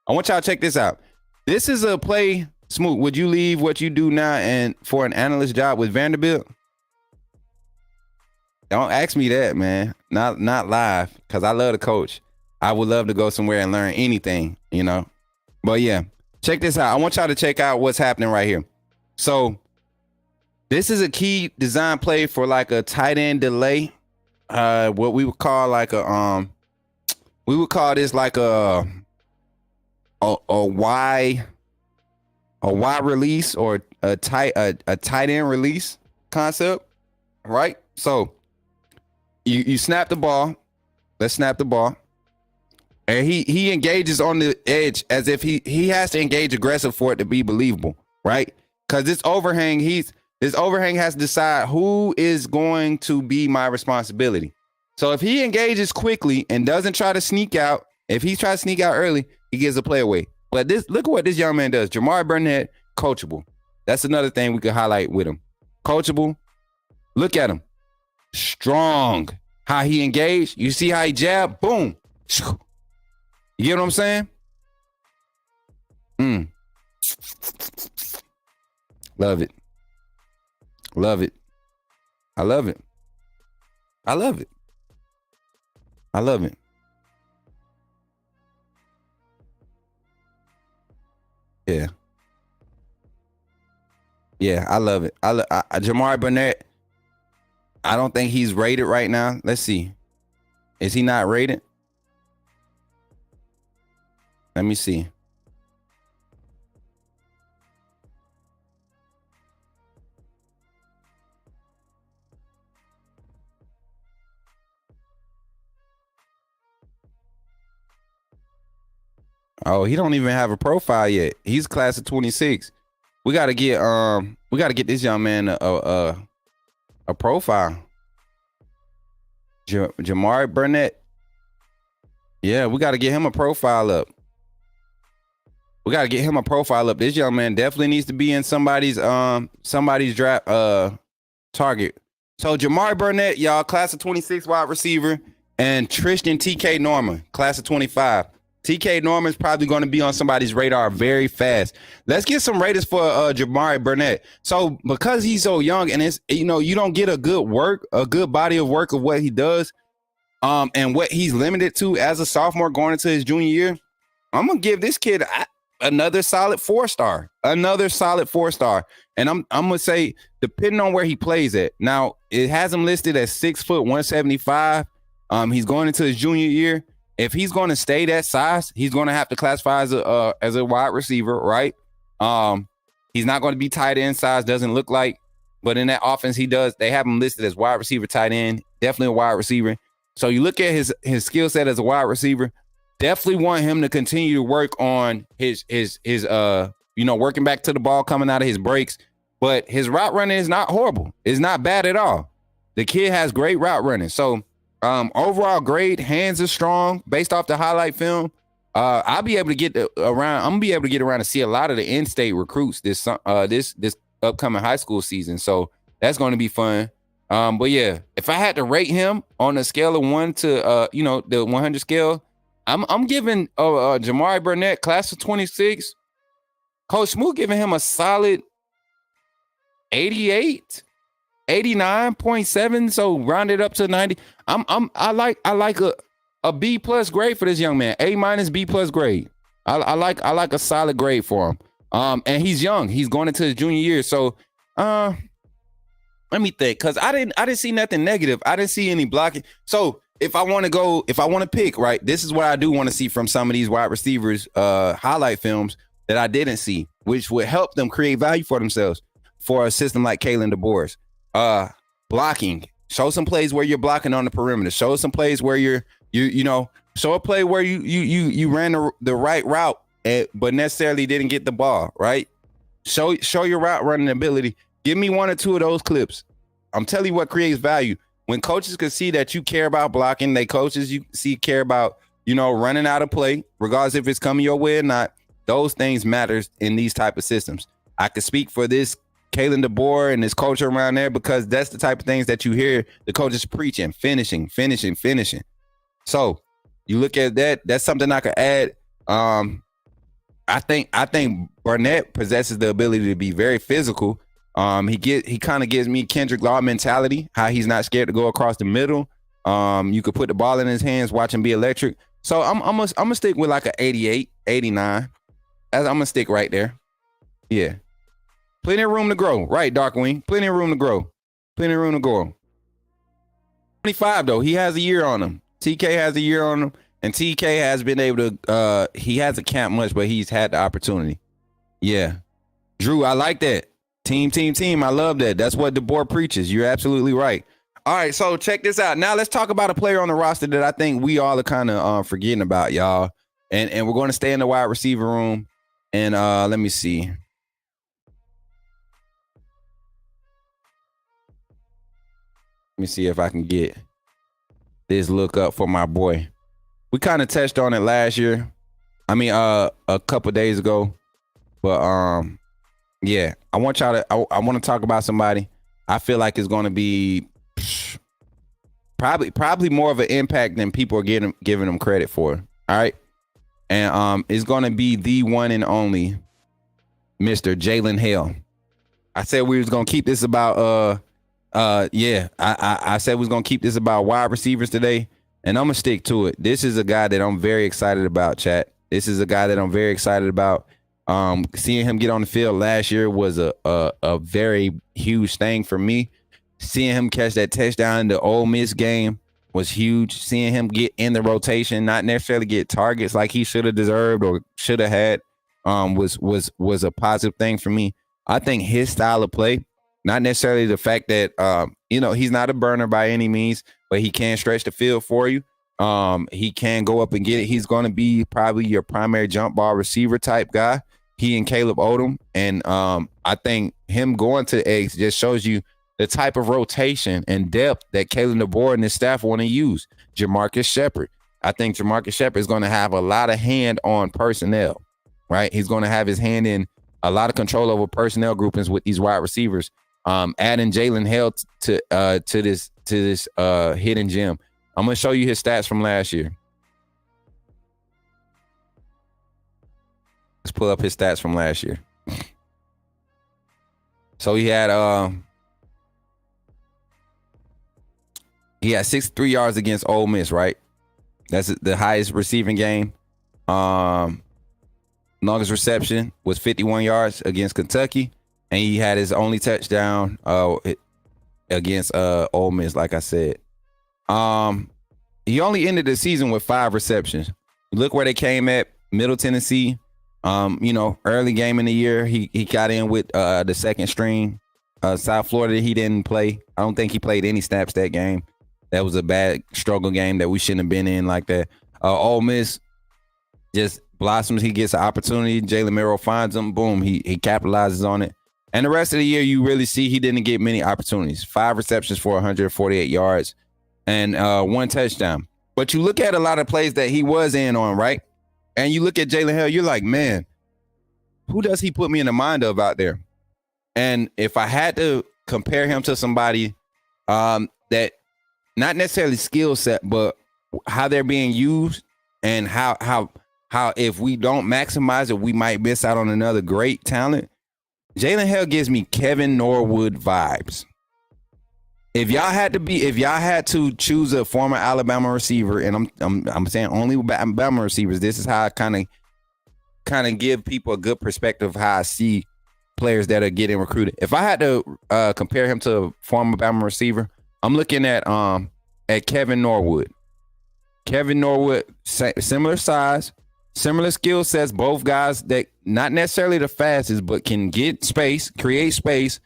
I want y'all to check this out. This is a play. Smoot, would you leave what you do now and for an analyst job with Vanderbilt? Don't ask me that, man. Not live, because I love the coach. I would love to go somewhere and learn anything, you know. But yeah, check this out. I want y'all to check out what's happening right here. So this is a key design play for like a tight end delay. What we would call like a we would call this like a Y release or a tight end release concept, right? So you snap the ball. Let's snap the ball. And he engages on the edge as if he has to engage aggressive for it to be believable, right? Because this overhang has to decide who is going to be my responsibility. So if he engages quickly and doesn't try to sneak out, if he tries to sneak out early, he gives a play away. But look at what this young man does. Jamari Burnett, coachable. That's another thing we could highlight with him. Coachable. Look at him. Strong. How he engaged. You see how he jabbed? Boom. You get what I'm saying? Love it. Love it. I love it. I love it. I love it. Yeah. Yeah, I love it. Jamari Burnett, I don't think he's rated right now. Let's see. Is he not rated? Let me see. Oh, he don't even have a profile yet. He's class of 26. We gotta get this young man a profile. Jamari Burnett. Yeah, we gotta get him a profile up. This young man definitely needs to be in somebody's draft target. So Jamari Burnett, y'all, class of 26 wide receiver, and Tristan TK Norman, class of 25. TK Norman's probably going to be on somebody's radar very fast. Let's get some ratings for Jamari Burnett. So because he's so young and it's, you know, you don't get a good body of work of what he does, and what he's limited to as a sophomore going into his junior year, I'm gonna give this kid another solid 4-star. And I'm gonna say, depending on where he plays at. Now it has him listed at 6 foot 175. He's going into his junior year. If he's going to stay that size, he's going to have to classify as a wide receiver, right? He's not going to be tight end size, doesn't look like, but in that offense he does. They have him listed as wide receiver, tight end, definitely a wide receiver. So you look at his skill set as a wide receiver. Definitely want him to continue to work on his working back to the ball, coming out of his breaks. But his route running is not horrible. It's not bad at all. The kid has great route running. So overall grade, hands are strong based off the highlight film. I'll be able to get around. I'm gonna be able to get around to see a lot of the in-state recruits this upcoming high school season. So that's going to be fun. But yeah, if I had to rate him on a scale of 1 to the 100 scale, I'm giving Jamari Burnett, class of 26, Coach Smoot giving him a solid 88, 89.7. So rounded up to 90. I like a B plus grade for this young man. A minus B plus grade. I like a solid grade for him. And he's young. He's going into his junior year. So let me think, because I didn't see nothing negative. I didn't see any blocking. So if I want to pick, right, this is what I do want to see from some of these wide receivers highlight films that I didn't see, which would help them create value for themselves for a system like Kalen DeBoer's. Blocking. Show some plays where you're blocking on the perimeter. Show some plays where you're Show a play where you ran the right route, but necessarily didn't get the ball, right? Show your route running ability. Give me one or two of those clips. I'm telling you what creates value. When coaches can see that you care about blocking, coaches you see care about, running out of play, regardless if it's coming your way or not. Those things matters in these type of systems. I could speak for this Kalen DeBoer and his culture around there because that's the type of things that you hear the coaches preaching, finishing. So you look at that, that's something I could add. I think Barnett possesses the ability to be very physical. He kind of gives me Kendrick Law mentality, how he's not scared to go across the middle. You could put the ball in his hands, watch him be electric. So I'm gonna stick with like an 88, 89. I'm gonna stick right there. Yeah. Plenty of room to grow. Right, Darkwing. Plenty of room to grow. 25 though. He has a year on him. TK has a year on him. And TK has been able to, he hasn't camped much, but he's had the opportunity. Yeah. Drew, I like that. Team. I love that. That's what DeBoer preaches. You're absolutely right. All right, so check this out. Now let's talk about a player on the roster that I think we all are kind of forgetting about, y'all. And we're going to stay in the wide receiver room. And let me see. Let me see if I can get this look up for my boy. We kind of touched on it last year. I mean, a couple days ago. But yeah, I want y'all to. I want to talk about somebody. I feel like it's going to be probably more of an impact than people are giving them credit for. All right, and it's going to be the one and only Mr. Jalen Hale. I said we was going to keep this about. I said we was going to keep this about wide receivers today. And I'm going to stick to it. This is a guy that I'm very excited about, chat. This is a guy that I'm very excited about. Seeing him get on the field last year was a very huge thing for me. Seeing him catch that touchdown in the Ole Miss game was huge. Seeing him get in the rotation, not necessarily get targets like he should have deserved or should have had, was a positive thing for me. I think his style of play, not necessarily the fact that he's not a burner by any means, but he can stretch the field for you. He can go up and get it. He's going to be probably your primary jump ball receiver type guy. He and Caleb Odom. And I think him going to Eggs just shows you the type of rotation and depth that Kalen DeBoer and his staff want to use. Jamarcus Shepard. I think Jamarcus Shepard is going to have a lot of hand on personnel, right? He's going to have his hand in a lot of control over personnel groupings with these wide receivers. Adding Jalen Hale to this hidden gem. I'm gonna show you his stats from last year. Let's pull up his stats from last year. So he had 63 yards against Ole Miss, right? That's the highest receiving game. Longest reception was 51 yards against Kentucky. And he had his only touchdown against Ole Miss, like I said. He only ended the season with 5 receptions. Look where they came at, Middle Tennessee. Early game in the year, he got in with the second string. South Florida, he didn't play. I don't think he played any snaps that game. That was a bad struggle game that we shouldn't have been in like that. Ole Miss just blossoms. He gets an opportunity. Jalen Merrill finds him. Boom, he capitalizes on it. And the rest of the year, you really see he didn't get many opportunities. 5 receptions for 148 yards and 1 touchdown. But you look at a lot of plays that he was in on, right? And you look at Jalen Hale, you're like, man, who does he put me in the mind of out there? And if I had to compare him to somebody that not necessarily skill set, but how they're being used and how if we don't maximize it, we might miss out on another great talent. Jalen Hale gives me Kevin Norwood vibes. If y'all had to choose a former Alabama receiver, and I'm saying only Bama receivers, this is how I kind of give people a good perspective of how I see players that are getting recruited. If I had to compare him to a former Bama receiver, I'm looking at Kevin Norwood. Kevin Norwood, similar size, similar skill sets, both guys that not necessarily the fastest, but can get space, create space.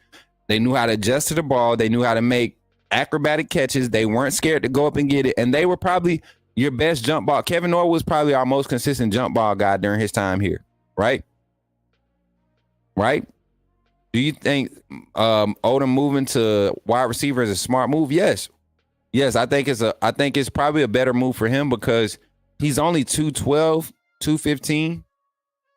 They knew how to adjust to the ball. They knew how to make acrobatic catches. They weren't scared to go up and get it. And they were probably your best jump ball. Kevin Norwood was probably our most consistent jump ball guy during his time here, right? Right? Do you think Odom moving to wide receiver is a smart move? Yes. Yes, I think it's probably a better move for him because he's only 212, 215.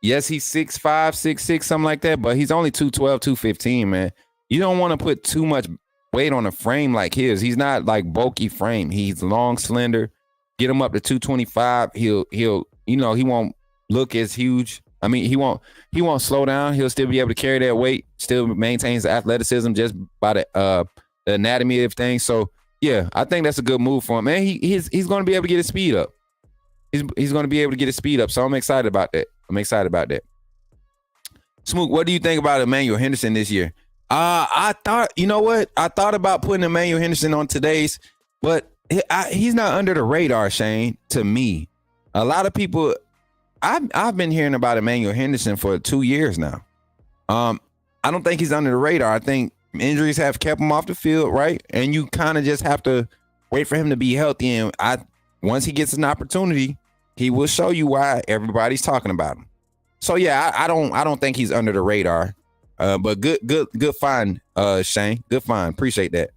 Yes, he's 6'5", 6'6", something like that, but he's only 212, 215, man. You don't want to put too much weight on a frame like his. He's not like bulky frame. He's long, slender. Get him up to 225. He'll he won't look as huge. I mean, he won't slow down. He'll still be able to carry that weight, still maintains the athleticism just by the anatomy of things. So yeah, I think that's a good move for him. Man, he's going to be able to get his speed up. He's going to be able to get his speed up. So I'm excited about that. Smook, what do you think about Emmanuel Henderson this year? I thought about putting Emmanuel Henderson on today's, but he's not under the radar, Shane, to me. A lot of people, I've been hearing about Emmanuel Henderson for 2 years now. I don't think he's under the radar. I think injuries have kept him off the field, right? And you kind of just have to wait for him to be healthy. And once he gets an opportunity, he will show you why everybody's talking about him. So yeah, I don't think he's under the radar. But good find, Shane. Good find. Appreciate that.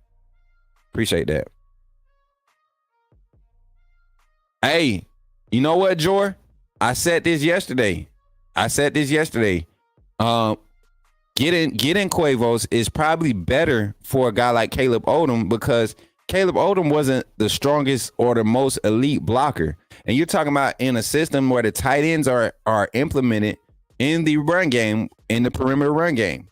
Hey, you know what, Jor? I said this yesterday. Getting Quavos is probably better for a guy like Caleb Odom because Caleb Odom wasn't the strongest or the most elite blocker. And you're talking about in a system where the tight ends are implemented in the run game, in the perimeter run game.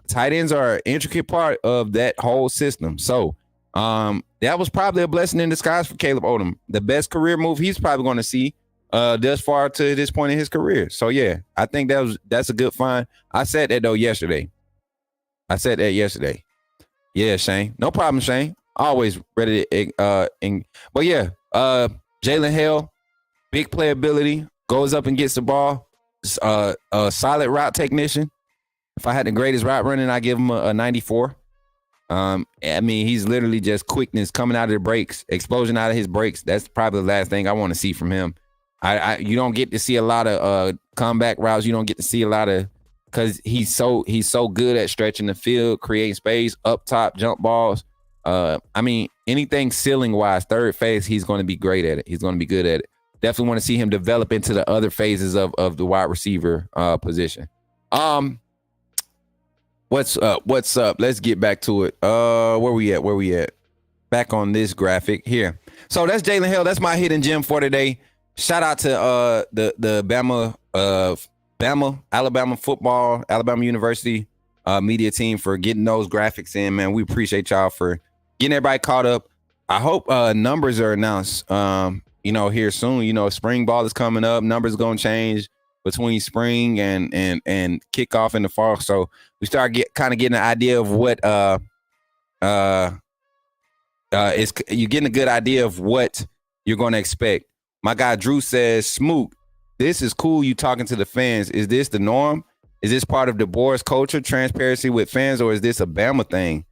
Tight ends are an intricate part of that whole system. So that was probably a blessing in disguise for Caleb Odom. The best career move he's probably going to see thus far to this point in his career. So yeah, I think that's a good find. I said that though yesterday. Yeah, Shane. No problem, Shane. Always ready to but yeah, Jalen Hale, big playability, goes up and gets the ball. A solid route technician. If I had the greatest route running, I give him a 94. I mean, he's literally just quickness coming out of the breaks, explosion out of his breaks. That's probably the last thing I want to see from him. You don't get to see a lot of comeback routes. You don't get to see a lot of because he's so good at stretching the field, creating space, up top, jump balls. I mean, anything ceiling wise, third phase, he's going to be great at it. He's going to be good at it. Definitely want to see him develop into the other phases of the wide receiver position. What's up? Let's get back to it. Where we at? Back on this graphic here. So that's Jalen Hill. That's my hidden gem for today. Shout out to the Bama, Alabama football, Alabama University media team for getting those graphics in, man. We appreciate y'all for getting everybody caught up. I hope numbers are announced here soon. Spring ball is coming up. Numbers going to change between spring and kickoff in the fall. So we start getting an idea of what you're getting a good idea of what you're going to expect. My guy Drew says, Smoot, this is cool. You talking to the fans. Is this the norm? Is this part of the Boris culture, transparency with fans, or is this a Bama thing?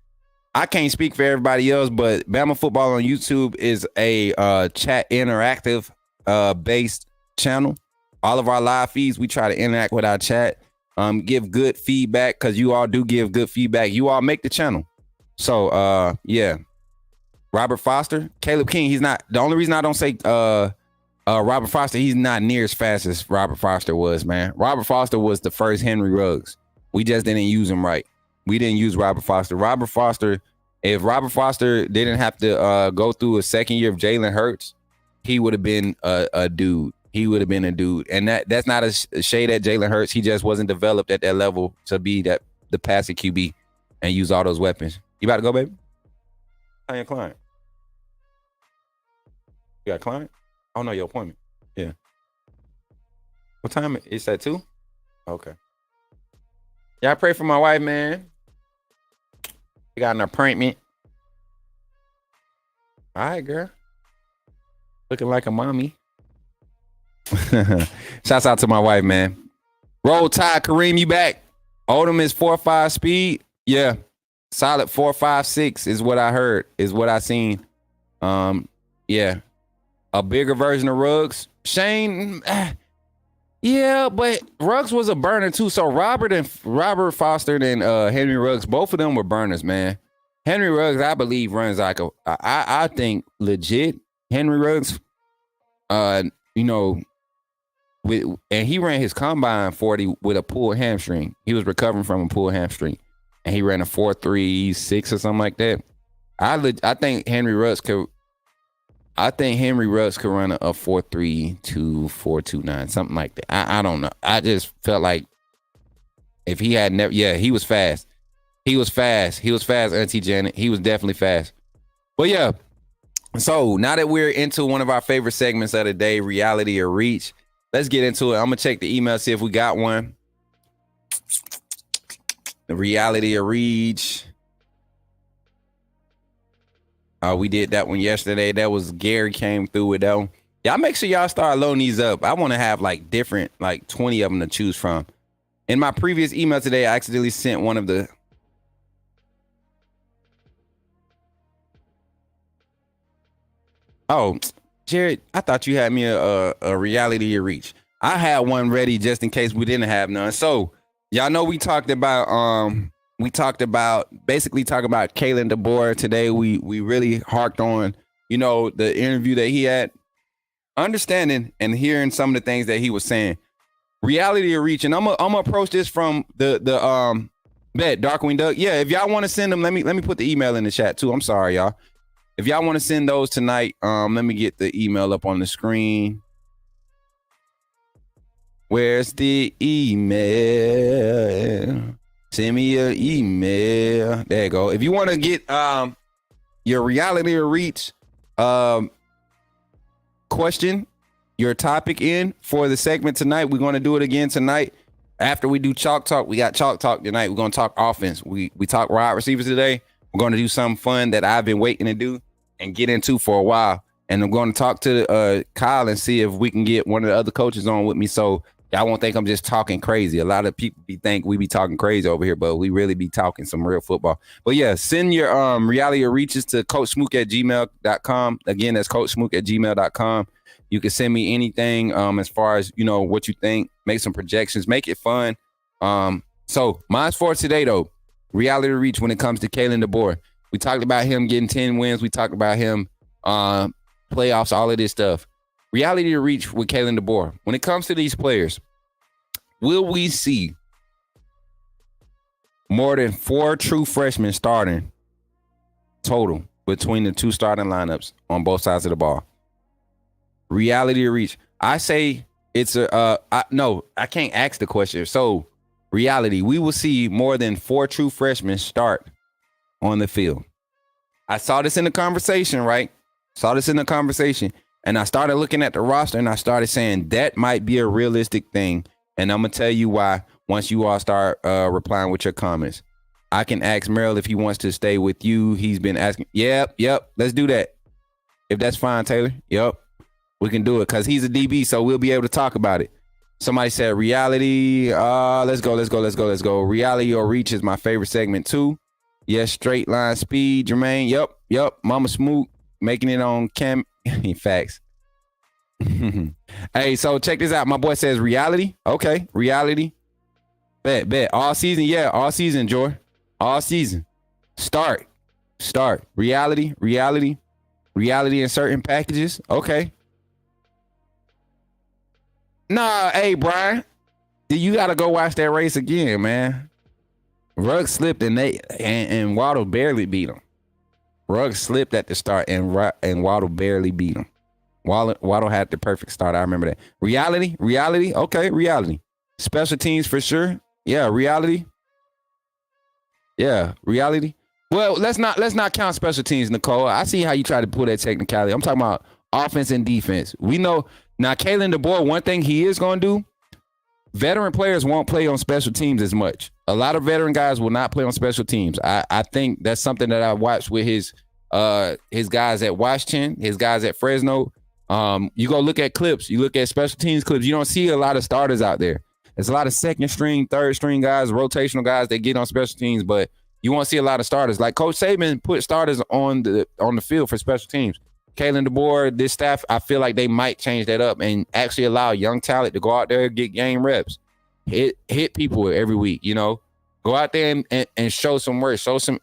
I can't speak for everybody else, but Bama Football on YouTube is a chat interactive based channel. All of our live feeds, we try to interact with our chat, give good feedback because you all do give good feedback. You all make the channel. So, yeah. Robert Foster, Caleb King, he's not. The only reason I don't say Robert Foster, he's not near as fast as Robert Foster was, man. Robert Foster was the first Henry Ruggs. We just didn't use him right. We didn't use Robert Foster. Robert Foster, if Robert Foster didn't have to go through a second year of Jalen Hurts, he would have been a dude. He would have been a dude. And that's not a shade at Jalen Hurts. He just wasn't developed at that level to be the passing QB and use all those weapons. You about to go, baby? How your client? You got a client? Oh, no, your appointment. Yeah. What time? It's at 2? Okay. Yeah, I pray for my wife, man. We got an appointment. All right, girl. Looking like a mommy. Shouts out to my wife, man. Roll Tide, Kareem, you back. Odom is 4.5 speed. Yeah. Solid 4.56 is what I heard, is what I seen. Yeah. a bigger version of Ruggs. Shane, yeah, but Ruggs was a burner too. So Robert Foster and Henry Ruggs, both of them were burners, man. Henry Ruggs, I believe, runs like I think legit. Henry Ruggs, and he ran his combine 40 with a pulled hamstring. He was recovering from a pulled hamstring, and he ran a 4.36 or something like that. I think Henry Ruggs could. I think Henry Ruggs could run a 4.32, 4.29, something like that. I don't know. I just felt like if he had never, he was fast. He was fast. He was fast, Auntie Janet. He was definitely fast. But yeah, so now that we're into one of our favorite segments of the day, reality or reach, let's get into it. I'm going to check the email, see if we got one. The reality or reach. We did that one yesterday. That was Gary came through with that one. Y'all make sure y'all start loading these up. I want to have like different, like 20 of them to choose from. In my previous email today, I accidentally sent one of the. Oh, Jared, I thought you had me a reality or reach. I had one ready just in case we didn't have none. So y'all know we talked about basically talking about Kalen DeBoer today. We really harked on, the interview that he had, understanding and hearing some of the things that he was saying. Reality or reach, and I'm gonna approach this from the Darkwing Duck. Yeah, if y'all want to send them, let me put the email in the chat too. I'm sorry, y'all. If y'all want to send those tonight, let me get the email up on the screen. Where's the email? Send me your email. There you go. If you want to get your reality or reach question, your topic in for the segment tonight, we're going to do it again tonight. After we do Chalk Talk, we got Chalk Talk tonight. We're going to talk offense. We talk wide receivers today. We're going to do something fun that I've been waiting to do and get into for a while. And I'm going to talk to Kyle and see if we can get one of the other coaches on with me. So y'all won't think I'm just talking crazy. A lot of people think we be talking crazy over here, but we really be talking some real football. But yeah, send your reality or reaches to coachsmook@gmail.com. Again, that's coachsmook@gmail.com. You can send me anything as far as, what you think, make some projections, make it fun. So mine's for today, though. Reality or reach when it comes to Kalen DeBoer. We talked about him getting 10 wins. We talked about him playoffs, all of this stuff. Reality or reach with Kalen DeBoer. When it comes to these players, will we see more than 4 true freshmen starting total between the 2 starting lineups on both sides of the ball? Reality or reach? I say it's no, I can't ask the question. So reality, we will see more than 4 true freshmen start on the field. I saw this in the conversation, right? And I started looking at the roster and I started saying that might be a realistic thing. And I'm going to tell you why once you all start replying with your comments. I can ask Merrill if he wants to stay with you. He's been asking. Yep. Let's do that. If that's fine, Taylor. Yep. We can do it because he's a DB, so we'll be able to talk about it. Somebody said reality. Let's go. Reality or reach is my favorite segment too. Yes, straight line speed, Jermaine. Yep. Mama Smoot making it on cam. Facts. Hey, so check this out. My boy says reality. Okay, reality. Bet. All season, yeah. All season, Joy. All season. Start. Reality in certain packages. Okay. Nah, hey, Brian. You got to go watch that race again, man. Ruggs slipped and Waddle barely beat him. Ruggs slipped at the start and Waddle barely beat him. Waddle had the perfect start. I remember that. Reality. Okay, reality. Special teams for sure. Yeah, reality. Well, let's not count special teams, Nicole. I see how you try to pull that technicality. I'm talking about offense and defense. We know now Kalen DeBoer, one thing he is going to do, veteran players won't play on special teams as much. A lot of veteran guys will not play on special teams. I think that's something that I watched with his guys at Washington, his guys at Fresno. You go look at clips, you look at special teams clips, you don't see a lot of starters out there. There's a lot of second string, third string guys, rotational guys that get on special teams, but you won't see a lot of starters. Like Coach Saban put starters on the field for special teams. Kalen DeBoer, this staff, I feel like they might change that up and actually allow young talent to go out there and get game reps. Hit people every week, you know. Go out there and show some work.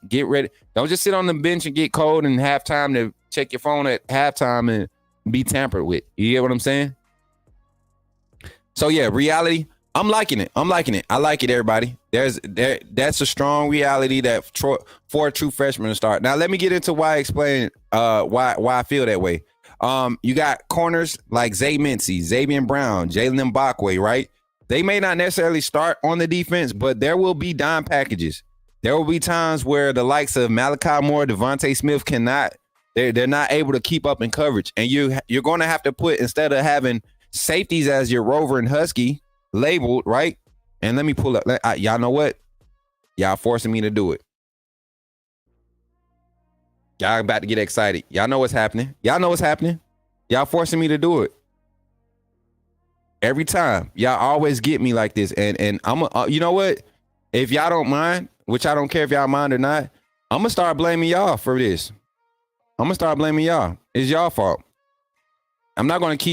Get ready. Don't just sit on the bench and get cold and have time to check your phone at halftime and be tampered with. You get what I'm saying? So yeah, reality. I'm liking it. I like it, everybody. That's a strong reality that for a true freshman to start. Now let me get into why I feel that way. You got corners like Zay Mincy, Xavier Brown, Jalen Mbakwe, right? They may not necessarily start on the defense, but there will be dime packages. There will be times where the likes of Malachi Moore, Devontae Smith they're not able to keep up in coverage. And you're going to have to put, instead of having safeties as your Rover and Husky labeled, right? And let me pull up. Y'all know what? Y'all forcing me to do it. Y'all about to get excited. Y'all know what's happening. Y'all forcing me to do it. Every time. Y'all always get me like this. And I'm you know what? If y'all don't mind, which I don't care if y'all mind or not, I'm going to start blaming y'all for this. It's y'all fault. I'm not going to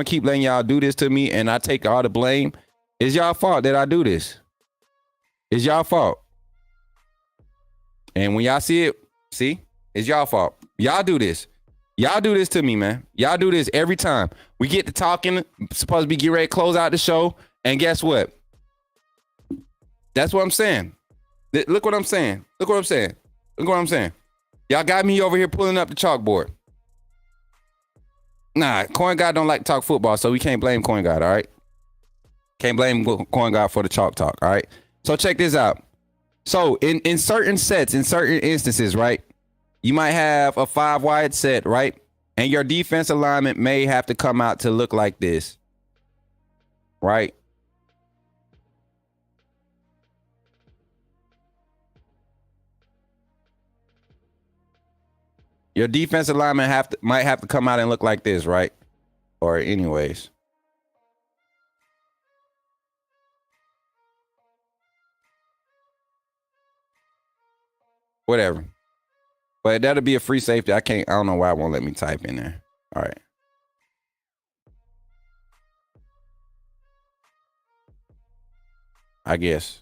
keep letting y'all do this to me and I take all the blame. It's y'all fault that I do this. It's y'all fault. And when y'all see it, it's y'all fault. Y'all do this. Y'all do this to me, man. Y'all do this every time. We get to talking, supposed to be getting ready to close out the show. And guess what? That's what I'm saying. Look what I'm saying. Y'all got me over here pulling up the chalkboard. Nah, Coin God don't like to talk football, so we can't blame Coin God, all right? Can't blame Coin God for the chalk talk, all right? So check this out. So in certain sets, in certain instances, right, you might have a 5-wide set, right? And your defense alignment may have to come out to look like this, right? Your defense alignment might have to come out and look like this, right? Or anyways. Whatever. But that'll be a free safety. I don't know why it won't let me type in there. All right. I guess.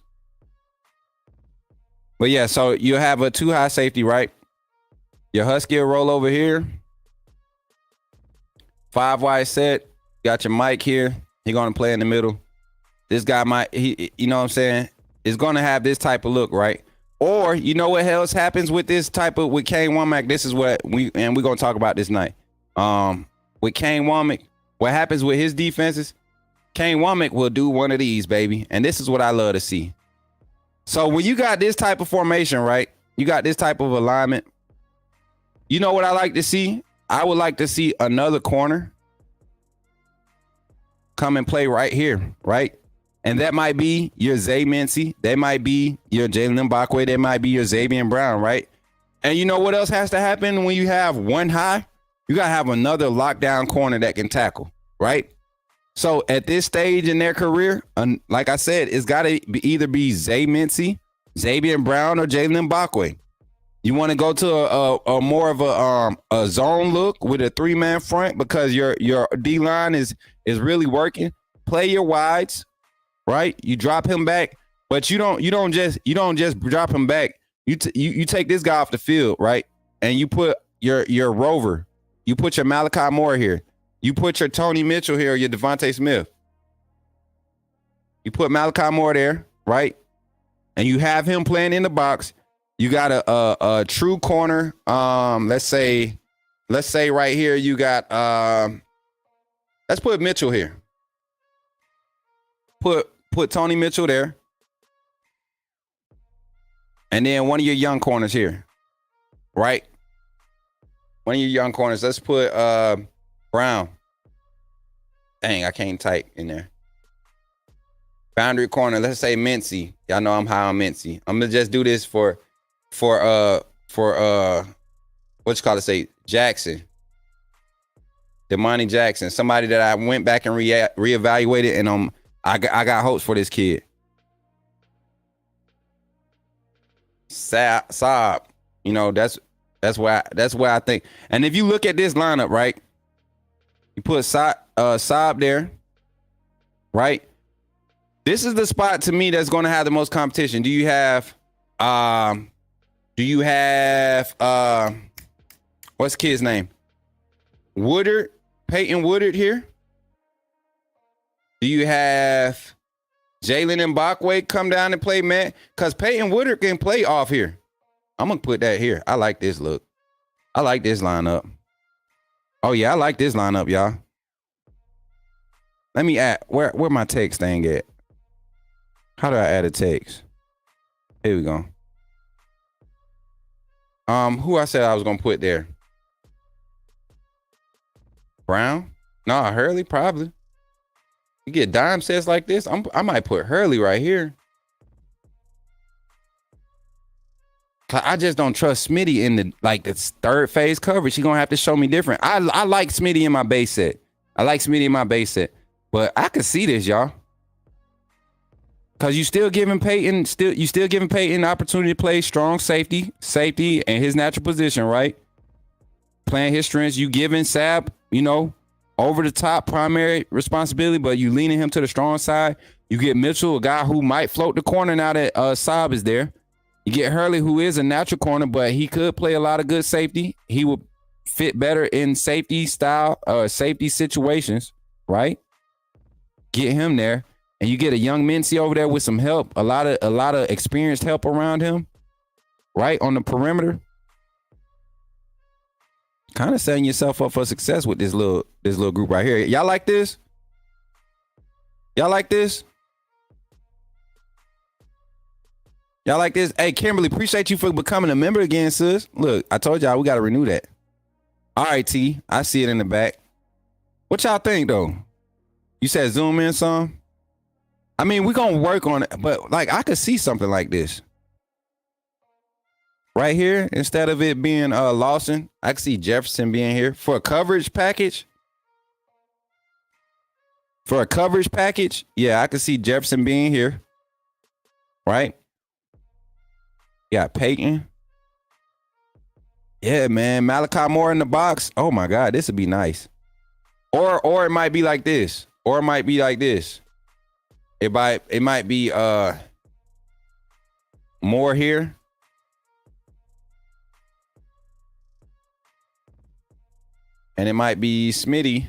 But yeah, so you have a 2-high safety, right? Your Husky will roll over here. 5-wide set. Got your Mike here. He's going to play in the middle. This guy you know what I'm saying? Is going to have this type of look, right? Or you know what else happens with this type of, with Kane Womack? This is what we're going to talk about this night. With Kane Womack, what happens with his defenses? Kane Womack will do one of these, baby. And this is what I love to see. So when you got this type of formation, right? You got this type of alignment. You know what I like to see? I would like to see another corner come and play right here, right? And that might be your Zay Mincy. That might be your Jalen Mbakwe. That might be your Xavier Brown, right? And you know what else has to happen when you have one high? You got to have another lockdown corner that can tackle, right? So at this stage in their career, like I said, it's got to either be Zay Mincy, Xavier Brown, or Jalen Mbakwe. You want to go to a more of a zone look with a 3-man front because your D-line is really working. Play your wides. Right, you drop him back, but you don't just drop him back. You take this guy off the field, right, and you put your Rover, you put your Malachi Moore here, you put your Tony Mitchell here, or your Devontae Smith. You put Malachi Moore there, right, and you have him playing in the box. You got a true corner. Let's say right here you got let's put Mitchell here. Put Tony Mitchell there. And then one of your young corners here. Right? One of your young corners. Let's put Brown. Dang, I can't type in there. Boundary corner. Let's say Mincy. Y'all know I'm high on Mincy. I'm gonna just do this for what you call it, say Jackson. Damani Jackson. Somebody that I went back and reevaluated, and I got hopes for this kid. Saab, you know, that's That's why I think. And if you look at this lineup, right? You put Saab there, right? This is the spot to me that's going to have the most competition. Do you have what's the kid's name? Woodard, Peyton Woodard here? Do you have Jalen Mbakwe come down and play, man? Because Peyton Woodard can play off here. I'm going to put that here. I like this look. I like this lineup. Oh, yeah, I like this lineup, y'all. Let me add, where my text thing at? How do I add a text? Here we go. Who I said I was going to put there? Brown? No, Hurley, probably. You get dime sets like this, I might put Hurley right here. I just don't trust Smitty in the third phase coverage. He's gonna have to show me different. I like Smitty in my base set. But I could see this, y'all. Cause you still giving Peyton the opportunity to play strong safety in his natural position, right? Playing his strengths. You giving Saab, over the top primary responsibility, but you leaning him to the strong side. You get Mitchell, a guy who might float the corner now that Saab is there. You get Hurley, who is a natural corner, but he could play a lot of good safety. He would fit better in safety situations, right? Get him there. And you get a young Mincy over there with some help, a lot of experienced help around him, right, on the perimeter. Kind of setting yourself up for success with this little group right here. Y'all like this? Y'all like this? Y'all like this? Hey, Kimberly, appreciate you for becoming a member again, sis. Look, I told y'all we got to renew that. All right, T. I see it in the back. What y'all think, though? You said zoom in some? I mean, we're going to work on it, but I could see something like this. Right here, instead of it being Lawson, I could see Jefferson being here for a coverage package. Yeah, I could see Jefferson being here. Right? Got Peyton. Yeah, man. Malachi Moore in the box. Oh, my God. This would be nice. Or it might be like this. It might be Moore here. And it might be Smitty.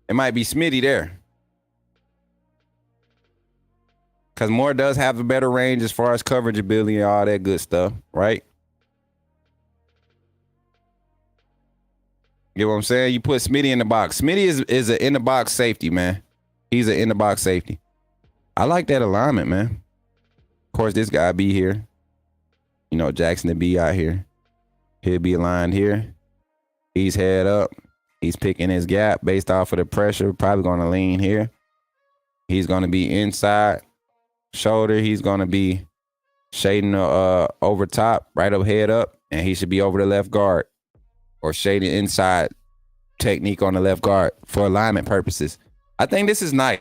It might be Smitty there. Because Moore does have a better range as far as coverage ability and all that good stuff, right? You know what I'm saying? You put Smitty in the box. Smitty is an in-the-box safety, man. He's an in-the-box safety. I like that alignment, man. Of course, this guy be here. Jackson to be out here. He'll be aligned here. He's head up. He's picking his gap based off of the pressure. Probably going to lean here. He's going to be inside shoulder. He's going to be shading over top, right up, head up. And he should be over the left guard or shading inside technique on the left guard for alignment purposes. I think this is nice.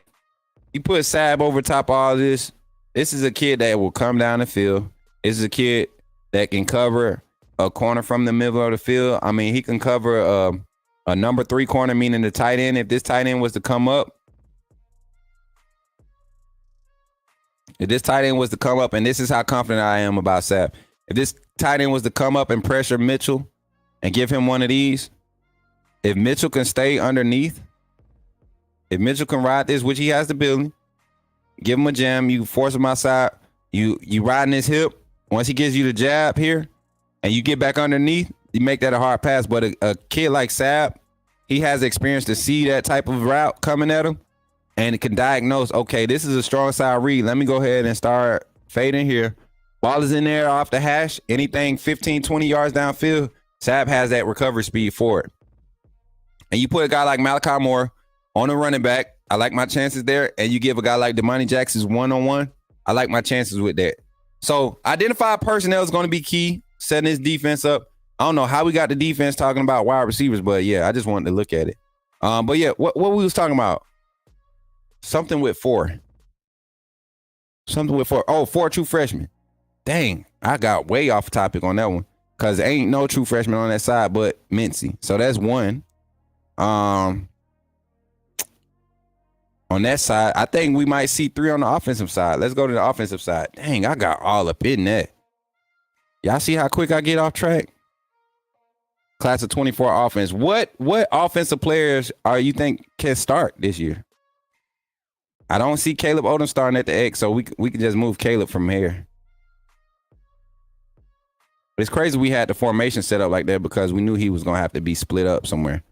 You put Saab over top of all this. This is a kid that will come down the field. This is a kid that can cover a corner from the middle of the field. I mean, he can cover a number 3 corner, meaning the tight end. If this tight end was to come up, and this is how confident I am about Sapp. If this tight end was to come up and pressure Mitchell and give him one of these, if Mitchell can stay underneath, if Mitchell can ride this, which he has the ability, give him a jam, you force him outside, you riding his hip. Once he gives you the jab here and you get back underneath, you make that a hard pass. But a kid like Saab, he has experience to see that type of route coming at him and it can diagnose, okay, this is a strong side read. Let me go ahead and start fading here. Ball is in there off the hash. Anything 15, 20 yards downfield, Saab has that recovery speed for it. And you put a guy like Malachi Moore on a running back. I like my chances there. And you give a guy like Damani Jackson one-on-one. I like my chances with that. So identify personnel is going to be key, setting his defense up. I don't know how we got the defense talking about wide receivers, but yeah, I just wanted to look at it. But yeah, what we was talking about? Something with 4. Oh, 4 true freshmen. dang, I got way off topic on that one because ain't no true freshman on that side but Mincy. So that's one. On that side, I think we might see 3 on the offensive side. Let's go to the offensive side. Dang, I got all up in that. Y'all see how quick I get off track? Class of 24 offense. What offensive players are you think can start this year? I don't see Caleb Odom starting at the X, so we can just move Caleb from here. But it's crazy we had the formation set up like that because we knew he was gonna have to be split up somewhere.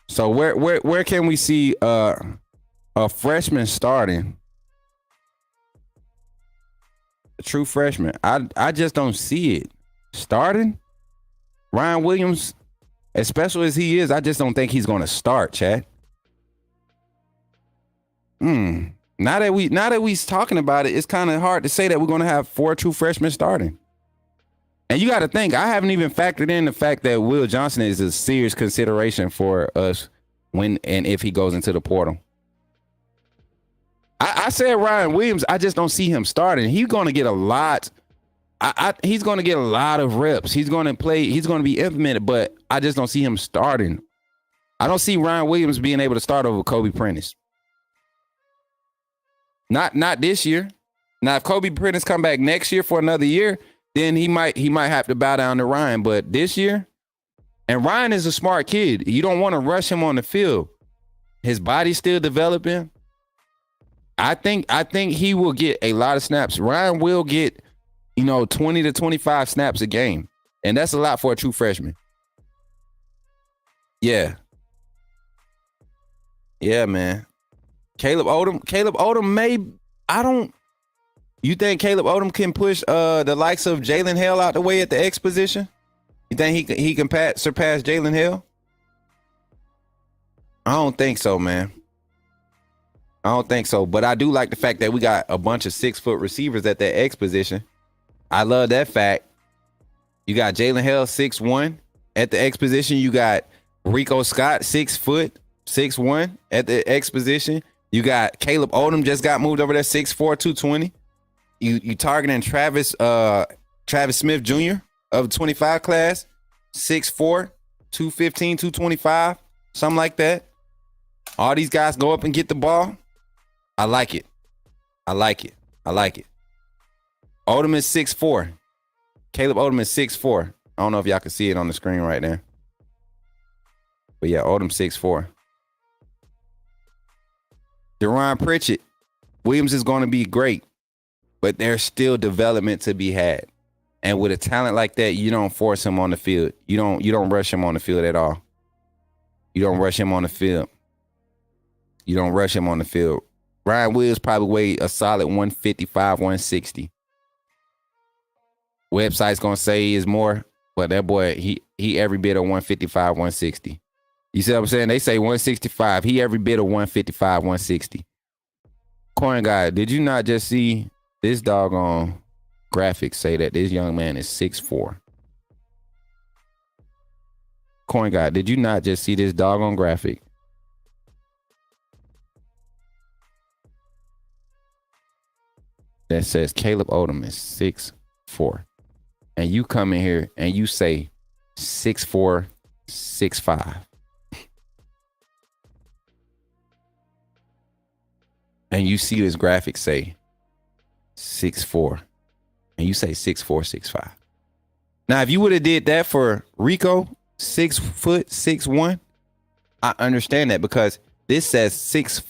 So where can we see a freshman starting? A true freshman. I just don't see it starting. Ryan Williams, as special as he is, I just don't think he's going to start, Chad. Now that we talking about it, it's kind of hard to say that we're going to have 4 true freshmen starting. And you got to think, I haven't even factored in the fact that Will Johnson is a serious consideration for us when and if he goes into the portal. I said Ryan Williams, I just don't see him starting. He's going to get a lot. He's going to get a lot of reps. He's going to play. He's going to be implemented, but I just don't see him starting. I don't see Ryan Williams being able to start over Kobe Prentice. Not this year. Now, if Kobe Prentice come back next year for another year, then he might have to bow down to Ryan. But this year, and Ryan is a smart kid. You don't want to rush him on the field. His body's still developing. I think he will get a lot of snaps. Ryan will get 20 to 25 snaps a game. And that's a lot for a true freshman. Yeah. Yeah, man. Caleb Odom you think Caleb Odom can push the likes of Jalen Hale out the way at the X position? You think he can surpass Jalen Hale? I don't think so, man. I don't think so. But I do like the fact that we got a bunch of 6-foot receivers at that X position. I love that fact. You got Jalen Hale 6'1" at the X position. You got Rico Scott 6 foot 6'1" at the X position. You got Caleb Odom just got moved over there 6'4", 220. You targeting Travis Smith Jr. of the 25 class 6'4", 215, 225, something like that. All these guys go up and get the ball. I like it. Odom is 6'4". Caleb Odom is 6'4". I don't know if y'all can see it on the screen right now. But yeah, Odom 6'4". Deron Pritchett. Williams is going to be great, but there's still development to be had. And with a talent like that, you don't force him on the field. You don't rush him on the field at all. You don't rush him on the field. Ryan Williams probably weighed a solid 155, 160. Website's gonna say he is more, but that boy, he every bit of 155, 160. You see what I'm saying? They say 165. He every bit of 155, 160. Coin guy, did you not just see this doggone graphic say that this young man is 6'4"? Coin guy, did you not just see this doggone graphic? That says Caleb Odom is 6'4". And you come in here and you say 6'4", 6'5". And you see this graphic say 6'4". And you say 6'4", 6'5". Now, if you would have did that for Rico, 6 foot, 6'1", I understand that because this says 6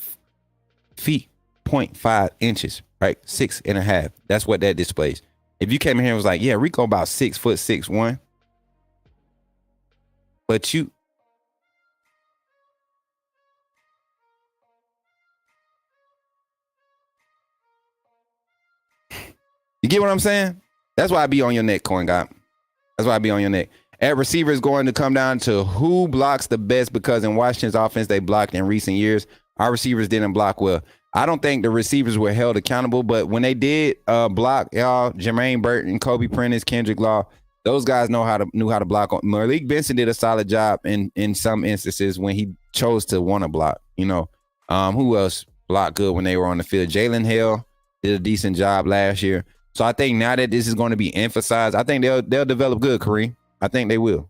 feet, 0.5 inches, right? 6.5. That's what that displays. If you came in here and was like, yeah, Rico about 6 foot, 6'1", but you get what I'm saying? That's why I be on your neck, Coin God. That's why I be on your neck. At receiver is going to come down to who blocks the best, because in Washington's offense, they blocked in recent years. Our receivers didn't block well. I don't think the receivers were held accountable, but when they did block, y'all, Jermaine Burton, Kobe Prentice, Kendrick Law, those guys knew how to block. Malik Benson did a solid job in some instances when he chose to want to block. Who else blocked good when they were on the field? Jalen Hill did a decent job last year. So I think now that this is going to be emphasized, I think they'll develop good, Kareem. I think they will.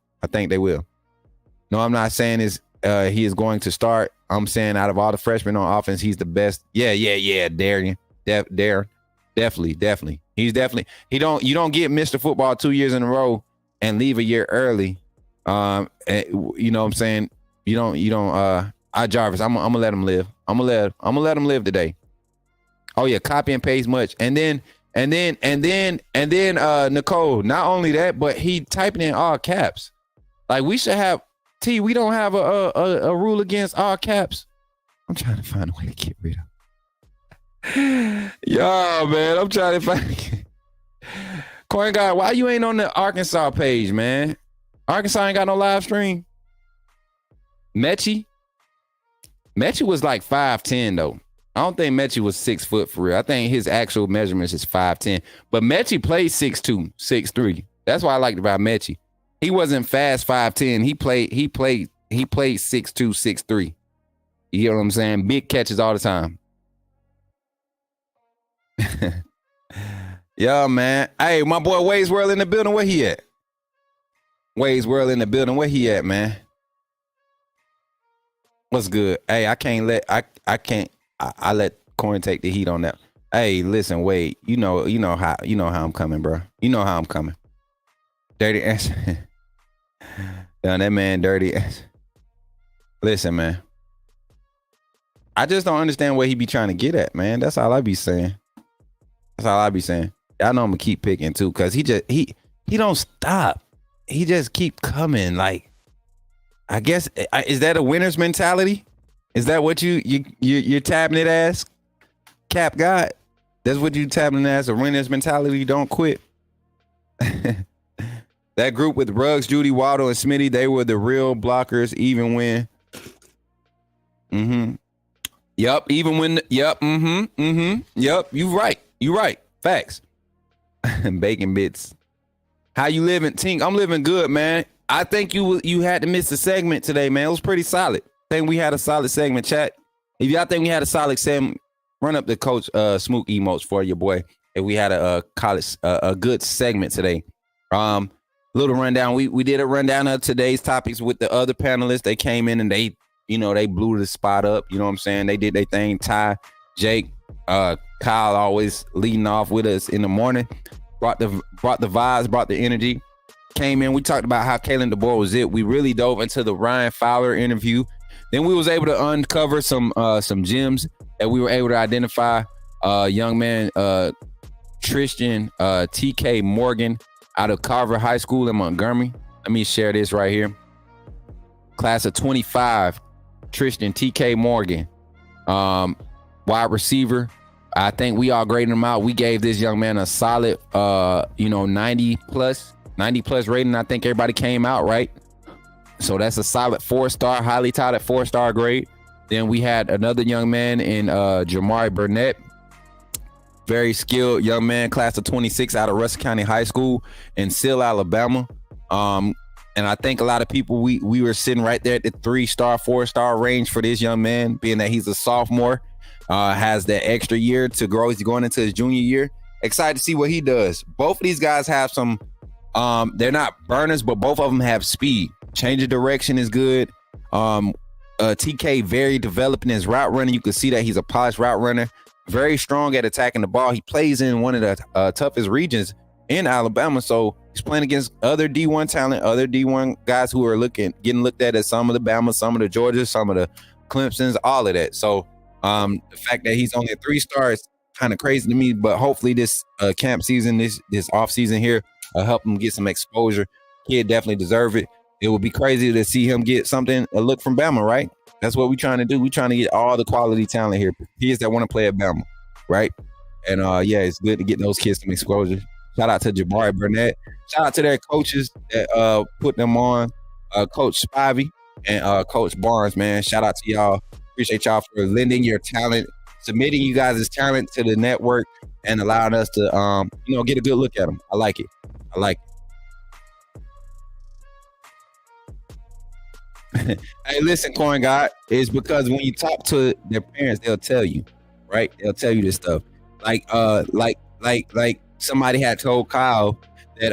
No, I'm not saying he is going to start. I'm saying out of all the freshmen on offense, he's the best. Yeah. Darian. Definitely. He's definitely. You don't get Mr. Football 2 years in a row and leave a year early. You know what I'm saying? You don't. Jarvis, I'm gonna let him live. I'm gonna let him live today. Oh yeah, copy and paste much, and then Nicole. Not only that, but he typing in all caps. Like we should have. We don't have a rule against all caps. I'm trying to find a way to get rid of. Yo, man, I'm trying to find. Coin guy, why you ain't on the Arkansas page, man? Arkansas ain't got no live stream. Mechie was like 5'10" though. I don't think Mechie was 6 foot for real. I think his actual measurements is 5'10". But Mechie played 6'2", 6'3". That's why I liked about Mechie. He wasn't fast 5'10". He played 6'2", 6'3". You know what I'm saying? Big catches all the time. Yo, man. Hey, my boy Wade's World in the building. Where he at? Wade's World in the building. Where he at, man? What's good? Hey, I let Coin take the heat on that. Hey, listen, Wade. You know how I'm coming, bro. You know how I'm coming. Dirty ass. Damn, that man dirty ass. Listen, man. I just don't understand what he be trying to get at, man. That's all I be saying. Y'all know I'm gonna keep picking too, cause he don't stop. He just keep coming. Like, I guess, is that a winner's mentality? Is that what you're tapping it as? Cap God, that's what you tapping it as, a winner's mentality. Don't quit. That group with Ruggs, Judy, Waddle, and Smitty, they were the real blockers, even when. Yup. Even when. Yup. Yup. You right. Facts. Bacon bits. How you living, Tink? I'm living good, man. I think you had to miss the segment today, man. It was pretty solid. I think we had a solid segment, chat. If y'all think we had a solid segment, run up the Coach Smook emotes for your boy. If we had a good segment today. Little rundown. We did a rundown of today's topics with the other panelists. They came in and they blew the spot up. You know what I'm saying? They did their thing. Ty, Jake, Kyle always leading off with us in the morning. Brought the vibes, brought the energy. Came in. We talked about how Kalen DeBoer was it. We really dove into the Ryan Fowler interview. Then we was able to uncover some gems that we were able to identify. Young man, Tristan TK Morgan out of Carver High School in Montgomery. Let me share this right here. Class of 25, Tristan TK Morgan, wide receiver. I think we all graded him out. We gave this young man a solid, 90 plus rating. I think everybody came out right. So that's a solid 4-star, highly touted 4-star grade. Then we had another young man in Jamari Burnett. Very skilled young man, class of 26 out of Russell County High School in Seal, Alabama. And I think a lot of people, we were sitting right there at the 3-star, 4-star range for this young man, being that he's a sophomore, has that extra year to grow. He's going into his junior year. Excited to see what he does. Both of these guys have some, they're not burners, but both of them have speed. Change of direction is good. TK very developing his route running. You can see that he's a polished route runner. Very strong at attacking the ball. He plays in one of the toughest regions in Alabama. So he's playing against other D1 talent, other D1 guys who are getting looked at as some of the Bama, some of the Georgias, some of the Clemsons, all of that. So the fact that he's only a 3-star is kind of crazy to me, but hopefully this camp season, this off season here, help him get some exposure. Kid definitely deserve it. It would be crazy to see him get a look from Bama, right? That's what we're trying to do. We're trying to get all the quality talent here. Kids that want to play at Bama, right? And it's good to get those kids some exposure. Shout out to Jabari Burnett. Shout out to their coaches that put them on, Coach Spivey and Coach Barnes, man. Shout out to y'all. Appreciate y'all for lending your talent, submitting you guys' talent to the network, and allowing us to get a good look at them. I like it. Hey, listen, Coin God, it's because when you talk to their parents, they'll tell you, right? They'll tell you this stuff. Like somebody had told Kyle that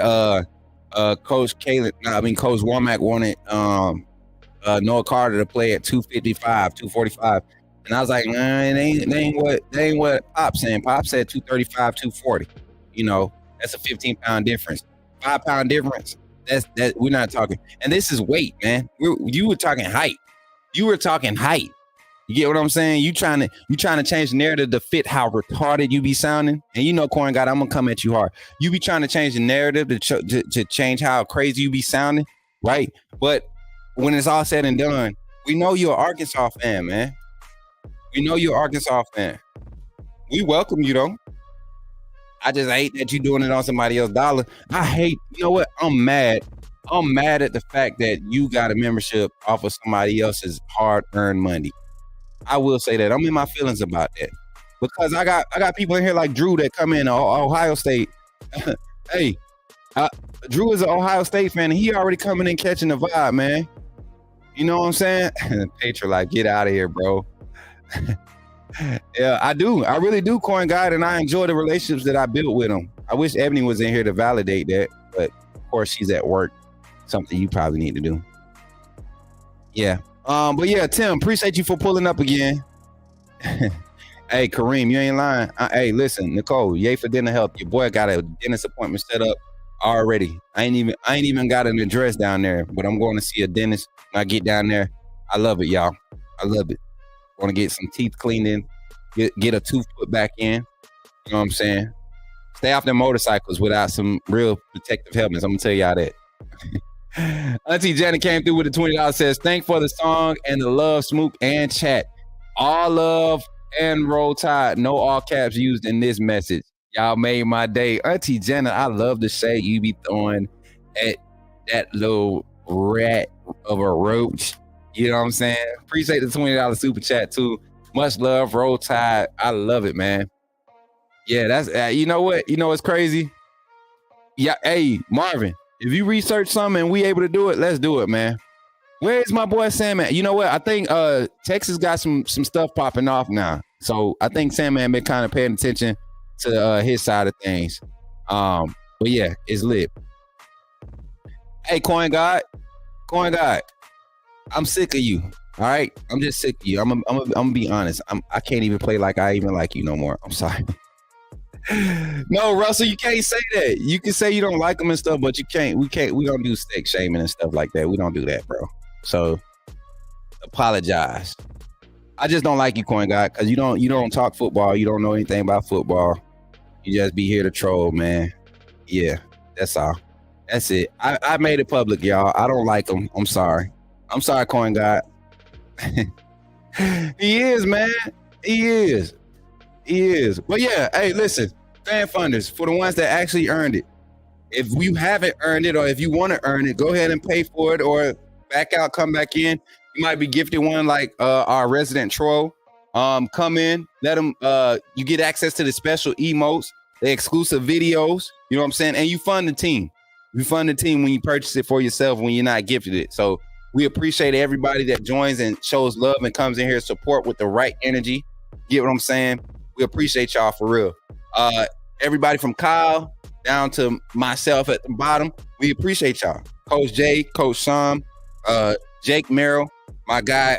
Coach Womack wanted Noah Carter to play at 255, 245. And I was like, nah, it ain't what Pop saying. Pop said 235, 240. You know, that's a 15-pound difference. 5-pound difference. That we're not talking. And this is weight, man. You were talking height. You were talking height. You get what I'm saying? You trying to change the narrative to fit how retarded you be sounding. And you know, Corn God, I'm gonna come at you hard. You be trying to change the narrative to change how crazy you be sounding, right? But when it's all said and done, we know you're an Arkansas fan, man. We know you're an Arkansas fan. We welcome you though. I just hate that you're doing it on somebody else's dollar. You know what? I'm mad. I'm mad at the fact that you got a membership off of somebody else's hard-earned money. I will say that. I'm in my feelings about that. Because I got people in here like Drew that come in Ohio State. Hey, Drew is an Ohio State fan, and he already coming in catching the vibe, man. You know what I'm saying? Patriot, like, get out of here, bro. Yeah, I do. I really do, Coin God, and I enjoy the relationships that I built with him. I wish Ebony was in here to validate that, but of course she's at work. Something you probably need to do. Yeah. But yeah, Tim, appreciate you for pulling up again. Hey, Kareem, you ain't lying. Hey, listen, Nicole, yay for dinner help. Your boy got a dentist appointment set up already. I ain't even got an address down there, but I'm going to see a dentist when I get down there. I love it, y'all. I love it. Want to get some teeth cleaned in, get a tooth put back in. You know what I'm saying? Stay off their motorcycles without some real protective helmets. I'm gonna tell y'all that. Auntie Janet came through with the $20, says, thank for the song and the love, Smook and chat. All love and roll tide. No all caps used in this message. Y'all made my day. Auntie Janet, I love the shade you be throwing at that little rat of a roach. You know what I'm saying? Appreciate the $20 super chat too. Much love, roll tide. I love it, man. Yeah, that's you know what? You know what's crazy? Yeah, hey, Marvin. If you research something and we able to do it, let's do it, man. Where is my boy Sandman? You know what? I think Texas got some stuff popping off now. So I think Sandman been kind of paying attention to his side of things. But yeah, it's lit. Hey, Coin God. I'm sick of you. All right? I'm just sick of you. I'm gonna be honest. I can't even play like I even like you no more. I'm sorry. No, Russell, you can't say that. You can say you don't like them and stuff, but you can't. We don't do steak shaming and stuff like that. We don't do that, bro. So apologize. I just don't like you, Coin God, because you don't talk football. You don't know anything about football. You just be here to troll, man. Yeah, that's all. That's it. I made it public, y'all. I don't like him. I'm sorry. I'm sorry, Coin God. He is, man. He is. But yeah, hey, listen, fan funders, for the ones that actually earned it. If you haven't earned it or if you want to earn it, go ahead and pay for it or back out, come back in. You might be gifted one like our resident troll. Come in, let them, you get access to the special emotes, the exclusive videos, you know what I'm saying? And you fund the team. You fund the team when you purchase it for yourself when you're not gifted it. So we appreciate everybody that joins and shows love and comes in here to support with the right energy. Get what I'm saying? We appreciate y'all for real. Everybody from Kyle down to myself at the bottom, we appreciate y'all. Coach Jay, Coach Sam, Jake Merrill, my guy,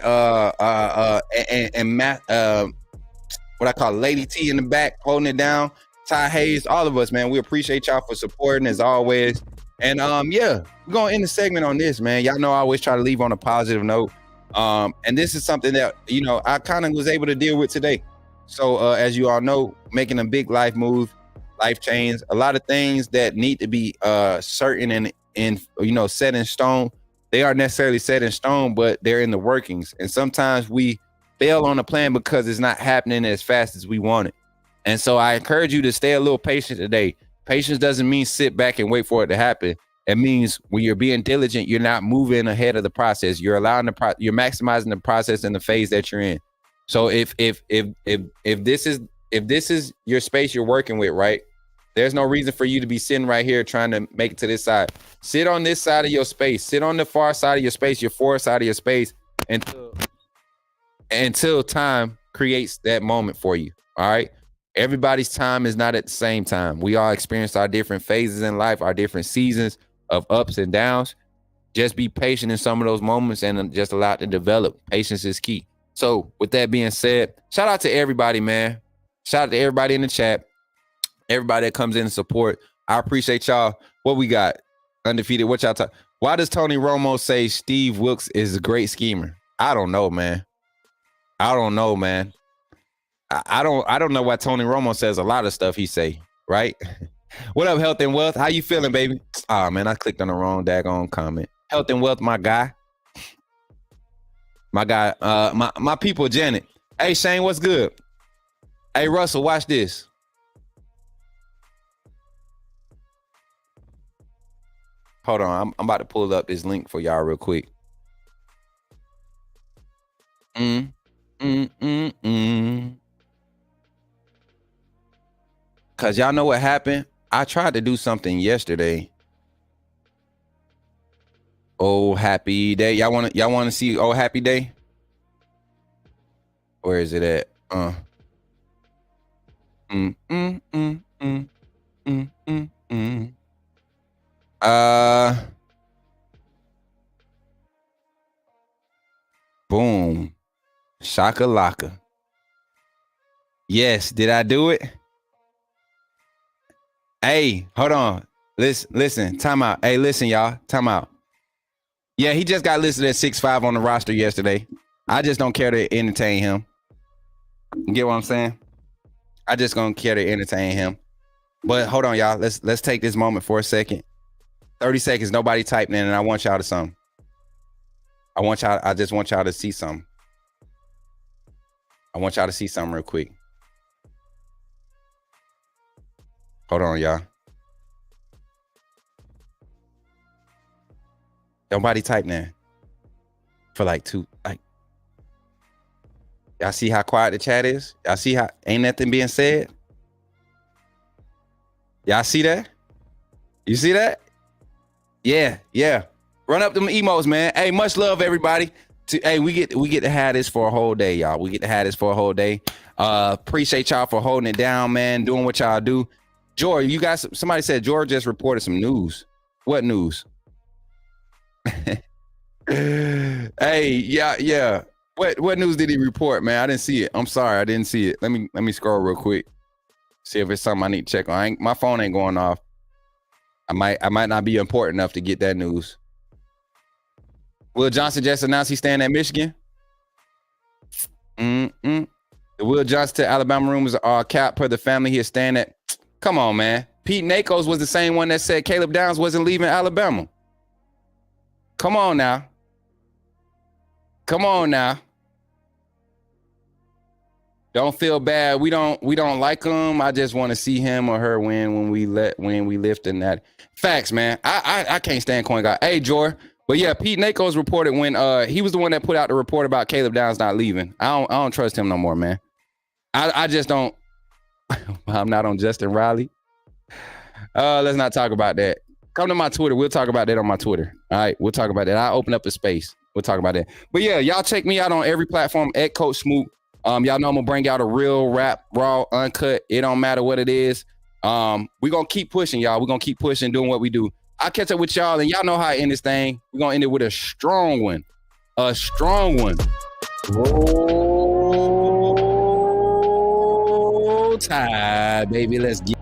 and Matt, what I call Lady T in the back, holding it down. Ty Hayes, all of us, man. We appreciate y'all for supporting as always. And yeah, we're gonna end the segment on this, man. Y'all know I always try to leave on a positive note. And this is something that, you know, I kind of was able to deal with today. So as you all know, making a big life move, life change, a lot of things that need to be certain and you know, set in stone. They aren't necessarily set in stone, but they're in the workings. And sometimes we fail on the plan because it's not happening as fast as we want it. And so I encourage you to stay a little patient today. Patience doesn't mean sit back and wait for it to happen. It means when you're being diligent, you're not moving ahead of the process. You're allowing you're maximizing the process and the phase that you're in. So if this is your space you're working with, right? There's no reason for you to be sitting right here trying to make it to this side. Sit on this side of your space. Sit on the far side of your space, your forward side of your space until time creates that moment for you. All right. Everybody's time is not at the same time. We all experience our different phases in life, our different seasons of ups and downs. Just be patient in some of those moments and just allow it to develop. Patience is key. So with that being said, shout out to everybody, man. Shout out to everybody in the chat. Everybody that comes in and support. I appreciate y'all. What we got? Undefeated. What y'all talk? Why does Tony Romo say Steve Wilkes is a great schemer? I don't know, man. I don't know why Tony Romo says a lot of stuff he say, right? What up, Health and Wealth? How you feeling, baby? Oh, man, I clicked on the wrong daggone comment. Health and Wealth, my guy. My people, Janet. Hey, Shane, what's good? Hey, Russell, watch this. Hold on, I'm about to pull up this link for y'all real quick. Cause y'all know what happened? I tried to do something yesterday. Oh, happy day. Y'all wanna see Oh Happy Day? Where is it at? Boom. Shakalaka. Yes, did I do it? Hey, hold on. Listen, time out. Hey, listen, y'all. Time out. Yeah, he just got listed at 6'5" on the roster yesterday. I just don't care to entertain him. You get what I'm saying? I just don't care to entertain him. But hold on, y'all. Let's take this moment for a second. 30 seconds, nobody typing in, and I want y'all to something. I just want y'all to see something. I want y'all to see something real quick. Hold on, y'all. Nobody typing in. For y'all see how quiet the chat is? Y'all see how ain't nothing being said? Y'all see that? You see that? Yeah. Run up them emotes, man. Hey, much love, everybody. Hey, we get to have this for a whole day, y'all. We get to have this for a whole day. Appreciate y'all for holding it down, man. Doing what y'all do. George, you guys. Somebody said George just reported some news. What news? Hey, yeah. What news did he report, man? I didn't see it. I'm sorry, I didn't see it. Let me scroll real quick. See if it's something I need to check on. My phone ain't going off. I might not be important enough to get that news. Will Johnson just announced he's staying at Michigan? The Will Johnson to Alabama rumors are capped per the family he is staying at. Come on, man. Pete Nakos was the same one that said Caleb Downs wasn't leaving Alabama. Come on now. Don't feel bad. We don't like him. I just want to see him or her win when we lift in that. Facts, man. I can't stand Coin God. Hey, Jor. But yeah, Pete Nakos reported when he was the one that put out the report about Caleb Downs not leaving. I don't trust him no more, man. I just don't. I'm not on Justin Riley. Let's not talk about that. Come to my Twitter. We'll talk about that on my Twitter. All right, we'll talk about that. I'll open up a space. We'll talk about that. But yeah, y'all check me out on every platform at Coach Smoot. Y'all know I'm gonna bring out a real rap, raw, uncut. It don't matter what it is. We're gonna keep pushing, y'all. We're gonna keep pushing, doing what we do. I'll catch up with y'all, and y'all know how I end this thing. We're gonna end it with a strong one. Roll Tide, baby. Let's get